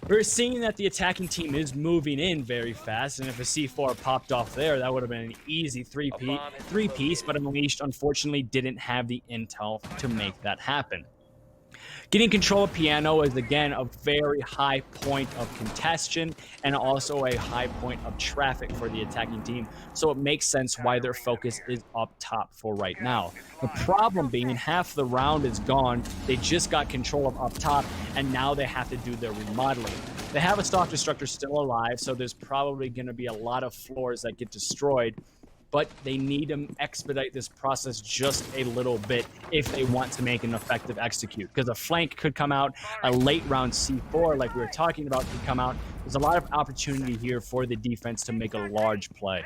We're seeing that the attacking team is moving in very fast, and if a C4 popped off there, that would have been an easy three-piece, but Unleashed unfortunately didn't have the intel to make that happen. Getting control of piano is, again, a very high point of congestion and also a high point of traffic for the attacking team, so it makes sense why their focus is up top for right now. The problem being half the round is gone, they just got control of up top, and now they have to do their remodeling. They have a stock destructor still alive, so there's probably going to be a lot of floors that get destroyed, but they need to expedite this process just a little bit if they want to make an effective execute. Because a flank could come out, a late round C4, like we were talking about, could come out. There's a lot of opportunity here for the defense to make a large play.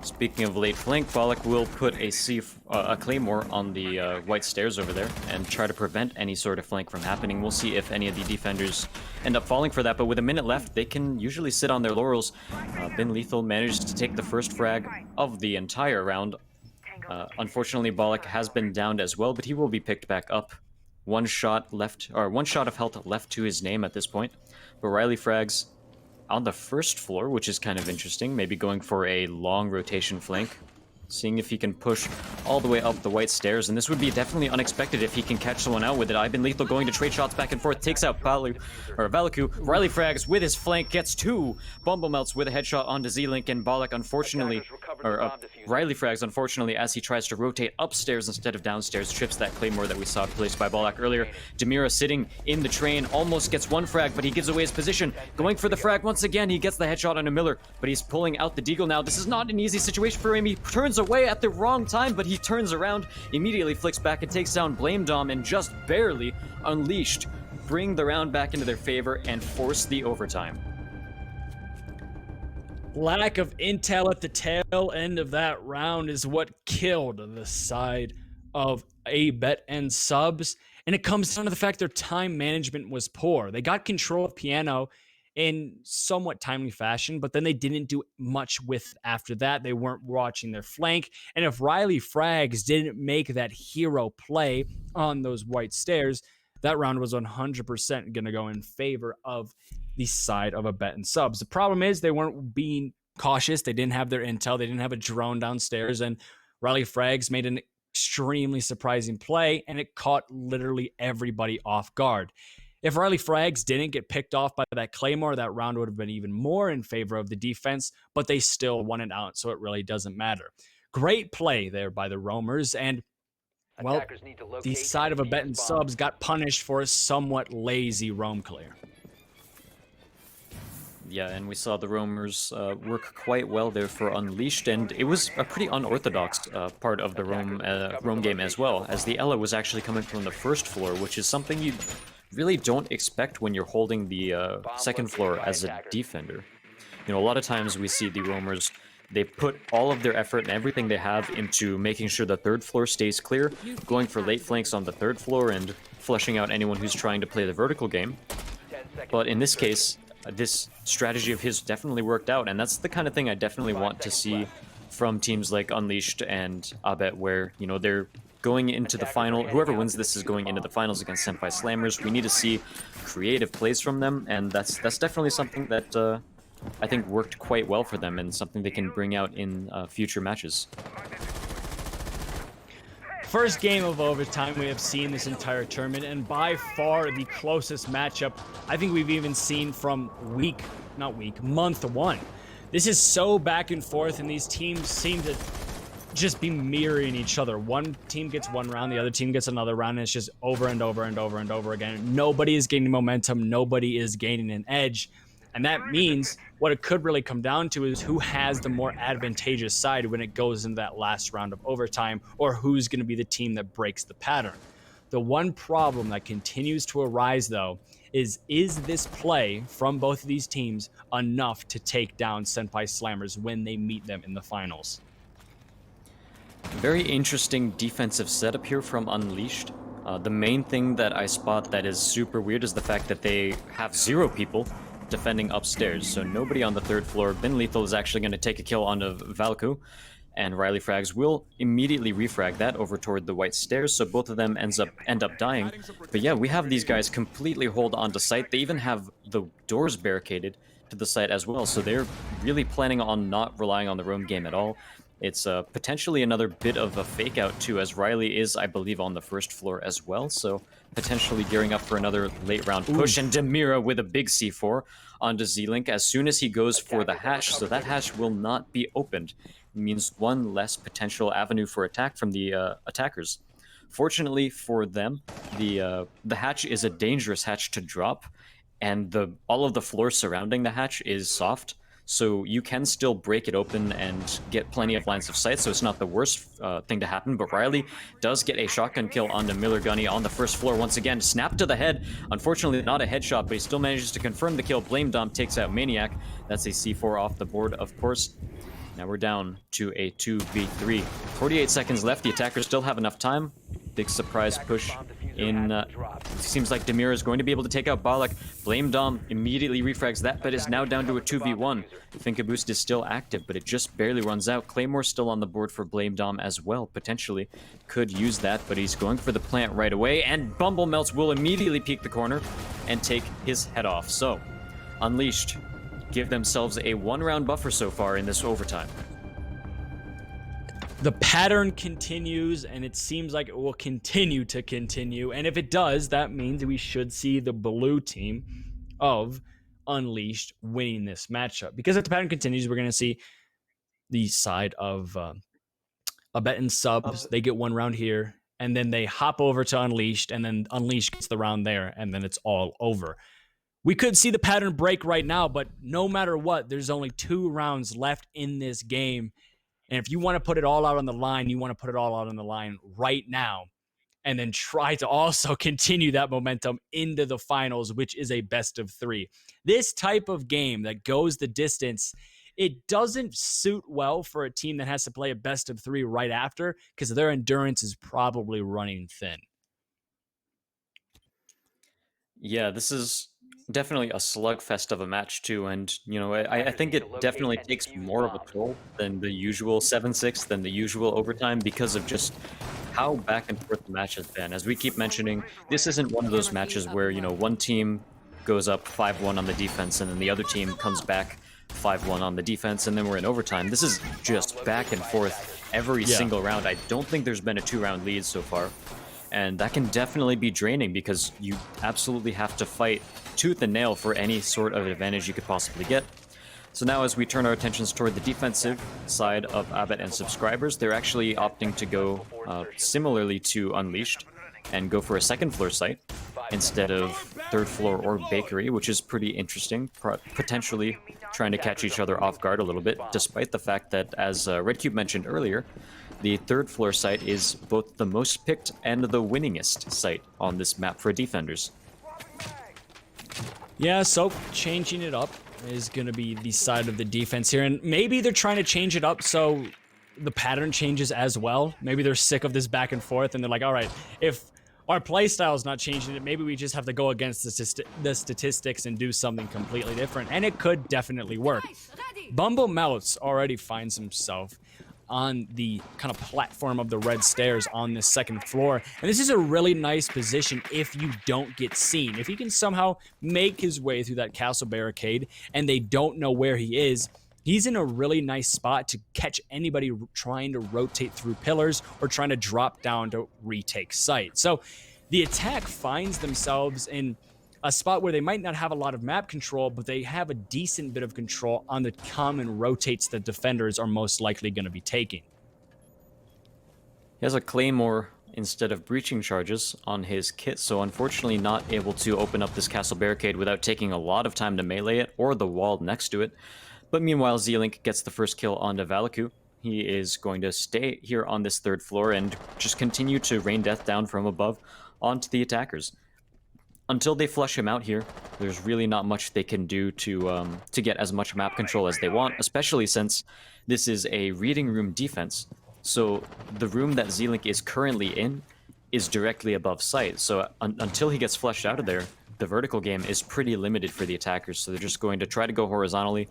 Speaking of late flank, Bollock will put a Claymore on the white stairs over there and try to prevent any sort of flank from happening. We'll see if any of the defenders end up falling for that, but with a minute left, they can usually sit on their laurels. Bin Lethal managed to take the first frag of the entire round. Unfortunately, Bollock has been downed as well, but he will be picked back up. One shot of health left to his name at this point, but Riley frags on the first floor, which is kind of interesting, maybe going for a long rotation flank, seeing if he can push all the way up the white stairs, and this would be definitely unexpected if he can catch someone out with it. I've been Lethal going to trade shots back and forth, takes out Valiku. Riley frags with his flank, gets two. Bumble melts with a headshot onto Z-Link, and Bollock unfortunately, Riley frags unfortunately as he tries to rotate upstairs instead of downstairs, trips that Claymore that we saw placed by Bollock earlier. Demira sitting in the train, almost gets one frag, but he gives away his position. Going for the frag once again, he gets the headshot on a Miller, but he's pulling out the Deagle now. This is not an easy situation for him. He turns away at the wrong time, but he turns around, immediately flicks back and takes down Blame Dom, and just barely Unleashed bring the round back into their favor and force the overtime. Lack of intel at the tail end of that round is what killed the side of A Bet and Subs, and it comes down to the fact their time management was poor. They got control of piano in somewhat timely fashion, but then they didn't do much with after that. They weren't watching their flank, and if Riley frags didn't make that hero play on those white stairs, that round was 100% going to go in favor of the side of A Bet and Subs. The problem is they weren't being cautious. They didn't have their intel. They didn't have a drone downstairs, and Riley frags made an extremely surprising play, and it caught literally everybody off guard. If Riley frags didn't get picked off by that Claymore, that round would have been even more in favor of the defense, but they still won it out, so it really doesn't matter. Great play there by the Roamers, and well, the side of A Bet and Subs got punished for a somewhat lazy roam clear. Yeah, and we saw the Roamers work quite well there for Unleashed, and it was a pretty unorthodox part of the roam game as well, as the Ela was actually coming from the first floor, which is something you really don't expect when you're holding the second floor as a defender. You know, a lot of times we see the Roamers, they put all of their effort and everything they have into making sure the third floor stays clear, going for late flanks on the third floor and flushing out anyone who's trying to play the vertical game. But in this case, this strategy of his definitely worked out, and that's the kind of thing I definitely want to see from teams like Unleashed and Abet, where, you know, they're going into the final. Whoever wins this is going into the finals against Senpai Slammers. We need to see creative plays from them, and that's definitely something that I think worked quite well for them, and something they can bring out in future matches. First game of overtime we have seen this entire tournament, and by far the closest matchup I think we've even seen from month one. This is so back and forth, and these teams seem to just be mirroring each other. One team gets one round, the other team gets another round, and it's just over and over and over and over again. Nobody is gaining momentum. Nobody is gaining an edge. And that means what it could really come down to is who has the more advantageous side when it goes into that last round of overtime, or who's going to be the team that breaks the pattern. The one problem that continues to arise, though, is this play from both of these teams enough to take down Senpai Slammers when they meet them in the finals? Very interesting defensive setup here from Unleashed. The main thing that I spot that is super weird is the fact that they have 0 people defending upstairs, so nobody on the 3rd floor. Ben Lethal is actually going to take a kill onto Valku, and Riley Frags will immediately refrag that over toward the white stairs, so both of them end up dying. But yeah, we have these guys completely hold onto site. They even have the doors barricaded to the site as well, so they're really planning on not relying on the roam game at all. It's potentially another bit of a fake out too, as Riley is, I believe, on the 1st floor as well, so potentially gearing up for another late round push. And Demira with a big C4 onto Z-Link as soon as he goes for the hatch, so that hatch will not be opened. It means one less potential avenue for attack from the attackers. Fortunately for them, the hatch is a dangerous hatch to drop, and all of the floor surrounding the hatch is soft, so you can still break it open and get plenty of lines of sight, so it's not the worst thing to happen. But Riley does get a shotgun kill onto Miller Gunny on the 1st floor once again. Snap to the head. Unfortunately, not a headshot, but he still manages to confirm the kill. Blame Dom takes out Maniac. That's a C4 off the board, of course. Now we're down to a 2v3. 48 seconds left. The attackers still have enough time. Big surprise push in. Seems like Demir is going to be able to take out Balak. Blame Dom immediately refrags that, but is now down to a 2v1. Finka Boost is still active, but it just barely runs out. Claymore still on the board for Blame Dom as well. Potentially could use that, but he's going for the plant right away, and Bumble Melts will immediately peek the corner and take his head off. So, Unleashed give themselves a 1-round buffer so far in this overtime. The pattern continues, and it seems like it will continue to continue. And if it does, that means we should see the blue team of Unleashed winning this matchup. Because if the pattern continues, we're going to see the side of Abet and Subs. They get 1 round here, and then they hop over to Unleashed, and then Unleashed gets the round there, and then it's all over. We could see the pattern break right now, but no matter what, there's only 2 rounds left in this game. And if you want to put it all out on the line, you want to put it all out on the line right now, and then try to also continue that momentum into the finals, which is a best of 3. This type of game that goes the distance, it doesn't suit well for a team that has to play a best of 3 right after, because their endurance is probably running thin. Yeah, this is definitely a slugfest of a match too, and I think it definitely takes more of a toll than the usual 7-6, than the usual overtime, because of just how back and forth the match has been. As we keep mentioning, this isn't one of those matches where one team goes up 5-1 on the defense and then the other team comes back 5-1 on the defense and then we're in overtime. This is just back and forth every single round. I don't think there's been a 2-round lead so far. And that can definitely be draining because you absolutely have to fight tooth and nail for any sort of advantage you could possibly get. So now as we turn our attentions toward the defensive side of Abbott and subscribers, they're actually opting to go similarly to Unleashed and go for a 2nd floor site instead of 3rd floor or bakery, which is pretty interesting, potentially trying to catch each other off guard a little bit, despite the fact that, as Red Cube mentioned earlier, the 3rd floor site is both the most picked and the winningest site on this map for defenders. Yeah, so changing it up is going to be the side of the defense here, and maybe they're trying to change it up so the pattern changes as well. Maybe they're sick of this back and forth, and they're like, all right, if our playstyle is not changing it, maybe we just have to go against the statistics and do something completely different, and it could definitely work. Bumble Melts already finds himself on the kind of platform of the red stairs on this 2nd floor. And this is a really nice position if you don't get seen. If he can somehow make his way through that castle barricade and they don't know where he is, he's in a really nice spot to catch anybody trying to rotate through pillars or trying to drop down to retake site. So the attack finds themselves in a spot where they might not have a lot of map control, but they have a decent bit of control on the common rotates that defenders are most likely going to be taking. He has a claymore instead of breaching charges on his kit, so unfortunately not able to open up this castle barricade without taking a lot of time to melee it, or the wall next to it. But meanwhile, Z-Link gets the first kill onto Valaku. He is going to stay here on this third floor and just continue to rain death down from above onto the attackers. Until they flush him out here, there's really not much they can do to get as much map control as they want, especially since this is a reading room defense. So the room that Z-Link is currently in is directly above sight. So until he gets flushed out of there, the vertical game is pretty limited for the attackers. So they're just going to try to go horizontally.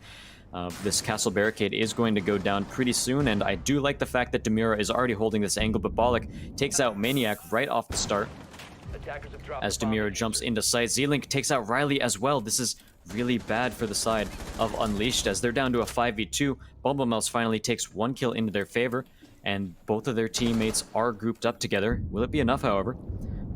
This castle barricade is going to go down pretty soon, and I do like the fact that Demira is already holding this angle, but Bollock takes out Maniac right off the start. As Demira jumps into sight, Z-Link takes out Riley as well. This is really bad for the side of Unleashed, as they're down to a 5v2. Bumblemouse finally takes one kill into their favor, and both of their teammates are grouped up together. Will it be enough, however?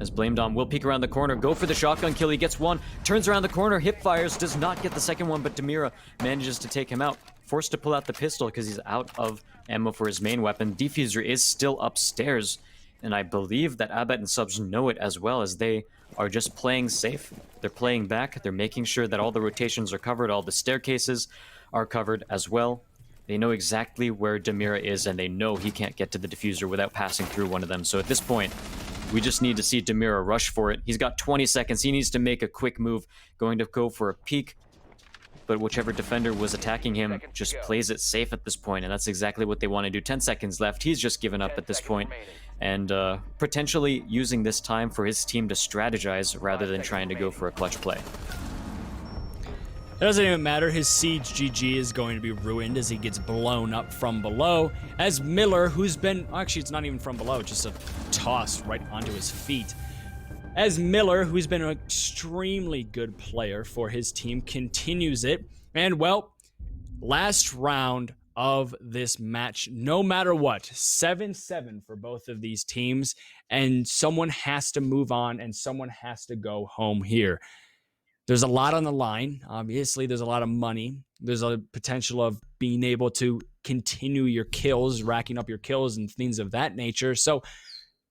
As Blamedom will peek around the corner, go for the shotgun kill. He gets one, turns around the corner, hip fires, does not get the second one, but Demira manages to take him out. Forced to pull out the pistol because he's out of ammo for his main weapon. Diffuser is still upstairs, and I believe that Abbott and Subs know it as well, as they are just playing safe. They're playing back, they're making sure that all the rotations are covered, all the staircases are covered as well. They know exactly where Demira is, and they know he can't get to the diffuser without passing through one of them. So at this point, we just need to see Demira rush for it. He's got 20 seconds. He needs to make a quick move. Going to go for a peek. But whichever defender was attacking him just plays it safe at this point, and that's exactly what they want to do. 10 seconds left. He's just given up at this point, and potentially using this time for his team to strategize rather than trying to go for a clutch play. It doesn't even matter. His Siege GG is going to be ruined as he gets blown up from below. As Miller, who's been... Actually, it's not even from below. Just a toss right onto his feet. As Miller, who's been an extremely good player for his team, continues it. And, well, last round of this match, no matter what, 7-7 for both of these teams. And someone has to move on, and someone has to go home here. There's a lot on the line. Obviously, there's a lot of money. There's a potential of being able to continue your kills, racking up your kills and things of that nature. So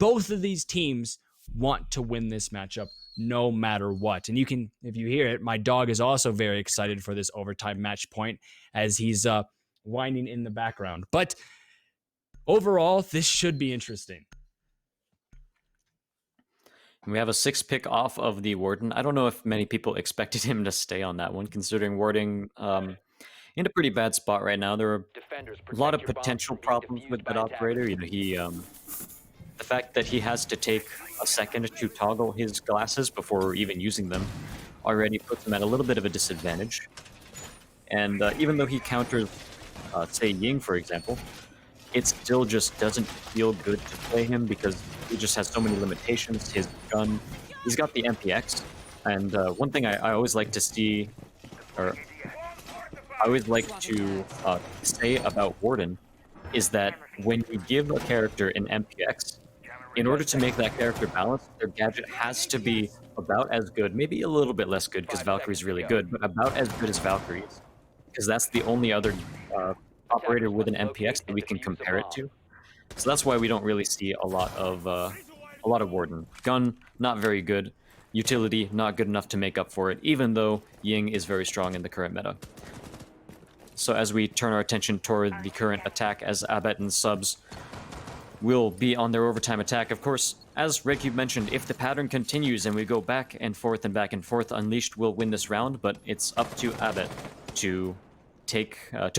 both of these teams want to win this matchup no matter what. And you can, if you hear it, my dog is also very excited for this overtime match point as he's whining in the background. But overall, this should be interesting. We have a 6 pick off of the Warden. I don't know if many people expected him to stay on that one, considering Warding in a pretty bad spot right now. There are a lot of potential problems with that operator. You know, the fact that he has to take a second to toggle his glasses before even using them already puts him at a little bit of a disadvantage. And even though he counters, say, Ying, for example, it still just doesn't feel good to play him because he just has so many limitations. His gun, he's got the MPX, and one thing I always like to see, or I always like to say about Warden, is that when you give a character an MPX, in order to make that character balanced, their gadget has to be about as good, maybe a little bit less good because Valkyrie's really good, but about as good as Valkyrie's, because that's the only other operator with an MPX that we can compare it to. So that's why we don't really see a lot of Warden. Gun, not very good. Utility, not good enough to make up for it, even though Ying is very strong in the current meta. So as we turn our attention toward the current attack, as Abbott and Subs will be on their overtime attack, of course, as Redcube mentioned, if the pattern continues and we go back and forth, Unleashed will win this round, but it's up to Abbott to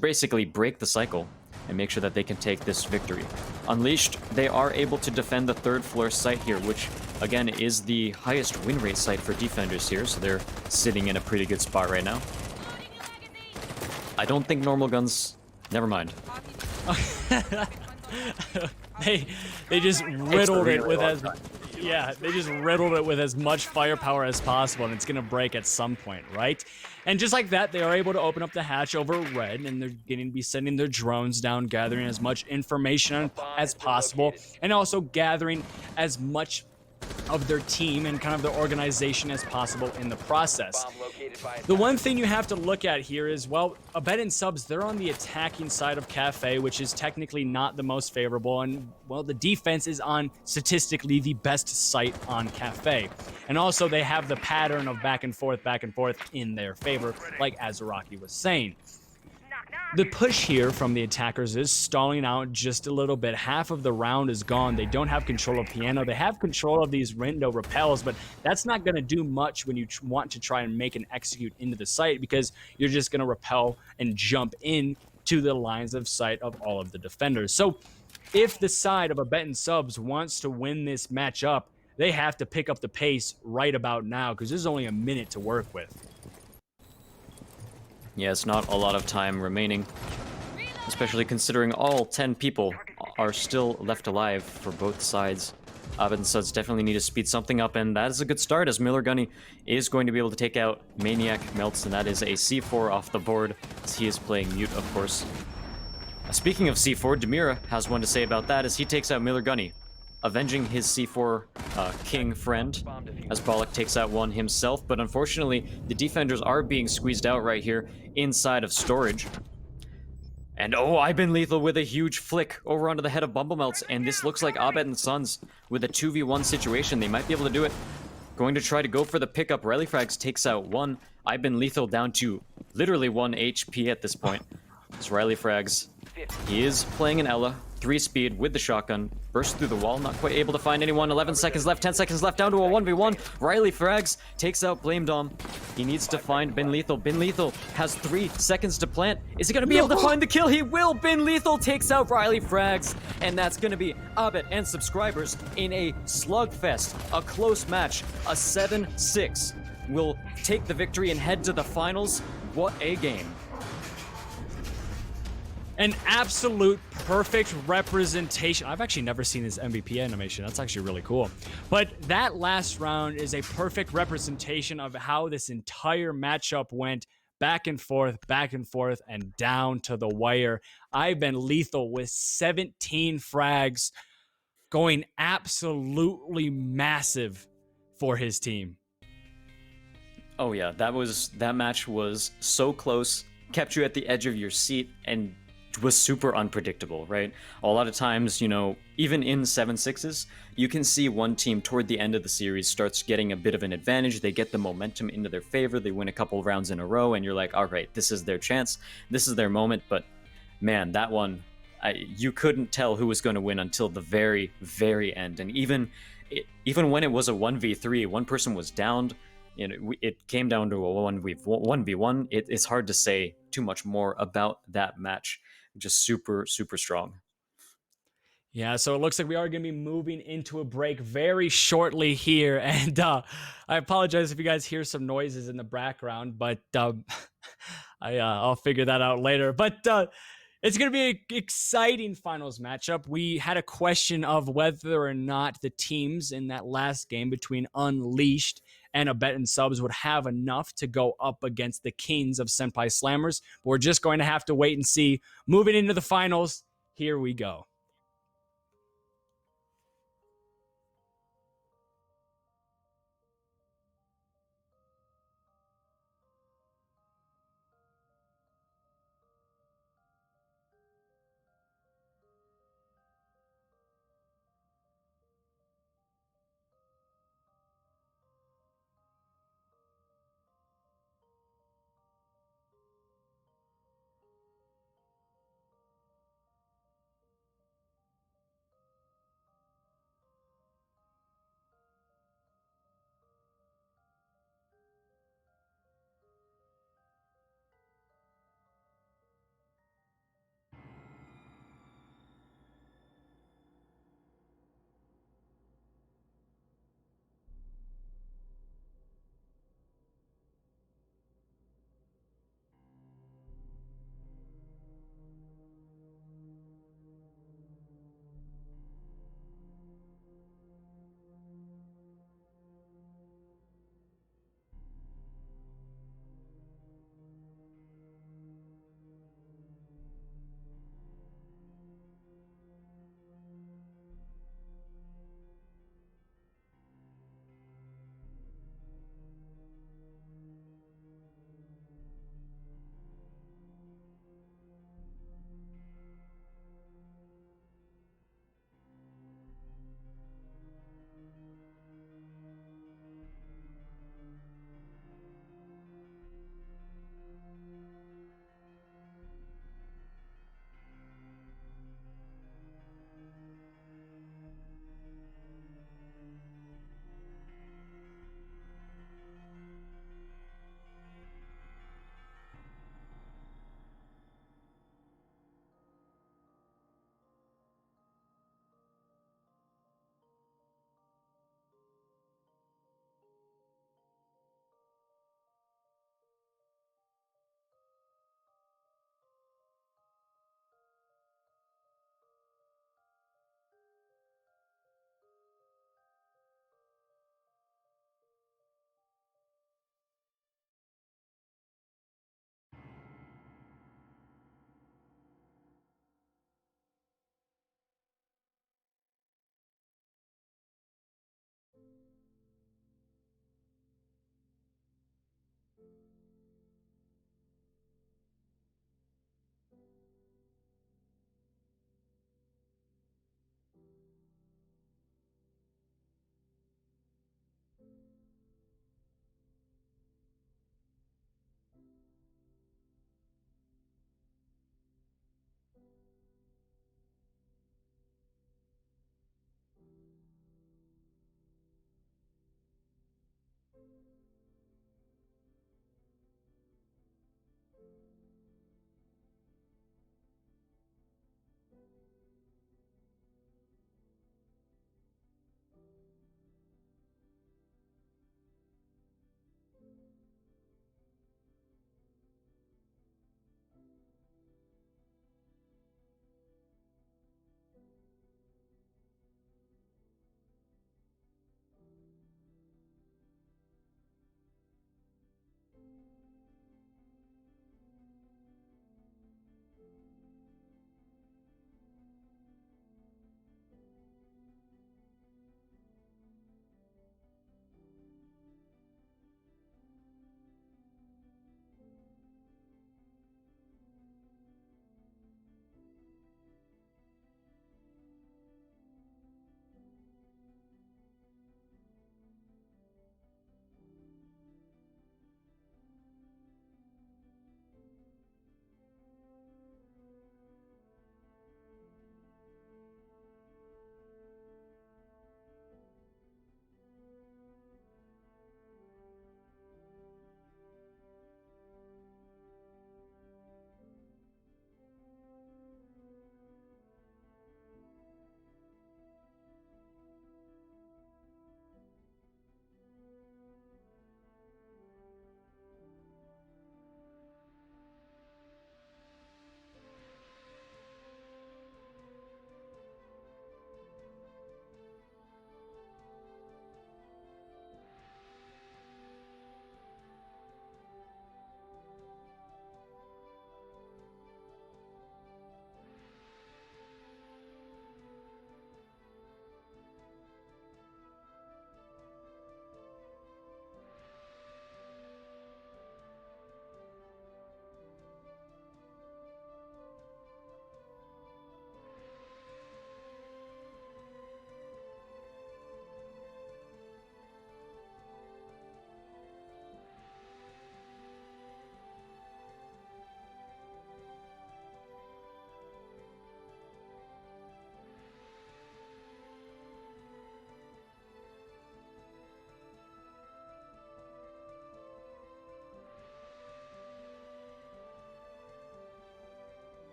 basically break the cycle and make sure that they can take this victory. Unleashed, they are able to defend the third floor site here, which again is the highest win rate site for defenders here, so they're sitting in a pretty good spot right now. I don't think normal guns... Never mind. They just riddled it with as... Yeah, they just riddled it with as much firepower as possible, and it's going to break at some point, right? And just like that, they are able to open up the hatch over red, and they're going to be sending their drones down, gathering as much information as possible, and also gathering as much of their team and kind of their organization as possible in the process. Bomb located by The one thing you have to look at here is, well, Abed and Subs, they're on the attacking side of Cafe, which is technically not the most favorable, and, well, the defense is on statistically the best site on Cafe. And also, they have the pattern of back and forth in their favor, like Azaraki was saying. The push here from the attackers is stalling out just a little bit. Half of the round is gone. They don't have control of Piano. They have control of these window repels, but that's not going to do much when you want to try and make an execute into the site, because you're just going to repel and jump in to the lines of sight of all of the defenders. So if the side of Abet and Subs wants to win this matchup, they have to pick up the pace right about now, because there's only a minute to work with. Yeah, it's not a lot of time remaining, especially considering all 10 people are still left alive for both sides. Abed and Suds definitely need to speed something up, and that is a good start, as Miller Gunny is going to be able to take out Maniac Melts, and that is a C4 off the board, as he is playing mute, of course. Speaking of C4, Demira has one to say about that as he takes out Miller Gunny, avenging his C4 king friend, as Bollock takes out one himself, but unfortunately, the defenders are being squeezed out right here inside of storage. And oh, I've been lethal with a huge flick over onto the head of Bumblemelts, and this looks like Abed and Sons with a 2v1 situation. They might be able to do it. Going to try to go for the pickup. Riley Frags takes out one. I've been lethal down to literally 1 HP at this point. It's Riley Frags. He is playing an Ella, 3 speed with the shotgun, bursts through the wall, not quite able to find anyone. 11 seconds left, 10 seconds left, down to a 1v1. Riley Frags takes out Blame Dom. He needs to find Ben Lethal. Ben Lethal has 3 seconds to plant. Is he going to be able to find the kill? He will! Ben Lethal takes out Riley Frags, and that's going to be Abed and subscribers in a slugfest, a close match, a 7-6. Will take the victory and head to the finals. What a game. An absolute perfect representation. I've actually never seen this MVP animation. That's actually really cool. But that last round is a perfect representation of how this entire matchup went back and forth, and down to the wire. I've been lethal with 17 frags, going absolutely massive for his team. Oh yeah, that match was so close, kept you at the edge of your seat, and was super unpredictable, right? A lot of times, you know, even in 7-6s, you can see one team toward the end of the series starts getting a bit of an advantage. They get the momentum into their favor. They win a couple rounds in a row, and you're like, all right, this is their chance. This is their moment. But man, that one, you couldn't tell who was going to win until the very, very end. And even when it was a 1v3, one person was downed, you know, it came down to a 1v1. It's hard to say too much more about that match. Just super, super strong. Yeah, so it looks like we are going to be moving into a break very shortly here. And I apologize if you guys hear some noises in the background, but I'll figure that out later. But it's going to be an exciting finals matchup. We had a question of whether or not the teams in that last game between Unleashed and Abet and Subs would have enough to go up against the kings of Senpai Slammers. We're just going to have to wait and see. Moving into the finals, here we go.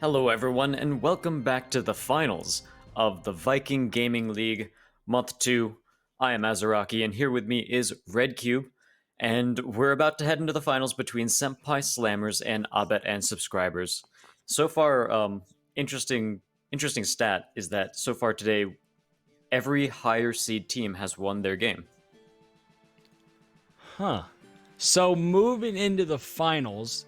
Hello, everyone, and welcome back to the finals of the Viking Gaming League Month 2. I am Azaraki, and here with me is Red Cube, and we're about to head into the finals between Senpai Slammers and Abet and subscribers. So far, interesting stat is that so far today, every higher seed team has won their game. Huh. So moving into the finals,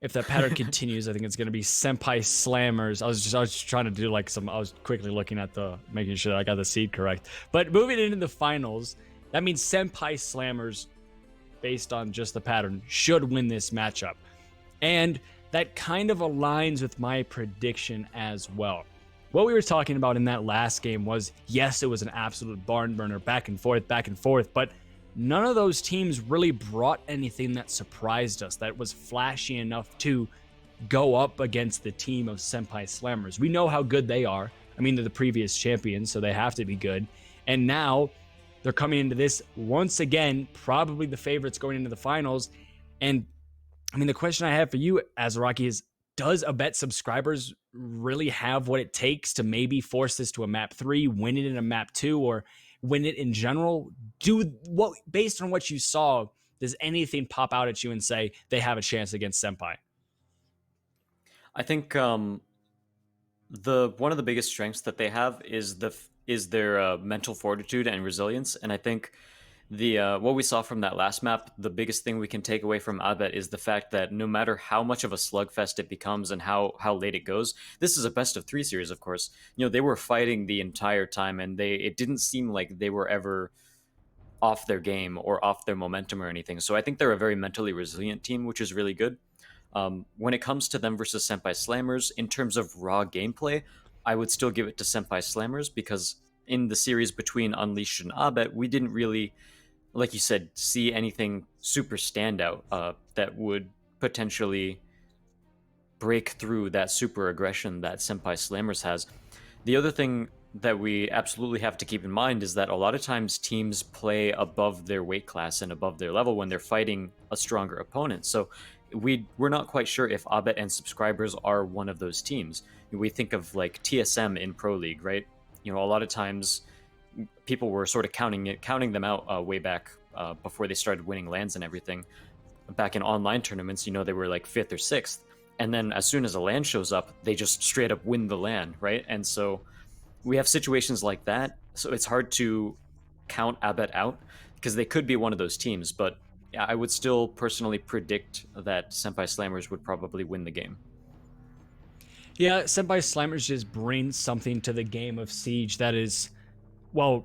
if that pattern continues, I think it's going to be Senpai Slammers. I was trying to do like I was quickly looking at making sure that I got the seed correct. But moving into the finals, that means Senpai Slammers, based on just the pattern, should win this matchup. And that kind of aligns with my prediction as well. What we were talking about in that last game was, yes, it was an absolute barn burner, back and forth, but none of those teams really brought anything that surprised us, that was flashy enough to go up against the team of Senpai Slammers. We know how good they are. I mean, they're the previous champions, so they have to be good. And now they're coming into this once again, probably the favorites going into the finals. And I mean, the question I have for you, Azaraki, is does Abet subscribers really have what it takes to maybe force this to a map 3, win it in a map 2, or win it in general? Based on what you saw, does anything pop out at you and say they have a chance against Senpai? I think one of the biggest strengths that they have is their mental fortitude and resilience, and I think what we saw from that last map, the biggest thing we can take away from Abet is the fact that no matter how much of a slugfest it becomes and how late it goes, this is a best of 3 series, of course. They were fighting the entire time, and it didn't seem like they were ever off their game or off their momentum or anything. So I think they're a very mentally resilient team, which is really good. When it comes to them versus Senpai Slammers, in terms of raw gameplay, I would still give it to Senpai Slammers because in the series between Unleashed and Abet, we didn't really, like you said, see anything super standout that would potentially break through that super aggression that Senpai Slammers has. The other thing that we absolutely have to keep in mind is that a lot of times teams play above their weight class and above their level when they're fighting a stronger opponent. So we're not quite sure if Abet and subscribers are one of those teams. We think of like TSM in Pro League, right? A lot of times people were sort of counting them out way back before they started winning lands and everything. Back in online tournaments, they were like 5th or 6th. And then as soon as a land shows up, they just straight up win the land, right? And so we have situations like that. So it's hard to count Abet out because they could be one of those teams. But I would still personally predict that Senpai Slammers would probably win the game. Yeah, Senpai Slammers just bring something to the game of Siege that is, well,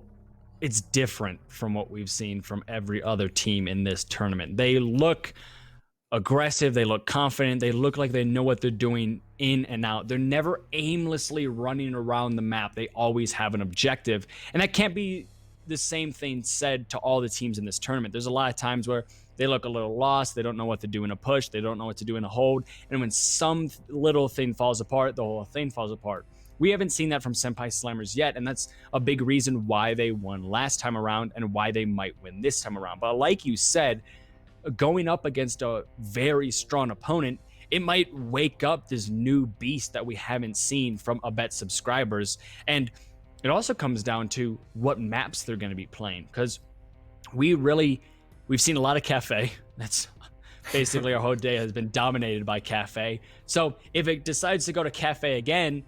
it's different from what we've seen from every other team in this tournament. They look aggressive, they look confident, they look like they know what they're doing in and out. They're never aimlessly running around the map. They always have an objective. And that can't be the same thing said to all the teams in this tournament. There's a lot of times where they look a little lost, they don't know what to do in a push, they don't know what to do in a hold, and when some little thing falls apart, the whole thing falls apart. We haven't seen that from Senpai Slammers yet, and that's a big reason why they won last time around and why they might win this time around. But like you said, going up against a very strong opponent, it might wake up this new beast that we haven't seen from Abet subscribers. And it also comes down to what maps they're going to be playing, because we've seen a lot of Cafe. That's basically our whole day has been dominated by Cafe. So if it decides to go to Cafe again,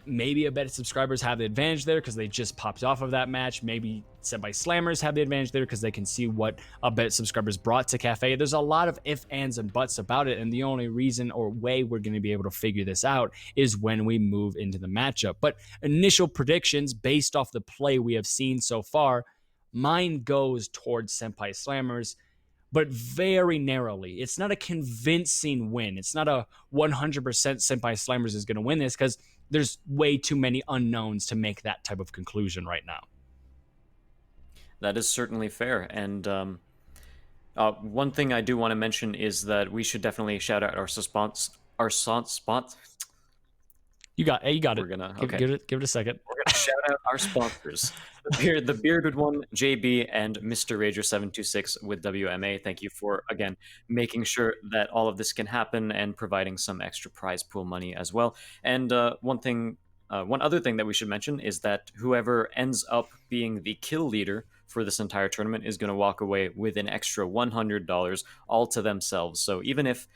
maybe Abet subscribers have the advantage there because they just popped off of that match. Maybe Senpai Slammers have the advantage there because they can see what Abet subscribers brought to Cafe. There's a lot of ifs, ands, and buts about it, and the only reason or way we're going to be able to figure this out is when we move into the matchup. But initial predictions based off the play we have seen so far, mine goes towards Senpai Slammers, but very narrowly. It's not a convincing win. It's not a 100% Senpai Slammers is going to win this because there's way too many unknowns to make that type of conclusion right now. That is certainly fair. And one thing I do want to mention is that we should definitely shout out our sponsor. You got it. We're gonna Give it a second. Shout out our sponsors. The bearded one, JB, and Mr. Rager726 with WMA. Thank you for, again, making sure that all of this can happen and providing some extra prize pool money as well. And one other thing that we should mention is that whoever ends up being the kill leader for this entire tournament is going to walk away with an extra $100 all to themselves. So even if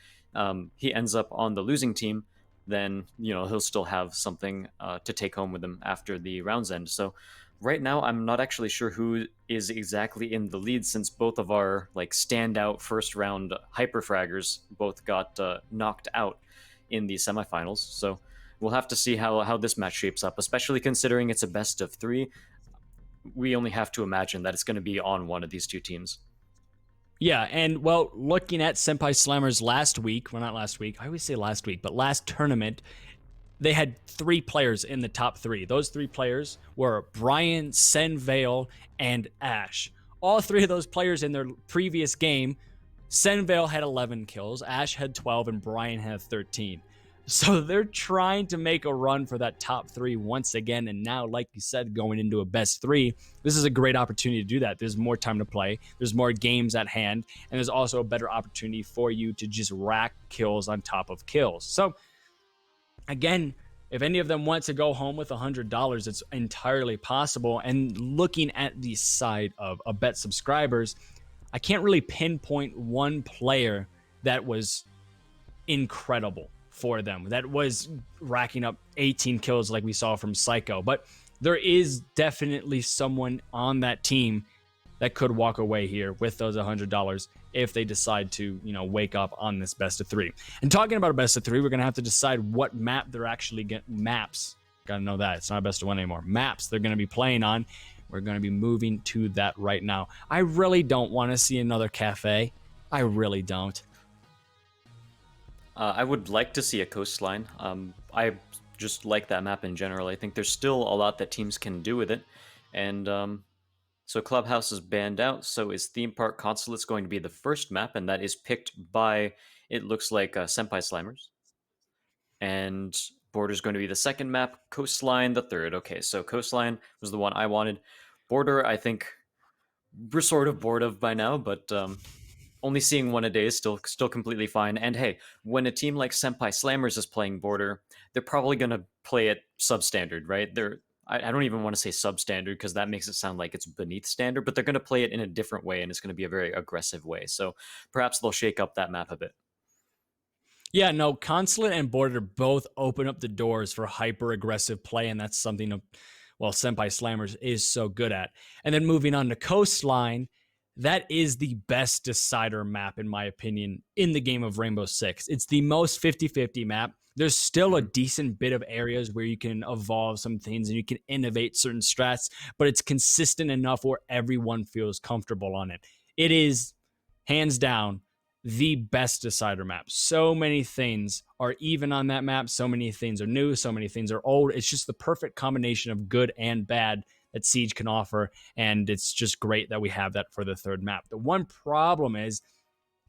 he ends up on the losing team, then he'll still have something to take home with him after the round's end. So right now, I'm not actually sure who is exactly in the lead, since both of our standout first round hyperfraggers both got knocked out in the semifinals. So we'll have to see how this match shapes up, especially considering it's a best of 3. We only have to imagine that it's going to be on one of these two teams. Yeah, and well, looking at Senpai Slammers last week, well, not last week, I always say last week, but last tournament, they had 3 players in the top 3. Those 3 players were Brian, Senvale, and Ash. All 3 of those players in their previous game, Senvale had 11 kills, Ash had 12, and Brian had 13. So they're trying to make a run for that top 3 once again. And now, like you said, going into a best 3, this is a great opportunity to do that. There's more time to play. There's more games at hand. And there's also a better opportunity for you to just rack kills on top of kills. So again, if any of them want to go home with $100, it's entirely possible. And looking at the side of a bet subscribers, I can't really pinpoint one player that was incredible for them, that was racking up 18 kills like we saw from Psycho. But there is definitely someone on that team that could walk away here with those $100 if they decide to, wake up on this best of 3. And talking about a best of 3, we're going to have to decide what map they're actually maps. Got to know that. It's not a best of 1 anymore. Maps they're going to be playing on. We're going to be moving to that right now. I really don't want to see another cafe. I really don't. I would like to see a coastline. I just like that map in general. I think there's still a lot that teams can do with it. And so Clubhouse is banned out, so is Theme Park Consulate's going to be the first map, and that is picked by, it looks like, Senpai Slammers. And Border's going to be the second map, Coastline the third. Okay, so Coastline was the one I wanted. Border, I think we're sort of bored of by now, but only seeing one a day is still completely fine. And hey, when a team like Senpai Slammers is playing Border, they're probably going to play it substandard, right? I don't even want to say substandard because that makes it sound like it's beneath standard, but they're going to play it in a different way, and it's going to be a very aggressive way. So perhaps they'll shake up that map a bit. Yeah, no, Consulate and Border both open up the doors for hyper-aggressive play, and that's something, Senpai Slammers is so good at. And then moving on to Coastline, that is the best decider map, in my opinion, in the game of Rainbow Six. It's the most 50-50 map. There's still a decent bit of areas where you can evolve some things and you can innovate certain strats, but it's consistent enough where everyone feels comfortable on it. It is, hands down, the best decider map. So many things are even on that map. So many things are new. So many things are old. It's just the perfect combination of good and bad that Siege can offer, and it's just great that we have that for the third map. The one problem is,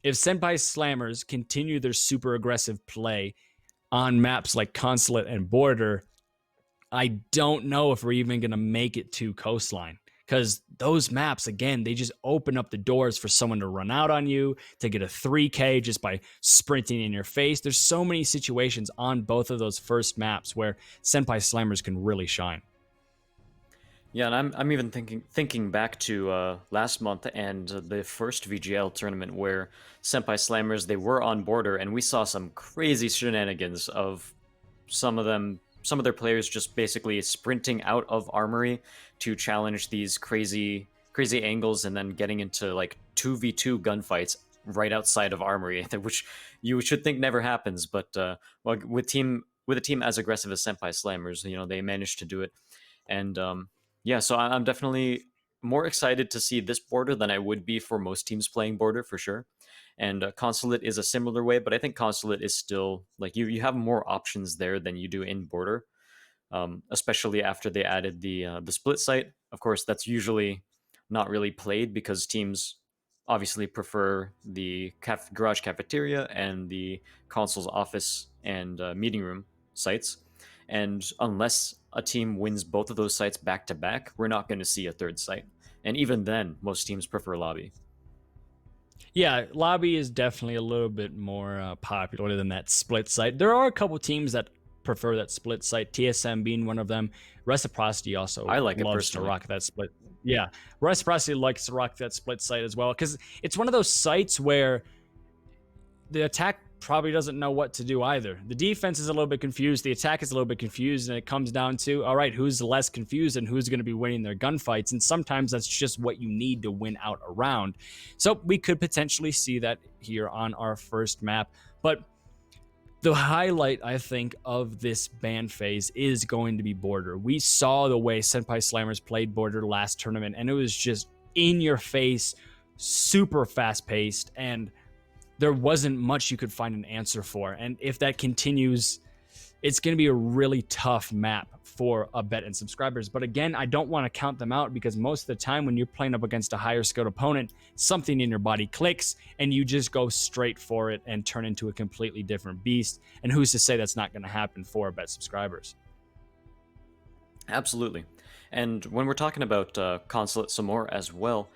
if Senpai Slammers continue their super aggressive play on maps like Consulate and Border, I don't know if we're even going to make it to Coastline, because those maps, again, they just open up the doors for someone to run out on you, to get a 3K just by sprinting in your face. There's so many situations on both of those first maps where Senpai Slammers can really shine. Yeah, and I'm even thinking back to last month and the first VGL tournament where Senpai Slammers, they were on Border, and we saw some crazy shenanigans of some of their players just basically sprinting out of Armory to challenge these crazy angles, and then getting into like 2v2 gunfights right outside of Armory, which you should think never happens, but with a team as aggressive as Senpai Slammers, they managed to do it. And yeah, so I'm definitely more excited to see this Border than I would be for most teams playing Border, for sure. And Consulate is a similar way, but I think Consulate is still, like, you have more options there than you do in Border, especially after they added the split site. Of course, that's usually not really played because teams obviously prefer the garage cafeteria and the console's office and meeting room sites. And unless a team wins both of those sites back to back, we're not going to see a third site. And even then, most teams prefer lobby. Yeah, lobby is definitely a little bit more popular than that split site. There are a couple teams that prefer that split site, TSM being one of them. Reciprocity also I like it loves to personally. rock that split. Yeah, Reciprocity likes to rock that split site as well because it's one of those sites where the attack probably doesn't know what to do either. The defense is a little bit confused, the attack is a little bit confused, and it comes down to, all right, who's less confused and who's going to be winning their gunfights, and sometimes that's just what you need to win out a round. So we could potentially see that here on our first map, but the highlight, I think, of this ban phase is going to be Border. We saw the way Senpai Slammers played Border last tournament, and it was just in your face, super fast paced, and there wasn't much you could find an answer for. And if that continues, it's going to be a really tough map for a bet and subscribers. But again, I don't want to count them out because most of the time when you're playing up against a higher skilled opponent, something in your body clicks and you just go straight for it and turn into a completely different beast. And who's to say that's not going to happen for a bet subscribers? Absolutely. And when we're talking about Consulate some more as well,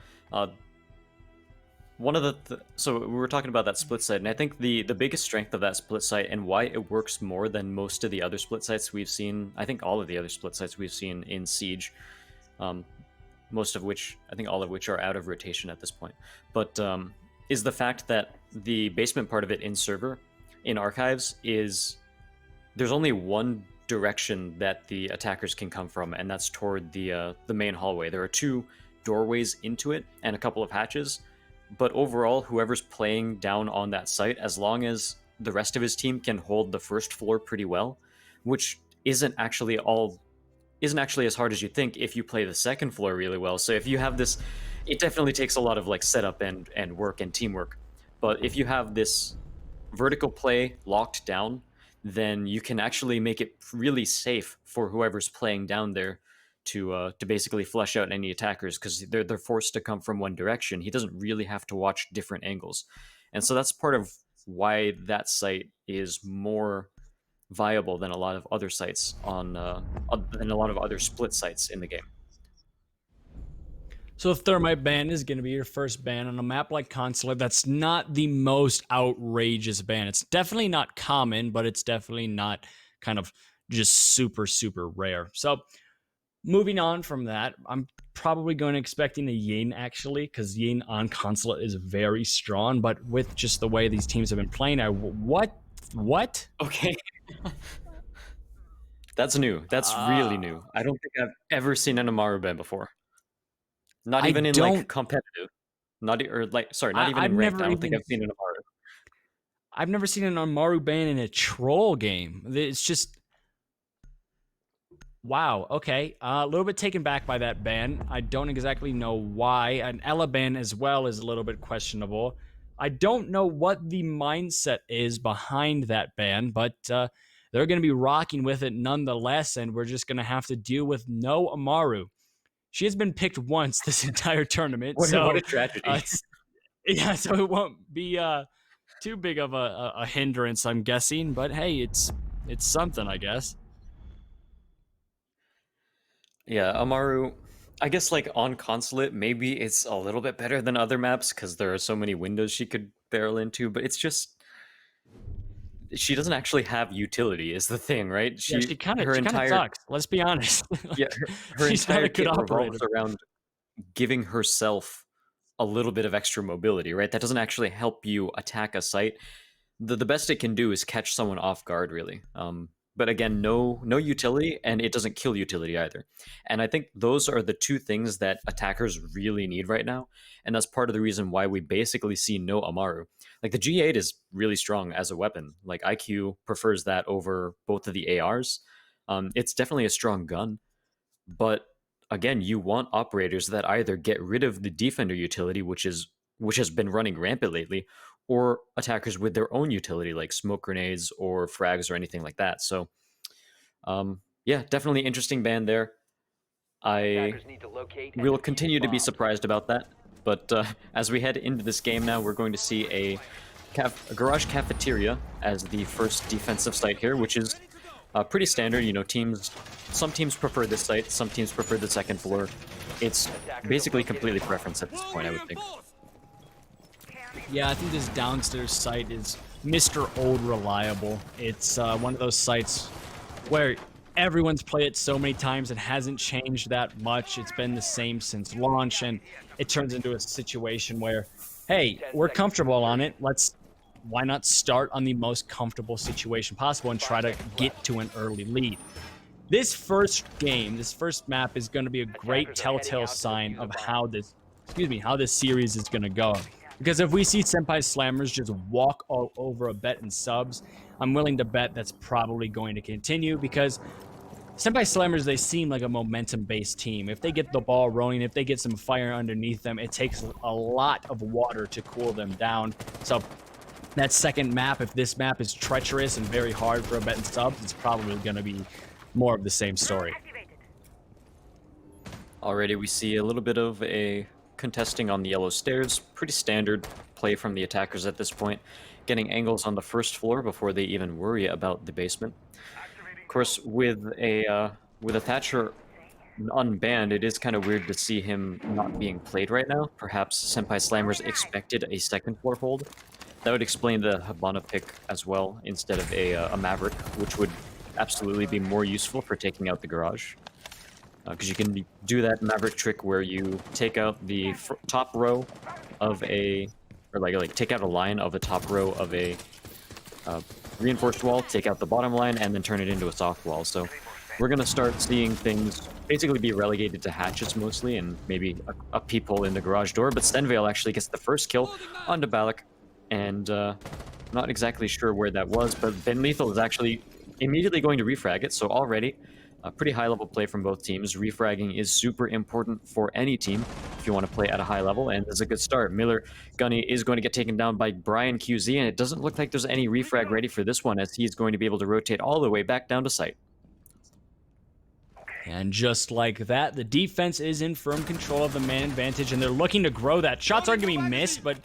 one of so we were talking about that split site, and I think the biggest strength of that split site and why it works more than most of the other split sites we've seen, I think all of the other split sites we've seen in Siege, most of which, I think all of which are out of rotation at this point, but is the fact that the basement part of it in server, in archives, is there's only one direction that the attackers can come from, and that's toward the main hallway. There are 2 doorways into it and a couple of hatches. But overall, whoever's playing down on that site, as long as the rest of his team can hold the first floor pretty well, which isn't actually as hard as you think if you play the second floor really well. So if you have this, it definitely takes a lot of like setup and work and teamwork. But if you have this vertical play locked down, then you can actually make it really safe for whoever's playing down there to basically flush out any attackers, because they're forced to come from one direction. He doesn't really have to watch different angles, and so that's part of why that site is more viable than a lot of other sites than a lot of other split sites in the game. So Thermite ban is going to be your first ban on a map like Consulate. That's not the most outrageous ban. It's definitely not common, but it's definitely not kind of just super, super rare. So moving on from that, I'm probably going to expecting a Yin, actually, because Yin on Consulate is very strong, but with just the way these teams have been playing, what? Okay. That's new. That's really new. I don't think I've ever seen an Amaru ban before. Not even in like competitive. Not even in ranked. I don't think I've seen an Amaru. I've never seen an Amaru ban in a troll game. It's just, wow, okay. A little bit taken back by that ban. I don't exactly know why. An Ella ban as well is a little bit questionable. I don't know what the mindset is behind that ban, but they're going to be rocking with it nonetheless, and we're just going to have to deal with no Amaru. She has been picked once this entire tournament. What so a tragedy. Yeah, so it won't be too big of a hindrance, I'm guessing. But hey, it's something, I guess. Yeah, Amaru, I guess like on Consulate, maybe it's a little bit better than other maps because there are so many windows she could barrel into, but it's just she doesn't actually have utility is the thing, right? She kind of sucks. Let's be honest. Yeah, her She's entire not a good kit operator. revolves around giving herself a little bit of extra mobility, right? That doesn't actually help you attack a site. The best it can do is catch someone off guard, really. But again, no utility, and it doesn't kill utility either. And I think those are the 2 things that attackers really need right now, and that's part of the reason why we basically see no Amaru. Like the G8 is really strong as a weapon. Like IQ prefers that over both of the ARs. It's definitely a strong gun, but again, you want operators that either get rid of the defender utility, which has been running rampant lately, or attackers with their own utility, like smoke grenades or frags or anything like that. So, yeah, definitely interesting ban there. I will continue to be surprised about that. But as we head into this game now, we're going to see a garage cafeteria as the first defensive site here, which is Pretty standard, you know, some teams prefer this site, some teams prefer the second floor. It's basically completely preference at this point, I would think. Yeah, I think this downstairs site is Mr. Old Reliable. It's one of those sites where everyone's played it so many times, it hasn't changed that much. It's been the same since launch, and it turns into a situation where, hey, we're comfortable on it. Why not start on the most comfortable situation possible and try to get to an early lead? This first game, this first map is going to be a great telltale sign of how this series is going to go. Because if we see Senpai Slammers just walk all over a bet and subs, I'm willing to bet that's probably going to continue, because Senpai Slammers, they seem like a momentum-based team. If they get the ball rolling, if they get some fire underneath them, it takes a lot of water to cool them down. So that second map, if this map is treacherous and very hard for a bet and subs, it's probably going to be more of the same story. Already we see a little bit of a contesting on the yellow stairs. Pretty standard play from the attackers at this point, getting angles on the first floor before they even worry about the basement. Of course, with a Thatcher unbanned, it is kind of weird to see him not being played right now. Perhaps Senpai Slammers expected a second floor hold. That would explain the Habana pick as well, instead of a Maverick, which would absolutely be more useful for taking out the garage. Because you can do that Maverick trick where you take out the top row of like take out a line of a top row of a reinforced wall, take out the bottom line, and then turn it into a soft wall. So we're going to start seeing things basically be relegated to hatches mostly, and maybe a peephole in the garage door. But Stenvale actually gets the first kill onto Balak, and not exactly sure where that was, but Ben Lethal is actually immediately going to refrag it, so already a pretty high-level play from both teams. Refragging is super important for any team if you want to play at a high level, and it's a good start. Miller Gunny is going to get taken down by Brian QZ, and it doesn't look like there's any refrag ready for this one, as he's going to be able to rotate all the way back down to site. And just like that, the defense is in firm control of the man advantage, and they're looking to grow that. Shots are going to be missed, but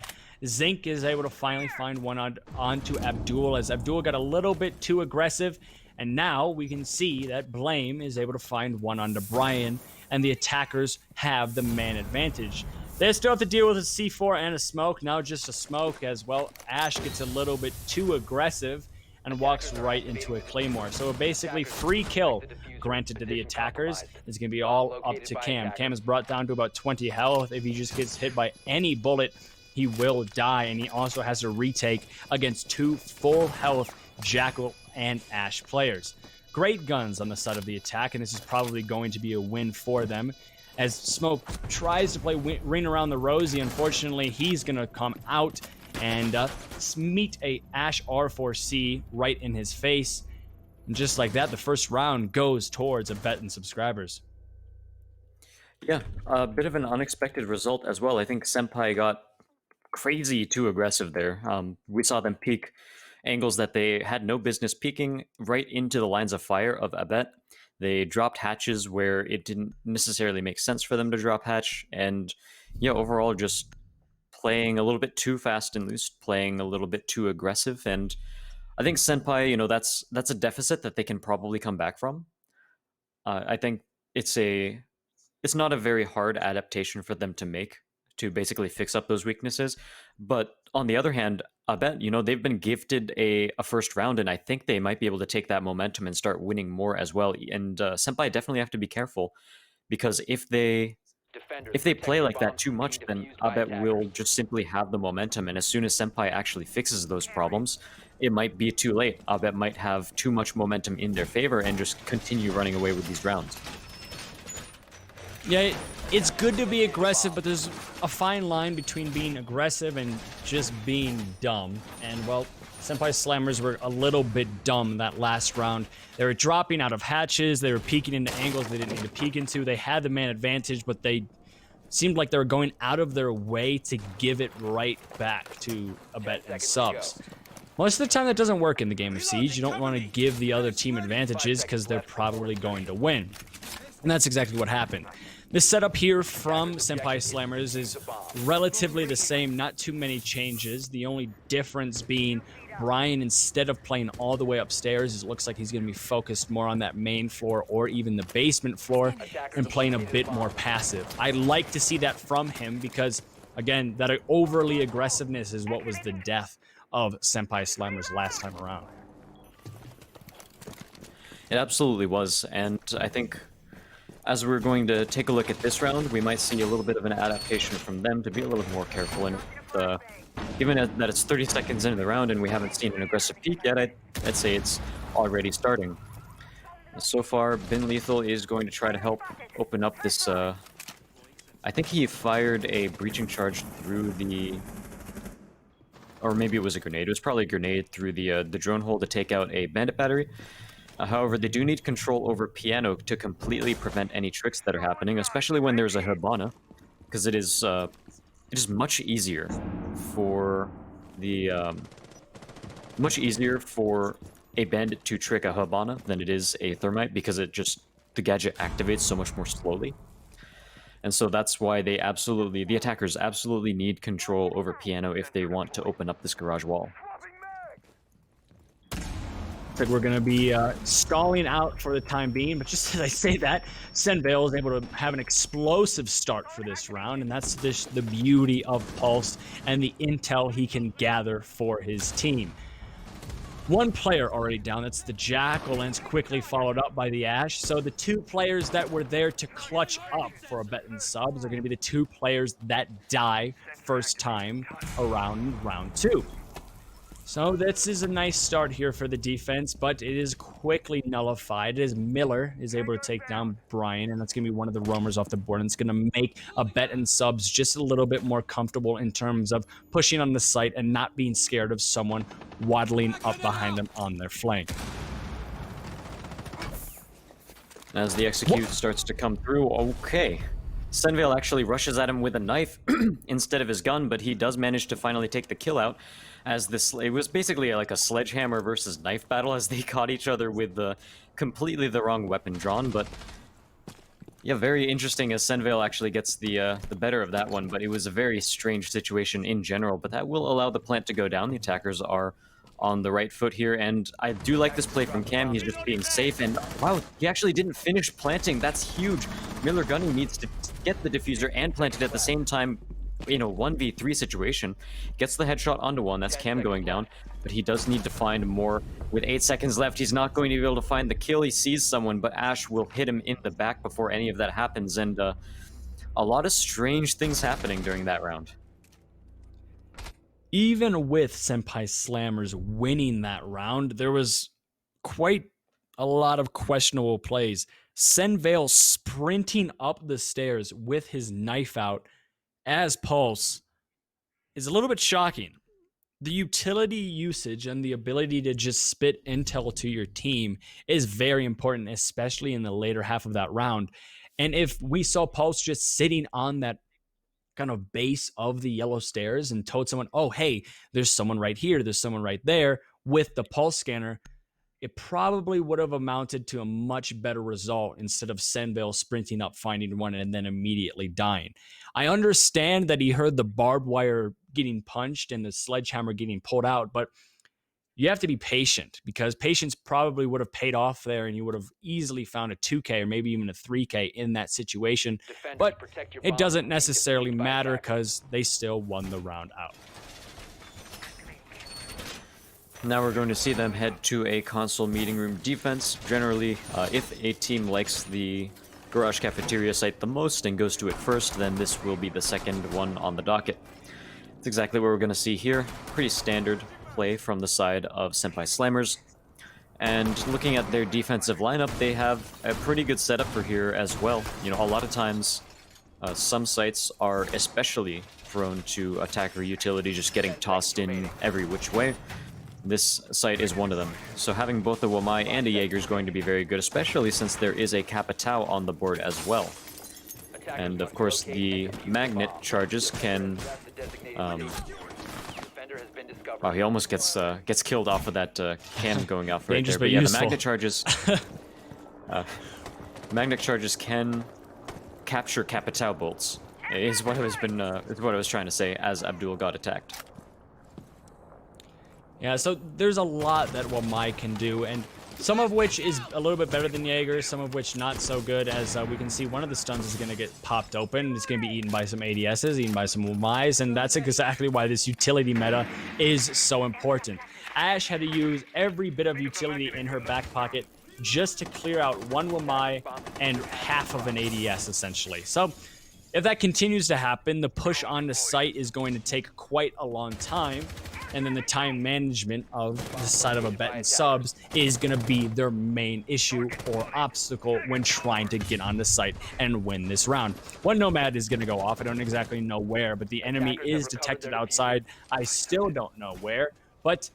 Zinc is able to finally find one onto Abdul, as Abdul got a little bit too aggressive. And now we can see that Blame is able to find one onto Brian, and the attackers have the man advantage. They still have to deal with a C4 and a smoke, now just a smoke as well. Ash gets a little bit too aggressive and walks right into a Claymore. So basically free kill granted to the attackers. It's going to be all up to Cam. Cam is brought down to about 20 health. If he just gets hit by any bullet, he will die, and he also has to retake against two full health Jackal and Ash players. Great guns on the side of the attack, and this is probably going to be a win for them. As Smoke tries to play Ring Around the Rosie, unfortunately, he's going to come out and meet a Ash R4C right in his face. And just like that, the first round goes towards a bet and subscribers. Yeah, a bit of an unexpected result as well. I think Senpai got crazy too aggressive there. We saw them peek angles that they had no business peeking right into the lines of fire of Abet. They dropped hatches where it didn't necessarily make sense for them to drop hatch, and yeah, overall just playing a little bit too fast and loose, playing a little bit too aggressive. And I think Senpai, you know, that's a deficit that they can probably come back from. I think it's not a very hard adaptation for them to make, to basically fix up those weaknesses. But on the other hand, I bet, you know, they've been gifted a first round, and I think they might be able to take that momentum and start winning more as well. And Senpai definitely have to be careful, because if they play like that too much, then I bet we'll just simply have the momentum, and as soon as Senpai actually fixes those problems, it might be too late. I bet might have too much momentum in their favor and just continue running away with these rounds. Yeah, it's good to be aggressive, but there's a fine line between being aggressive and just being dumb. And, well, Senpai Slammers were a little bit dumb that last round. They were dropping out of hatches, they were peeking into angles they didn't need to peek into. They had the man advantage, but they seemed like they were going out of their way to give it right back to a bet and subs. Most of the time that doesn't work in the game of Siege. You don't want to give the other team advantages because they're probably going to win. And that's exactly what happened. The setup here from Senpai Slammers is relatively the same, not too many changes. The only difference being Brian, instead of playing all the way upstairs, it looks like he's going to be focused more on that main floor or even the basement floor and playing a bit more passive. I like to see that from him because, again, that overly aggressiveness is what was the death of Senpai Slammers last time around. It absolutely was, and I think as we're going to take a look at this round, we might see a little bit of an adaptation from them to be a little more careful. And given that it's 30 seconds into the round and we haven't seen an aggressive peak yet, I'd say it's already starting. So far, Bin Lethal is going to try to help open up this. I think he fired a breaching charge through the, or maybe it was a grenade. It was probably a grenade through the drone hole to take out a bandit battery. However, they do need control over Piano to completely prevent any tricks that are happening, especially when there's a Hibana, because it is much easier for the a bandit to trick a Hibana than it is a Thermite, because the gadget activates so much more slowly. And so that's why the attackers absolutely need control over Piano if they want to open up this garage wall. Like we're going to be stalling out for the time being, but just as I say that, Senvale is able to have an explosive start for this round, and that's the beauty of Pulse and the intel he can gather for his team. One player already down, that's the Jackal, and it's quickly followed up by the Ash. So the two players that were there to clutch up for a bet and subs are going to be the two players that die first time around round 2. So this is a nice start here for the defense, but it is quickly nullified as Miller is able to take down Brian, and that's going to be one of the roamers off the board, and it's going to make a bet and subs just a little bit more comfortable in terms of pushing on the site and not being scared of someone waddling up behind them on their flank. As the execute starts to come through, okay. Senvale actually rushes at him with a knife instead of his gun, but he does manage to finally take the kill out. As it was basically like a sledgehammer versus knife battle as they caught each other with completely the wrong weapon drawn. But yeah, very interesting as Senvale actually gets the better of that one. But it was a very strange situation in general. But that will allow the plant to go down. The attackers are on the right foot here, and I do like this play from Cam. He's just being safe, and wow, he actually didn't finish planting. That's huge. Miller Gunny needs to get the diffuser and plant it at the same time. You know, 1v3 situation. Gets the headshot onto one. That's Cam going down, but he does need to find more. With 8 seconds left, he's not going to be able to find the kill. He sees someone, but Ash will hit him in the back before any of that happens, and a lot of strange things happening during that round. Even with Senpai Slammers winning that round, there was quite a lot of questionable plays. Senvale sprinting up the stairs with his knife out as Pulse is a little bit shocking. The utility usage and the ability to just spit intel to your team is very important, especially in the later half of that round. And if we saw Pulse just sitting on that kind of base of the yellow stairs and told someone, oh, hey, there's someone right here, there's someone right there with the Pulse scanner, it probably would have amounted to a much better result instead of Senvale sprinting up, finding one, and then immediately dying. I understand that he heard the barbed wire getting punched and the sledgehammer getting pulled out, but you have to be patient because patience probably would have paid off there and you would have easily found a 2K or maybe even a 3K in that situation. But it doesn't necessarily matter because they still won the round out. Now we're going to see them head to a console meeting room defense. Generally, if a team likes the garage cafeteria site the most and goes to it first, then this will be the second one on the docket. That's exactly what we're going to see here. Pretty standard play from the side of Senpai Slammers. And looking at their defensive lineup, they have a pretty good setup for here as well. You know, a lot of times, some sites are especially prone to attacker utility just getting tossed in every which way. This site is one of them. So having both a Wamai and a Jaeger is going to be very good, especially since there is a Capitao on the board as well. And of course, the magnet charges can... wow, he almost gets killed off of that cam going off right there. But yeah, the magnet charges... magnet charges can capture Capitao bolts. Is what I was trying to say as Abdul got attacked. Yeah, so there's a lot that Wamai can do, and some of which is a little bit better than Jaeger, some of which not so good, as we can see one of the stuns is going to get popped open. It's going to be eaten by some ADSs, eaten by some Wamais, and that's exactly why this utility meta is so important. Ashe had to use every bit of utility in her back pocket just to clear out one Wamai and half of an ADS, essentially. So if that continues to happen, the push on the site is going to take quite a long time, and then the time management of the side of a bet and subs is going to be their main issue or obstacle when trying to get on the site and win this round. One Nomad is going to go off. I don't exactly know where, but the enemy is detected outside. I still don't know where, but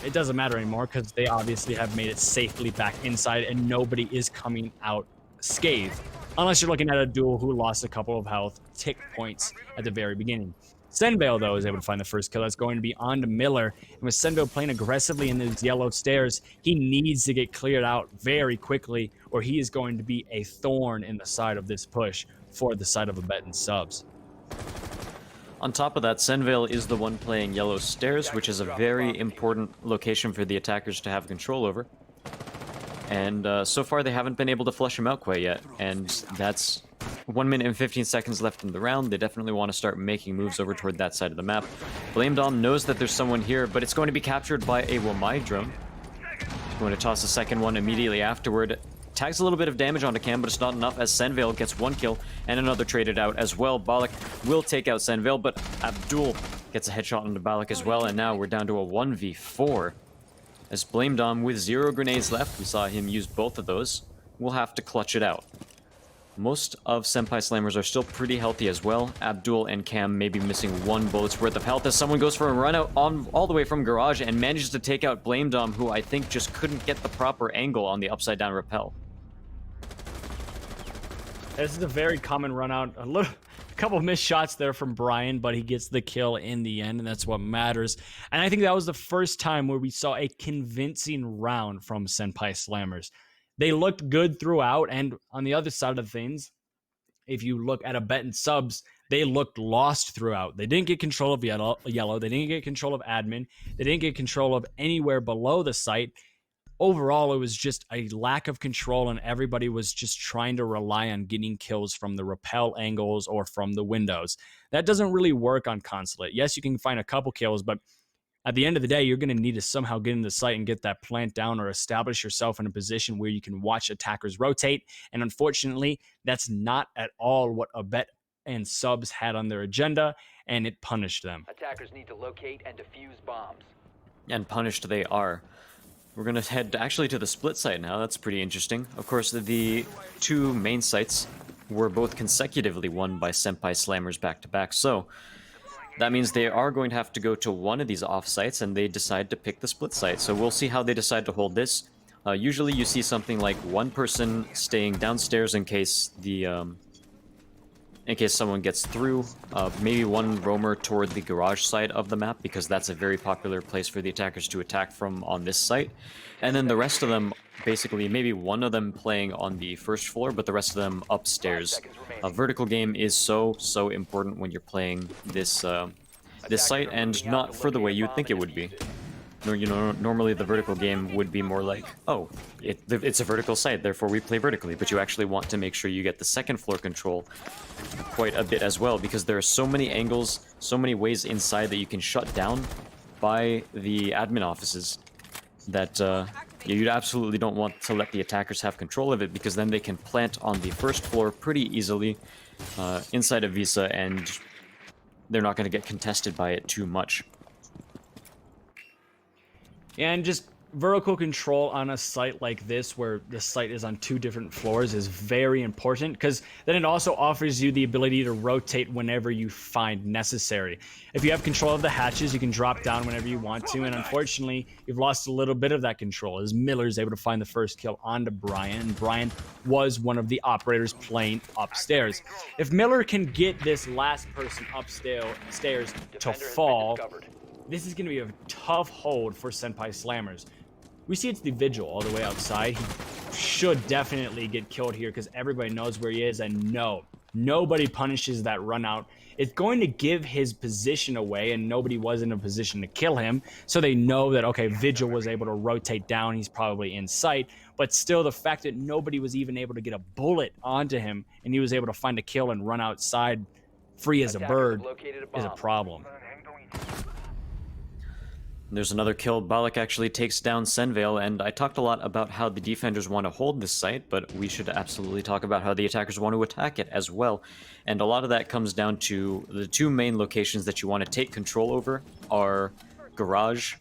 it doesn't matter anymore because they obviously have made it safely back inside and nobody is coming out scathed. Unless you're looking at a duel who lost a couple of health tick points at the very beginning. Senvale, though, is able to find the first kill. That's going to be on to Miller. And with Senvale playing aggressively in those yellow stairs, he needs to get cleared out very quickly, or he is going to be a thorn in the side of this push for the side of a bet and subs. On top of that, Senvale is the one playing yellow stairs, which is a very important location for the attackers to have control over. And so far, they haven't been able to flush him out quite yet, and that's 1 minute and 15 seconds left in the round. They definitely want to start making moves over toward that side of the map. Blame Dom knows that there's someone here, but it's going to be captured by a Wamai drone. He's going to toss a second one immediately afterward. Tags a little bit of damage onto Cam, but it's not enough as Senvale gets one kill and another traded out as well. Balak will take out Senvale, but Abdul gets a headshot onto Balak as well, and now we're down to a 1v4. As Blame Dom with 0 grenades left, we saw him use both of those, will have to clutch it out. Most of Senpai Slammers are still pretty healthy as well. Abdul and Cam may be missing 1 bullet's worth of health as someone goes for a run out all the way from garage and manages to take out Blame Dom, who I think just couldn't get the proper angle on the upside down rappel. This is a very common run out. A couple of missed shots there from Brian, but he gets the kill in the end, and that's what matters. And I think that was the first time where we saw a convincing round from Senpai Slammers. They looked good throughout, and on the other side of things, if you look at a bet and subs, they looked lost throughout. They didn't get control of yellow. They didn't get control of admin. They didn't get control of anywhere below the site. Overall, it was just a lack of control, and everybody was just trying to rely on getting kills from the rappel angles or from the windows. That doesn't really work on Consulate. Yes, you can find a couple kills, but at the end of the day, you're going to need to somehow get in the site and get that plant down or establish yourself in a position where you can watch attackers rotate. And unfortunately, that's not at all what a bet and subs had on their agenda, and it punished them. Attackers need to locate and defuse bombs. And punished they are. We're going to head actually to the split site now. That's pretty interesting. Of course, the 2 main sites were both consecutively won by Senpai Slammers back-to-back, so that means they are going to have to go to one of these off sites, and they decide to pick the split site. So we'll see how they decide to hold this. Usually you see something like one person staying downstairs in case someone gets through. Maybe one roamer toward the garage side of the map, because that's a very popular place for the attackers to attack from on this site. And then the rest of them, basically maybe one of them playing on the first floor, but the rest of them upstairs. A vertical game is so important when you're playing this this site, and not for the way you'd think it would be. You know, normally the vertical game would be more like, oh, it's a vertical site, therefore we play vertically, but you actually want to make sure you get the second floor control quite a bit as well, because there are so many angles, so many ways inside that you can shut down by the admin offices that you absolutely don't want to let the attackers have control of it, because then they can plant on the first floor pretty easily inside of Visa, and they're not going to get contested by it too much. And just vertical control on a site like this, where the site is on 2 different floors, is very important, because then it also offers you the ability to rotate whenever you find necessary. If you have control of the hatches, you can drop down whenever you want to, and unfortunately, you've lost a little bit of that control, as Miller's able to find the first kill onto Brian, and Brian was one of the operators playing upstairs. If Miller can get this last person upstairs to fall, this is going to be a tough hold for Senpai Slammers. We see it's the Vigil all the way outside. He should definitely get killed here because everybody knows where he is, and no, nobody punishes that run out. It's going to give his position away, and nobody was in a position to kill him, so they know that, okay, Vigil was able to rotate down, he's probably in sight, but still the fact that nobody was even able to get a bullet onto him, and he was able to find a kill and run outside free as a bird is a problem. There's another kill. Balak actually takes down Senvale, and I talked a lot about how the defenders want to hold this site, but we should absolutely talk about how the attackers want to attack it as well. And a lot of that comes down to the two main locations that you want to take control over are Garage,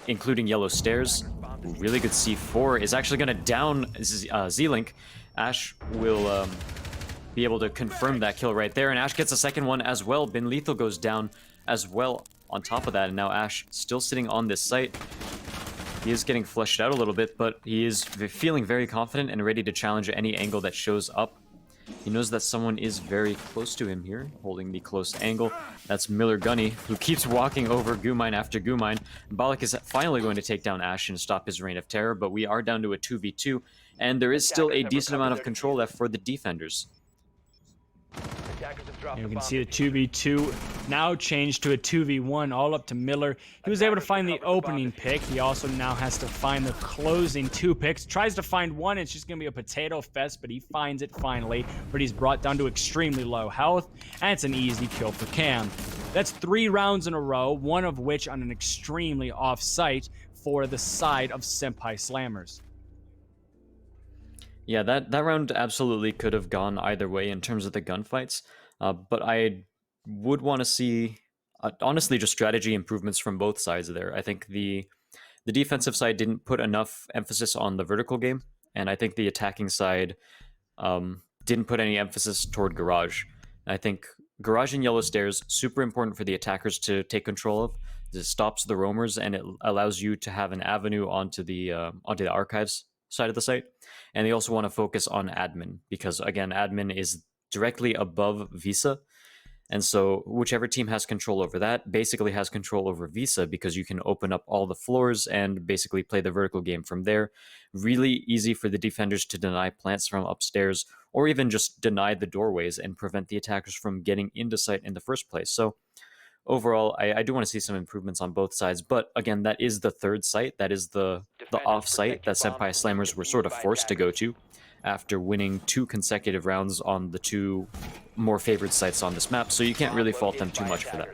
including Yellow Stairs. Really good C4 is actually going to down Z-Link. Ash will be able to confirm that kill right there, and Ash gets a second one as well. Bin Lethal goes down as well on top of that, and now Ash still sitting on this site. He is getting fleshed out a little bit, but he is feeling very confident and ready to challenge any angle that shows up. He knows that someone is very close to him here, holding the close angle. That's Miller Gunny, who keeps walking over Gumine after Gumine. Balak is finally going to take down Ash and stop his reign of terror, but we are down to a 2v2, and there is still a decent amount of control left for the defenders. And we can see the 2v2 now changed to a 2v1, all up to Miller. He was able to find the opening pick. He also now has to find the closing two picks. Tries to find one, it's just going to be a potato fest, but he finds it finally. But he's brought down to extremely low health, and it's an easy kill for Cam. That's 3 rounds in a row, one of which on an extremely off-site for the side of Senpai Slammers. Yeah, that round absolutely could have gone either way in terms of the gunfights, but I would want to see, honestly, just strategy improvements from both sides there. I think the defensive side didn't put enough emphasis on the vertical game, and I think the attacking side didn't put any emphasis toward Garage. I think Garage and Yellow Stairs, super important for the attackers to take control of. It stops the roamers, and it allows you to have an avenue onto the archives side of the site. And they also want to focus on admin because, again, admin is directly above Visa. And so whichever team has control over that basically has control over Visa because you can open up all the floors and basically play the vertical game from there. Really easy for the defenders to deny plants from upstairs or even just deny the doorways and prevent the attackers from getting into site in the first place. So overall, I do want to see some improvements on both sides, but again, that is the third site. That is the off-site that Senpai Slammers were sort of forced to go to after winning 2 consecutive rounds on the 2 more favored sites on this map, so you can't really fault them too much for that.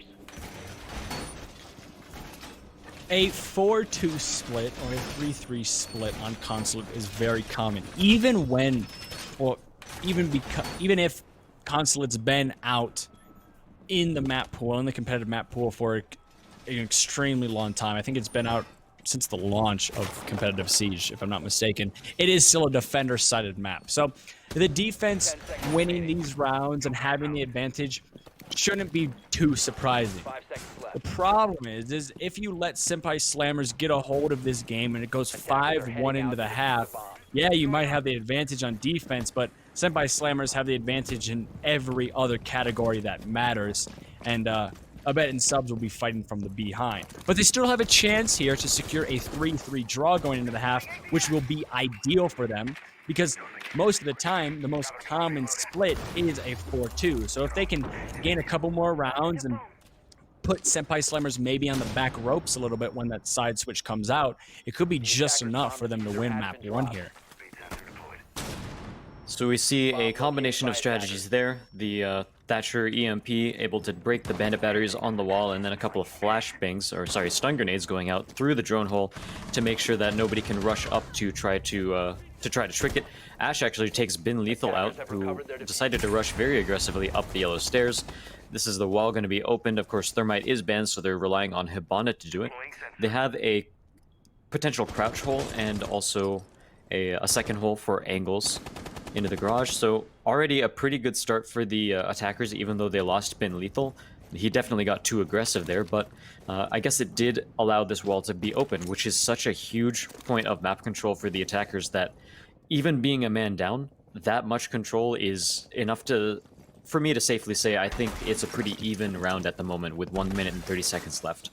A 4-2 split or a 3-3 split on Consulate is very common, even when, or even if Consulate's been out in the map pool, in the competitive map pool for an extremely long time. I think it's been out since the launch of competitive Siege, if I'm not mistaken. It is still a defender-sided map. So the defense winning these rounds and having the advantage shouldn't be too surprising. The problem is if you let Senpai Slammers get a hold of this game and it goes 5-1 into the half, yeah, you might have the advantage on defense, but Senpai Slammers have the advantage in every other category that matters, and I bet in subs will be fighting from the behind. But they still have a chance here to secure a 3-3 draw going into the half, which will be ideal for them, because most of the time, the most common split is a 4-2. So if they can gain a couple more rounds and put Senpai Slammers maybe on the back ropes a little bit when that side switch comes out, it could be just enough for them to win map 1 here. So we see a combination of strategies there. The Thatcher EMP able to break the bandit batteries on the wall, and then a couple of stun grenades going out through the drone hole to make sure that nobody can rush up to try to trick it. Ash actually takes Bin Lethal out, who decided to rush very aggressively up the yellow stairs. This is the wall going to be opened. Of course, Thermite is banned, so they're relying on Hibana to do it. They have a potential crouch hole and also a second hole for angles into the garage, so already a pretty good start for the attackers, even though they lost Bin Lethal. He definitely got too aggressive there, but I guess it did allow this wall to be open, which is such a huge point of map control for the attackers that even being a man down, that much control is enough for me to safely say I think it's a pretty even round at the moment with 1 minute and 30 seconds left.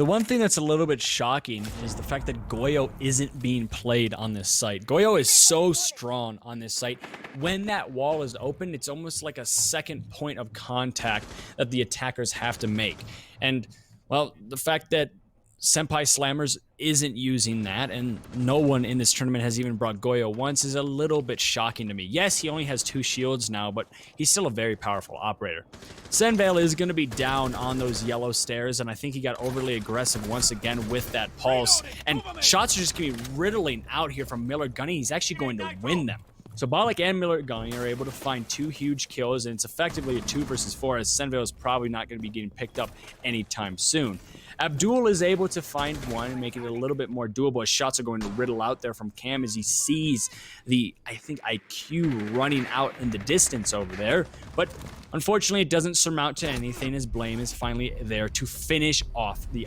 The one thing that's a little bit shocking is the fact that Goyo isn't being played on this site. Goyo is so strong on this site. When that wall is open, it's almost like a second point of contact that the attackers have to make. And, well, the fact that Senpai Slammers isn't using that, and no one in this tournament has even brought Goyo once, is a little bit shocking to me. Yes, he only has 2 shields now, but he's still a very powerful operator. Senvale is going to be down on those yellow stairs, and I think he got overly aggressive once again with that pulse. And shots are just going to be riddling out here from Miller Gunny. He's actually going to win them. So Balak and Miller Gunny are able to find 2 huge kills, and it's effectively a 2 versus 4, as Senvale is probably not going to be getting picked up anytime soon. Abdul is able to find one and make it a little bit more doable, as shots are going to riddle out there from Cam as he sees the, I think, IQ running out in the distance over there. But unfortunately, it doesn't surmount to anything, as Blame is finally there to finish off the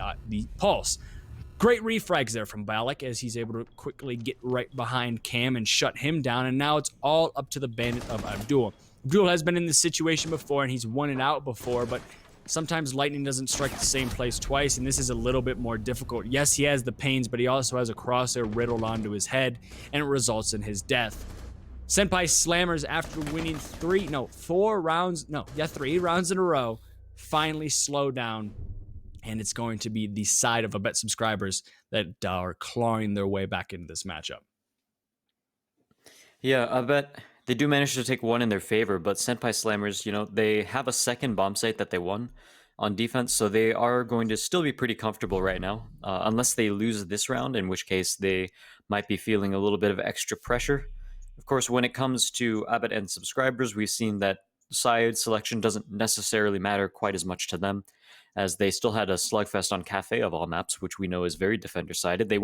pulse. Great refrags there from Balak, as he's able to quickly get right behind Cam and shut him down, and now it's all up to the bandit of Abdul. Abdul has been in this situation before, and he's won it out before, but sometimes lightning doesn't strike the same place twice, and this is a little bit more difficult. Yes, he has the pains, but he also has a crosshair riddled onto his head, and it results in his death. Senpai Slammers, after winning 3 rounds in a row, finally slow down, and it's going to be the side of Bet subscribers that are clawing their way back into this matchup. Yeah, I bet they do manage to take one in their favor, but Senpai Slammers, they have a second bomb site that they won on defense, so they are going to still be pretty comfortable right now, unless they lose this round, in which case they might be feeling a little bit of extra pressure. Of course, when it comes to Abbott and subscribers, we've seen that side selection doesn't necessarily matter quite as much to them, as they still had a slugfest on Cafe of all maps, which we know is very defender-sided. They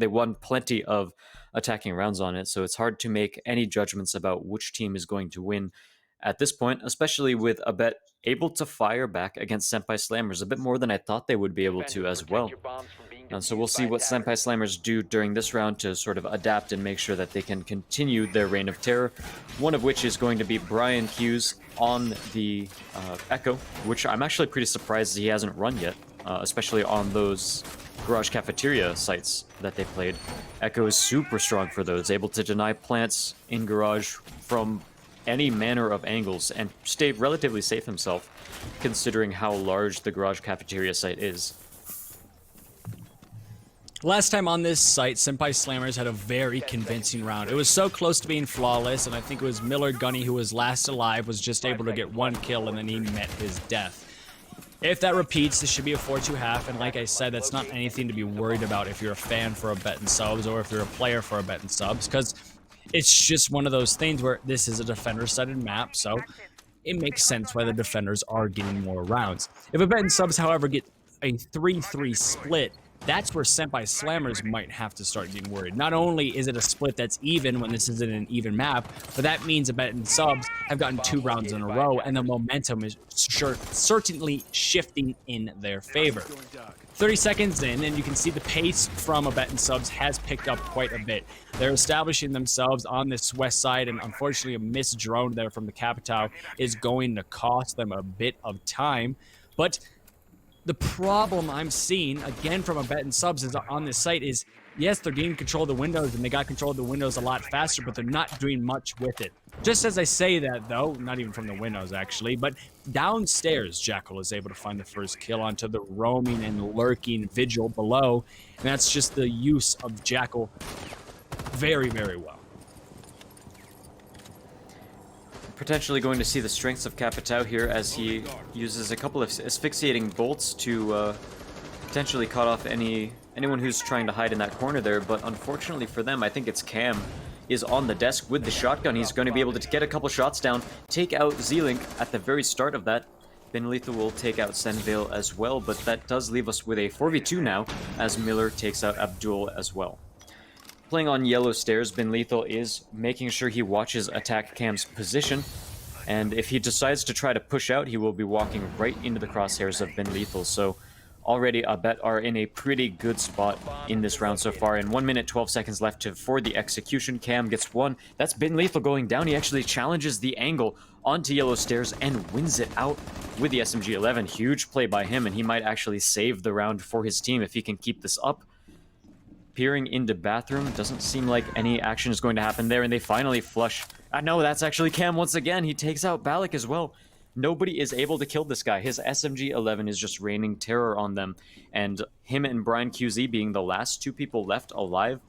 won plenty of attacking rounds on it, so it's hard to make any judgments about which team is going to win at this point, especially with Abet able to fire back against Senpai Slammers a bit more than I thought they would be able to as well. And so we'll see what Senpai Slammers do during this round to sort of adapt and make sure that they can continue their reign of terror, one of which is going to be Brian Hughes on the Echo, which I'm actually pretty surprised he hasn't run yet, especially on those Garage Cafeteria sites that they played. Echo is super strong for those, able to deny plants in Garage from any manner of angles and stay relatively safe himself, considering how large the Garage Cafeteria site is. Last time on this site, Senpai Slammers had a very convincing round. It was so close to being flawless, and I think it was Miller Gunny, who was last alive, was just able to get 1 kill, and then he met his death. If that repeats, this should be a 4-2 half, and like I said, that's not anything to be worried about if you're a fan for Abet and Subs, or if you're a player for Abet and Subs, because it's just one of those things where this is a defender-sided map, so it makes sense why the defenders are getting more rounds. If Abet and Subs, however, get a 3-3 split, that's where Senpai Slammers might have to start getting worried. Not only is it a split that's even when this isn't an even map, but that means Abet and Subs have gotten 2 rounds in a row, and the momentum is certainly shifting in their favor. 30 seconds in, and you can see the pace from Abet and Subs has picked up quite a bit. They're establishing themselves on this west side, and unfortunately a missed drone there from the Capitao is going to cost them a bit of time. But the problem I'm seeing, again from Abet and Subs is on this site is, yes, they're getting control of the windows, and they got control of the windows a lot faster, but they're not doing much with it. Just as I say that, though, not even from the windows, actually, but downstairs, Jackal is able to find the first kill onto the roaming and lurking Vigil below, and that's just the use of Jackal very, very well. Potentially going to see the strengths of Capitao here as he uses a couple of asphyxiating bolts to potentially cut off anyone who's trying to hide in that corner there, but unfortunately for them, I think it's Cam is on the desk with the shotgun. He's going to be able to get a couple shots down, take out Z-Link at the very start of that. Ben Lethal will take out Senvale as well, but that does leave us with a 4v2 now as Miller takes out Abdul as well. Playing on yellow stairs, Ben Lethal is making sure he watches Attack Cam's position, and if he decides to try to push out, he will be walking right into the crosshairs of Ben Lethal. So already Bet are in a pretty good spot in this round so far. And 1 minute 12 seconds left for the execution. Cam gets one. That's been lethal going down. He actually challenges the angle onto yellow stairs and wins it out with the SMG-11. Huge play by him, and he might actually save the round for his team if he can keep this up. Peering into bathroom, doesn't seem like any action is going to happen there, and they finally flush. No, that's actually Cam once again. He takes out Balak as well. Nobody is able to kill this guy. His SMG-11 is just raining terror on them, and him and Brian QZ being the last two people left alive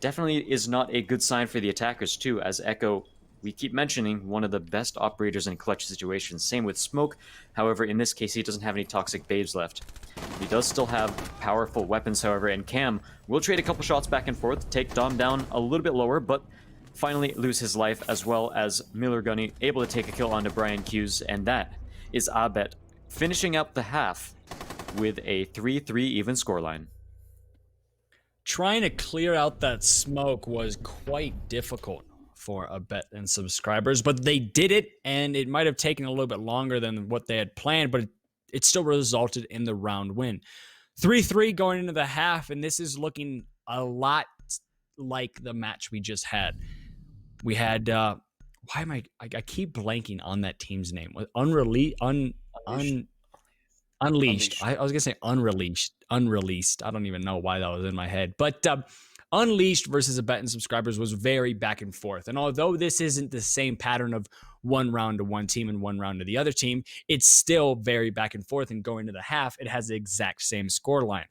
definitely is not a good sign for the attackers too, as Echo, we keep mentioning, one of the best operators in clutch situations. Same with Smoke. However, in this case, he doesn't have any toxic babes left. He does still have powerful weapons, however, and Cam will trade a couple shots back and forth, take Dom down a little bit lower, but finally lose his life, as well as Miller Gunny able to take a kill onto Brian Hughes, and that is Abet finishing up the half with a 3-3 even scoreline. Trying to clear out that smoke was quite difficult for Abet and subscribers, but they did it, and it might have taken a little bit longer than what they had planned, but it still resulted in the round win. 3-3 going into the half, and this is looking a lot like the match we just had. We had I keep blanking on that team's name. Unleashed. I was gonna say unreleased. I don't even know why that was in my head. But Unleashed versus Abet and subscribers was very back and forth. And although this isn't the same pattern of one round to one team and one round to the other team, it's still very back and forth. And going to the half, it has the exact same score line.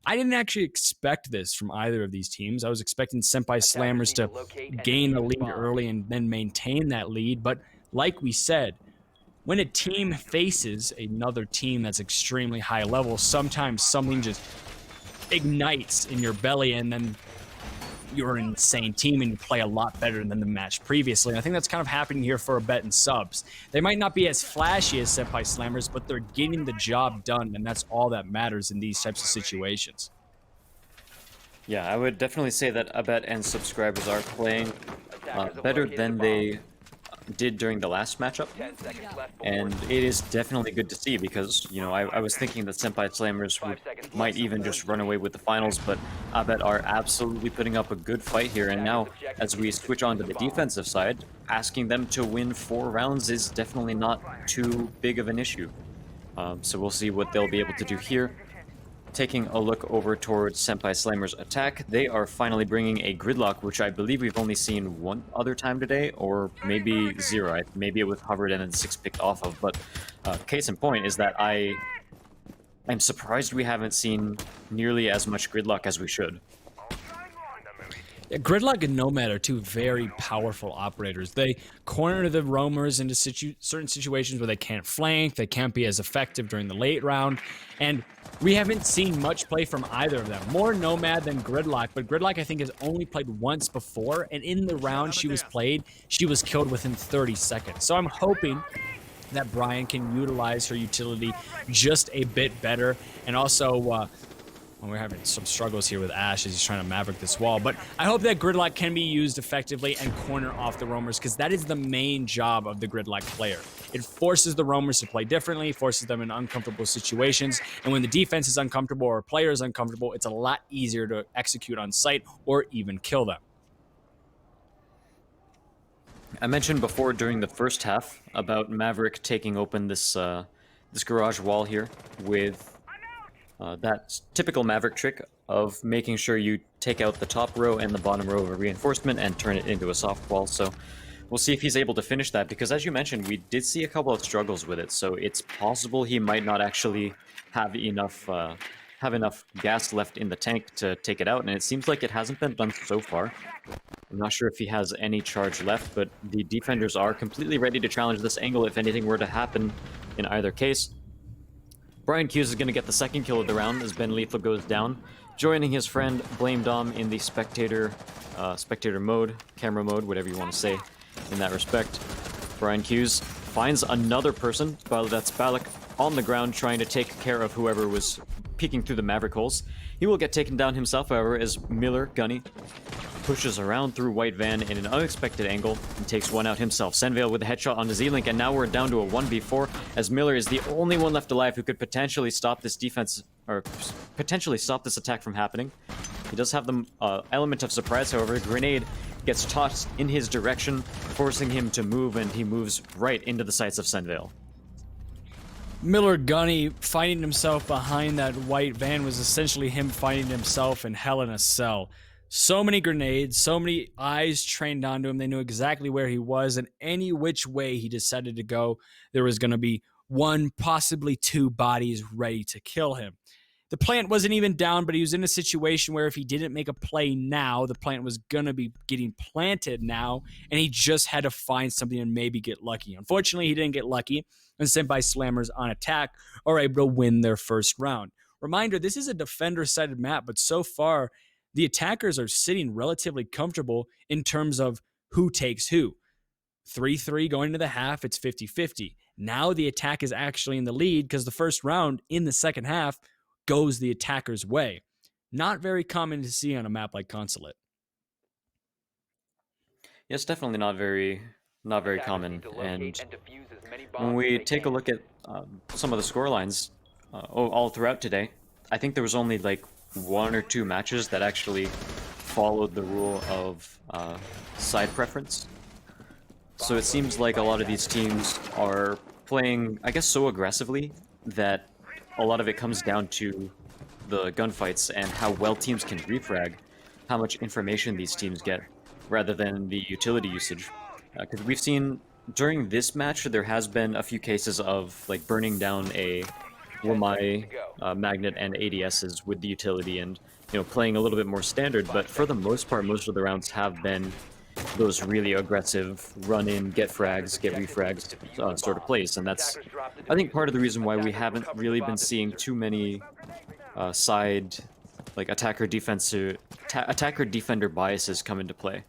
I didn't actually expect this from either of these teams. I was expecting Senpai Slammers to gain the lead early and then maintain that lead. But like we said, when a team faces another team that's extremely high level, sometimes something just ignites in your belly, and then you're an insane team and you play a lot better than the match previously. And I think that's kind of happening here for Abet and subs. They might not be as flashy as Senpai Slammers, but they're getting the job done, and that's all that matters in these types of situations. Yeah, I would definitely say that Abet and subscribers are playing better than they did during the last matchup, and it is definitely good to see, because, you know, I was thinking that Senpai Slammers might even just run away with the finals, but Abet are absolutely putting up a good fight here. And now, as we switch on to the defensive side, asking them to win 4 rounds is definitely not too big of an issue. So we'll see what they'll be able to do here. Taking a look over towards Senpai Slammers' attack, they are finally bringing a gridlock, which I believe we've only seen one other time today, or maybe 0. Maybe it was hovered and then 6 picked off of, but case in point is that I'm surprised we haven't seen nearly as much gridlock as we should. Yeah, Gridlock and Nomad are two very powerful operators. They corner the roamers into certain situations where they can't flank, they can't be as effective during the late round, and we haven't seen much play from either of them. More Nomad than Gridlock, but Gridlock I think has only played once before, and in the round she was played, she was killed within 30 seconds. So I'm hoping that Brian can utilize her utility just a bit better, and also we're having some struggles here with Ash as he's trying to maverick this wall. But I hope that Gridlock can be used effectively and corner off the roamers, because that is the main job of the Gridlock player. It forces the roamers to play differently, forces them in uncomfortable situations. And when the defense is uncomfortable or a player is uncomfortable, it's a lot easier to execute on site or even kill them. I mentioned before during the first half about Maverick taking open this this garage wall here with that typical Maverick trick of making sure you take out the top row and the bottom row of a reinforcement and turn it into a soft wall. So we'll see if he's able to finish that, because as you mentioned, we did see a couple of struggles with it, so it's possible he might not actually have enough gas left in the tank to take it out, and it seems like it hasn't been done so far. I'm not sure if he has any charge left, but the defenders are completely ready to challenge this angle if anything were to happen in either case. Brian Hughes is going to get the second kill of the round as Ben Lethal goes down, joining his friend Blame Dom in the spectator mode, camera mode, whatever you want to say in that respect. Brian Hughes finds another person, that's Balak, on the ground trying to take care of whoever was peeking through the Maverick holes. He will get taken down himself, however, as Miller Gunny pushes around through White Van in an unexpected angle and takes one out himself. Senvale with a headshot on the Z-Link, and now we're down to a 1v4 as Miller is the only one left alive who could potentially stop this defense, or potentially stop this attack from happening. He does have the element of surprise, however. A grenade gets tossed in his direction, forcing him to move, and he moves right into the sights of Senvale. Miller Gunny finding himself behind that white van was essentially him finding himself in hell in a cell. So many grenades, so many eyes trained onto him. They knew exactly where he was, and any which way he decided to go, there was going to be one, possibly two bodies ready to kill him. The plant wasn't even down, but he was in a situation where if he didn't make a play now, the plant was going to be getting planted now, and he just had to find something and maybe get lucky. Unfortunately, he didn't get lucky, and Senpai Slammers on attack are able to win their first round. Reminder, this is a defender-sided map, but so far, the attackers are sitting relatively comfortable in terms of who takes who. 3-3 going into the half, it's 50-50. Now the attack is actually in the lead because the first round in the second half goes the attacker's way. Not very common to see on a map like Consulate. Yes, definitely not very common. And when we take a look at some of the scorelines all throughout today, I think there was only like 1 or 2 matches that actually followed the rule of side preference. So it seems like a lot of these teams are playing, I guess, so aggressively that a lot of it comes down to the gunfights and how well teams can refrag, how much information these teams get, rather than the utility usage. Because we've seen during this match, there has been a few cases of like burning down a Wamai magnet and ADSs with the utility, and playing a little bit more standard. But for the most part, most of the rounds have been those really aggressive run-in, get frags, get refrags sort of plays, and that's, I think, part of the reason why we haven't really been seeing too many side, like attacker-defender biases come into play.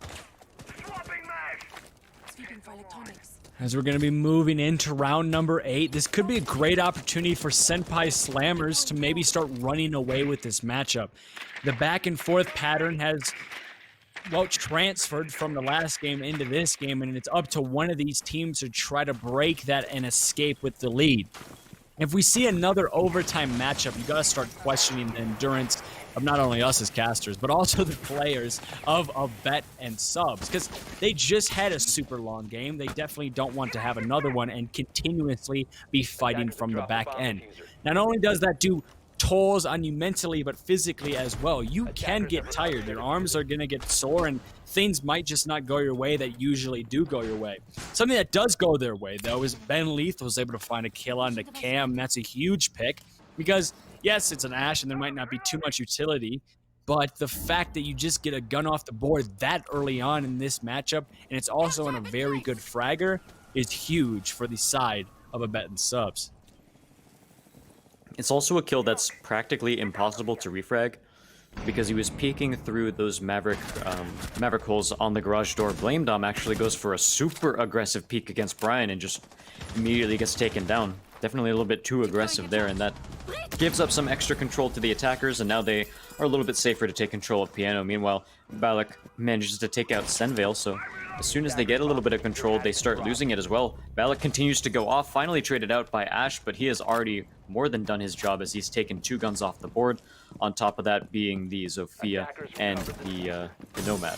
As we're going to be moving into round number 8, this could be a great opportunity for Senpai Slammers to maybe start running away with this matchup. The back and forth pattern has, well, transferred from the last game into this game, and it's up to one of these teams to try to break that and escape with the lead. If we see another overtime matchup, you got to start questioning the endurance of not only us as casters, but also the players of Bet and Subs, because they just had a super long game. They definitely don't want to have another one and continuously be fighting from the back end. Not only does that do tolls on you mentally, but physically as well. You can get tired. Your arms are going to get sore, and things might just not go your way that usually do go your way. Something that does go their way, though, is Ben Leith was able to find a kill on the Cam. That's a huge pick because, yes, it's an Ash, and there might not be too much utility, but the fact that you just get a gun off the board that early on in this matchup, and it's also in a very good fragger, is huge for the side of a Bet and Subs. It's also a kill that's practically impossible to refrag because he was peeking through those Maverick holes on the garage door. Blame Dom actually goes for a super aggressive peek against Brian and just immediately gets taken down. Definitely a little bit too aggressive there, and that gives up some extra control to the attackers, and now they are a little bit safer to take control of Piano. Meanwhile, Balak manages to take out Senvale, so as soon as they get a little bit of control, they start losing it as well. Balak continues to go off, finally traded out by Ash, but he has already more than done his job as he's taken 2 guns off the board, on top of that being the Zofia and the Nomad.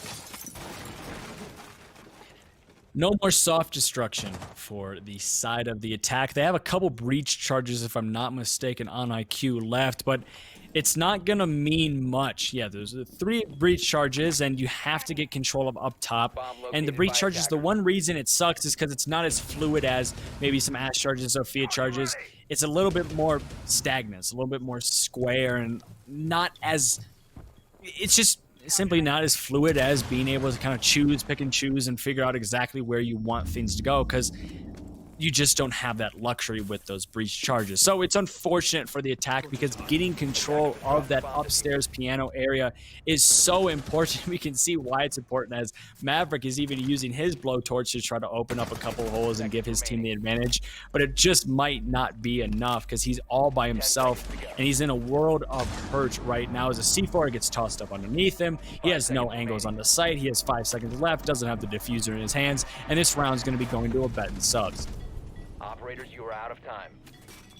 No more soft destruction for the side of the attack. They have a couple breach charges, if I'm not mistaken, on IQ left, but it's not going to mean much. Yeah, there's 3 breach charges, and you have to get control of up top. And the breach charges, the one reason it sucks is because it's not as fluid as maybe some Ash charges or Sophia charges. It's a little bit more stagnant, it's a little bit more square, and not as... It's just simply not as fluid as being able to kind of pick and choose, and figure out exactly where you want things to go, because you just don't have that luxury with those breach charges. So it's unfortunate for the attack because getting control of that upstairs piano area is so important. We can see why it's important, as Maverick is even using his blowtorch to try to open up a couple holes and give his team the advantage, but it just might not be enough because he's all by himself and he's in a world of hurt right now as a C4 gets tossed up underneath him. He has no angles on the site. He has 5 seconds left, doesn't have the diffuser in his hands, and this round's going to be going to a Bet and Subs. Operators, you are out of time.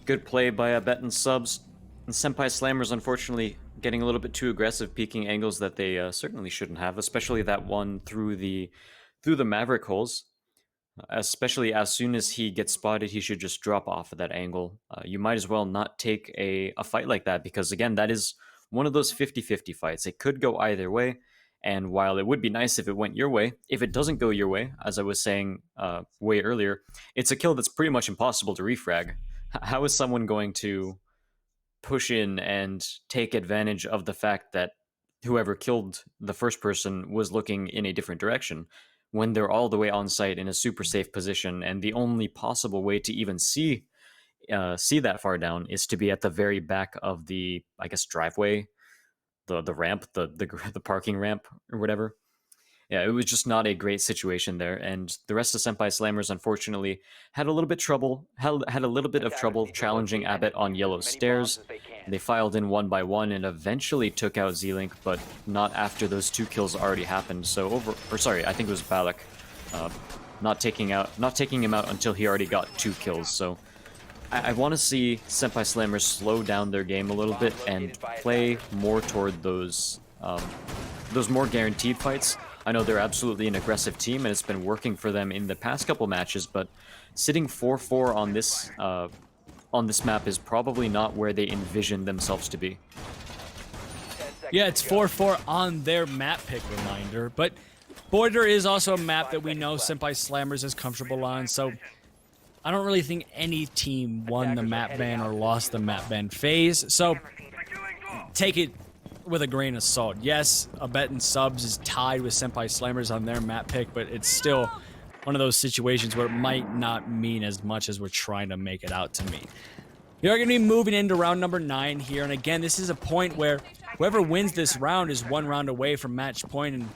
Good play by Bet and Subs. And Senpai Slammers, unfortunately, getting a little bit too aggressive, peeking angles that they certainly shouldn't have, especially that one through the Maverick holes. Especially as soon as he gets spotted, he should just drop off of that angle. You might as well not take a fight like that because, again, that is one of those 50-50 fights. It could go either way. And while it would be nice if it went your way, if it doesn't go your way, as I was saying way earlier, it's a kill that's pretty much impossible to refrag. How is someone going to push in and take advantage of the fact that whoever killed the first person was looking in a different direction when they're all the way on site in a super safe position, and the only possible way to even see that far down is to be at the very back of the, I guess, driveway, the ramp, the parking ramp or whatever. Yeah, it was just not a great situation there, and the rest of Senpai Slammers unfortunately had a little bit had a little bit of trouble challenging Abbott on yellow stairs. They filed in one by one and eventually took out Z-Link, but not after those 2 kills already happened. So I think it was Balak, not taking him out until he already got 2 kills. So I want to see Senpai Slammers slow down their game a little bit and play more toward those more guaranteed fights. I know they're absolutely an aggressive team, and it's been working for them in the past couple matches, but sitting 4-4 on this map is probably not where they envision themselves to be. Yeah, it's 4-4 on their map pick reminder, but Border is also a map that we know Senpai Slammers is comfortable on, so I don't really think any team won the map ban or lost the map ban phase, so take it with a grain of salt. Yes, Abet and Subs is tied with Senpai Slammers on their map pick, but it's still one of those situations where it might not mean as much as we're trying to make it out to mean. We are going to be moving into round number 9 here, and again, this is a point where whoever wins this round is 1 round away from match point, and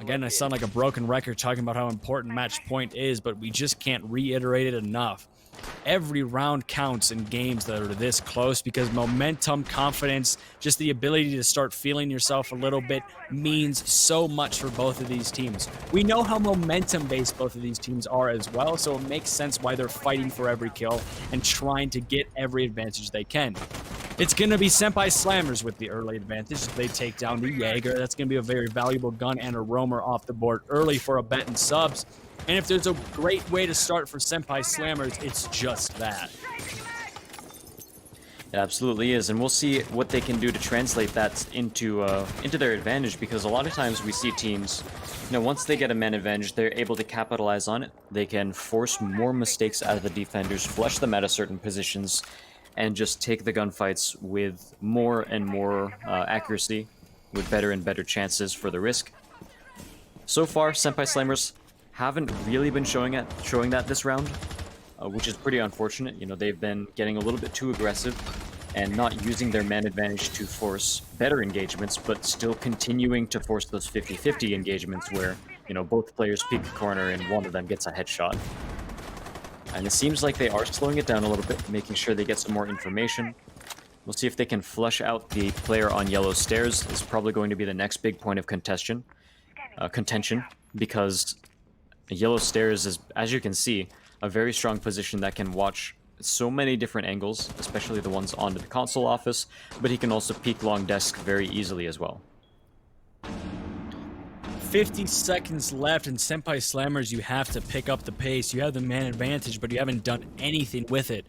again, I sound like a broken record talking about how important match point is, but we just can't reiterate it enough. Every round counts in games that are this close because momentum, confidence, just the ability to start feeling yourself a little bit means so much for both of these teams. We know how momentum-based both of these teams are as well, so it makes sense why they're fighting for every kill and trying to get every advantage they can. It's going to be Senpai Slammers with the early advantage. If they take down the Jaeger, that's going to be a very valuable gun and a roamer off the board early for Abet and Subs. And if there's a great way to start for Senpai Slammers, it's just that. It absolutely is, and we'll see what they can do to translate that into their advantage, because a lot of times we see teams, once they get a man advantage, they're able to capitalize on it. They can force more mistakes out of the defenders, flush them out of certain positions, and just take the gunfights with more and more accuracy, with better and better chances for the risk. So far, Senpai Slammers haven't really been showing that this round, which is pretty unfortunate. They've been getting a little bit too aggressive and not using their man advantage to force better engagements, but still continuing to force those 50-50 engagements where, both players peek the corner and one of them gets a headshot. And it seems like they are slowing it down a little bit, making sure they get some more information. We'll see if they can flush out the player on yellow stairs. Is probably going to be the next big point of contention, because yellow stairs is, as you can see, a very strong position that can watch so many different angles, especially the ones onto the console office, but he can also peek long desk very easily as well. 50 seconds left, and Senpai Slammers, you have to pick up the pace. You have the man advantage, but you haven't done anything with it.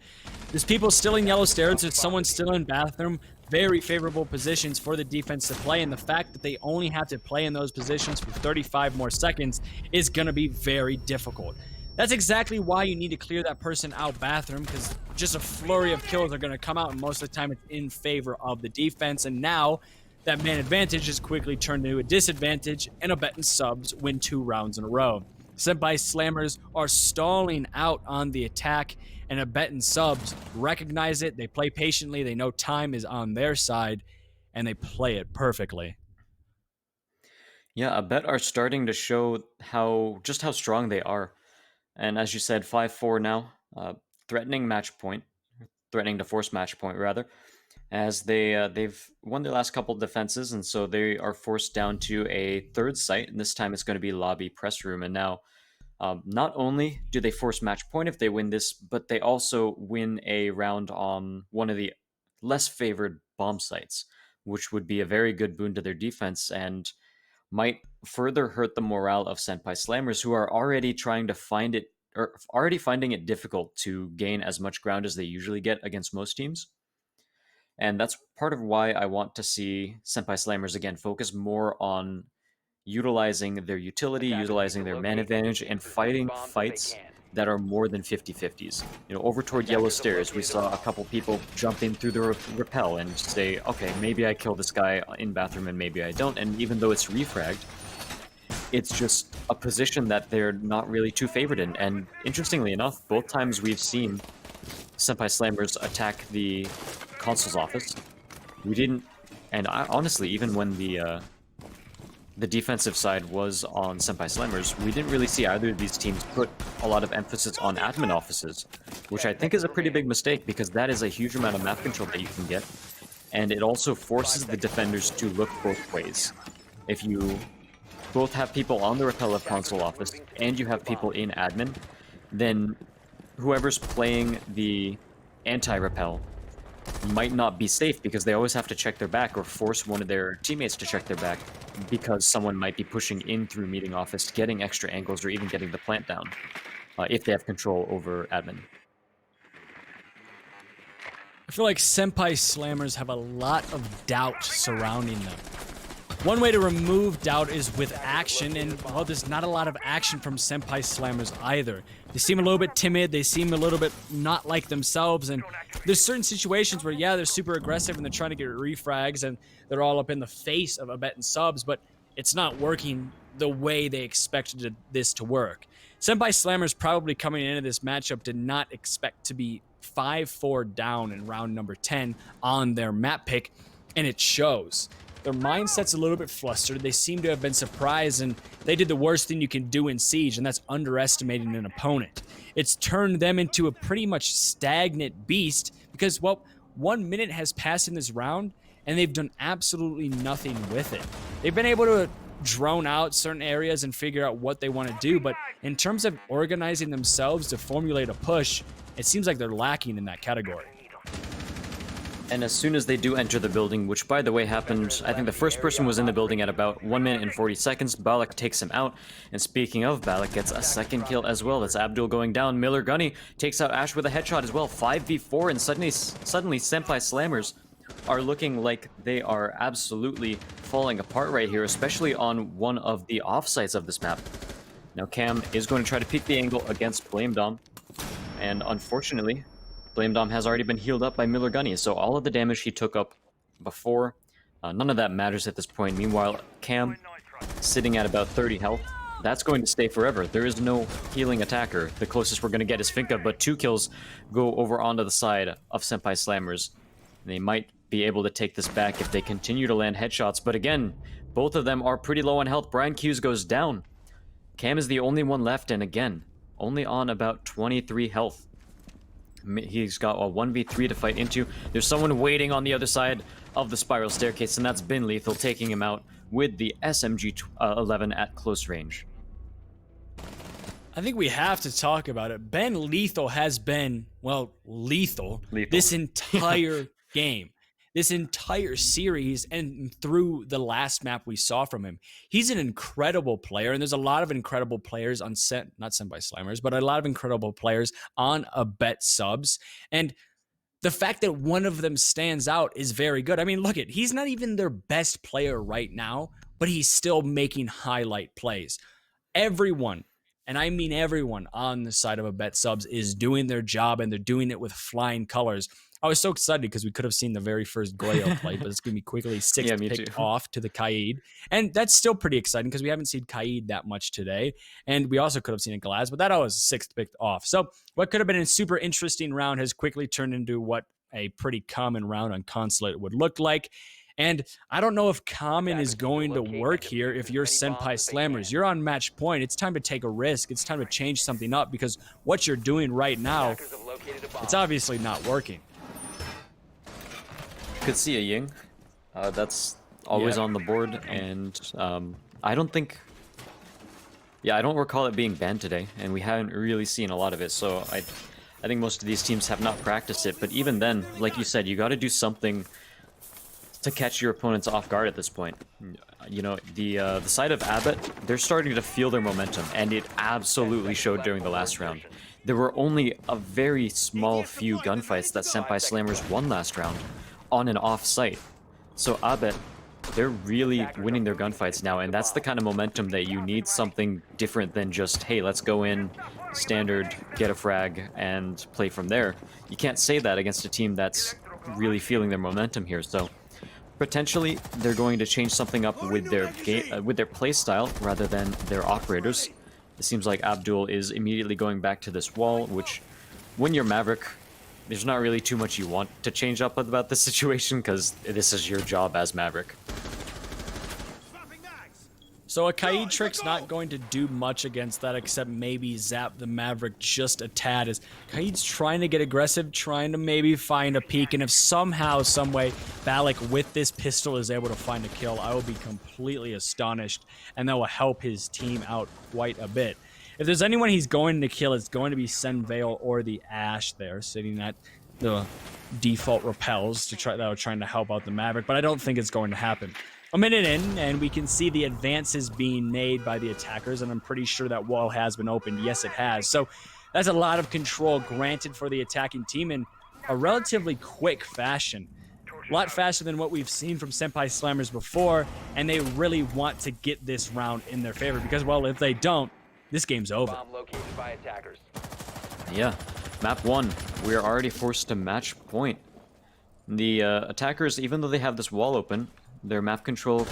There's people still in yellow stairs, there's someone still in bathroom. Very favorable positions for the defense to play, and the fact that they only have to play in those positions for 35 more seconds is going to be very difficult. That's exactly why you need to clear that person out bathroom, because just a flurry of kills are going to come out, and most of the time it's in favor of the defense. And now that man advantage is quickly turned into a disadvantage, and Abet and Subs win 2 rounds in a row. Senpai Slammers are stalling out on the attack, and Abet and Subs recognize it. They play patiently. They know time is on their side, and they play it perfectly. Yeah, Abet are starting to show how strong they are. And as you said, 5-4 now, threatening to force match point rather, as they've won their last couple defenses, and so they are forced down to a third site, and this time it's going to be lobby press room. And now, not only do they force match point if they win this, but they also win a round on one of the less favored bomb sites, which would be a very good boon to their defense and might further hurt the morale of Senpai Slammers, who are already trying to find it, or already finding it difficult to gain as much ground as they usually get against most teams. And that's part of why I want to see Senpai Slammers again focus more on utilizing their utility, utilizing their man advantage, and fighting fights that are more than 50-50s. Over toward Yellow Stairs, we saw a couple people jump in through the rappel and say, okay, maybe I kill this guy in bathroom and maybe I don't. And even though it's refragged, it's just a position that they're not really too favored in. And interestingly enough, both times we've seen Senpai Slammers attack the consul's office, we didn't, and honestly, even when the defensive side was on Senpai Slammers, we didn't really see either of these teams put a lot of emphasis on admin offices, which I think is a pretty big mistake because that is a huge amount of map control that you can get, and it also forces the defenders to look both ways. If you both have people on the rappel of console office and you have people in admin, then whoever's playing the anti-rappel might not be safe because they always have to check their back or force one of their teammates to check their back because someone might be pushing in through meeting office, getting extra angles, or even getting the plant down if they have control over admin. I feel like Senpai Slammers have a lot of doubt surrounding them. One way to remove doubt is with action, and well, there's not a lot of action from Senpai Slammers either. They seem a little bit timid, they seem a little bit not like themselves, and there's certain situations where, yeah, they're super aggressive and they're trying to get refrags and they're all up in the face of Abet and subs, but it's not working the way they expected this to work. Senpai Slammers probably coming into this matchup did not expect to be 5-4 down in round number 10 on their map pick, and it shows. Their mindset's a little bit flustered. They seem to have been surprised, and they did the worst thing you can do in Siege, and that's underestimating an opponent. It's turned them into a pretty much stagnant beast because, well, 1 minute has passed in this round, and they've done absolutely nothing with it. They've been able to drone out certain areas and figure out what they want to do, but in terms of organizing themselves to formulate a push, it seems like they're lacking in that category. And as soon as they do enter the building, which by the way happened, I think the first person was in the building at about 1 minute and 40 seconds, Balak takes him out. And speaking of, Balak gets a second kill as well. That's Abdul going down. Miller Gunny takes out Ash with a headshot as well. 5v4, and suddenly Senpai Slammers are looking like they are absolutely falling apart right here, especially on one of the offsites of this map. Now Cam is going to try to peek the angle against Blame Dom, and unfortunately, Blame Dom has already been healed up by Miller Gunny, so all of the damage he took up before, none of that matters at this point. Meanwhile, Cam, sitting at about 30 health, that's going to stay forever. There is no healing attacker. The closest we're going to get is Finka, but 2 kills go over onto the side of Senpai Slammers. They might be able to take this back if they continue to land headshots, but again, both of them are pretty low on health. Brian Hughes goes down. Cam is the only one left, and again, only on about 23 health. He's got a 1v3 to fight into. There's someone waiting on the other side of the spiral staircase, and that's been Lethal taking him out with the SMG-11 at close range. I think we have to talk about it. Ben Lethal has been, well, lethal. This entire game. This entire series, and through the last map we saw from him. He's an incredible player, and there's a lot of incredible players on not Senpai Slammers, but a lot of incredible players on Abet subs. And the fact that one of them stands out is very good. I mean, look at, he's not even their best player right now, but he's still making highlight plays. Everyone, and I mean everyone on the side of Abet subs is doing their job, and they're doing it with flying colors. I was so excited because we could have seen the very first Goyo play, but it's going to be quickly 6th picked off to the Kaid. And that's still pretty exciting because we haven't seen Kaid that much today. And we also could have seen a Glaz, but that was 6th picked off. So what could have been a super interesting round has quickly turned into what a pretty common round on Consulate would look like. And I don't know if common is going to work here if you're Senpai Slammers. You're on match point. It's time to take a risk. It's time to change something up because what you're doing right now, it's obviously not working. Could see a Ying. That's always on the board, and I don't think... Yeah, I don't recall it being banned today, and we haven't really seen a lot of it, so I think most of these teams have not practiced it, but even then, like you said, you got to do something to catch your opponents off guard at this point. You know, the side of Abbott, they're starting to feel their momentum, and it absolutely showed during the last round. There were only a very small few gunfights that Senpai Slammers won last round on and off site. So Abbott, they're really winning their gunfights now, and that's the kind of momentum that you need, something different than just, hey, let's go in, standard, get a frag, and play from there. You can't say that against a team that's really feeling their momentum here, so potentially they're going to change something up with their with their play style rather than their operators. It seems like Abdul is immediately going back to this wall, which, when you're Maverick, there's not really too much you want to change up about this situation, because this is your job as Maverick. So a Kaid trick's not going to do much against that, except maybe zap the Maverick just a tad, as Kaid's trying to get aggressive, trying to maybe find a peek, and if somehow, someway, Balak with this pistol is able to find a kill, I will be completely astonished, and that will help his team out quite a bit. If there's anyone he's going to kill, it's going to be Senvale or the Ash there, sitting at the default repels that are trying to help out the Maverick, but I don't think it's going to happen. A minute in, and we can see the advances being made by the attackers, and I'm pretty sure that wall has been opened. Yes, it has. So that's a lot of control granted for the attacking team in a relatively quick fashion. A lot faster than what we've seen from Senpai Slammers before, and they really want to get this round in their favor, because, well, if they don't, this game's over. Bomb located by attackers. Yeah, map 1, we are already forced to match point. The attackers, even though they have this wall open, their map control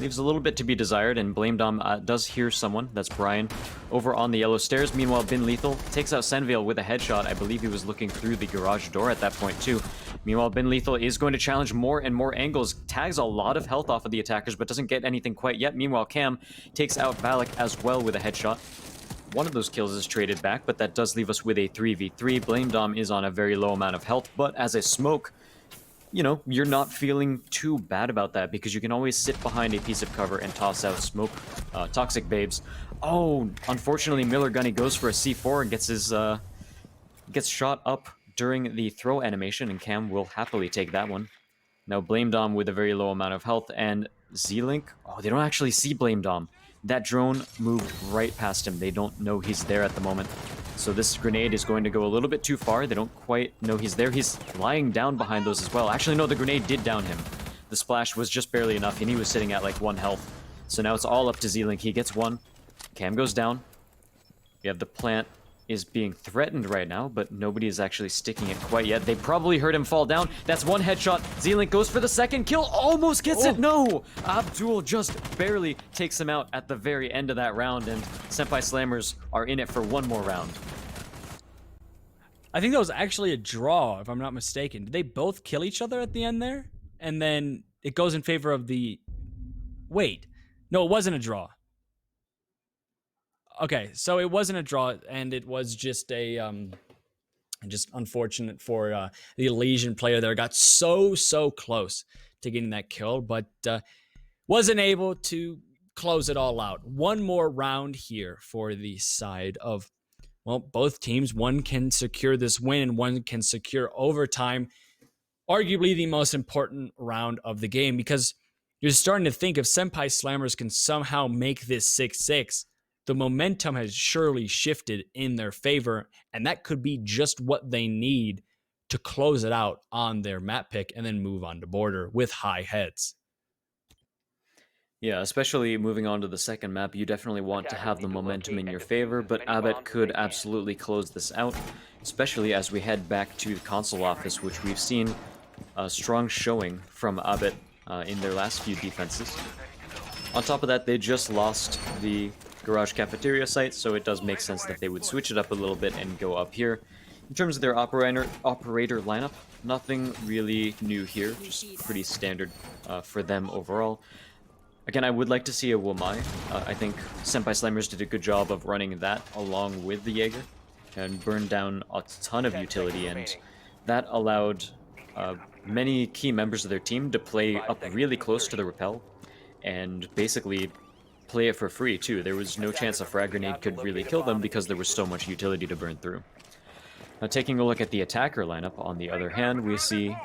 leaves a little bit to be desired, and Blame Dom does hear someone, that's Brian, over on the yellow stairs. Meanwhile, Bin Lethal takes out Senvale with a headshot. I believe he was looking through the garage door at that point too. Meanwhile, Bin Lethal is going to challenge more and more angles, tags a lot of health off of the attackers, but doesn't get anything quite yet. Meanwhile, Cam takes out Valak as well with a headshot. One of those kills is traded back, but that does leave us with a 3v3. Blame Dom is on a very low amount of health, but as a smoke, you know, you're not feeling too bad about that, because you can always sit behind a piece of cover and toss out smoke. Toxic Babes. Oh, unfortunately, Miller Gunny goes for a C4 and gets his gets shot up during the throw animation, and Cam will happily take that one. Now Blame Dom with a very low amount of health, and Z-Link, oh, they don't actually see Blame Dom. That drone moved right past him. They don't know he's there at the moment. So this grenade is going to go a little bit too far. They don't quite know he's there. He's lying down behind those as well. Actually, no, the grenade did down him. The splash was just barely enough, and he was sitting at like 1 health. So now it's all up to Z-Link. He gets 1. Cam goes down. We have the plant is being threatened right now, but nobody is actually sticking it quite yet. They probably heard him fall down. That's 1 headshot. Z-Link goes for the second kill. Almost gets it. No! Abdul just barely takes him out at the very end of that round, and Senpai Slammers are in it for 1 more round. I think that was actually a draw, if I'm not mistaken. Did they both kill each other at the end there? And then it goes in favor of the... Wait. No, it wasn't a draw. Okay, so it wasn't a draw, and it was just a... just unfortunate for the Elysian player there. Got so close to getting that kill, but wasn't able to close it all out. 1 more round here for the side of... Well, both teams, one can secure this win and one can secure overtime. Arguably the most important round of the game, because you're starting to think if Senpai Slammers can somehow make this 6-6, the momentum has surely shifted in their favor, and that could be just what they need to close it out on their map pick and then move on to border with high heads. Yeah, especially moving on to the second map, you definitely want to have the momentum in your favor, but Abbott could absolutely close this out, especially as we head back to the console office, which we've seen a strong showing from Abbott in their last few defenses. On top of that, they just lost the garage cafeteria site, so it does make sense that they would switch it up a little bit and go up here. In terms of their operator lineup, nothing really new here, just pretty standard for them overall. Again, I would like to see a Womai. I think Senpai Slammers did a good job of running that along with the Jaeger and burned down a ton of utility, and that allowed many key members of their team to play up really close to the rappel and basically play it for free too. There was no chance a frag grenade could really kill them because there was so much utility to burn through. Now, taking a look at the attacker lineup, on the other hand, we see,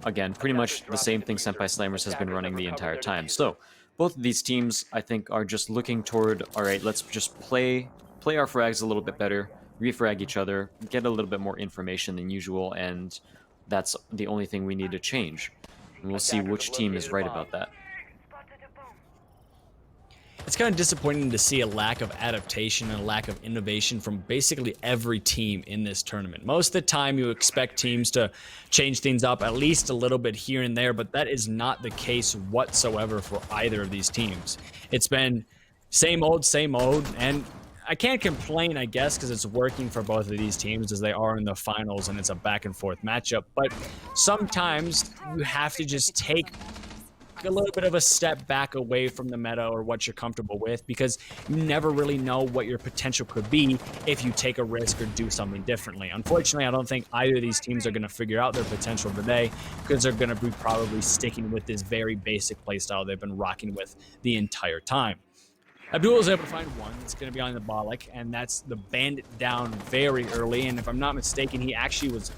again, pretty much the same thing Senpai Slammers has been running the entire time. So, both of these teams, I think, are just looking toward, all right, let's just play our frags a little bit better, refrag each other, get a little bit more information than usual, and that's the only thing we need to change. And we'll see which team is right about that. It's kind of disappointing to see a lack of adaptation and a lack of innovation from basically every team in this tournament. Most of the time you expect teams to change things up at least a little bit here and there, but that is not the case whatsoever for either of these teams. It's been same old, and I can't complain, I guess, because it's working for both of these teams as they are in the finals and it's a back and forth matchup. But sometimes you have to just take a little bit of a step back away from the meta or what you're comfortable with, because you never really know what your potential could be if you take a risk or do something differently. Unfortunately, I don't think either of these teams are going to figure out their potential today, because they're going to be probably sticking with this very basic playstyle they've been rocking with the entire time. Abdul is able to find one. It's going to be on the Bollock, and that's the bandit down very early. And if I'm not mistaken, he actually was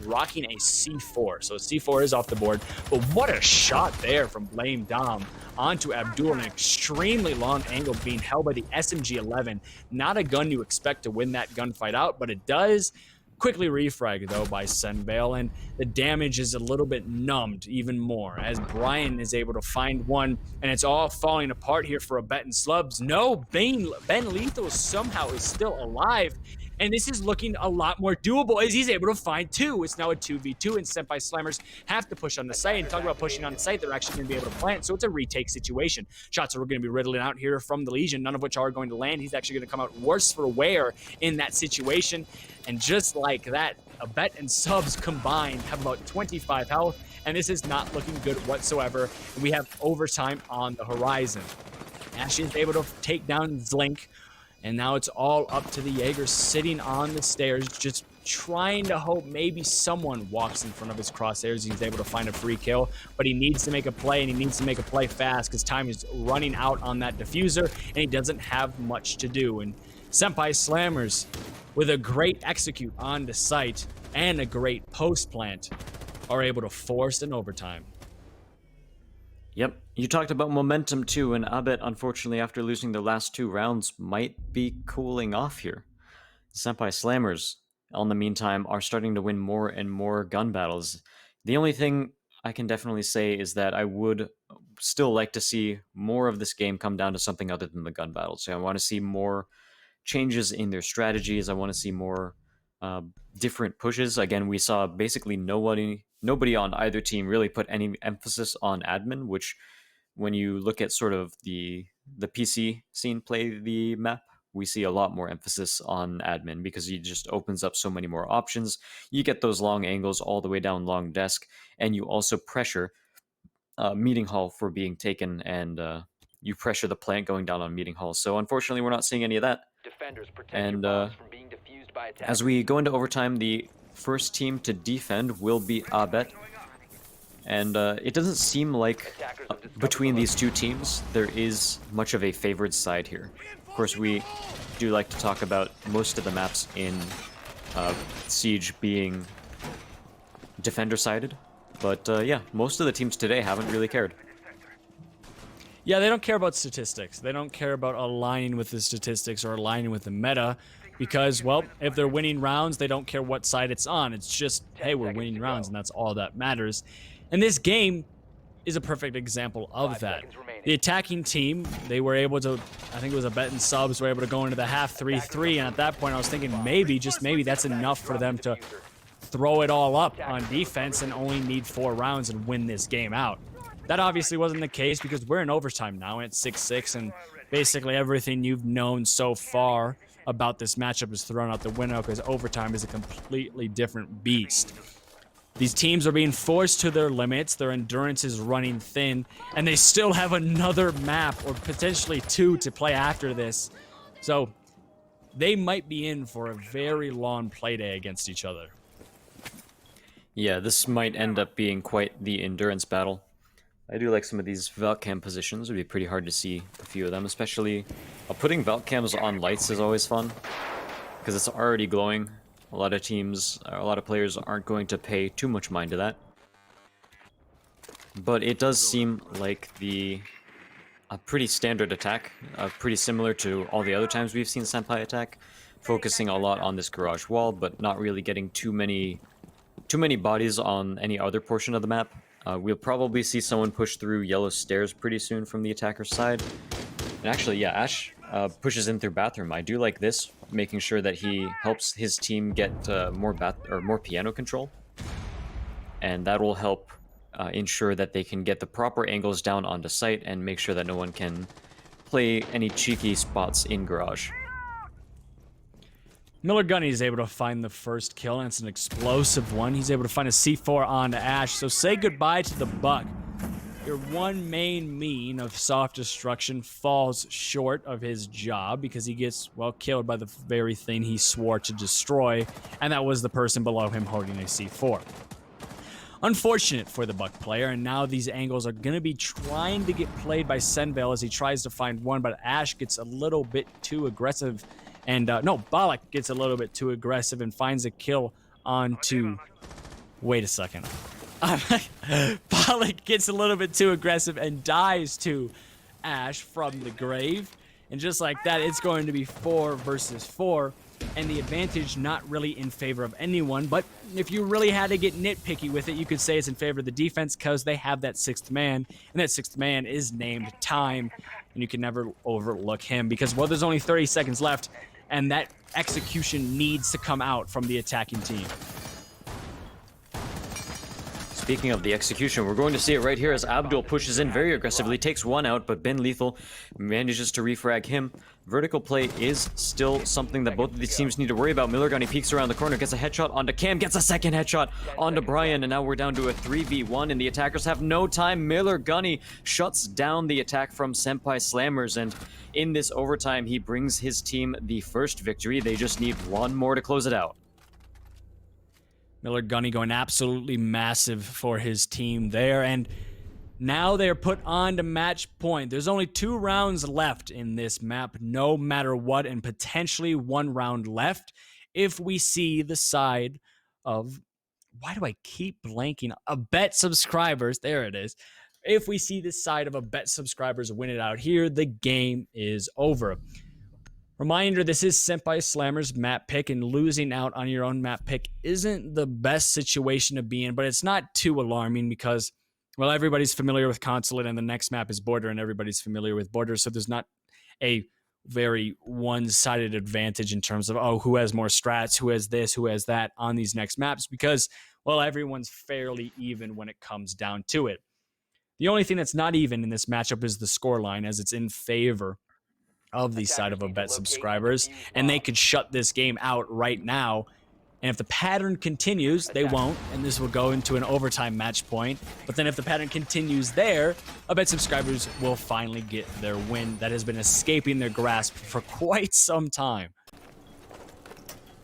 rocking a C4. So C4 is off the board. But what a shot there from Blame Dom onto Abdul. An extremely long angle being held by the SMG-11. Not a gun you expect to win that gunfight out, but it does. Quickly refrag though by Senbale, and the damage is a little bit numbed even more as Brian is able to find one, and it's all falling apart here for a bet and slubs. No, Ben Lethal somehow is still alive, and this is looking a lot more doable as he's able to find two. It's now a 2v2, and Senpai Slammers have to push on the site, and talk about pushing on the site, they're actually going to be able to plant, so it's a retake situation. Shots are going to be riddling out here from the Legion, none of which are going to land. He's actually going to come out worse for wear in that situation. And just like that, a bet and subs combined have about 25 health, and this is not looking good whatsoever. We have overtime on the horizon. Ashe is able to take down Zlink, and now it's all up to the Jaeger sitting on the stairs, just trying to hope maybe someone walks in front of his crosshairs. He's able to find a free kill, but he needs to make a play, and he needs to make a play fast because time is running out on that diffuser, and he doesn't have much to do. And Senpai Slammers, with a great execute on the site and a great post plant, are able to force an overtime. Yep, you talked about momentum too, and Abet, unfortunately, after losing the last 2 rounds, might be cooling off here. Senpai Slammers, in the meantime, are starting to win more and more gun battles. The only thing I can definitely say is that I would still like to see more of this game come down to something other than the gun battles. So I want to see more changes in their strategies. I want to see more different pushes. Again, we saw basically nobody on either team really put any emphasis on admin, which when you look at sort of the PC scene play the map, we see a lot more emphasis on admin because it just opens up so many more options. You get those long angles all the way down long desk, and you also pressure meeting hall for being taken, and you pressure the plant going down on meeting hall. So unfortunately, we're not seeing any of that. Defenders protect And your bombs from being defused by attackers. as we go into overtime, the first team to defend will be Abet. And it doesn't seem like between these two teams there is much of a favored side here. Of course, we do like to talk about most of the maps in Siege being defender-sided. But yeah, most of the teams today haven't really cared. Yeah, they don't care about statistics. They don't care about aligning with the statistics or aligning with the meta because, well, if they're winning rounds, they don't care what side it's on. It's just, hey, we're winning rounds, and that's all that matters. And this game is a perfect example of that. The attacking team, they were able to, I think it was a bet and subs, were able to go into the half 3-3, and at that point I was thinking maybe, just maybe, that's enough for them to throw it all up on defense and only need 4 rounds and win this game out. That obviously wasn't the case because we're in overtime now, and it's 6-6, and basically everything you've known so far about this matchup is thrown out the window because overtime is a completely different beast. These teams are being forced to their limits, their endurance is running thin, and they still have another map, or potentially 2, to play after this. So they might be in for a very long play day against each other. Yeah, this might end up being quite the endurance battle. I do like some of these Valcam positions. It would be pretty hard to see a few of them, especially putting Valcams on lights is always fun because it's already glowing A lot of teams, a lot of players aren't going to pay too much mind to that. But it does seem like a pretty standard attack, pretty similar to all the other times we've seen Senpai attack, focusing a lot on this garage wall, but not really getting too many bodies on any other portion of the map. We'll probably see someone push through yellow stairs pretty soon from the attacker's side. And actually, yeah, Ash pushes in through bathroom. I do like this, making sure that he helps his team get more piano control, and that will help ensure that they can get the proper angles down onto site and make sure that no one can play any cheeky spots in garage. Miller Gunny is able to find the first kill, and it's an explosive one. He's able to find a C4 onto Ash, so say goodbye to the Buck. Your one main mean of soft destruction falls short of his job because he gets, well, killed by the very thing he swore to destroy, and that was the person below him holding a C4. Unfortunate for the Buck player, and now these angles are going to be trying to get played by Senvale as he tries to find one, but Ash gets a little bit too aggressive, and Balak gets a little bit too aggressive and finds a kill onto... Wait a second. Balak gets a little bit too aggressive and dies to Ash from the grave, and just like that, it's going to be 4 versus 4. And the advantage not really in favor of anyone, but if you really had to get nitpicky with it, you could say it's in favor of the defense because they have that 6th man, and that 6th man is named Time, and you can never overlook him because, well, there's only 30 seconds left, and that execution needs to come out from the attacking team. Speaking of the execution, we're going to see it right here as Abdul pushes in very aggressively, takes one out, but Ben Lethal manages to refrag him. Vertical play is still something that both of these teams need to worry about. Miller Gunny peeks around the corner, gets a headshot onto Cam, gets a second headshot onto Brian, and now we're down to a 3v1, and the attackers have no time. Miller Gunny shuts down the attack from Senpai Slammers, and in this overtime, he brings his team the first victory. They just need one more to close it out. Miller Gunny going absolutely massive for his team there, and now they're put on to match point. There's only 2 rounds left in this map, no matter what, and potentially 1 round left if we see the side of... Why do I keep blanking? A Bet Subscribers, there it is. If we see this side of a Bet Subscribers win it out here, the game is over. Reminder, this is Senpai Slammer's map pick, and losing out on your own map pick isn't the best situation to be in, but it's not too alarming because, well, everybody's familiar with Consulate, and the next map is Border, and everybody's familiar with Border, so there's not a very one-sided advantage in terms of, oh, who has more strats, who has this, who has that on these next maps, because, well, everyone's fairly even when it comes down to it. The only thing that's not even in this matchup is the scoreline, as it's in favor of the side of a Bet Subscribers, and they could shut this game out right now. And if the pattern continues, they won't, and this will go into an overtime match point. But then if the pattern continues there, a Bet Subscribers will finally get their win that has been escaping their grasp for quite some time.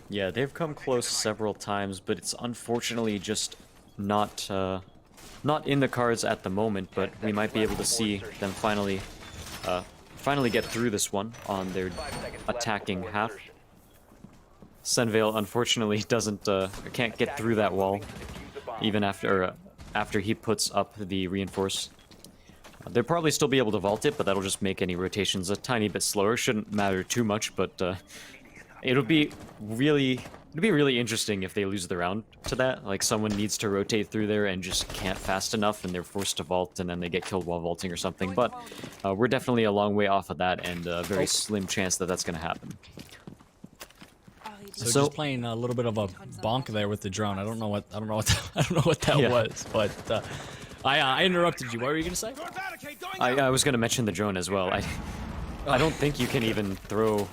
Yeah, they've come close several times, but it's unfortunately just not in the cards at the moment, but we might be able to see them finally get through this one on their attacking half. Senvale unfortunately can't get through that wall even after he puts up the reinforce. They'll probably still be able to vault it, but that'll just make any rotations a tiny bit slower. Shouldn't matter too much, but it'll be really interesting if they lose the round to that. Like, someone needs to rotate through there and just can't fast enough, and they're forced to vault, and then they get killed while vaulting or something. But we're definitely a long way off of that, and a very slim chance that that's going to happen. So just playing a little bit of a bonk there with the drone. I don't know what that was, but I interrupted you. What were you going to say? I was going to mention the drone as well. I don't think you can even throw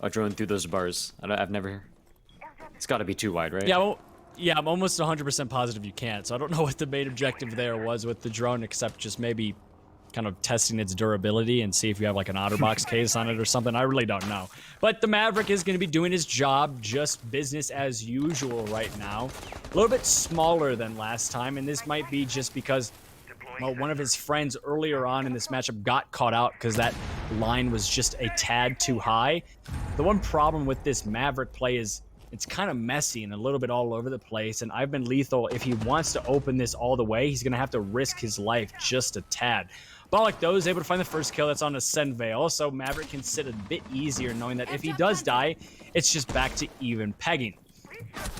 a drone through those bars. I've never. It's got to be too wide, right? Yeah, well, yeah, I'm almost 100% positive you can't. So I don't know what the main objective there was with the drone, except just maybe kind of testing its durability and see if you have like an OtterBox case on it or something. I really don't know. But the Maverick is going to be doing his job, just business as usual right now. A little bit smaller than last time, and this might be just because, well, one of his friends earlier on in this matchup got caught out because that line was just a tad too high. The one problem with this Maverick play is It's kind of messy and a little bit all over the place. And I've been lethal. If he wants to open this all the way, he's going to have to risk his life just a tad. Bollock, though, is able to find the first kill. That's on a Senvale. So Maverick can sit a bit easier knowing that if he does die, it's just back to even pegging.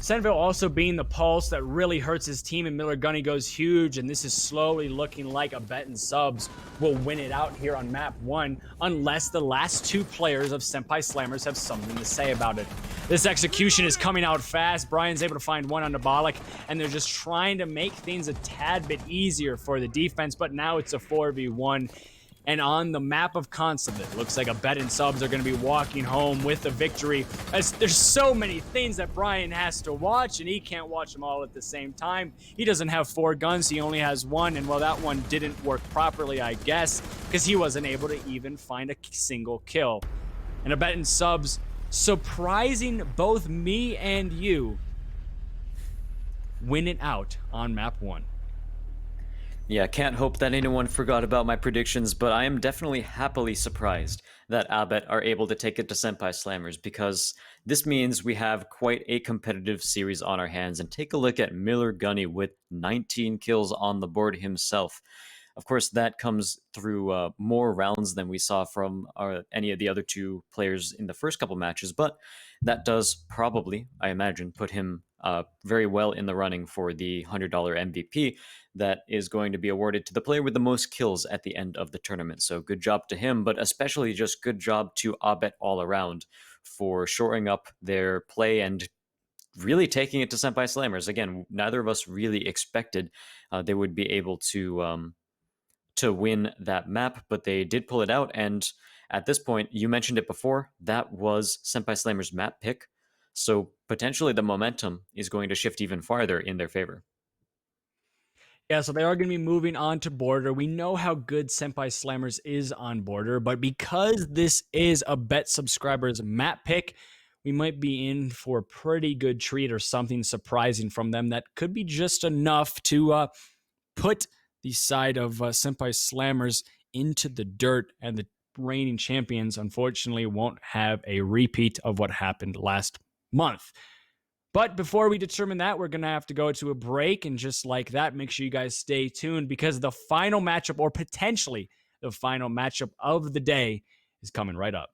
Senville also being the pulse that really hurts his team, and Miller Gunny goes huge, and this is slowly looking like a bet and subs will win it out here on map 1 unless the last 2 players of Senpai Slammers have something to say about it. This execution is coming out fast. Brian's able to find one on Nabalik, and they're just trying to make things a tad bit easier for the defense, but now it's a 4v1. And on the map of Consulate, it looks like a bet and subs are going to be walking home with a victory. As there's so many things that Brian has to watch, and he can't watch them all at the same time. He doesn't have 4 guns, he only has 1, and well, that one didn't work properly, I guess, because he wasn't able to even find a single kill. And a bet and subs surprising both me and you, win it out on map 1. Yeah, can't hope that anyone forgot about my predictions, but I am definitely happily surprised that Abet are able to take it to Senpai Slammers, because this means we have quite a competitive series on our hands. And take a look at Miller Gunny with 19 kills on the board himself. Of course, that comes through more rounds than we saw from any of the other 2 players in the first couple matches, but that does probably, I imagine, put him very well in the running for the $100 MVP that is going to be awarded to the player with the most kills at the end of the tournament. So good job to him, but especially just good job to Abet all around for shoring up their play and really taking it to Senpai Slammers. Again, neither of us really expected they would be able to win that map, but they did pull it out. And at this point, you mentioned it before, that was Senpai Slammers' map pick. So potentially the momentum is going to shift even farther in their favor. Yeah, so they are going to be moving on to Border. We know how good Senpai Slammers is on Border, but because this is a Bet Subscribers map pick, we might be in for a pretty good treat or something surprising from them that could be just enough to put the side of Senpai Slammers into the dirt, and the reigning champions, unfortunately, won't have a repeat of what happened last month. But before we determine that, we're going to have to go to a break. And just like that, make sure you guys stay tuned, because the final matchup, or potentially the final matchup of the day, is coming right up.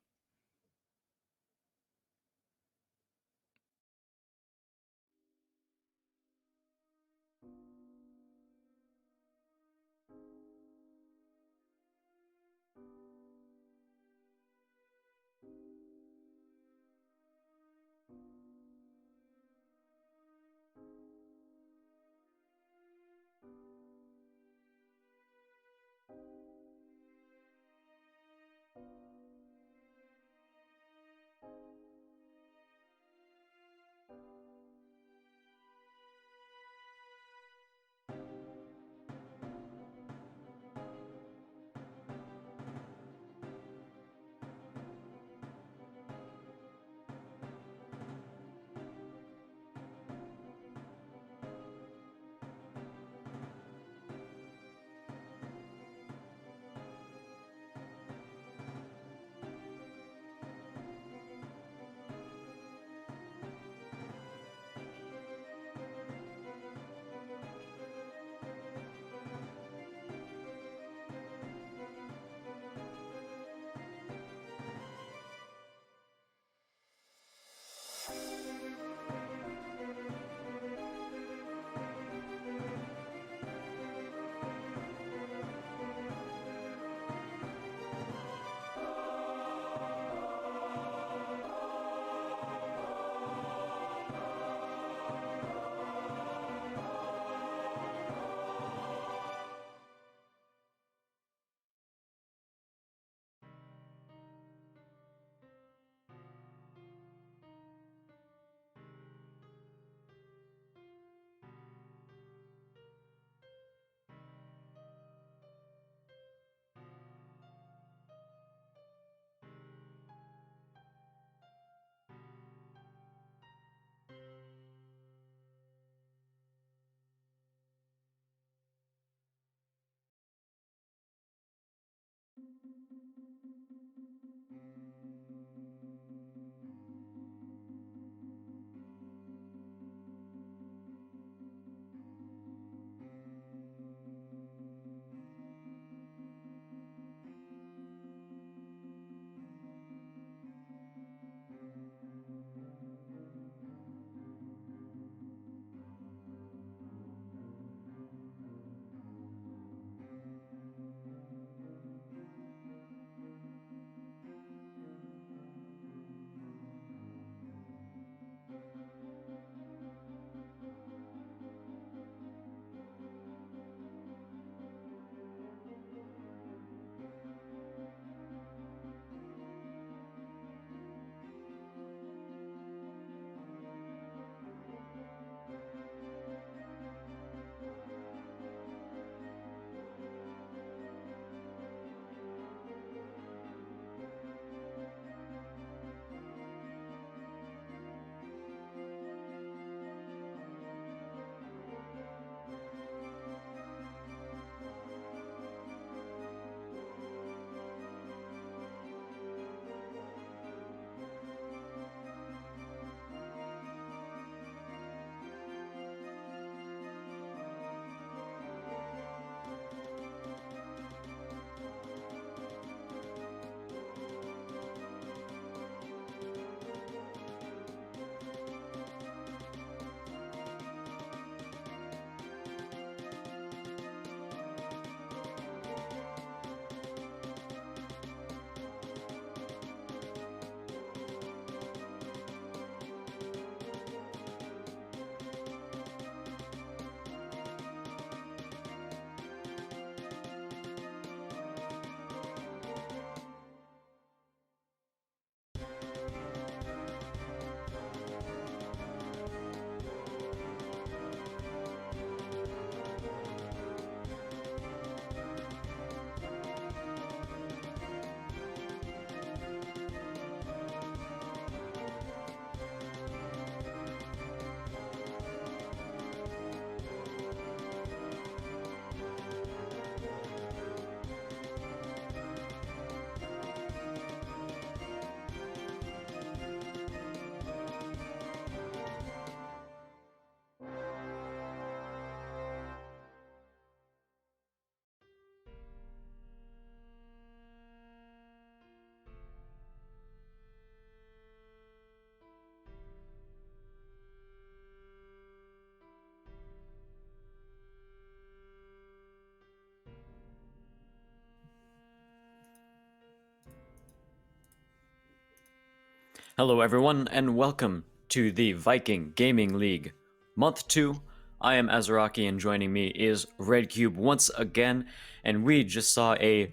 Hello, everyone, and welcome to the Viking Gaming League. Month 2, I am Azaraki, and joining me is Red Cube once again, and we just saw a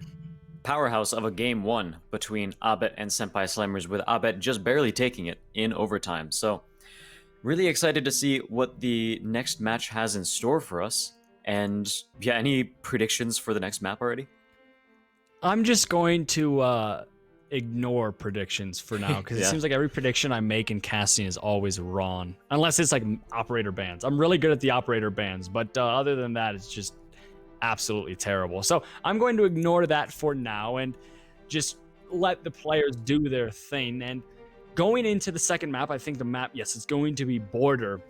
powerhouse of a game 1 between Abet and Senpai Slammers, with Abet just barely taking it in overtime. So, really excited to see what the next match has in store for us. And yeah, any predictions for the next map already? I'm just going to ignore predictions for now because Yeah. it seems like every prediction I make in casting is always wrong, unless it's like operator bans. I'm really good at the operator bans, but other than that, it's just absolutely terrible. So I'm going to ignore that for now and just let the players do their thing. And going into the second map, I think the map, yes, it's going to be Border.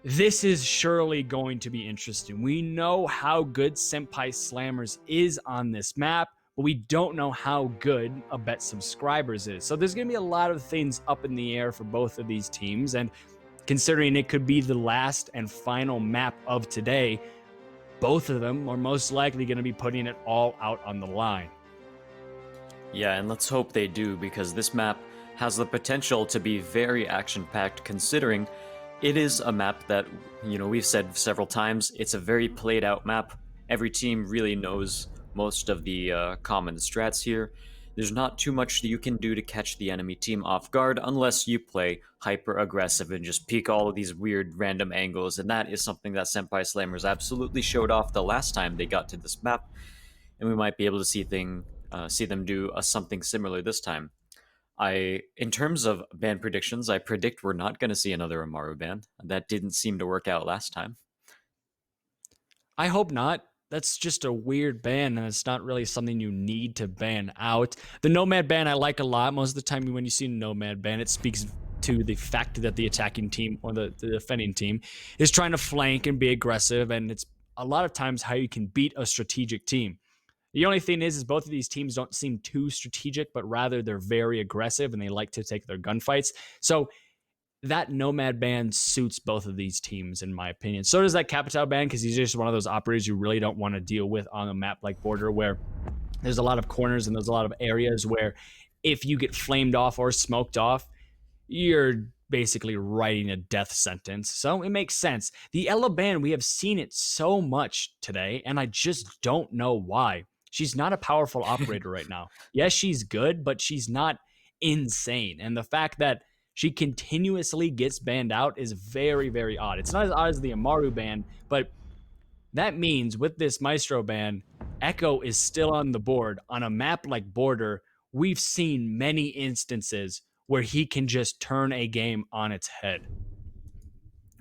This is surely going to be interesting. We know how good Senpai Slammers is on this map, but we don't know how good Abet Subscribers is. So there's going to be a lot of things up in the air for both of these teams. And considering it could be the last and final map of today, both of them are most likely going to be putting it all out on the line. Yeah, and let's hope they do, because this map has the potential to be very action-packed, considering it is a map that, we've said several times, it's a very played-out map. Every team really knows most of the common strats here. There's not too much that you can do to catch the enemy team off guard unless you play hyper-aggressive and just peek all of these weird random angles, and that is something that Senpai Slammers absolutely showed off the last time they got to this map, and we might be able to see them do something similar this time. In terms of ban predictions, I predict we're not going to see another Amaru ban. That didn't seem to work out last time. I hope not. That's just a weird ban, and it's not really something you need to ban out. The Nomad ban I like a lot. Most of the time when you see a Nomad ban, it speaks to the fact that the attacking team or the defending team is trying to flank and be aggressive, and it's a lot of times how you can beat a strategic team. The only thing is both of these teams don't seem too strategic, but rather they're very aggressive and they like to take their gunfights. So that Nomad ban suits both of these teams, in my opinion. So does that Capital ban, because he's just one of those operators you really don't want to deal with on a map like Border, where there's a lot of corners and there's a lot of areas where if you get flamed off or smoked off, you're basically writing a death sentence. So it makes sense. The Ella ban, we have seen it so much today, and I just don't know why. She's not a powerful operator right now. Yes, she's good, but she's not insane. And the fact that she continuously gets banned out is very, very odd. It's not as odd as the Amaru ban, but that means with this Maestro ban, Echo is still on the board. On a map like Border, we've seen many instances where he can just turn a game on its head.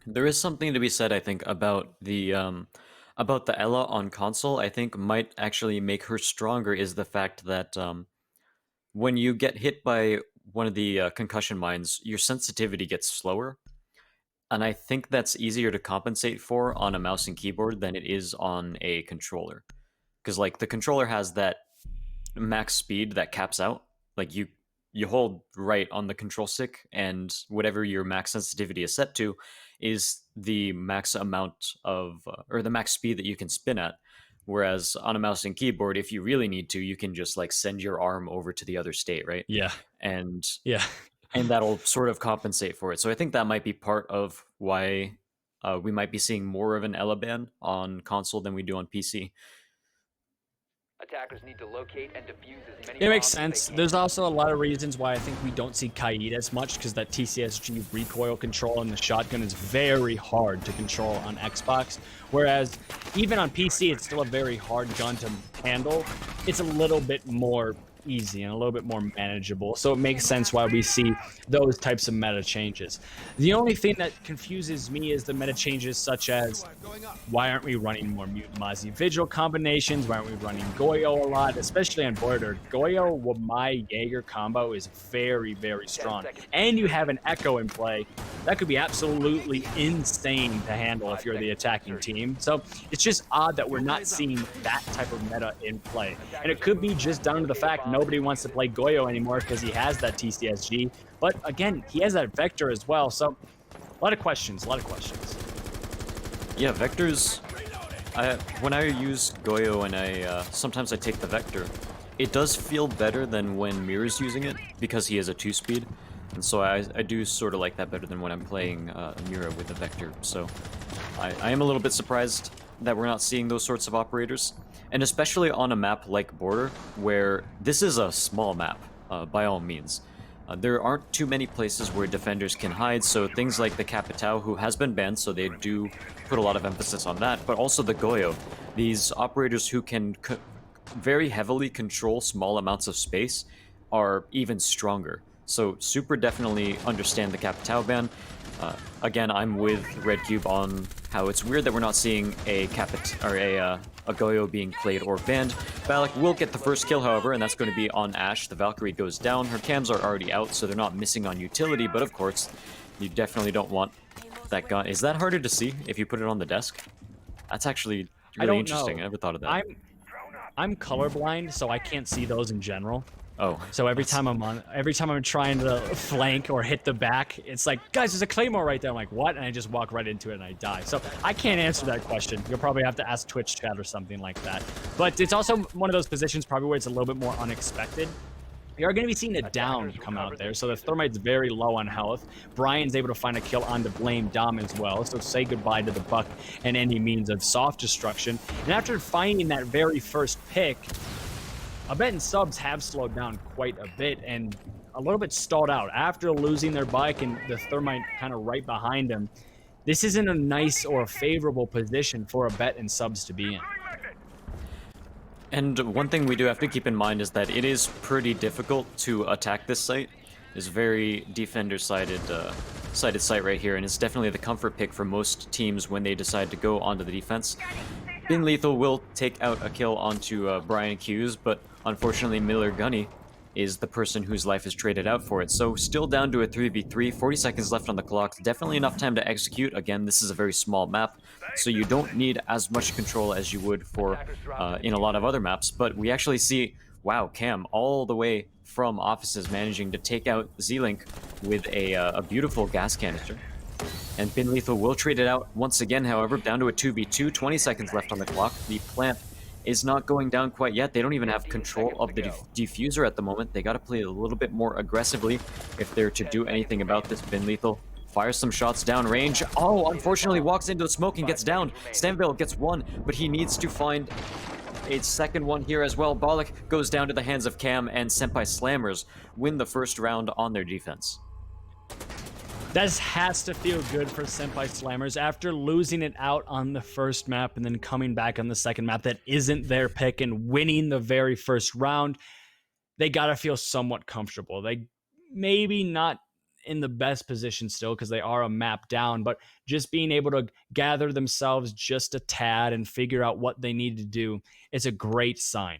There is something to be said, I think, about the Ella on console. I think might actually make her stronger is the fact that when you get hit by one of the concussion mines, your sensitivity gets slower. And I think that's easier to compensate for on a mouse and keyboard than it is on a controller. Because, like, the controller has that max speed that caps out. Like, you hold right on the control stick, and whatever your max sensitivity is set to is the max amount of, or the max speed that you can spin at. Whereas on a mouse and keyboard, if you really need to, you can just like send your arm over to the other state, right? Yeah. And Yeah. and that'll sort of compensate for it. So I think that might be part of why we might be seeing more of an Ella ban on console than we do on PC. Attackers need to locate and defuse as many It makes bombs as they sense. can. There's also a lot of reasons why I think we don't see Kaid as much, because that TCSG recoil control on the shotgun is very hard to control on Xbox, whereas even on PC it's still a very hard gun to handle. It's a little bit more easy and a little bit more manageable, so it makes sense why we see those types of meta changes. The only thing that confuses me is the meta changes such as, why aren't we running more Mutant Mozzie Vigil combinations? Why aren't we running Goyo a lot, especially on Border? Goyo with my Jaeger combo is very, very strong, and you have an Echo in play. That could be absolutely insane to handle if you're the attacking team. So it's just odd that we're not seeing that type of meta in play, and it could be just down to the fact nobody wants to play Goyo anymore because he has that TCSG. But again, he has that Vector as well. So a lot of questions. Yeah, Vectors. When I use Goyo and sometimes I take the Vector, it does feel better than when Mirror's using it because he has a 2-speed. And so I do sort of like that better than when I'm playing Mira with a Vector. So I am a little bit surprised that we're not seeing those sorts of operators. And especially on a map like Border, where this is a small map, by all means. There aren't too many places where defenders can hide, so things like the Capitao, who has been banned, so they do put a lot of emphasis on that, but also the Goyo, these operators who can very heavily control small amounts of space, are even stronger. So Super definitely understand the Capitao ban. Again, I'm with Red Cube on how it's weird that we're not seeing a Goyo being played or banned. Balak will get the first kill, however, and that's going to be on Ashe. The Valkyrie goes down. Her cams are already out, so they're not missing on utility, but of course, you definitely don't want that gun. Is that harder to see if you put it on the desk? That's actually really interesting. I never thought of that. I'm colorblind, so I can't see those in general. Oh. So every time I'm trying to flank or hit the back, it's like, guys, there's a claymore right there. I'm like, what? And I just walk right into it and I die. So I can't answer that question. You'll probably have to ask Twitch chat or something like that. But it's also one of those positions probably where it's a little bit more unexpected. You are going to be seeing a down come out there, so the Thermite's very low on health. Brian's able to find a kill on the Blame Dom as well, so say goodbye to the Buck and any means of soft destruction. And after finding that very first pick, Abet and Subs have slowed down quite a bit and a little bit stalled out. After losing their bike and the Thermite kind of right behind them, this isn't a nice or a favorable position for Abet and Subs to be in. And one thing we do have to keep in mind is that it is pretty difficult to attack this site. It's very defender-sided site right here, and it's definitely the comfort pick for most teams when they decide to go onto the defense. Bin Lethal will take out a kill onto Brian Hughes, but unfortunately Miller Gunny is the person whose life is traded out for it. So still down to a 3v3, 40 seconds left on the clock, definitely enough time to execute. Again, this is a very small map, so you don't need as much control as you would for in a lot of other maps, but we actually see, wow, Cam all the way from offices managing to take out Z-Link with a beautiful gas canister. And Bin Lethal will trade it out once again, however, down to a 2v2, 20 seconds left on the clock. The plant is not going down quite yet. They don't even have control of the diffuser at the moment. They got to play a little bit more aggressively if they're to do anything about this. Bin Lethal fires some shots down range. Oh, unfortunately walks into the smoke and gets down. Stanville gets one, but he needs to find a second one here as well. Bollock goes down to the hands of Cam, and Senpai Slammers win the first round on their defense. That has to feel good for Senpai Slammers after losing it out on the first map and then coming back on the second map that isn't their pick and winning the very first round. They got to feel somewhat comfortable. They maybe not in the best position still because they are a map down, but just being able to gather themselves just a tad and figure out what they need to do, it's a great sign.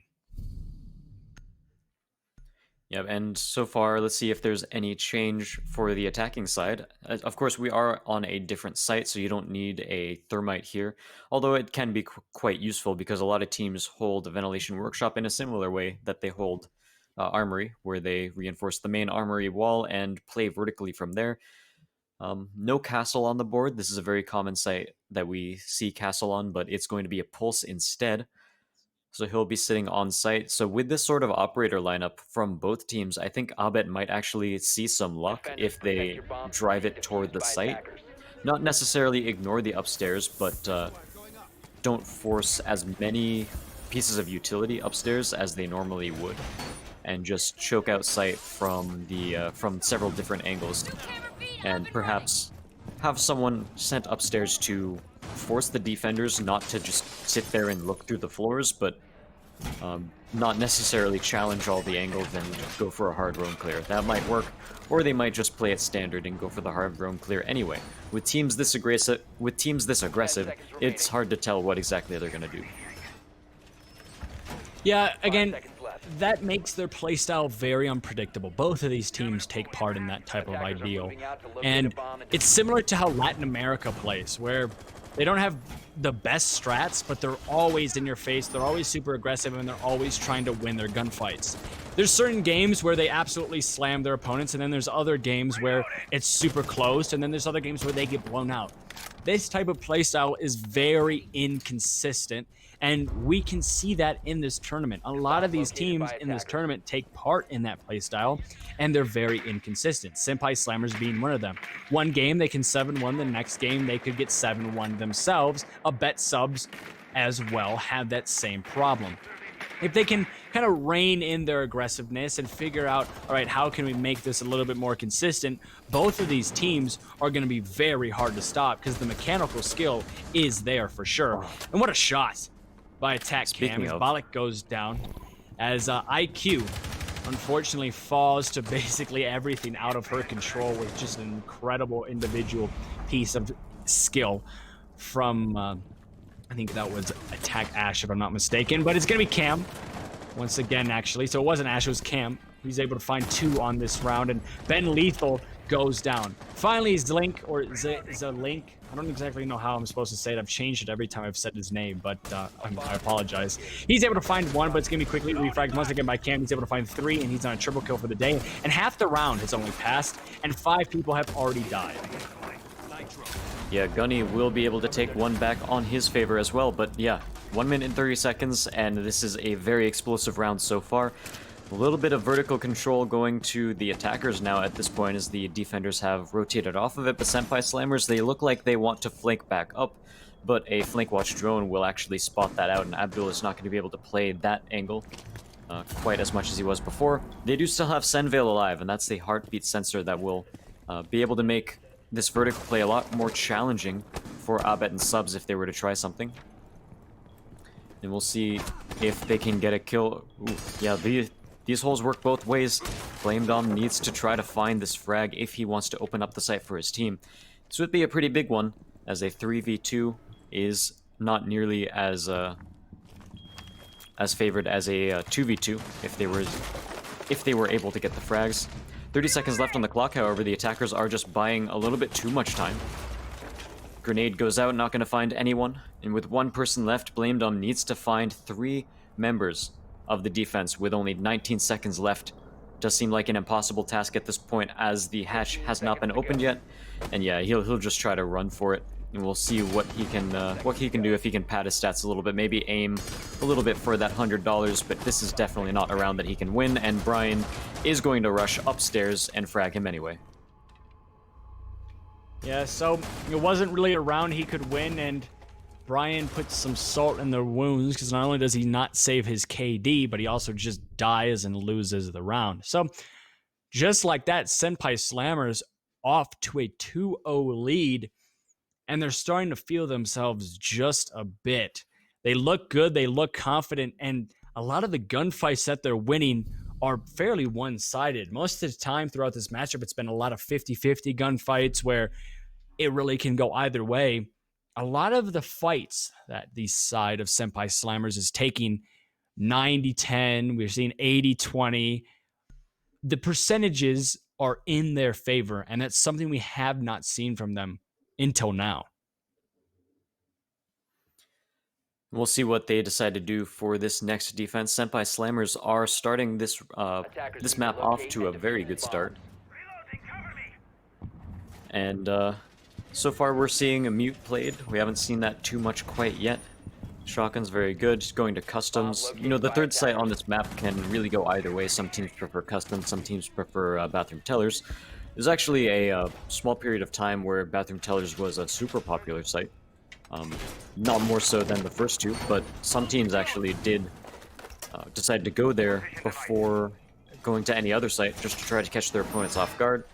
Yeah, and so far, let's see if there's any change for the attacking side. Of course, we are on a different site, so you don't need a Thermite here, although it can be quite useful because a lot of teams hold a Ventilation Workshop in a similar way that they hold Armory, where they reinforce the main Armory wall and play vertically from there. No Castle on the board. This is a very common site that we see Castle on, but it's going to be a Pulse instead. So he'll be sitting on site. So with this sort of operator lineup from both teams, I think Abet might actually see some luck if they drive it toward the site. Not necessarily ignore the upstairs, but don't force as many pieces of utility upstairs as they normally would, and just choke out site from the from several different angles, and perhaps have someone sent upstairs to force the defenders not to just sit there and look through the floors, but not necessarily challenge all the angles and go for a hard roam clear. That might work, or they might just play it standard and go for the hard roam clear anyway. With teams this aggressive, it's hard to tell what exactly they're going to do. Yeah, again, that makes their playstyle very unpredictable. Both of these teams take part in that type of ideal. And it's similar to how Latin America plays, where they don't have the best strats, but they're always in your face, they're always super aggressive, and they're always trying to win their gunfights. There's certain games where they absolutely slam their opponents, and then there's other games where it's super close, and then there's other games where they get blown out. This type of playstyle is very inconsistent, and we can see that in this tournament. A lot of these teams in this tournament take part in that playstyle, and they're very inconsistent. Senpai Slammers being one of them. One game they can 7-1, the next game they could get 7-1 themselves. A bet subs as well have that same problem. If they can kind of rein in their aggressiveness and figure out, all right, how can we make this a little bit more consistent, both of these teams are going to be very hard to stop because the mechanical skill is there for sure. And what a shot by Attack Cam as Balak goes down, as IQ unfortunately falls to basically everything out of her control with just an incredible individual piece of skill from... I think that was Attack Ash, if I'm not mistaken, but it's going to be Cam once again, actually. So it wasn't Ash, it was Cam. He's able to find 2 on this round, and Ben Lethal goes down. Finally, Zlink, or Zlink. I don't exactly know how I'm supposed to say it. I've changed it every time I've said his name, but I apologize. He's able to find 1, but it's going to be quickly refragged once again by Cam. He's able to find 3, and he's on a triple kill for the day. And half the round has only passed, and 5 people have already died. Yeah, Gunny will be able to take 1 back on his favor as well, but yeah, 1 minute and 30 seconds, and this is a very explosive round so far. A little bit of vertical control going to the attackers now at this point as the defenders have rotated off of it, but Senpai Slammers, they look like they want to flank back up, but a flank watch drone will actually spot that out, and Abdul is not going to be able to play that angle quite as much as he was before. They do still have Senvale alive, and that's the heartbeat sensor that will be able to make this vertical play a lot more challenging for Abet and Subs if they were to try something. And we'll see if they can get a kill. Ooh, yeah, these holes work both ways. Flamedom needs to try to find this frag if he wants to open up the site for his team. This would be a pretty big one, as a 3v2 is not nearly as favored as a 2v2 if they were able to get the frags. 30 seconds left on the clock, however, the attackers are just buying a little bit too much time. Grenade goes out, not going to find anyone. And with 1 person left, Blamedom needs to find 3 members of the defense with only 19 seconds left. Does seem like an impossible task at this point as the hatch has not been opened yet. And yeah, he'll just try to run for it. And we'll see what he can do if he can pad his stats a little bit. Maybe aim a little bit for that $100, but this is definitely not a round that he can win. And Brian is going to rush upstairs and frag him anyway. Yeah, so it wasn't really a round he could win, and Brian puts some salt in the wounds because not only does he not save his KD, but he also just dies and loses the round. So just like that, Senpai Slammers off to a 2-0 lead, and they're starting to feel themselves just a bit. They look good, they look confident, and a lot of the gunfights that they're winning are fairly one-sided. Most of the time throughout this matchup, it's been a lot of 50-50 gunfights where it really can go either way. A lot of the fights that the side of Senpai Slammers is taking 90-10, we're seeing 80-20. The percentages are in their favor, and that's something we have not seen from them until now. We'll see what they decide to do for this next defense. Senpai Slammers are starting this this map off to a very good start. And so far we're seeing a mute played. We haven't seen that too much quite yet. Shotgun's very good. Just going to customs. You know, the third site on this map can really go either way. Some teams prefer custom, some teams prefer bathroom tellers. There's actually a small period of time where bathroom tellers was a super popular site. Not more so than the first 2, but some teams actually did decide to go there before going to any other site just to try to catch their opponents off guard.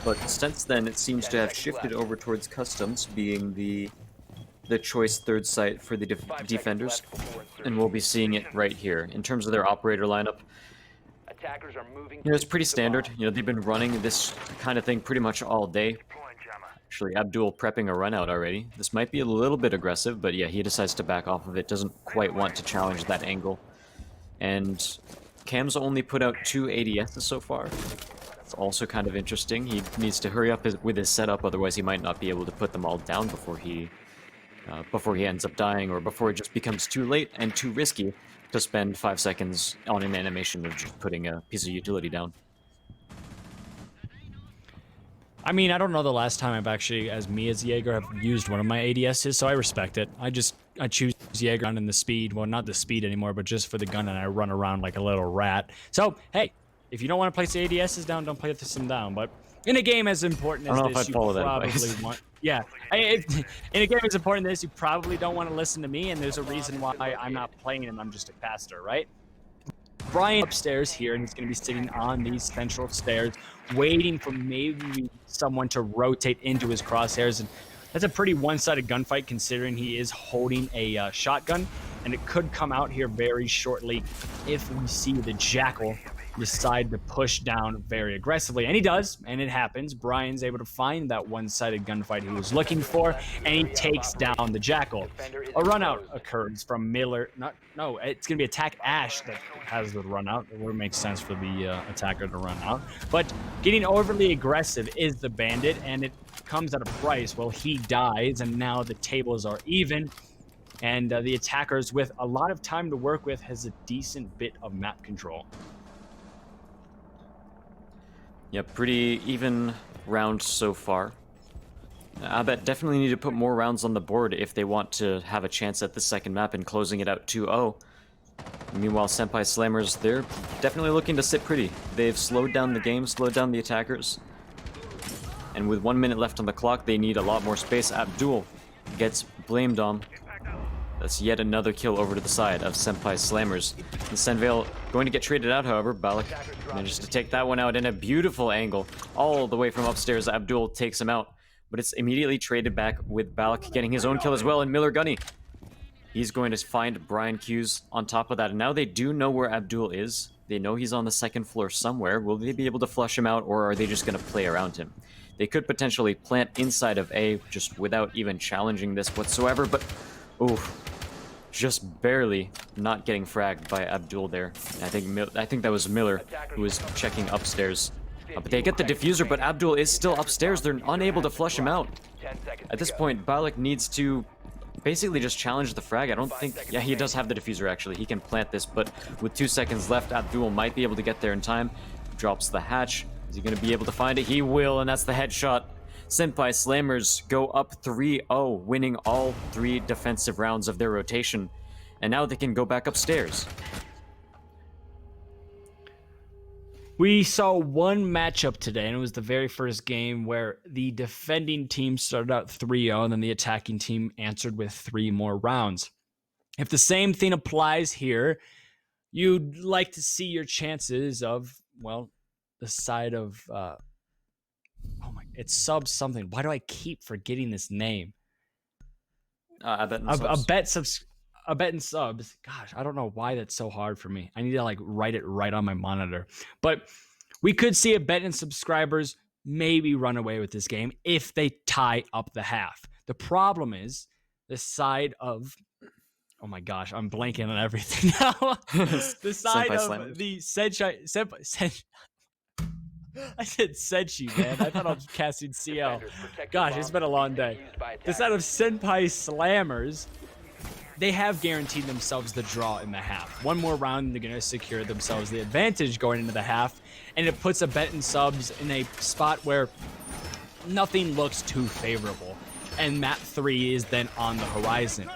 But since then, it seems to have shifted over towards customs being the choice third site for the defenders, and we'll be seeing it right here. In terms of their operator lineup, you know, it's pretty standard. You know, they've been running this kind of thing pretty much all day. Actually, Abdul prepping a run out already. This might be a little bit aggressive, but yeah, he decides to back off of it. Doesn't quite want to challenge that angle. And Cam's only put out 2 ADSs so far. It's also kind of interesting. He needs to hurry up with his setup, otherwise he might not be able to put them all down before he ends up dying, or before it just becomes too late and too risky to spend 5 seconds on an animation of just putting a piece of utility down. I mean, I don't know the last time I've actually, as me as Jaeger, have used one of my ADSs, so I respect it. I choose Jaeger in the speed. Well, not the speed anymore, but just for the gun, and I run around like a little rat. So, hey, if you don't want to place the ADSs down, don't place them down. But in a game as important I as don't know if this, I'd you follow that probably advice. want. Yeah, in a game as important as this, you probably don't want to listen to me, and there's a reason why I'm not playing and I'm just a caster, right? Brian upstairs here, and he's going to be sitting on these central stairs, waiting for maybe someone to rotate into his crosshairs. And that's a pretty one-sided gunfight, considering he is holding a shotgun, and it could come out here very shortly if we see the Jackal decide to push down very aggressively. And he does, and it happens. Brian's able to find that one-sided gunfight he was looking for, and he takes down the Jackal. A runout occurs from Miller. No, it's going to be attack Ash that has the runout. It would make sense for the attacker to run out. But getting overly aggressive is the bandit, and it comes at a price. Well, he dies, and now the tables are even. And the attackers, with a lot of time to work with, has a decent bit of map control. Yeah, pretty even round so far. I bet definitely need to put more rounds on the board if they want to have a chance at the second map and closing it out 2-0. Meanwhile, Senpai Slammers, they're definitely looking to sit pretty. They've slowed down the game, slowed down the attackers. And with 1 minute left on the clock, they need a lot more space. Abdul gets blamed on. That's yet another kill over to the side of Senpai Slammers. And Senvale going to get traded out, however. Balak manages to take that one out in a beautiful angle. All the way from upstairs, Abdul takes him out. But it's immediately traded back with Balak getting his own kill as well, and Miller Gunny. He's going to find Brian Hughes on top of that. And now they do know where Abdul is. They know he's on the second floor somewhere. Will they be able to flush him out, or are they just going to play around him? They could potentially plant inside of A just without even challenging this whatsoever, but oof. Just barely not getting fragged by Abdul there. I think that was Miller who was checking upstairs. But they get the diffuser, but Abdul is still upstairs. They're unable to flush him out. At this point, Balak needs to basically just challenge the frag. I don't think... Yeah, he does have the diffuser, actually. He can plant this, but with 2 seconds left, Abdul might be able to get there in time. Drops the hatch. Is he going to be able to find it? He will, and that's the headshot. Senpai Slammers go up 3-0, winning all 3 defensive rounds of their rotation. And now they can go back upstairs. We saw one matchup today, and it was the very first game where the defending team started out 3-0, and then the attacking team answered with 3 more rounds. If the same thing applies here, you'd like to see your chances of, well, the side of... it's Sub something. Why do I keep forgetting this name? I bet A bet and subs. Gosh, I don't know why that's so hard for me. I need to like write it right on my monitor. But we could see a bet and subscribers maybe run away with this game if they tie up the half. The problem is the side of... Oh my gosh, I'm blanking on everything now. The side Senpai of Slammers. the Senpai... I said Senshi, man. I thought I was casting CL. Gosh, it's been a long day. The side of Senpai Slammers, they have guaranteed themselves the draw in the half. One more round, and they're going to secure themselves the advantage going into the half, and it puts a bet and subs in a spot where nothing looks too favorable, and map 3 is then on the horizon.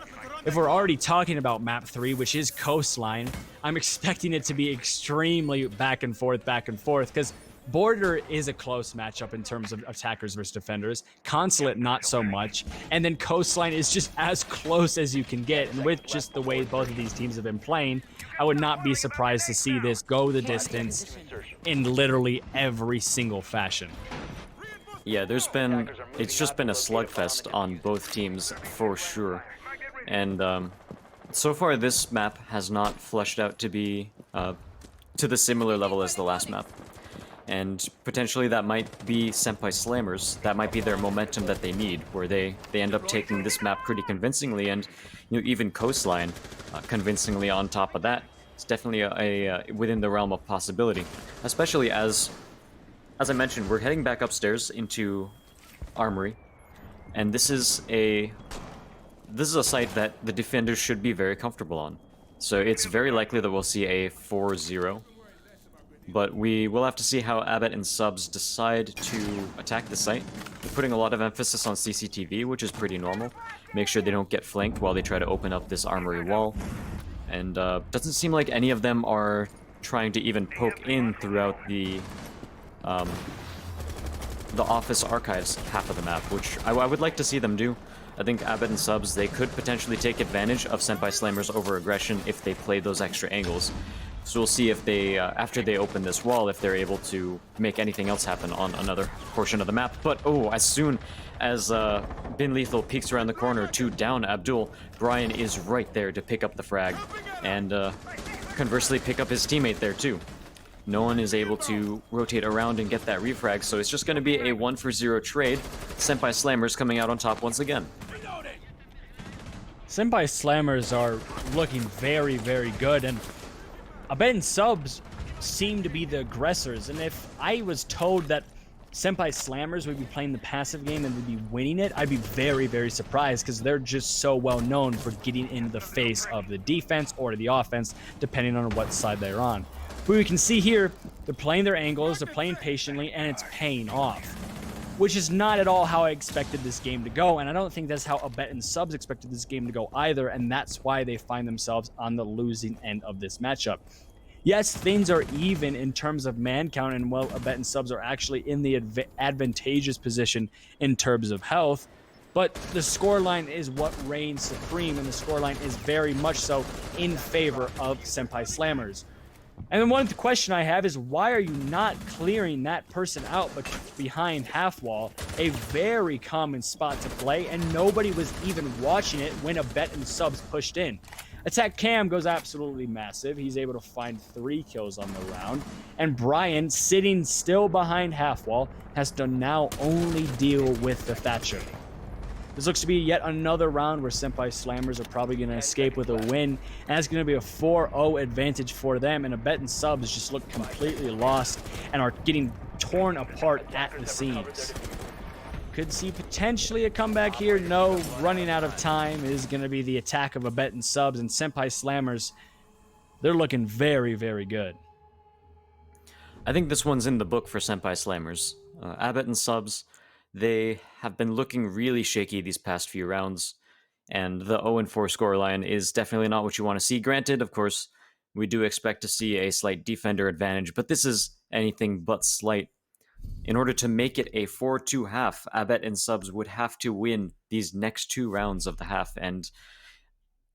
If we're already talking about map 3, which is Coastline, I'm expecting it to be extremely back and forth, because Border is a close matchup in terms of attackers versus defenders. Consulate, not so much. And then Coastline is just as close as you can get. And with just the way both of these teams have been playing, I would not be surprised to see this go the distance in literally every single fashion. Yeah, it's just been a slugfest on both teams for sure. And so far this map has not fleshed out to be to the similar level as the last map. And potentially that might be Senpai Slammers. That might be their momentum that they need, where they end up taking this map pretty convincingly, and even Coastline convincingly on top of that. It's definitely a within the realm of possibility, especially as I mentioned, we're heading back upstairs into Armory, and this is a site that the defenders should be very comfortable on. So it's very likely that we'll see a 4-0. but we will have to see how Abbott and Subs decide to attack the site. They're putting a lot of emphasis on CCTV, which is pretty normal. Make sure they don't get flanked while they try to open up this armory wall. And doesn't seem like any of them are trying to even poke in throughout the office archives half of the map, which I would like to see them do. I think Abbott and Subs, they could potentially take advantage of Senpai Slammer's over-aggression if they play those extra angles. So we'll see if they, after they open this wall, if they're able to make anything else happen on another portion of the map. But, oh, as soon as Bin Lethal peeks around the corner to down Abdul, Brian is right there to pick up the frag, and conversely pick up his teammate there too. No one is able to rotate around and get that refrag, so it's just going to be a 1-for-0 trade. Senpai Slammers coming out on top once again. Senpai Slammers are looking very, very good, and Abbott and Subs seem to be the aggressors. And if I was told that Senpai Slammers would be playing the passive game and would be winning it, I'd be very, very surprised, because they're just so well known for getting into the face of the defense or the offense, depending on what side they're on. But we can see here, they're playing their angles, they're playing patiently, and it's paying off. Which is not at all how I expected this game to go, and I don't think that's how Abbott and Subs expected this game to go either, and that's why they find themselves on the losing end of this matchup. Yes, things are even in terms of man count, and well, Abbott and Subs are actually in the advantageous position in terms of health, but the scoreline is what reigns supreme, and the scoreline is very much so in favor of Senpai Slammers. And then one question I have is, why are you not clearing that person out behind half wall? A very common spot to play, and nobody was even watching it when Abbott and Subs pushed in. Attack Cam goes absolutely massive. He's able to find 3 kills on the round. And Brian, sitting still behind half wall, has to now only deal with the Thatcher. This looks to be yet another round where Senpai Slammers are probably going to escape with a win, and it's going to be a 4-0 advantage for them, and Abbott and Subs just look completely lost and are getting torn apart at the seams. Could see potentially a comeback here. No, running out of time is going to be the attack of Abbott and Subs, and Senpai Slammers, they're looking very, very good. I think this one's in the book for Senpai Slammers. Abbott and Subs, they have been looking really shaky these past few rounds, and the 0-4 scoreline is definitely not what you want to see. Granted, of course, we do expect to see a slight defender advantage, but this is anything but slight. In order to make it a 4-2 half, Abbott and Subs would have to win these next 2 rounds of the half, and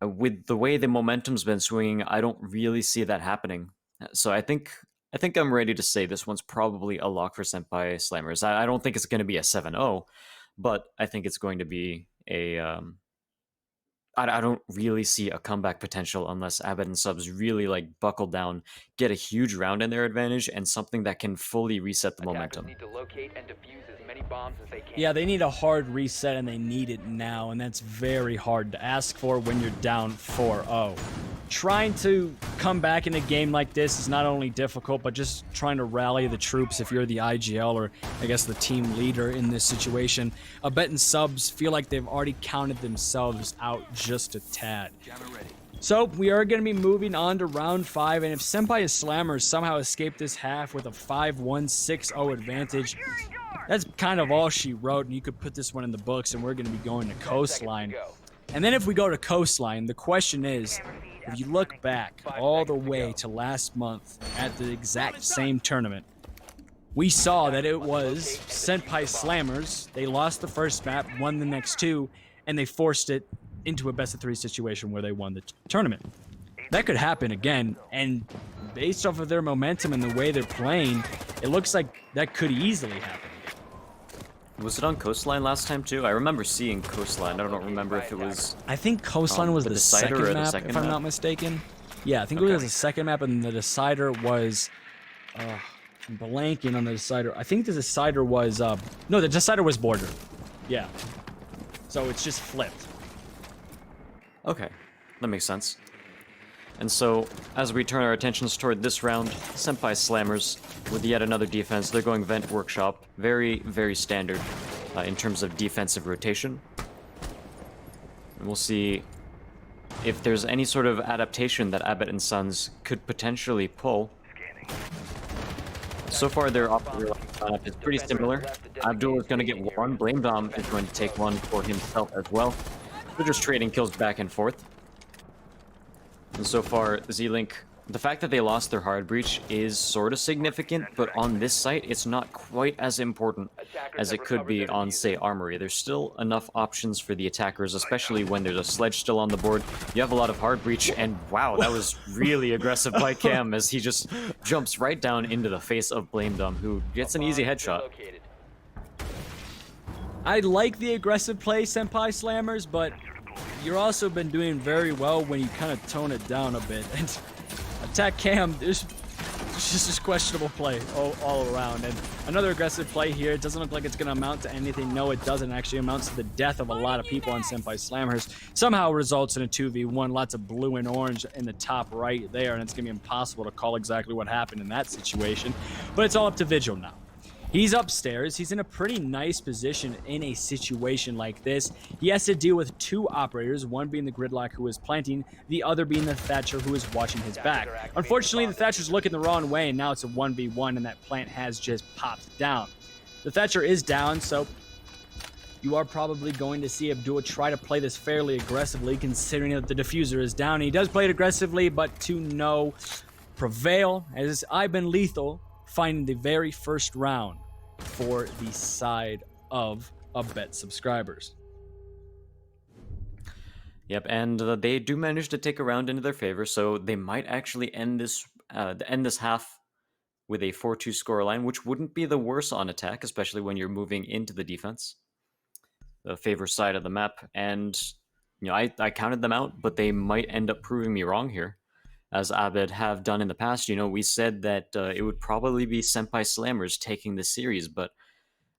with the way the momentum's been swinging, I don't really see that happening. So I think I'm ready to say this one's probably a lock for Senpai Slammers. I don't think it's going to be a 7-0, but I think it's going to be a... I don't really see a comeback potential unless Abbott and Subs really buckle down, get a huge round in their advantage, and something that can fully reset the momentum. Need to locate and defuse as many bombs as they can. Yeah, they need a hard reset, and they need it now, and that's very hard to ask for when you're down 4-0. Trying to come back in a game like this is not only difficult, but just trying to rally the troops if you're the IGL or, I guess, the team leader in this situation. Abbott and Subs feel like they've already counted themselves out just a tad. So, we are going to be moving on to round 5, and if Senpai Slammers somehow escape this half with a 5-1, 6-0 advantage, that's kind of all she wrote, and you could put this one in the books, and we're going to be going to Coastline. And then if we go to Coastline, the question is, if you look back all the way to last month at the exact same tournament, we saw that it was Senpai Slammers. They lost the first map, won the next 2, and they forced it into a best-of-3 situation where they won the tournament. That could happen again, and based off of their momentum and the way they're playing, it looks like that could easily happen. Was it on Coastline last time too? I remember seeing Coastline. I don't remember if it was... I think Coastline was the second map, if I'm not mistaken. Yeah, I think it was the second map, and the decider was... I'm blanking on the decider. I think the decider was... no, the decider was Border. Yeah. So it's just flipped. Okay, that makes sense. And so, as we turn our attentions toward this round, Senpai Slammers, with yet another defense, they're going Vent Workshop. Very, very standard in terms of defensive rotation. And we'll see if there's any sort of adaptation that Abbott and Sons could potentially pull. So far, their operator lineup is pretty similar. Abdul is going to get one. Blame Dom is going to take one for himself as well. They're just trading kills back and forth. And so far, Z-Link, the fact that they lost their hard breach is sort of significant, but on this site, it's not quite as important as it could be on, say, Armory. There's still enough options for the attackers, especially when there's a sledge still on the board. You have a lot of hard breach, and wow, that was really aggressive by Cam as he just jumps right down into the face of Blame Dumb, who gets an easy headshot. I like the aggressive play, Senpai Slammers, but you're also been doing very well when you kind of tone it down a bit. And attack Cam, there's just questionable play all around. And another aggressive play here. It doesn't look like it's going to amount to anything. No, it doesn't. It actually amounts to the death of a lot of people on Senpai Slammers. Somehow results in a 2v1. Lots of blue and orange in the top right there. And it's going to be impossible to call exactly what happened in that situation. But it's all up to Vigil now. He's upstairs. He's in a pretty nice position in a situation like this. He has to deal with two operators, one being the Gridlock who is planting, the other being the Thatcher who is watching his back. Unfortunately, the Thatcher's looking the wrong way, and now it's a 1v1, and that plant has just popped down. The Thatcher is down, so you are probably going to see Abdul try to play this fairly aggressively, considering that the diffuser is down. He does play it aggressively, but to no prevail, as I've been lethal, finding the very first round for the side of Bet subscribers. Yep, and they do manage to take a round into their favor, so they might actually end this half with a 4-2 scoreline, which wouldn't be the worst on attack, especially when you're moving into the defense, the favor side of the map. And you know, I counted them out, but they might end up proving me wrong here, as Abed have done in the past. You know, we said that it would probably be Senpai Slammers taking the series, but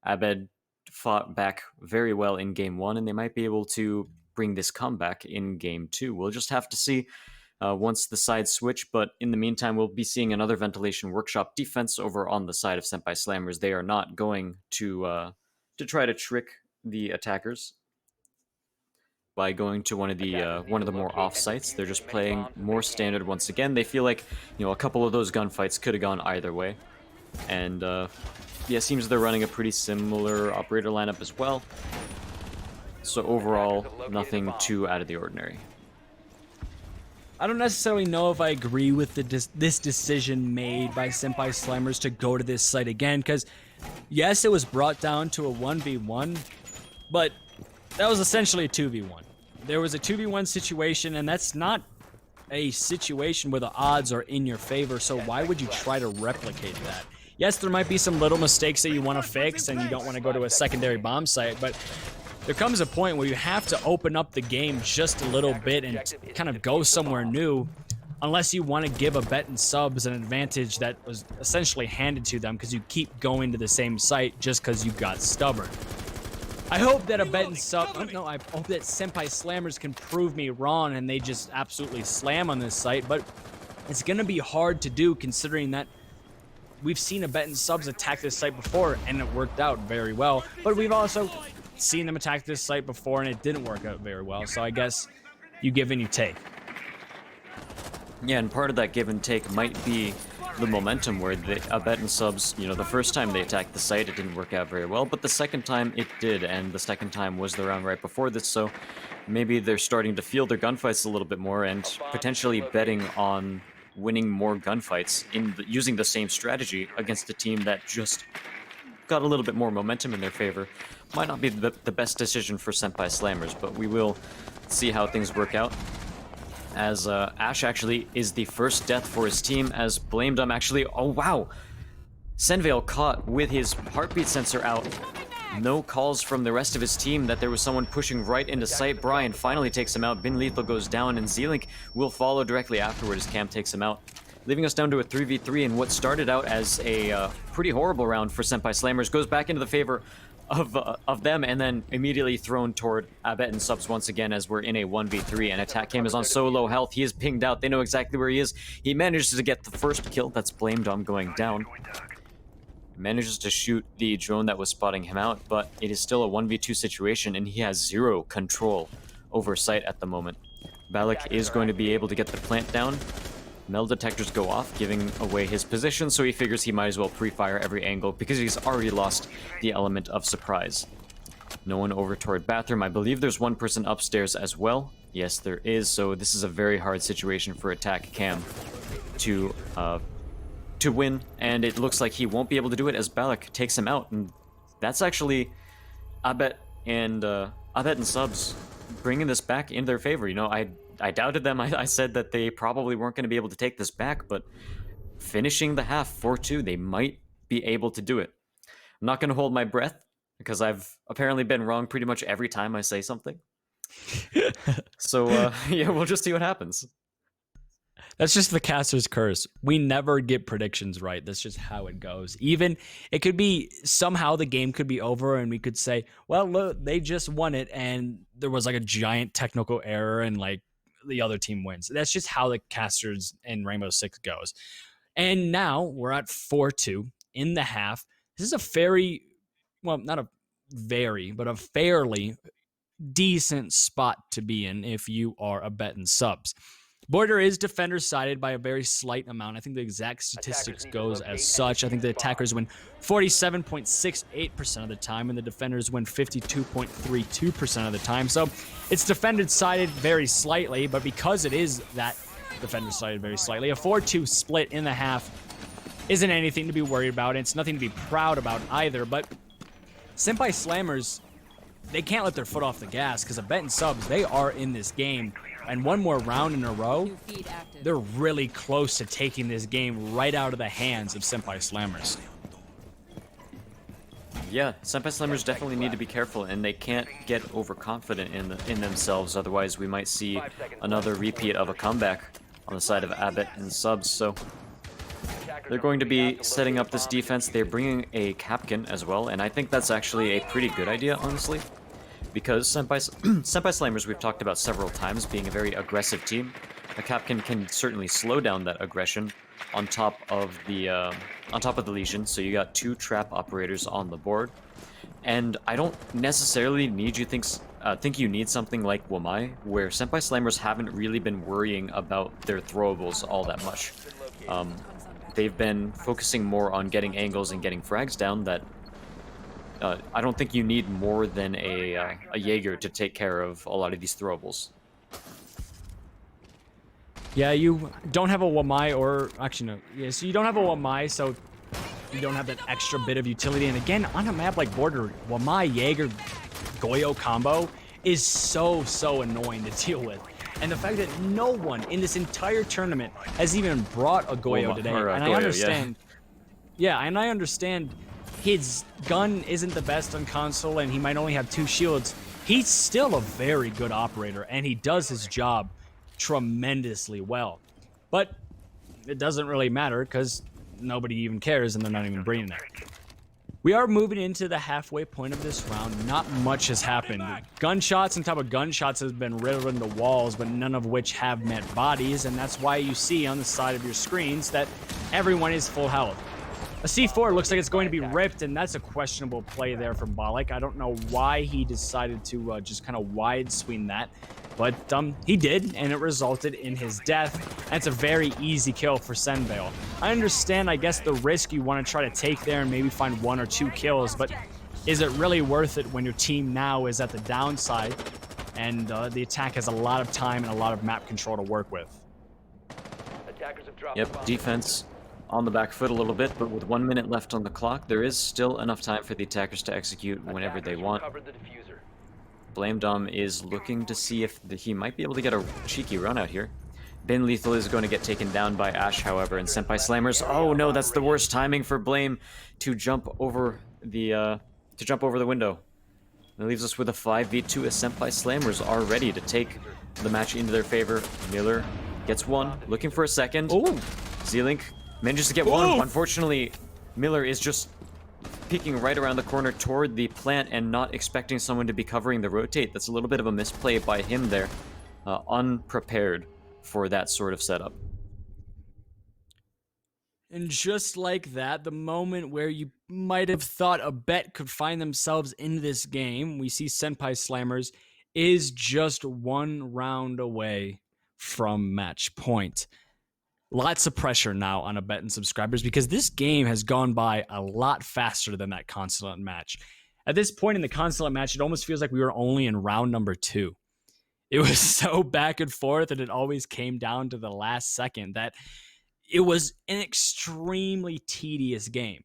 Abed fought back very well in Game 1, and they might be able to bring this comeback in Game 2. We'll just have to see once the sides switch, but in the meantime, we'll be seeing another Ventilation Workshop defense over on the side of Senpai Slammers. They are not going to try to trick the attackers by going to one of the more off sites. They're just playing more standard once again. They feel like, you know, a couple of those gunfights could have gone either way. And yeah, it seems they're running a pretty similar operator lineup as well. So overall, nothing too out of the ordinary. I don't necessarily know if I agree with this decision made by Senpai Slammers to go to this site again, because yes, it was brought down to a 1v1, but that was essentially a 2v1. There was a 2v1 situation, and that's not a situation where the odds are in your favor, so why would you try to replicate that? Yes, there might be some little mistakes that you want to fix, and you don't want to go to a secondary bomb site, but there comes a point where you have to open up the game just a little bit and kind of go somewhere new, unless you want to give a Bet and Subs an advantage that was essentially handed to them because you keep going to the same site just because you got stubborn. I hope that a Bet and Sub, no, I hope that Senpai Slammers can prove me wrong and they just absolutely slam on this site, but it's going to be hard to do considering that we've seen a Bet and Subs attack this site before and it worked out very well, but we've also seen them attack this site before and it didn't work out very well, so I guess you give and you take. Yeah, and part of that give and take might be the momentum where a Bet and Subs, you know, the first time they attacked the site, it didn't work out very well, but the second time it did, and the second time was the round right before this, so maybe they're starting to feel their gunfights a little bit more and potentially betting on winning more gunfights using the same strategy against a team that just got a little bit more momentum in their favor. Might not be the best decision for Senpai Slammers, but we will see how things work out. As Ash actually is the first death for his team, as Blame Dumb actually, oh wow! Senvale caught with his heartbeat sensor out. No calls from the rest of his team that there was someone pushing right into sight. Brian finally takes him out, Bin Lethal goes down, and Z-Link will follow directly afterwards. Cam takes him out, leaving us down to a 3v3 in what started out as a pretty horrible round for Senpai Slammers. Goes back into the favor of them, and then immediately thrown toward Abet and Subs once again as we're in a 1v3, and Attack Cam is on so low health. He is pinged out. They know exactly where he is. He manages to get the first kill. That's Blame Dumb going down. Manages to shoot the drone that was spotting him out, but it is still a 1v2 situation, and he has zero control over site at the moment. Balak is going to be able to get the plant down, Metal detectors go off, giving away his position, so he figures he might as well pre-fire every angle because he's already lost the element of surprise. No one over toward bathroom. I believe there's one person upstairs as well. Yes, there is, so this is a very hard situation for Attack Cam to win, and it looks like he won't be able to do it as Balak takes him out, and that's actually Abet and Subs bringing this back in their favor. You know, I doubted them. I said that they probably weren't going to be able to take this back, but finishing the half 4-2, they might be able to do it. I'm not going to hold my breath because I've apparently been wrong pretty much every time I say something. So, yeah, we'll just see what happens. That's just the caster's curse. We never get predictions right. That's just how it goes. Even it could be somehow the game could be over and we could say, well, look, they just won it and there was like a giant technical error and like the other team wins. That's just how the casters in Rainbow Six goes. And now we're at 4-2 in the half. This is a very, well, not a very, but a fairly decent spot to be in if you are a bet and subs. Border is defender sided by a very slight amount. I think the exact statistics goes as such. I think the attackers win 47.68% of the time, and the defenders win 52.32% of the time. So it's defended sided very slightly, but because it is that defender sided very slightly, a 4-2 split in the half isn't anything to be worried about. It's nothing to be proud about either, but Senpai Slammers, they can't let their foot off the gas because a bet and subs, they are in this game. And one more round in a row, they're really close to taking this game right out of the hands of Senpai Slammers. Yeah, Senpai Slammers definitely need to be careful, and they can't get overconfident in themselves, otherwise we might see another repeat of a comeback on the side of Abbott and subs. So they're going to be setting up this defense. They're bringing a Capkin as well, and I think that's actually a pretty good idea, honestly. Because Senpai Slammers, we've talked about several times, being a very aggressive team. A Capkin can certainly slow down that aggression on top of the Legion. So you got 2 trap operators on the board, and I don't necessarily need you think you need something like Wamai, where Senpai Slammers haven't really been worrying about their throwables all that much. They've been focusing more on getting angles and getting frags down that. I don't think you need more than a Jaeger to take care of a lot of these throwables. Yeah, you don't have a Wamai, or actually no. Yeah, so you don't have a Wamai, so you don't have that extra bit of utility. And again, on a map like Border, Wamai Jaeger Goyo combo is so annoying to deal with. And the fact that no one in this entire tournament has even brought a Goyo today, and I understand. Yeah, and I understand. His gun isn't the best on console, and he might only have 2 shields. He's still a very good operator, and he does his job tremendously well. But it doesn't really matter, because nobody even cares, and they're not even bringing it. We are moving into the halfway point of this round. Not much has happened. Gunshots on top of gunshots has been riddled into walls, but none of which have met bodies, and that's why you see on the side of your screens that everyone is full health. A C4 looks like it's going to be ripped, and that's a questionable play there from Balak. I don't know why he decided to just kind of wide swing that, but he did, and it resulted in his death. That's a very easy kill for Senvale. I understand, I guess, the risk you want to try to take there and maybe find 1 or 2 kills, but is it really worth it when your team now is at the downside and the attack has a lot of time and a lot of map control to work with? Yep, defense on the back foot a little bit, but with 1 minute left on the clock, there is still enough time for the attackers to execute whenever they want. Blame Dom is looking to see if he might be able to get a cheeky run out here. Ben Lethal is going to get taken down by Ash, however, and Senpai Slammers. Oh no, that's the worst timing for Blame to jump over the window. That leaves us with a 5v2 as Senpai Slammers are ready to take the match into their favor. Miller gets 1, looking for a second. Ooh. Z-Link manages to get 1. Unfortunately, Miller is just peeking right around the corner toward the plant and not expecting someone to be covering the rotate. That's a little bit of a misplay by him there. Unprepared for that sort of setup. And just like that, the moment where you might have thought a bet could find themselves in this game, we see Senpai Slammers is just 1 round away from match point. lots of pressure now on Abet subscribers because this game has gone by a lot faster than that consulate match. At this point in the consulate match, it almost feels like we were only in round number 2. It was so back and forth, and it always came down to the last second that it was an extremely tedious game.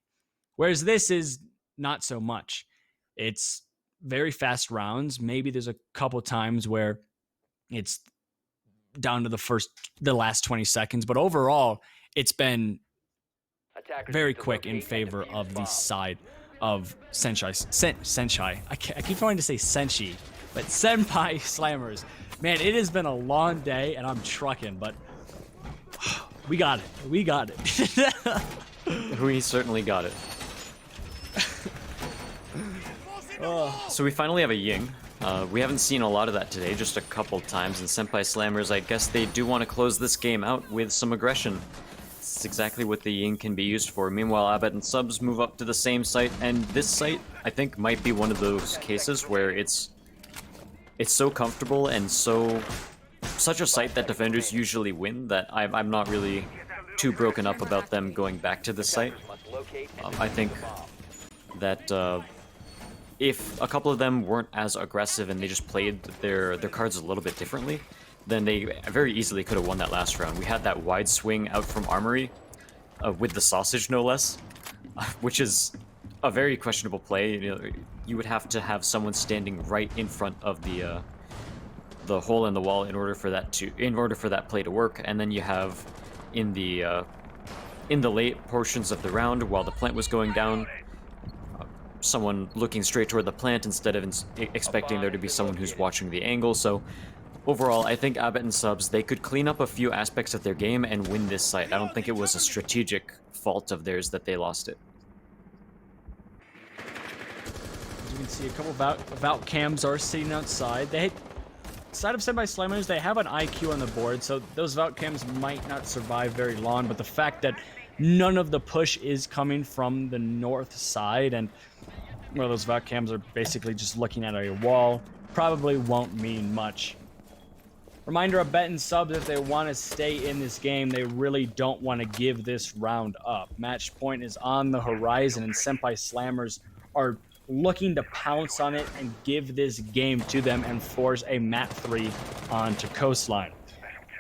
Whereas this is not so much. It's very fast rounds. Maybe there's a couple times where it's down to the last 20 seconds, but overall, it's been Attackers very need to quick in locate and favor defuse of the bombs. side of Senshai. I keep wanting to say Senshi, but Senpai Slammers. Man, it has been a long day, and I'm trucking, but we got it. We got it. We certainly got it. So we finally have a Ying. We haven't seen a lot of that today, just a couple times, and Senpai Slammers, I guess they do want to close this game out with some aggression. It's exactly what the Ying can be used for. Meanwhile, Abet and Subs move up to the same site, and this site, I think, might be one of those cases where it's so comfortable and such a site that defenders usually win that I'm not really too broken up about them going back to this site. Must locate and I defuse think the bomb. that if a couple of them weren't as aggressive and they just played their cards a little bit differently, then they very easily could have won that last round. We had that wide swing out from Armory with the sausage, no less, which is a very questionable play. You would have to have someone standing right in front of the hole in the wall in order for that play to work. And then you have in the late portions of the round, while the plant was going down, someone looking straight toward the plant instead of expecting there to be someone who's watching the angle. So overall, I think Abet and Subs, they could clean up a few aspects of their game and win this site. I don't think it was a strategic fault of theirs that they lost it. As you can see, a couple Vault cams are sitting outside. Side of Senpai Slammers, they have an IQ on the board, so those Vault cams might not survive very long, but the fact that none of the push is coming from the north side, and well, those Vault cams are basically just looking at a wall, probably won't mean much. Reminder of Bet and Subs, if they want to stay in this game, they really don't want to give this round up. Match point is on the horizon, and Senpai Slammers are looking to pounce on it and give this game to them and force a mat 3 onto Coastline.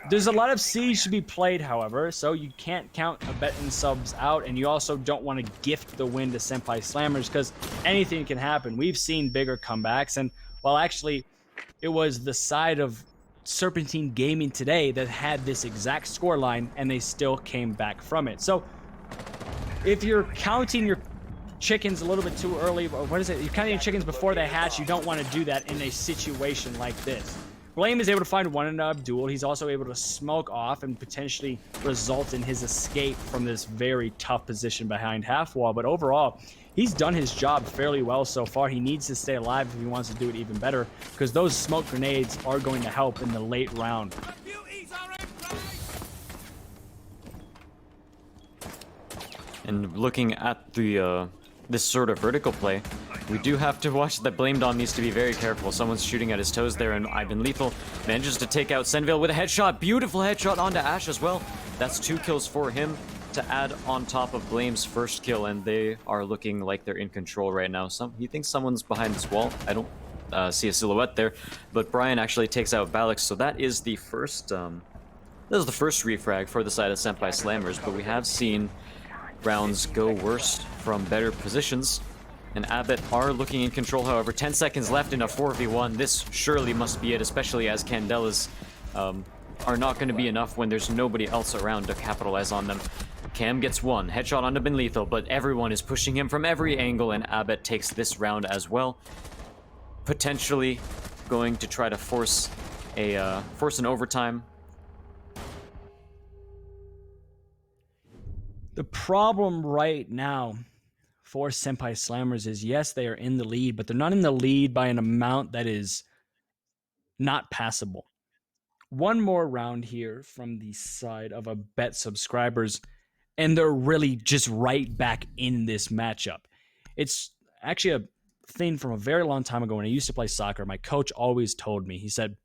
There's a lot of siege to be played, however, so you can't count a Bet and Subs out, and you also don't want to gift the win to Senpai Slammers because anything can happen. We've seen bigger comebacks, and while actually it was the side of Serpentine Gaming today that had this exact scoreline, and they still came back from it. So if you're counting your chickens a little bit too early, or what is it? You're counting your chickens before they hatch. You don't want to do that in a situation like this. Blame is able to find one in Abdul. He's also able to smoke off and potentially result in his escape from this very tough position behind half wall. But overall, he's done his job fairly well so far. He needs to stay alive if he wants to do it even better, because those smoke grenades are going to help in the late round. And looking at the this sort of vertical play, we do have to watch that Blamed On needs to be very careful. Someone's shooting at his toes there, and Ivan Lethal manages to take out Senville with a headshot. Beautiful headshot onto Ash as well. That's 2 kills for him to add on top of Blame's first kill, and they are looking like they're in control right now. He thinks someone's behind this wall. I don't see a silhouette there, but Brian actually takes out Balix, so that is the first refrag for the side of Senpai Slammers, but we have seen rounds go worse from better positions, and Abet are looking in control. However, 10 seconds left in a 4v1. This surely must be it, especially as Candelas are not going to be enough when there's nobody else around to capitalize on them. Cam gets one headshot onto Ben Lethal, but everyone is pushing him from every angle, and Abet takes this round as well, potentially going to try to force an overtime. The problem right now for Senpai Slammers is, yes, they are in the lead, but they're not in the lead by an amount that is not passable. One more round here from the side of Abet subscribers, and they're really just right back in this matchup. It's actually a thing from a very long time ago when I used to play soccer. My coach always told me, he said,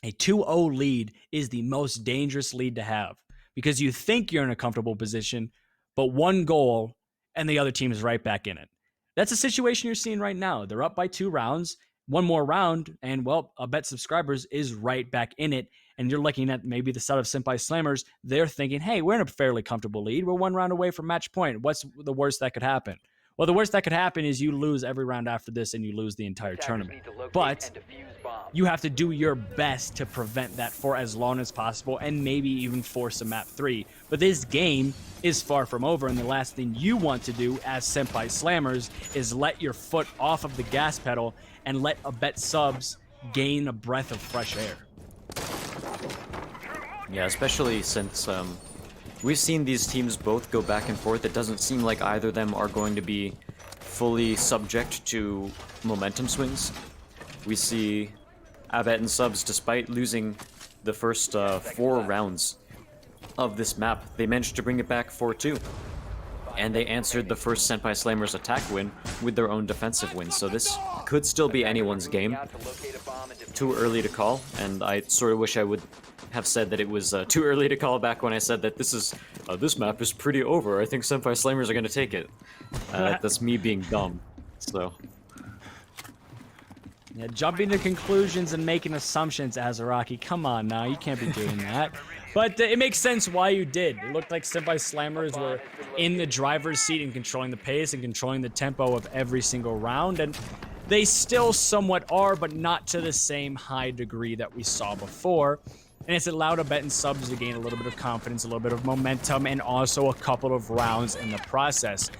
a 2-0 lead is the most dangerous lead to have, because you think you're in a comfortable position, but one goal and the other team is right back in it. That's a situation you're seeing right now. They're up by 2 rounds, one more round, and well, a Bet Subscribers is right back in it. And you're looking at maybe the side of Senpai Slammers. They're thinking, hey, we're in a fairly comfortable lead. We're 1 round away from match point. What's the worst that could happen? Well, the worst that could happen is you lose every round after this and you lose the entire tournament. But you have to do your best to prevent that for as long as possible and maybe even force a map 3. But this game is far from over, and the last thing you want to do as Senpai Slammers is let your foot off of the gas pedal and let a Bet Subs gain a breath of fresh air. Yeah, especially since we've seen these teams both go back and forth. It doesn't seem like either of them are going to be fully subject to momentum swings. We see Abet and Subs, despite losing the first 4 rounds of this map, they managed to bring it back 4-2. And they answered the first Senpai Slammers attack win with their own defensive win. So this could still be anyone's game. Too early to call, and I sort of wish I would have said that it was too early to call back when I said that this map is pretty over. I think Senpai Slammers are going to take it. That's me being dumb. So. Yeah, jumping to conclusions and making assumptions, Azaraki. Come on now, you can't be doing that. But it makes sense why you did. It looked like Senpai Slammers were in the driver's seat and controlling the pace and controlling the tempo of every single round, and they still somewhat are, but not to the same high degree that we saw before. And it's allowed a Bet and Subs to gain a little bit of confidence, a little bit of momentum, and also a couple of rounds in the process.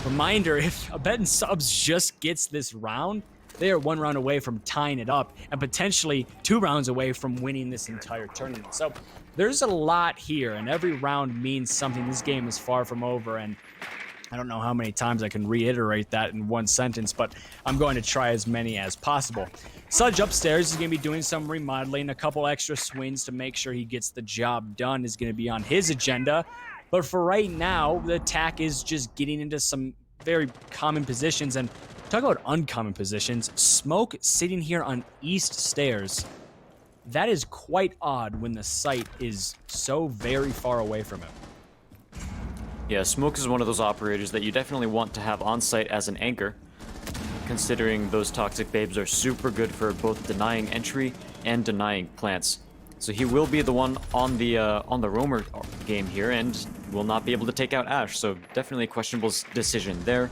Reminder, if a Bet and Subs just gets this round, they are 1 round away from tying it up and potentially 2 rounds away from winning this entire tournament. So there's a lot here, and every round means something. This game is far from over, and I don't know how many times I can reiterate that in one sentence, but I'm going to try as many as possible. Sudge upstairs is going to be doing some remodeling. A couple extra swings to make sure he gets the job done is going to be on his agenda. But for right now, the attack is just getting into some very common positions. And talk about uncommon positions. Smoke sitting here on east stairs. That is quite odd when the site is so very far away from him. Yeah, Smoke is one of those operators that you definitely want to have on site as an anchor, considering those toxic babes are super good for both denying entry and denying plants. So he will be the one on the roamer game here and will not be able to take out Ash, so definitely a questionable decision there.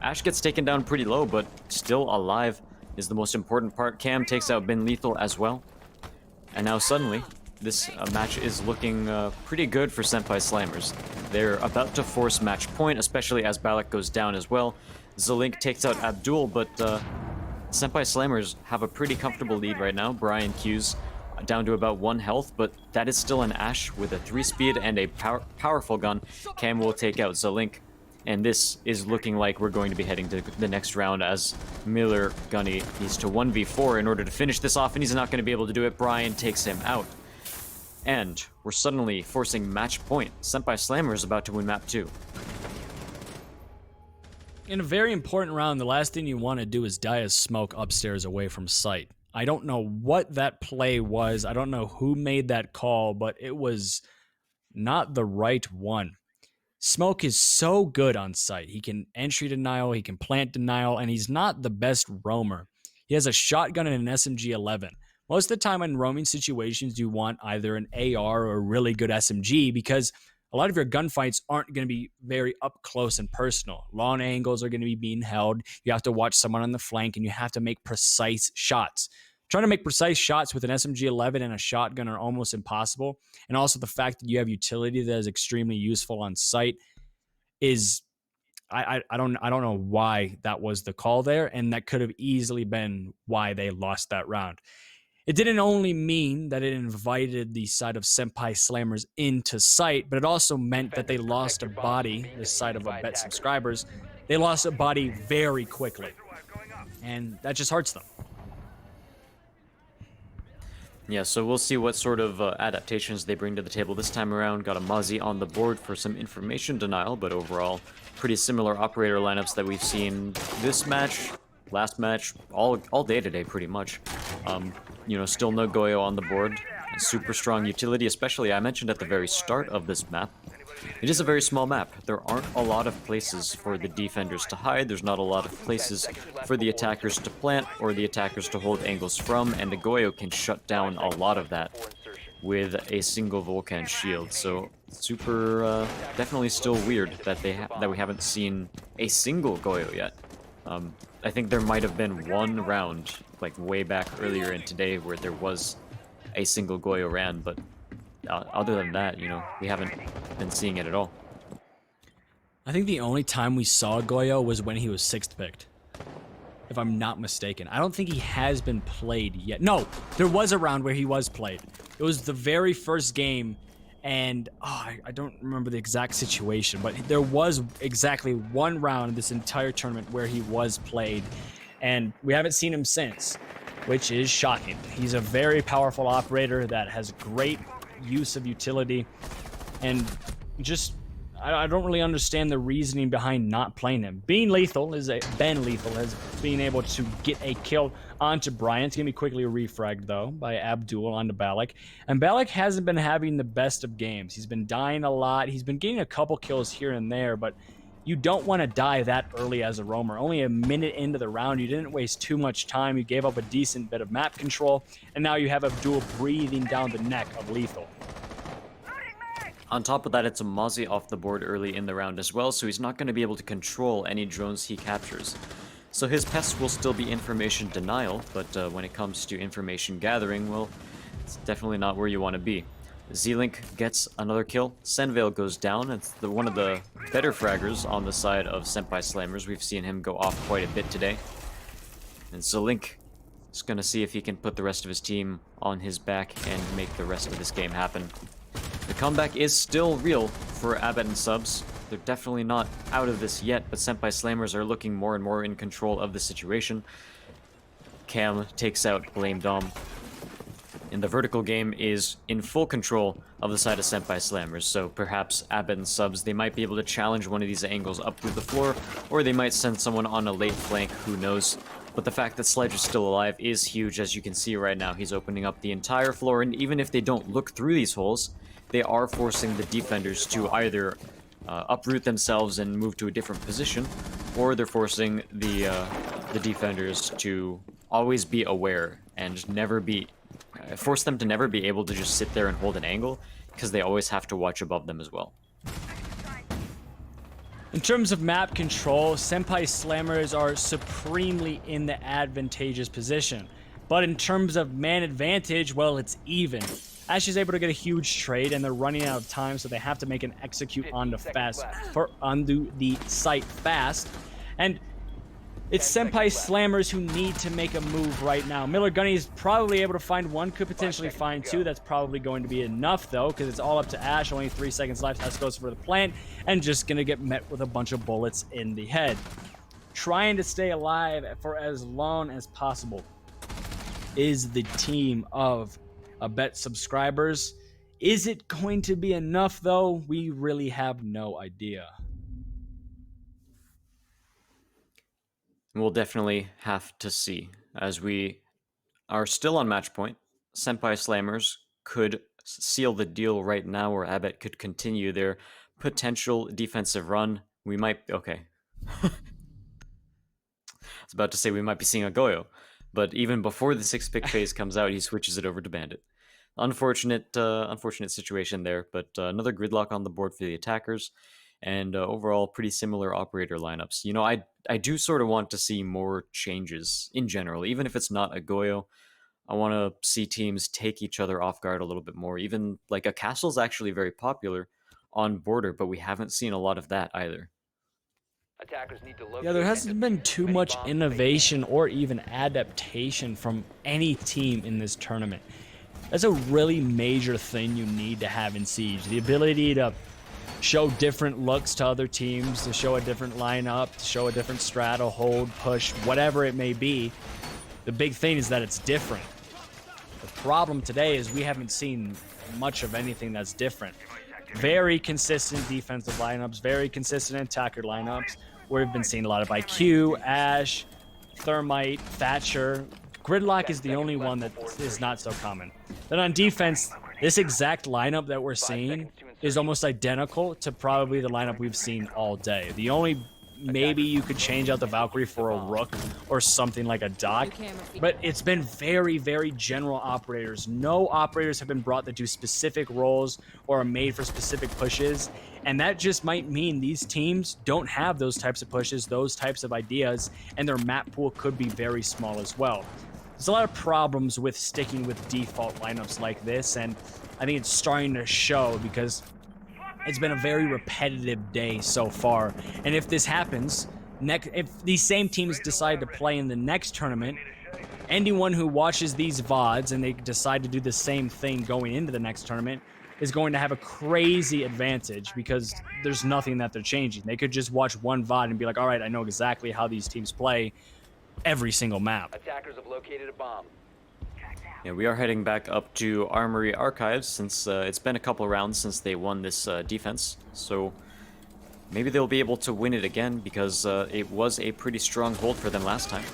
Ash gets taken down pretty low, but still alive is the most important part. Cam takes out Ben Lethal as well. And now suddenly, this match is looking pretty good for Senpai Slammers. They're about to force match point, especially as Balak goes down as well. Zalink takes out Abdul, but Senpai Slammers have a pretty comfortable lead right now. Brian Q's down to about 1 health, but that is still an Ash with a 3-speed and a powerful gun. Cam will take out Zalink, and this is looking like we're going to be heading to the next round as Miller Gunny needs to 1v4 in order to finish this off, and he's not going to be able to do it. Brian takes him out. And we're suddenly forcing match point. Senpai Slammer is about to win map 2. In a very important round, the last thing you want to do is die as Smoke upstairs away from sight. I don't know what that play was. I don't know who made that call, but it was not the right one. Smoke is so good on sight. He can entry denial, he can plant denial, and he's not the best roamer. He has a shotgun and an SMG-11. Most of the time in roaming situations, you want either an AR or a really good SMG because a lot of your gunfights aren't going to be very up close and personal. Long angles are going to be being held. You have to watch someone on the flank, and you have to make precise shots. Trying to make precise shots with an SMG-11 and a shotgun are almost impossible. And also the fact that you have utility that is extremely useful on sight is, I don't know why that was the call there, and that could have easily been why they lost that round. It didn't only mean that it invited the side of Senpai Slammers into sight, but it also meant that they lost a body, this side of a Bet Subscribers. They lost a body very quickly, and that just hurts them. Yeah, so we'll see what sort of adaptations they bring to the table this time around. Got a Mozzie on the board for some information denial, but overall, pretty similar operator lineups that we've seen this match, last match, all day today, pretty much. You know, still no Goyo on the board, Super strong utility, especially I mentioned at the very start of this map. It is a very small map. There aren't a lot of places for the defenders to hide. There's not a lot of places for the attackers to plant or the attackers to hold angles from, and the Goyo can shut down a lot of that with a single Vulcan shield. So super, definitely still weird that that we haven't seen a single Goyo yet. I think there might have been one round, like way back earlier in today, where there was a single Goyo ran, but other than that, you know, we haven't been seeing it at all. I think the only time we saw Goyo was when he was 6th picked, if I'm not mistaken. I don't think he has been played yet. No, there was a round where he was played. It was the very first game, and I don't remember the exact situation, but there was exactly one round in this entire tournament where he was played, and we haven't seen him since, which is shocking. He's a very powerful operator that has great use of utility, and just I don't really understand the reasoning behind not playing him. Being lethal Ben Lethal has been able to get a kill onto Brian. It's gonna be quickly refragged though by Abdul onto Balak, and Balak hasn't been having the best of games. He's been dying a lot. He's been getting a couple kills here and there, but you don't want to die that early as a roamer. Only a minute into the round, you didn't waste too much time. You gave up a decent bit of map control, and now you have Abdul breathing down the neck of Lethal. On top of that, it's a Mozzie off the board early in the round as well, so he's not going to be able to control any drones he captures. So his pests will still be information denial, but when it comes to information gathering, well, it's definitely not where you want to be. Z-Link gets another kill. Senvale goes down. It's one of the better fraggers on the side of Senpai Slammers. We've seen him go off quite a bit today. And so Link is going to see if he can put the rest of his team on his back and make the rest of this game happen. The comeback is still real for Abbott and Subs. They're definitely not out of this yet, but Senpai Slammers are looking more and more in control of the situation. Cam takes out Blame Dom. And the vertical game is in full control of the side of Senpai Slammers, so perhaps Abbott and Subs, they might be able to challenge one of these angles up through the floor, or they might send someone on a late flank, who knows. But the fact that Sledge is still alive is huge. As you can see right now, he's opening up the entire floor, and even if they don't look through these holes, they are forcing the defenders to either uproot themselves and move to a different position, or they're forcing the defenders to always be aware and never be force them to never be able to just sit there and hold an angle, because they always have to watch above them as well. In terms of map control, Senpai Slammers are supremely in the advantageous position. But in terms of man advantage, well, it's even. Ash is able to get a huge trade, and they're running out of time, so they have to make an execute onto the site fast. And it's Senpai Slammers who need to make a move right now. Miller Gunny is probably able to find one, could potentially find two. That's probably going to be enough, though, because it's all up to Ash. Only 3 seconds left. Ash goes for the plant, and just going to get met with a bunch of bullets in the head. Trying to stay alive for as long as possible is the team of Bet subscribers. Is it going to be enough, though? We really have no idea. We'll definitely have to see. As we are still on match point, Senpai Slammers could seal the deal right now, or Abbott could continue their potential defensive run. We might... Okay. I was about to say we might be seeing a Goyo, but even before the 6-pick phase comes out, he switches it over to Bandit. Unfortunate situation there, but another gridlock on the board for the attackers, and overall pretty similar operator lineups. You know, I do sort of want to see more changes in general, even if it's not a Goyo. I want to see teams take each other off guard a little bit more. Even like a castle's actually very popular on border, but we haven't seen a lot of that either. Yeah, there hasn't been too much innovation or even adaptation from any team in this tournament. That's a really major thing you need to have in Siege. The ability to show different looks to other teams, to show a different lineup, to show a different straddle, hold, push, whatever it may be. The big thing is that it's different. The problem today is we haven't seen much of anything that's different. Very consistent defensive lineups, very consistent attacker lineups. We've been seeing a lot of IQ, Ash, Thermite, Thatcher, Gridlock is the only one that is not so common. Then on defense, this exact lineup that we're seeing is almost identical to probably the lineup we've seen all day. The only maybe you could change out the Valkyrie for a Rook or something like a Doc, but it's been very, very general operators. No operators have been brought that do specific roles or are made for specific pushes, and that just might mean these teams don't have those types of pushes, those types of ideas, and their map pool could be very small as well. There's a lot of problems with sticking with default lineups like this, and I think it's starting to show because it's been a very repetitive day so far. And if this happens, if these same teams decide to play in the next tournament, anyone who watches these VODs and they decide to do the same thing going into the next tournament is going to have a crazy advantage because there's nothing that they're changing. They could just watch one VOD and be like, all right, I know exactly how these teams play every single map. Attackers have located a bomb. Yeah, we are heading back up to Armory Archives since it's been a couple rounds since they won this defense. So maybe they'll be able to win it again because it was a pretty strong hold for them last time.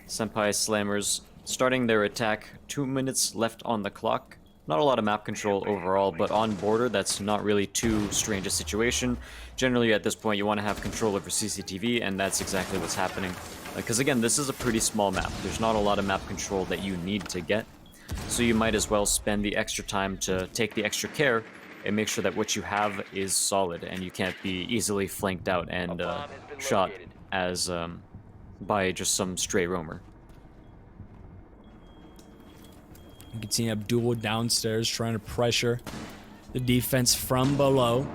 Senpai Slammers starting their attack, 2 minutes left on the clock. Not a lot of map control overall, but on border, that's not really too strange a situation. Generally, at this point, you want to have control over CCTV, and that's exactly what's happening. Because again, this is a pretty small map. There's not a lot of map control that you need to get. So you might as well spend the extra time to take the extra care and make sure that what you have is solid and you can't be easily flanked out and shot as by just some stray roamer. You can see Abdul downstairs trying to pressure the defense from below.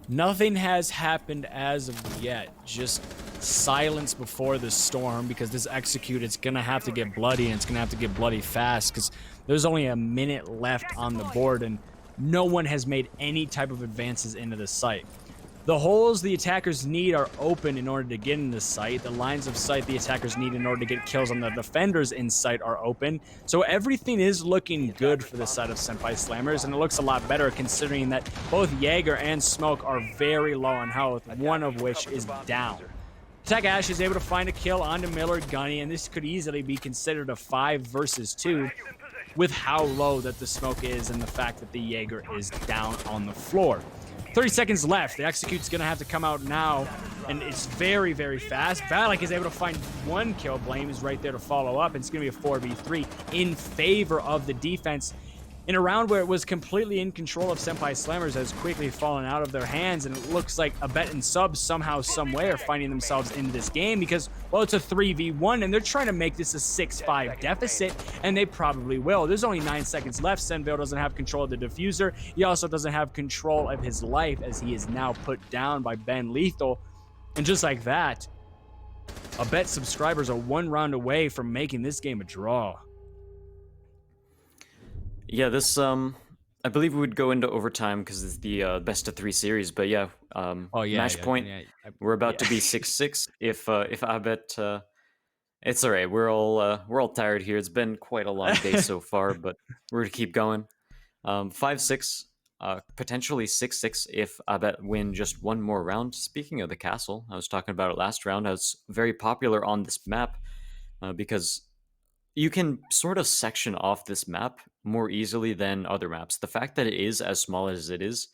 Nothing has happened as of yet. Just silence before the storm because this execute, it's going to have to get bloody, and it's going to have to get bloody fast because there's only a minute left on the board and no one has made any type of advances into the site. The holes the attackers need are open in order to get in the site. The lines of sight the attackers need in order to get kills on the defenders in sight are open. So everything is looking good for the side of Senpai Slammers, and it looks a lot better considering that both Jaeger and Smoke are very low on health, one of which is down. Attack Ash is able to find a kill onto Miller Gunny, and this could easily be considered a 5 versus 2 with how low that the Smoke is and the fact that the Jaeger is down on the floor. 30 seconds left. The execute's going to have to come out now, and it's very, very fast. Valak is able to find one kill. Blame is right there to follow up, and it's going to be a 4v3 in favor of the defense. In a round where it was completely in control of Senpai Slammers has quickly fallen out of their hands, and it looks like Abet and Sub somehow, someway are finding themselves in this game because, well, it's a 3v1, and they're trying to make this a 6-5 deficit, and they probably will. There's only 9 seconds left. Senville doesn't have control of the diffuser. He also doesn't have control of his life as he is now put down by Ben Lethal. And just like that, Abet subscribers are 1 round away from making this game a draw. Yeah, this I believe we would go into overtime because it's the best of 3 series. But yeah, match point. We're about to be 6-6. If Abet, it's all right. We're all tired here. It's been quite a long day so far, but we're gonna keep going. 5-6, potentially 6-6 if Abet win just one more round. Speaking of the castle, I was talking about it last round. I was very popular on this map because you can sort of section off this map more easily than other maps. The fact that it is as small as it is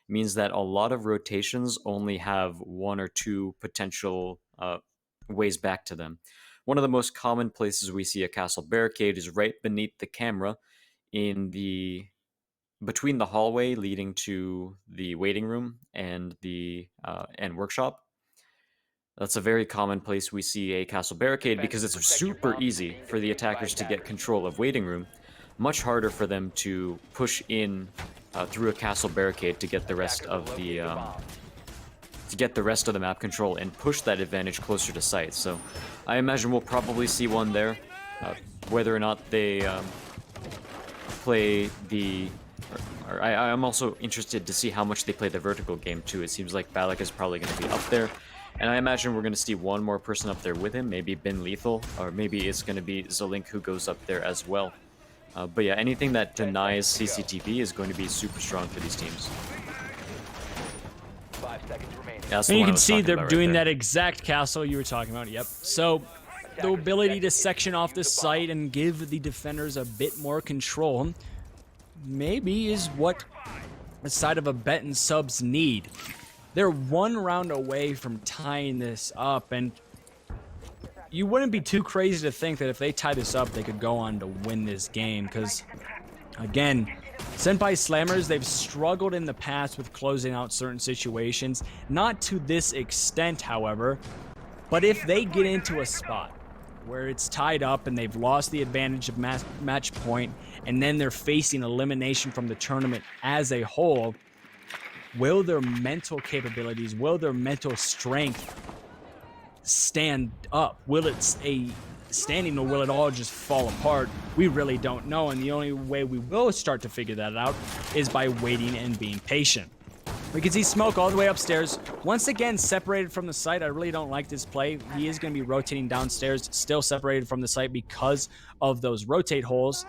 means that a lot of rotations only have 1 or 2 potential ways back to them. One of the most common places we see a castle barricade is right beneath the camera in between the hallway leading to the waiting room and the workshop. That's a very common place we see a castle barricade because it's super easy for the attackers to get control of waiting room. Much harder for them to push in through a castle barricade to get the rest of the map control and push that advantage closer to site. So I imagine we'll probably see one there. Whether or not they play the... I'm also interested to see how much they play the vertical game too. It seems like Balak is probably going to be up there. And I imagine we're going to see one more person up there with him, maybe Ben Lethal, or maybe it's going to be Zolink who goes up there as well. But yeah, anything that denies CCTV is going to be super strong for these teams. 5 seconds remaining. Yeah, And you can see they're doing that exact castle you were talking about. Yep. So the ability to section off the site and give the defenders a bit more control maybe is what the side of a bet and subs need. They're one round away from tying this up, and you wouldn't be too crazy to think that if they tie this up, they could go on to win this game, because, again, Senpai Slammers, they've struggled in the past with closing out certain situations. Not to this extent, however, but if they get into a spot where it's tied up and they've lost the advantage of match point, and then they're facing elimination from the tournament as a whole, will their mental capabilities, will their mental strength stand up? Will it stay standing, or will it all just fall apart? We really don't know, and the only way we will start to figure that out is by waiting and being patient. We can see Smoke all the way upstairs, once again separated from the site. I really don't like this play. He is going to be rotating downstairs, still separated from the site because of those rotate holes.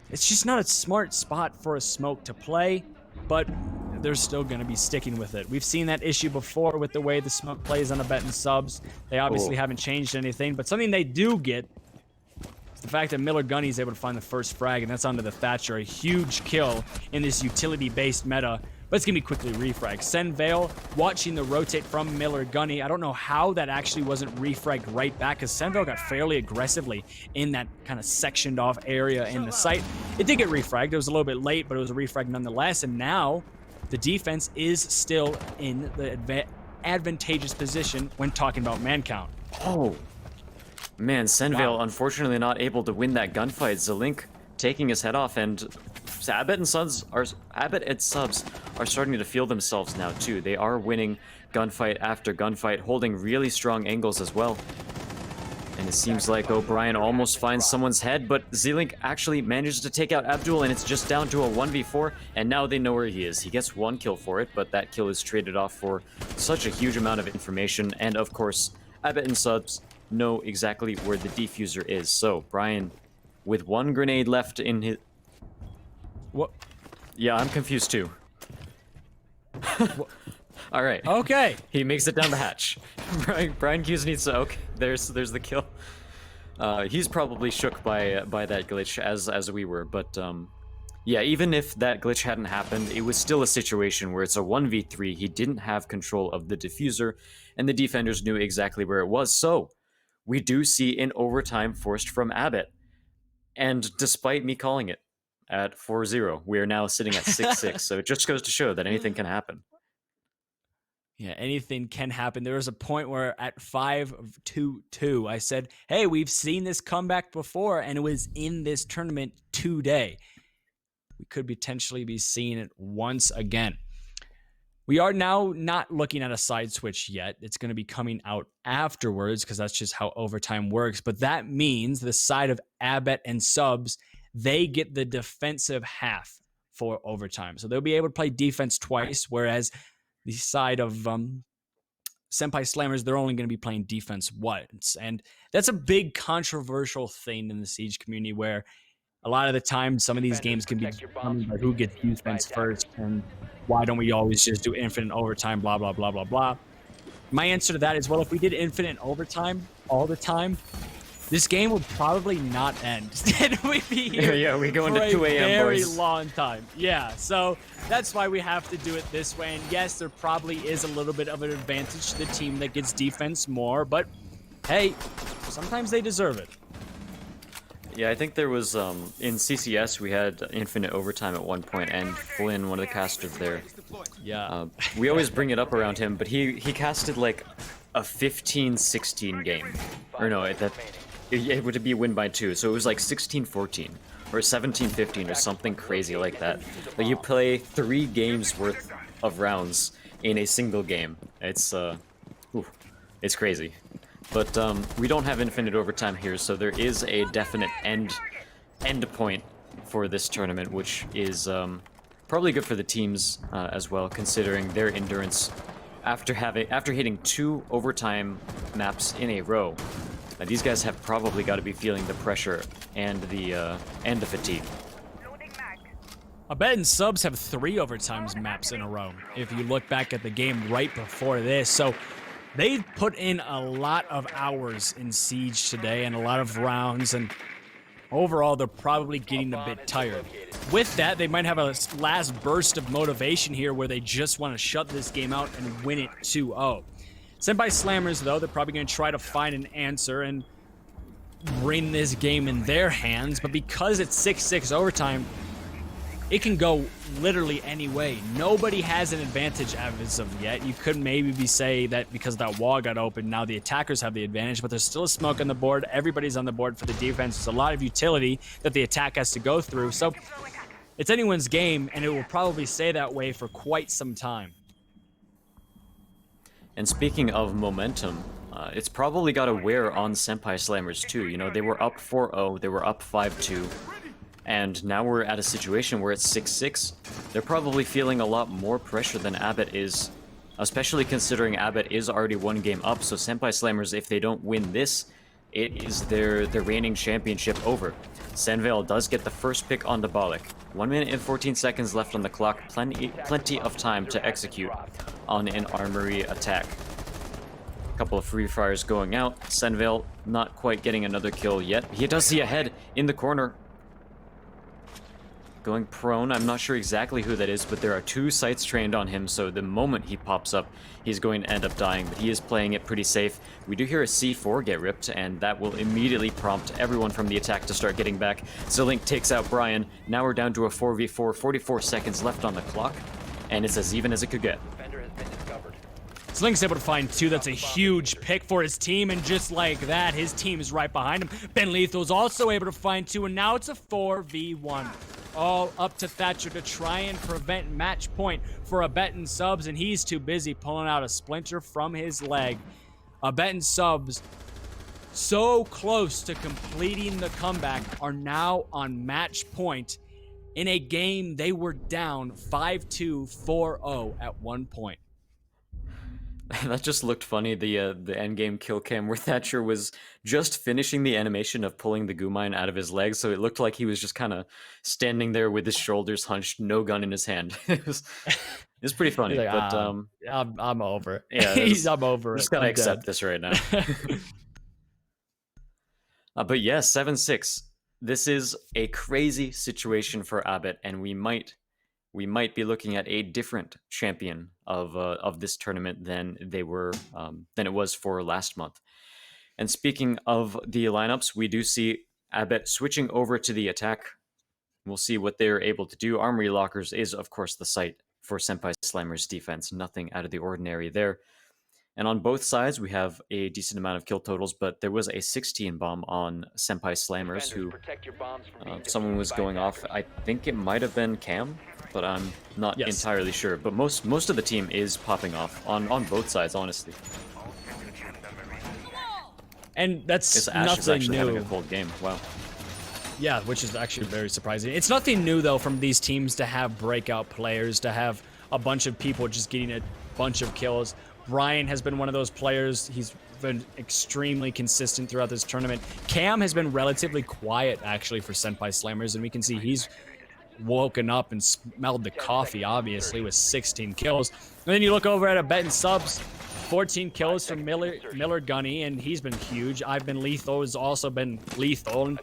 It's just not a smart spot for a Smoke to play, but they're still going to be sticking with it. We've seen that issue before with the way the Smoke plays on a bet and subs. They obviously haven't changed anything, but something they do get is the fact that Miller Gunny is able to find the first frag, and that's onto the Thatcher. A huge kill in this utility-based meta, but it's going to be quickly refragged. Sen Vale watching the rotate from Miller Gunny. I don't know how that actually wasn't refragged right back, because Sen Vale got fairly aggressively in that kind of sectioned off area in the site. It did get refragged. It was a little bit late, but it was a refrag nonetheless, and now the defense is still in the advantageous position when talking about man count. Oh, man, Senvale unfortunately not able to win that gunfight. Zalink taking his head off, and Abbott and Subs are starting to feel themselves now too. They are winning gunfight after gunfight, holding really strong angles as well. And it seems like O'Brien almost finds someone's head, but Z-Link actually manages to take out Abdul, and it's just down to a 1v4, and now they know where he is. He gets one kill for it, but that kill is traded off for such a huge amount of information, and of course, Abbott and Subs know exactly where the defuser is. So, Brian, with one grenade left in his... What? Yeah, I'm confused too. All right. Okay. He makes it down the hatch. Brian Hughes needs to... Okay, there's the kill. He's probably shook by that glitch, as we were, but yeah, even if that glitch hadn't happened, it was still a situation where it's a 1v3. He didn't have control of the diffuser, and the defenders knew exactly where it was. So, we do see an overtime forced from Abbott. And despite me calling it at 4-0, we are now sitting at 6-6, so it just goes to show that anything can happen. Yeah, anything can happen. There was a point where at 5-2-2, I said, hey, we've seen this comeback before, and it was in this tournament today. We could potentially be seeing it once again. We are now not looking at a side switch yet. It's going to be coming out afterwards, because that's just how overtime works. But that means the side of Abbott and Subs, they get the defensive half for overtime. So they'll be able to play defense twice, whereas the side of Senpai Slammers, they're only going to be playing defense once. And that's a big controversial thing in the Siege community, where a lot of the time some of these games can be determined by who gets defense first, and why don't we always just do infinite overtime, blah, blah, blah, blah, blah. My answer to that is, well, if we did infinite overtime all the time, this game would probably not end. Instead, we'd be here Yeah, we go into for 2 a a.m. very boys. long time. Yeah, so that's why we have to do it this way. And yes, there probably is a little bit of an advantage to the team that gets defense more, but hey, sometimes they deserve it. Yeah, I think there was, in CCS, we had infinite overtime at one point, and Flynn, one of the casters there, Yeah. we always bring it up around him, but he casted like a 15-16 game. Or no, it would be a win by 2, so it was like 16-14 or 17-15 or something crazy like that. Like you play 3 games worth of rounds in a single game. It's it's crazy. But we don't have infinite overtime here, so there is a definite end point for this tournament, which is probably good for the teams as well, considering their endurance after hitting 2 overtime maps in a row. These guys have probably got to be feeling the pressure and the fatigue. Abbott and Subs have 3 overtimes maps in a row, if you look back at the game right before this. So They've put in a lot of hours in Siege today and a lot of rounds, and overall, they're probably getting a bit tired. With that, they might have a last burst of motivation here where they just want to shut this game out and win it 2-0. Senpai Slammers, though, they're probably going to try to find an answer and bring this game in their hands, but because it's 6-6 overtime, it can go literally any way. Nobody has an advantage as of yet. You could maybe say that because that wall got open, now the attackers have the advantage, but there's still a smoke on the board. Everybody's on the board for the defense. There's a lot of utility that the attack has to go through. So it's anyone's game, and it will probably stay that way for quite some time. And speaking of momentum, it's probably got to wear on Senpai Slammers too. You know, they were up 4-0, they were up 5-2. And now we're at a situation where it's 6-6. They're probably feeling a lot more pressure than Abbott is, especially considering Abbott is already one game up. So Senpai Slammers, if they don't win this, it is their reigning championship over. Senvale does get the first pick on Dabalik. 1 minute and 14 seconds left on the clock. Plenty of time to execute on an armory attack. A couple of free fires going out. Senvale not quite getting another kill yet. He does see a head in the corner. Going prone. I'm not sure exactly who that is, but there are 2 sights trained on him, so the moment he pops up, he's going to end up dying, but he is playing it pretty safe. We do hear a C4 get ripped, and that will immediately prompt everyone from the attack to start getting back. Zilink takes out Brian. Now we're down to a 4v4, 44 seconds left on the clock, and it's as even as it could get. Slink's able to find 2. That's a huge pick for his team, and just like that, his team is right behind him. Ben Lethal's also able to find 2, and now it's a 4v1. All up to Thatcher to try and prevent match point for Abet and Subs, and he's too busy pulling out a splinter from his leg. Abet and Subs, so close to completing the comeback, are now on match point in a game they were down 5-2, 4-0 at one point. That just looked funny, the endgame kill cam where Thatcher was just finishing the animation of pulling the goo mine out of his leg, so it looked like he was just kind of standing there with his shoulders hunched, no gun in his hand. It was pretty funny, Like, but I'm over it. yeah, I'm over it. just gotta I'm accept dead. this right now. But yeah, 7-6. This is a crazy situation for Abbott, and we might be looking at a different champion of this tournament than it was for last month. And speaking of the lineups, we do see Abbott switching over to the attack. We'll see what they're able to do. Armory Lockers is, of course, the site for Senpai Slammer's defense. Nothing out of the ordinary there. And on both sides, we have a decent amount of kill totals, but there was a 16 bomb on Senpai Slammers, who someone was going off. I think it might have been Cam, but I'm not entirely sure. But most of the team is popping off on both sides, honestly. And that's Ash is nothing actually having a new. cold game. Wow. Yeah, which is actually very surprising. It's nothing new, though, from these teams to have breakout players, to have a bunch of people just getting a bunch of kills. Brian has been one of those players. He's been extremely consistent throughout this tournament. Cam has been relatively quiet, actually, for Senpai Slammers, and we can see he's woken up and smelled the coffee, obviously, with 16 kills. And then you look over at Abet and Subs, 14 kills from Miller Gunny, and he's been huge. I've been lethal, has also been lethal. And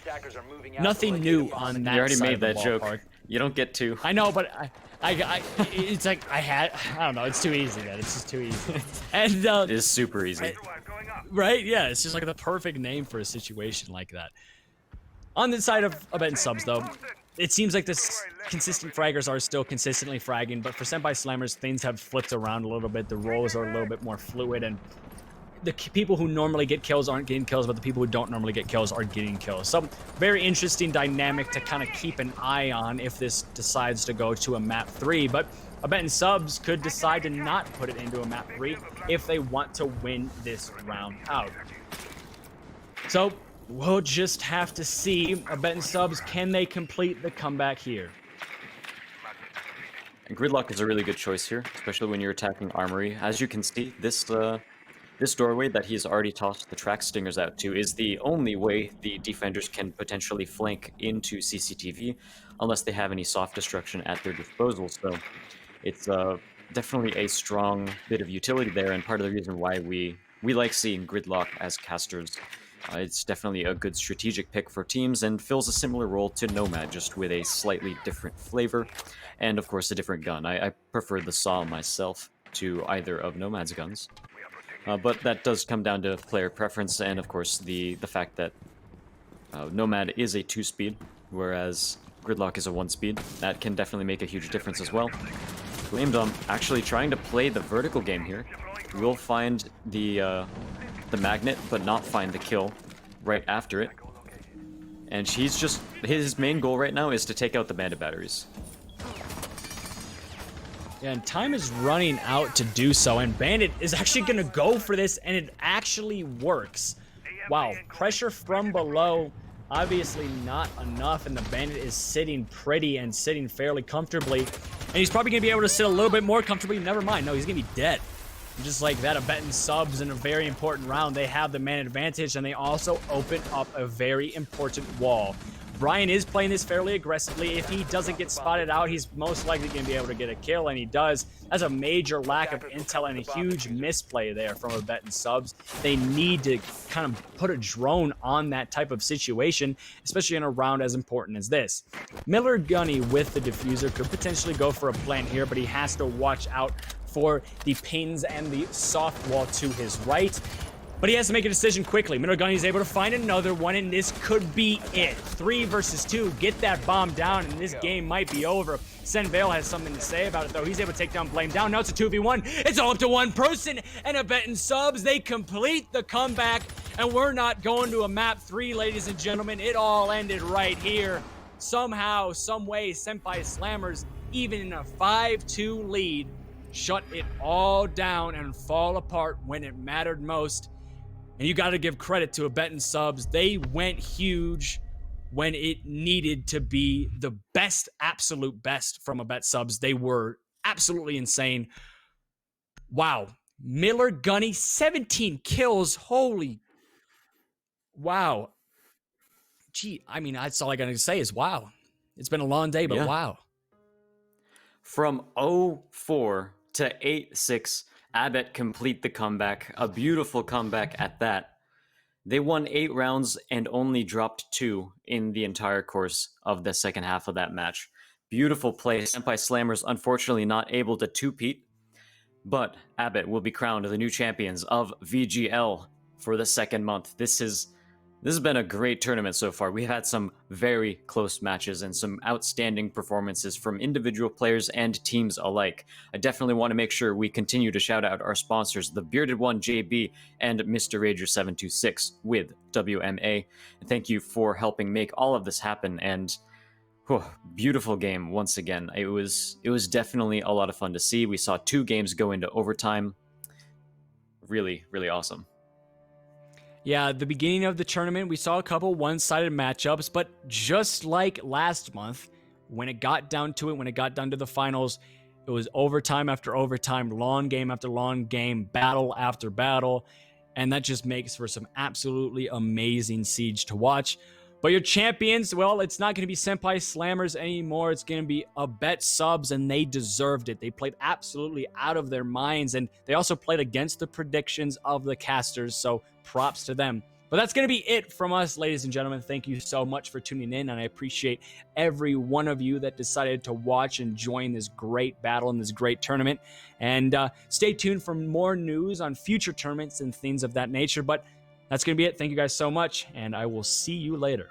nothing new on that. You already side made of the that joke. ballpark. You don't get to. I know, but it's like I don't know. It's too easy, man. It's just too easy. And It is super easy. right? Yeah, it's just like the perfect name for a situation like that. On the side of Abet and Subs, though, it seems like this consistent fraggers are still consistently fragging, but for Senpai Slammers, things have flipped around a little bit. The roles are a little bit more fluid, and the people who normally get kills aren't getting kills, but the people who don't normally get kills are getting kills. So very interesting dynamic to kind of keep an eye on if this decides to go to a map 3. But Abet and Subs could decide to not put it into a map 3 if they want to win this round out. So we'll just have to see. Abet and Subs, can they complete the comeback here? And Gridlock is a really good choice here, especially when you're attacking Armory. As you can see, this doorway that he's already tossed the track stingers out to is the only way the defenders can potentially flank into CCTV, unless they have any soft destruction at their disposal. So it's definitely a strong bit of utility there, and part of the reason why we like seeing Gridlock as casters. It's definitely a good strategic pick for teams and fills a similar role to Nomad, just with a slightly different flavor, and of course a different gun. I prefer the Saw myself to either of Nomad's guns, but that does come down to player preference, and of course the fact that Nomad is a 2-speed, whereas Gridlock is a 1-speed. That can definitely make a huge difference as well. Flamedom actually trying to play the vertical game here. Will find the magnet, but not find the kill right after it. And his main goal right now is to take out the bandit batteries. Yeah, and time is running out to do so, and Bandit is actually going to go for this, and it actually works. Wow, pressure from below, obviously not enough, and the Bandit is sitting pretty and sitting fairly comfortably. And he's probably going to be able to sit a little bit more comfortably. Never mind, no, he's going to be dead. Just like that, Abet subs in a very important round. They have the man advantage, and they also open up a very important wall. Brian is playing this fairly aggressively. If he doesn't get spotted out, he's most likely going to be able to get a kill, and he does. That's a major lack of intel and a huge misplay there from Abet subs. They need to kind of put a drone on that type of situation, especially in a round as important as this. Miller Gunny with the diffuser could potentially go for a plant here, but he has to watch out for the pins and the soft wall to his right. But he has to make a decision quickly. Miller Gunny is able to find another one, and this could be it. 3 versus 2. Get that bomb down, and this game might be over. Senvale has something to say about it, though. He's able to take down Blame down. Now it's a 2v1. It's all up to one person, and Abet subs, they complete the comeback, and we're not going to a map 3, ladies and gentlemen. It all ended right here. Somehow, some way, Senpai Slammers, even in a 5-2 lead, shut it all down and fall apart when it mattered most. And you got to give credit to Abet subs. They went huge when it needed to be the best, absolute best from Abet subs. They were absolutely insane. Wow. Miller Gunny, 17 kills. Holy. Wow. Gee, I mean, that's all I got to say is wow. It's been a long day, but Yeah. wow. From 0-4 to 8-6, Abet complete the comeback. A beautiful comeback at that. They won 8 rounds and only dropped 2 in the entire course of the second half of that match. Beautiful play. Senpai Slammers unfortunately not able to 2-peat, but Abet will be crowned the new champions of VGL for the second month. This has been a great tournament so far. We've had some very close matches and some outstanding performances from individual players and teams alike. I definitely want to make sure we continue to shout out our sponsors, the Bearded One JB and Mr. Rager 726 with WMA. And thank you for helping make all of this happen. And beautiful game once again. It was definitely a lot of fun to see. We saw 2 games go into overtime. Really, really awesome. Yeah, the beginning of the tournament, we saw a couple one-sided matchups, but just like last month, when it got down to it, when it got down to the finals, it was overtime after overtime, long game after long game, battle after battle, and that just makes for some absolutely amazing Siege to watch. But your champions, well, it's not going to be Senpai Slammers anymore. It's going to be Abet subs, and they deserved it. They played absolutely out of their minds, and they also played against the predictions of the casters, so props to them. But that's going to be it from us, ladies and gentlemen. Thank you so much for tuning in, and I appreciate every one of you that decided to watch and join this great battle and this great tournament. And stay tuned for more news on future tournaments and things of that nature. But that's going to be it. Thank you guys so much, and I will see you later.